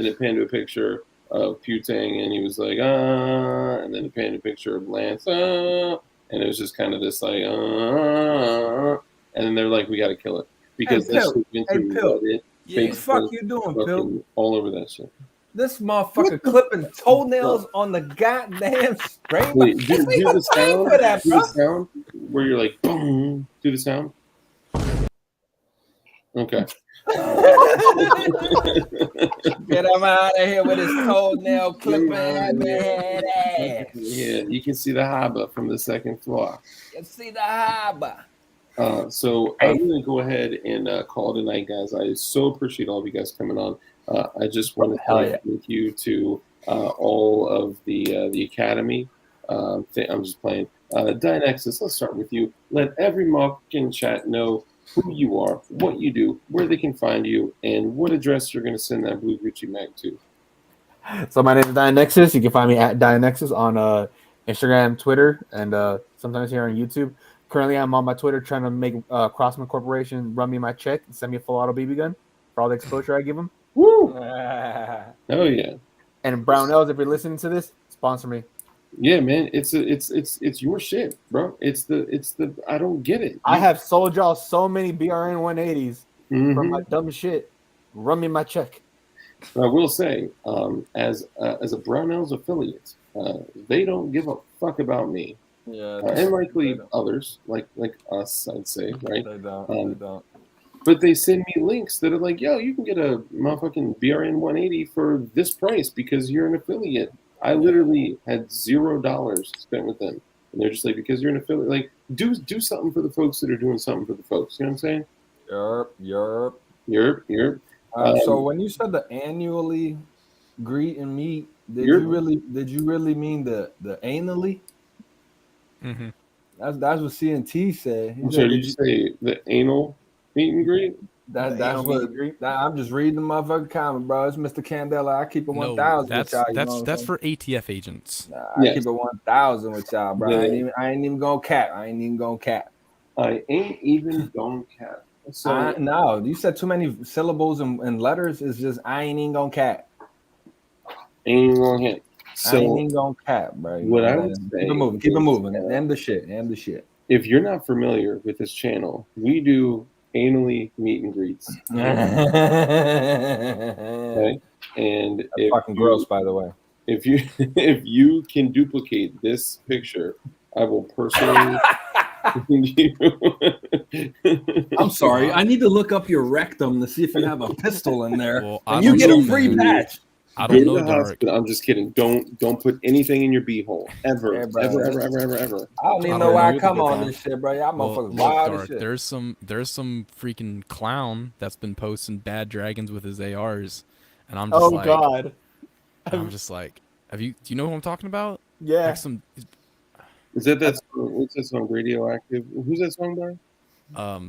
Speaker 1: it panned to a picture of Putang, and he was like, and then it panned to a picture of Lance, and it was just kind of this like, and then they're like, we got to kill it because
Speaker 5: Hey,
Speaker 1: that shit went through
Speaker 5: Pill.
Speaker 1: Reddit,
Speaker 5: What the fuck you doing, Bill?
Speaker 1: fucking all over that shit.
Speaker 5: This motherfucker clipping toenails on the goddamn screen.
Speaker 1: Wait, do the sound.
Speaker 5: For that,
Speaker 1: Do
Speaker 5: bro.
Speaker 1: the sound where you're like, boom. Do the sound. Okay.
Speaker 5: Get come out of here with his toenail clipping head ass.
Speaker 1: Yeah, you can see the haba from the second floor.
Speaker 5: You can see the harbor.
Speaker 1: So I'm going to go ahead and call it a night, guys. I so appreciate all of you guys coming on. I just want to thank you to all of the academy. I'm just playing. DIANEXIS, let's start with you. Let every motherfucking chat know who you are, what you do, where they can find you, and what address you're going to send that blue Gucci Mag to.
Speaker 2: So my name is DIANEXIS. You can find me at DIANEXIS on Instagram, Twitter, and sometimes here on YouTube. Currently, I'm on my Twitter trying to make Crossman Corporation run me my check and send me a full auto BB gun for all the exposure I give them.
Speaker 1: Woo! Oh yeah.
Speaker 2: And Brownells, if you're listening to this, sponsor me.
Speaker 1: Yeah, man, it's your shit, bro. It's the I don't get it.
Speaker 2: I have sold y'all so many BRN 180s from my dumb shit. Run me my check.
Speaker 1: I will say, as a Brownells affiliate, they don't give a fuck about me.
Speaker 4: Yeah,
Speaker 1: and likely others, like us, I'd say, right?
Speaker 4: They don't.
Speaker 1: But they send me links that are like, yo, you can get a motherfucking BRN 180 for this price because you're an affiliate. I literally had $0 spent with them. And they're just like, because you're an affiliate, like, do something for the folks that are doing something for the folks. You know what I'm saying? Yerp.
Speaker 4: So when you said the annually greet and meet, did you really mean the anally?
Speaker 3: Mm-hmm.
Speaker 4: That's what CNT said.
Speaker 1: I'm sorry, did you say the anal meet and greet?
Speaker 4: That's what I'm just reading the motherfucking comment, bro. It's Mr. Candela. I keep it 1,000 with y'all.
Speaker 3: That's for ATF agents.
Speaker 4: I keep it 1,000 with y'all, bro.
Speaker 1: Yeah.
Speaker 4: I ain't even gonna cap.
Speaker 1: I ain't even gonna cap. So
Speaker 4: no, you said too many syllables and letters. It's just I ain't even gonna cap.
Speaker 1: Ain't even gonna hit. So
Speaker 4: I ain't even gonna cap, bro.
Speaker 1: What I would say,
Speaker 4: keep it moving. End the shit.
Speaker 1: If you're not familiar with this channel, we do anally meet and greets. Okay? And
Speaker 4: that's fucking gross, by the way.
Speaker 1: If you can duplicate this picture, I will personally.
Speaker 5: I'm sorry. I need to look up your rectum to see if you have a pistol in there.
Speaker 3: Well,
Speaker 5: and you get a free patch.
Speaker 3: I don't know, Dark.
Speaker 1: I'm just kidding. Don't put anything in your beehole ever.
Speaker 4: Yeah,
Speaker 1: ever.
Speaker 4: I don't even know why I come on this shit, bro. Y'all motherfuckers wild as shit.
Speaker 3: There's some freaking clown that's been posting bad dragons with his ARs, and I'm just
Speaker 2: God.
Speaker 3: I'm just like, do you know who I'm talking about?
Speaker 2: Yeah.
Speaker 3: Like
Speaker 1: Is that song? What's that song? Radioactive. Who's that song by?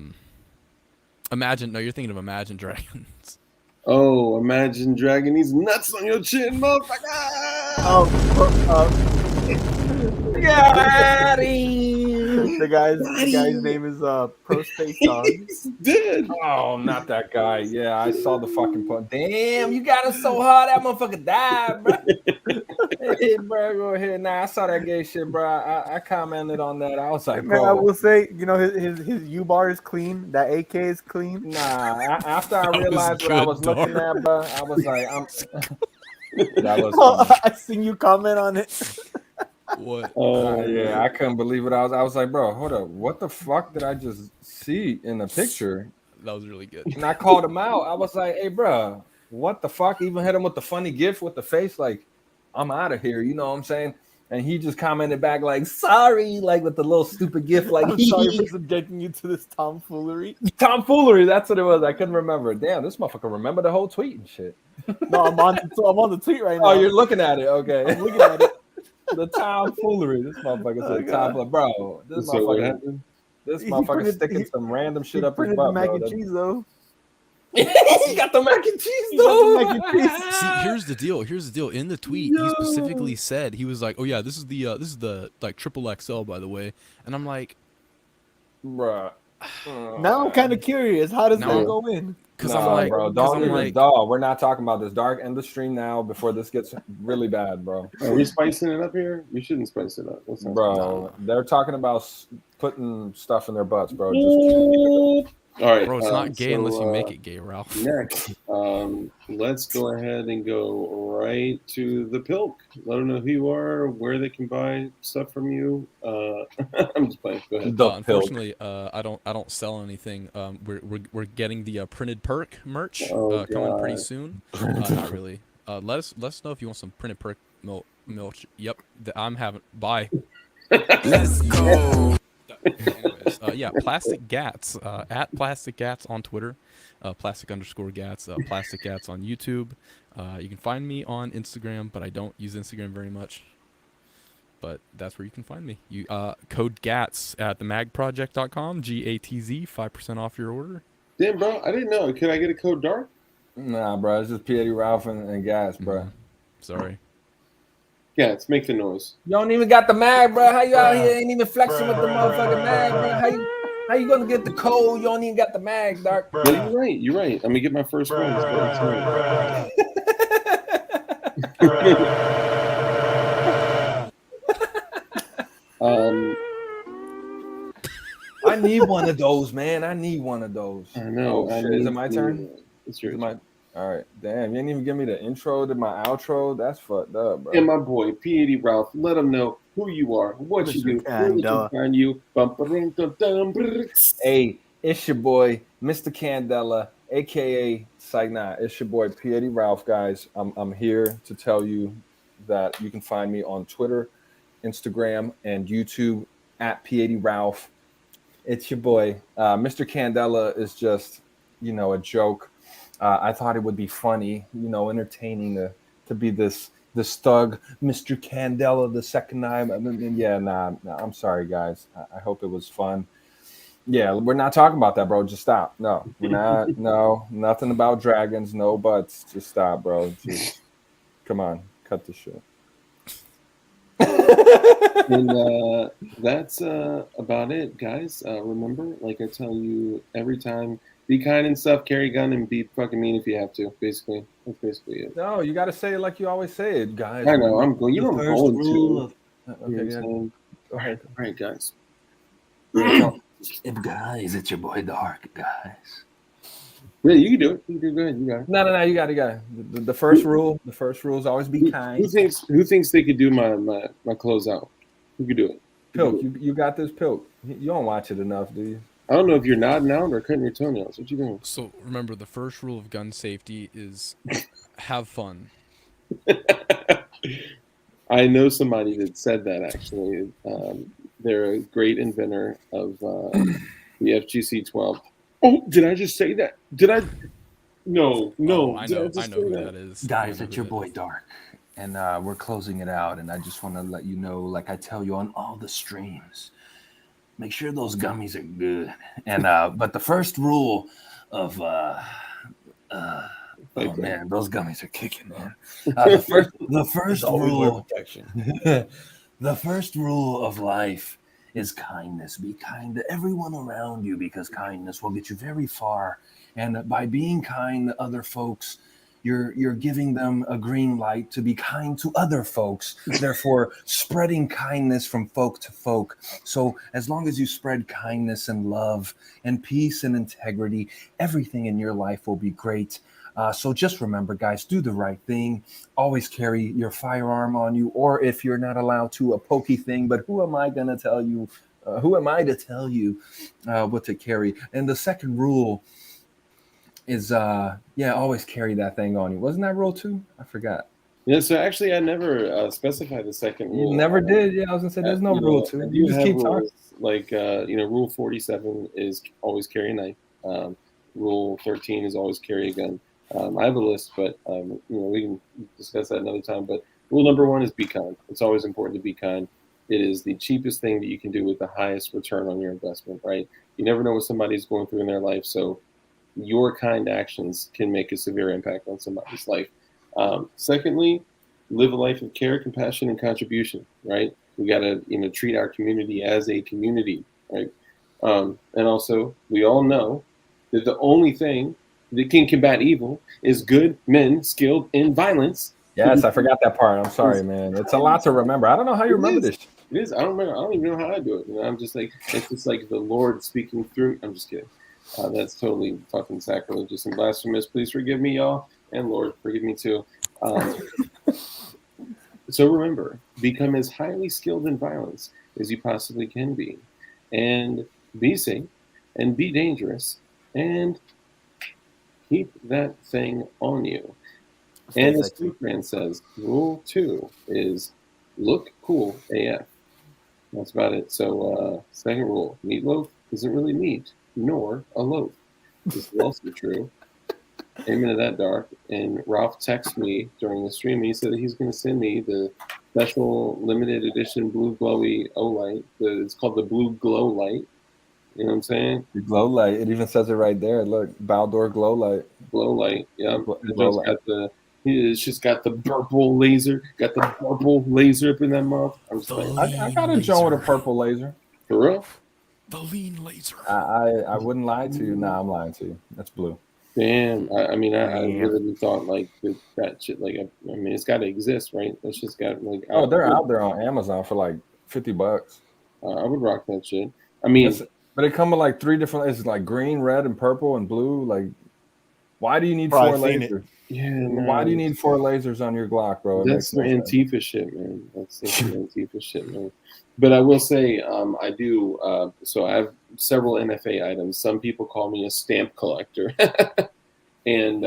Speaker 3: Imagine. No, you're thinking of Imagine Dragons.
Speaker 1: Oh, Imagine dragging these nuts on your chin, motherfucker!
Speaker 2: Got him. The guy's name is Pro Space Dog.
Speaker 1: Dead.
Speaker 4: Oh, not that guy. Yeah, I saw the fucking point. Damn, you got us so hard that motherfucker died, bro. Hey, bro, go ahead. Nah, I saw that gay shit, bro. I commented on that. I was like, bro.
Speaker 2: Man, I will say, his U-bar is clean. That AK is clean.
Speaker 4: Nah, after I realized what I was looking at, bro, I was like, that was.
Speaker 2: I seen you comment on it.
Speaker 3: What?
Speaker 4: Yeah, I couldn't believe it. I was like, bro, hold up. What the fuck did I just see in the picture?
Speaker 3: That was really good.
Speaker 4: And I called him out. I was like, hey, bro, what the fuck? Even hit him with the funny gif with the face, like, I'm out of here. You know what I'm saying? And he just commented back like, sorry, like with the little stupid gif, like,
Speaker 2: I'm sorry for subjecting you to this tomfoolery.
Speaker 4: Tomfoolery, that's what it was. I couldn't remember. Damn, this motherfucker remember the whole tweet and shit.
Speaker 2: No, I'm on the tweet right now.
Speaker 4: Oh, you're looking at it. Okay.
Speaker 2: I'm looking at it.
Speaker 4: The tomfoolery. This motherfucker said tomfoolery. Bro, this motherfucker sticking some random shit up his butt,
Speaker 2: mac and cheese, though.
Speaker 4: He got the mac and cheese, though.
Speaker 3: See, here's the deal. In the tweet, he specifically said, he was like, "Oh yeah, this is the like triple XL, by the way." And I'm like,
Speaker 4: bruh.
Speaker 2: Now I'm kind of curious. How does that go in?
Speaker 3: Because I'm like,
Speaker 4: bro, don't even, dog. We're not talking about this. Dark, end the stream now before this gets really bad, bro.
Speaker 1: Are we spicing it up here? We shouldn't spice it up.
Speaker 4: Bro, they're talking about putting stuff in their butts, bro.
Speaker 1: All right,
Speaker 3: bro, it's not gay unless you make it gay, Ralph.
Speaker 1: Next, let's go ahead and go right to the Pilk. Let them know who you are, where they can buy stuff from you. I'm just playing. Go ahead.
Speaker 3: Unfortunately, I don't sell anything. We're getting the printed perk merch coming pretty soon. Not really. Let us know if you want some printed perk milk. Yep, I'm having. Bye.
Speaker 7: Let's go.
Speaker 3: Anyways, yeah, Plastic Gats at Plastic Gats on Twitter, Plastic_Gats, Plastic Gats on YouTube. You can find me on Instagram, but I don't use Instagram very much. But that's where you can find me. You code GATS at themagproject.com, GATZ, 5% off your order.
Speaker 1: Damn, bro, I didn't know. Could I get a code dark?
Speaker 4: Nah, bro, it's just P.A.D. Ralph and gas, bro.
Speaker 3: Mhm. Sorry.
Speaker 1: Yeah, let's make the noise.
Speaker 5: You don't even got the mag, bro. How you out here ain't even flexing with the motherfucking mag, bro? How you gonna get the code? You don't even got the mag, Dark.
Speaker 1: No, you're right. You're right. I'm gonna get my first one.
Speaker 5: I need one of those, man. I need one of those.
Speaker 1: I know.
Speaker 4: Oh, shit. Is it my turn?
Speaker 1: It's your
Speaker 4: turn. All right. Damn, you didn't even give me the intro to my outro. That's fucked up, bro.
Speaker 1: And my boy, P.A.D. Ralph, let them know who you are, what you do, where they can find you.
Speaker 4: Hey, it's your boy, Mr. Candela, a.k.a. Sagna. It's your boy, P.A.D. Ralph, guys. I'm here to tell you that you can find me on Twitter, Instagram, and YouTube at P.A.D. Ralph. It's your boy. Mr. Candela is just, a joke. I thought it would be funny, entertaining to be this thug, Mr. Candela, the second time. I'm sorry, guys. I hope it was fun. Yeah, we're not talking about that, bro. Just stop. No, we're not. No, nothing about dragons. No buts. Just stop, bro. Just come on, cut the shit.
Speaker 1: And that's about it, guys. Remember, like I tell you every time, be kind and stuff, carry a gun, and be fucking mean if you have to. Basically, that's basically it.
Speaker 4: No, you got to say it like you always say it, guys.
Speaker 1: I know. I'm going. You don't
Speaker 5: First
Speaker 1: going
Speaker 5: rule
Speaker 1: to.
Speaker 5: of
Speaker 4: Okay, yeah.
Speaker 1: Go
Speaker 4: ahead.
Speaker 1: All right, guys.
Speaker 7: Guys, it's your boy Dark, guys.
Speaker 1: Yeah, you can do it. You can do good. You got it.
Speaker 4: No, you got it. The first rule is always be kind.
Speaker 1: Who thinks they could do my closeout? Who could do it?
Speaker 4: Pilk, you got this, Pilk. You don't watch it enough, do you?
Speaker 1: I don't know if you're nodding out or cutting your toenails. What you doing?
Speaker 3: So remember, the first rule of gun safety is have fun.
Speaker 1: I know somebody that said that actually. They're a great inventor of the FGC-12. Oh, did I just say that? Did I? No.
Speaker 3: Oh, I know who that is.
Speaker 7: Guys, it's your boy Dark. And we're closing it out. And I just want to let you know, like I tell you on all the streams, make sure those gummies are good. And but the first rule of oh man, those gummies are kicking, man. The first rule protection. The first rule of life is kindness. Be kind to everyone around you because kindness will get you very far. And by being kind to other folks, you're giving them a green light to be kind to other folks, therefore spreading kindness from folk to folk. So as long as you spread kindness and love and peace and integrity, everything in your life will be great. So just remember, guys, do the right thing. Always carry your firearm on you, or if you're not allowed to, a pokey thing. But who am I going to tell you? Who am I to tell you what to carry? And the second rule is always carry that thing on you. Wasn't that rule 2? I forgot.
Speaker 1: Yeah, so actually I never specified the second rule.
Speaker 4: You never did? Yeah, I was gonna say there's no rule 2. You just keep talking.
Speaker 1: Like rule 47 is always carry a knife. Rule 13 is always carry a gun. I have a list, but we can discuss that another time. But rule number 1 is be kind. It's always important to be kind. It is the cheapest thing that you can do with the highest return on your investment, right? You never know what somebody's going through in their life, so your kind actions can make a severe impact on somebody's life. Secondly, live a life of care, compassion, and contribution, right? We got to, treat our community as a community, right? And also, we all know that the only thing that can combat evil is good men skilled in violence.
Speaker 4: Yes, I forgot that part. I'm sorry, man. It's a lot to remember. I don't know how you remember this.
Speaker 1: It is. I don't remember. I don't even know how I do it. I'm just like, it's just like the Lord speaking through. I'm just kidding. That's totally fucking sacrilegious and blasphemous. Please forgive me, y'all. And Lord, forgive me too. So remember, become as highly skilled in violence as you possibly can be. And be safe. And be dangerous. And keep that thing on you.
Speaker 2: Stay
Speaker 1: And the
Speaker 2: sexy.
Speaker 1: Street Brand says rule 2 is look cool AF. That's about it. So second rule, meatloaf isn't really meat, nor a loaf. This is also true. Amen to that, Dark. And Ralph texted me during the stream. He said that he's going to send me the special limited edition blue glowy O-Light. It's called the Blue Glow Light. You know what I'm saying?
Speaker 4: The glow light. It even says it right there. Look, Baldor glow light.
Speaker 1: Glow light. Yeah.
Speaker 4: Glow light.
Speaker 1: It's just got the purple laser. Got the purple laser up in that mouth. I'm just like,
Speaker 4: I got a joint with a purple laser.
Speaker 1: for real?
Speaker 3: The lean laser.
Speaker 4: I wouldn't lie to you. Nah, I'm lying to you. That's blue.
Speaker 1: Damn. I mean, I
Speaker 2: Damn.
Speaker 1: really thought like that shit. Like, I mean, it's got to exist, right? It's just got like.
Speaker 4: Oh, they're out there on Amazon for like $50.
Speaker 1: I would rock that shit. I mean,
Speaker 4: But they come with like 3 different. It's like green, red, and purple and blue. Like, why do you need
Speaker 2: Bro,
Speaker 4: 4
Speaker 2: I've seen it.
Speaker 4: lasers?
Speaker 1: yeah.
Speaker 4: Why do you need 4 lasers on your Glock, bro? It
Speaker 1: That's
Speaker 4: makes
Speaker 1: the
Speaker 4: no sense.
Speaker 1: Antifa shit, man. That's the Antifa shit, man. But I will say, I do. So I have several NFA items. Some people call me a stamp collector, and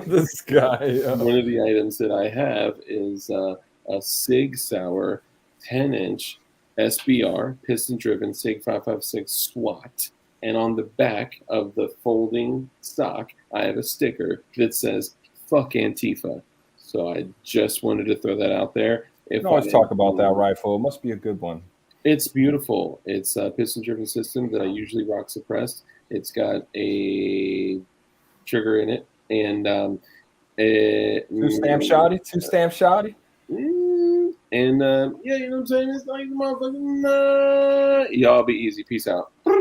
Speaker 4: This guy.
Speaker 1: one of the items that I have is a Sig Sauer 10-inch SBR piston-driven Sig 556 SWAT. And on the back of the folding stock, I have a sticker that says "Fuck Antifa." So I just wanted to throw that out there.
Speaker 4: You can always talk about that rifle. It must be a good one.
Speaker 1: It's beautiful. It's a piston-driven system that I usually rock suppressed. It's got a trigger in it, and
Speaker 4: 2 stamp shotty.
Speaker 1: And yeah, you know what I'm saying? It's like motherfucking. Y'all be easy. Peace out.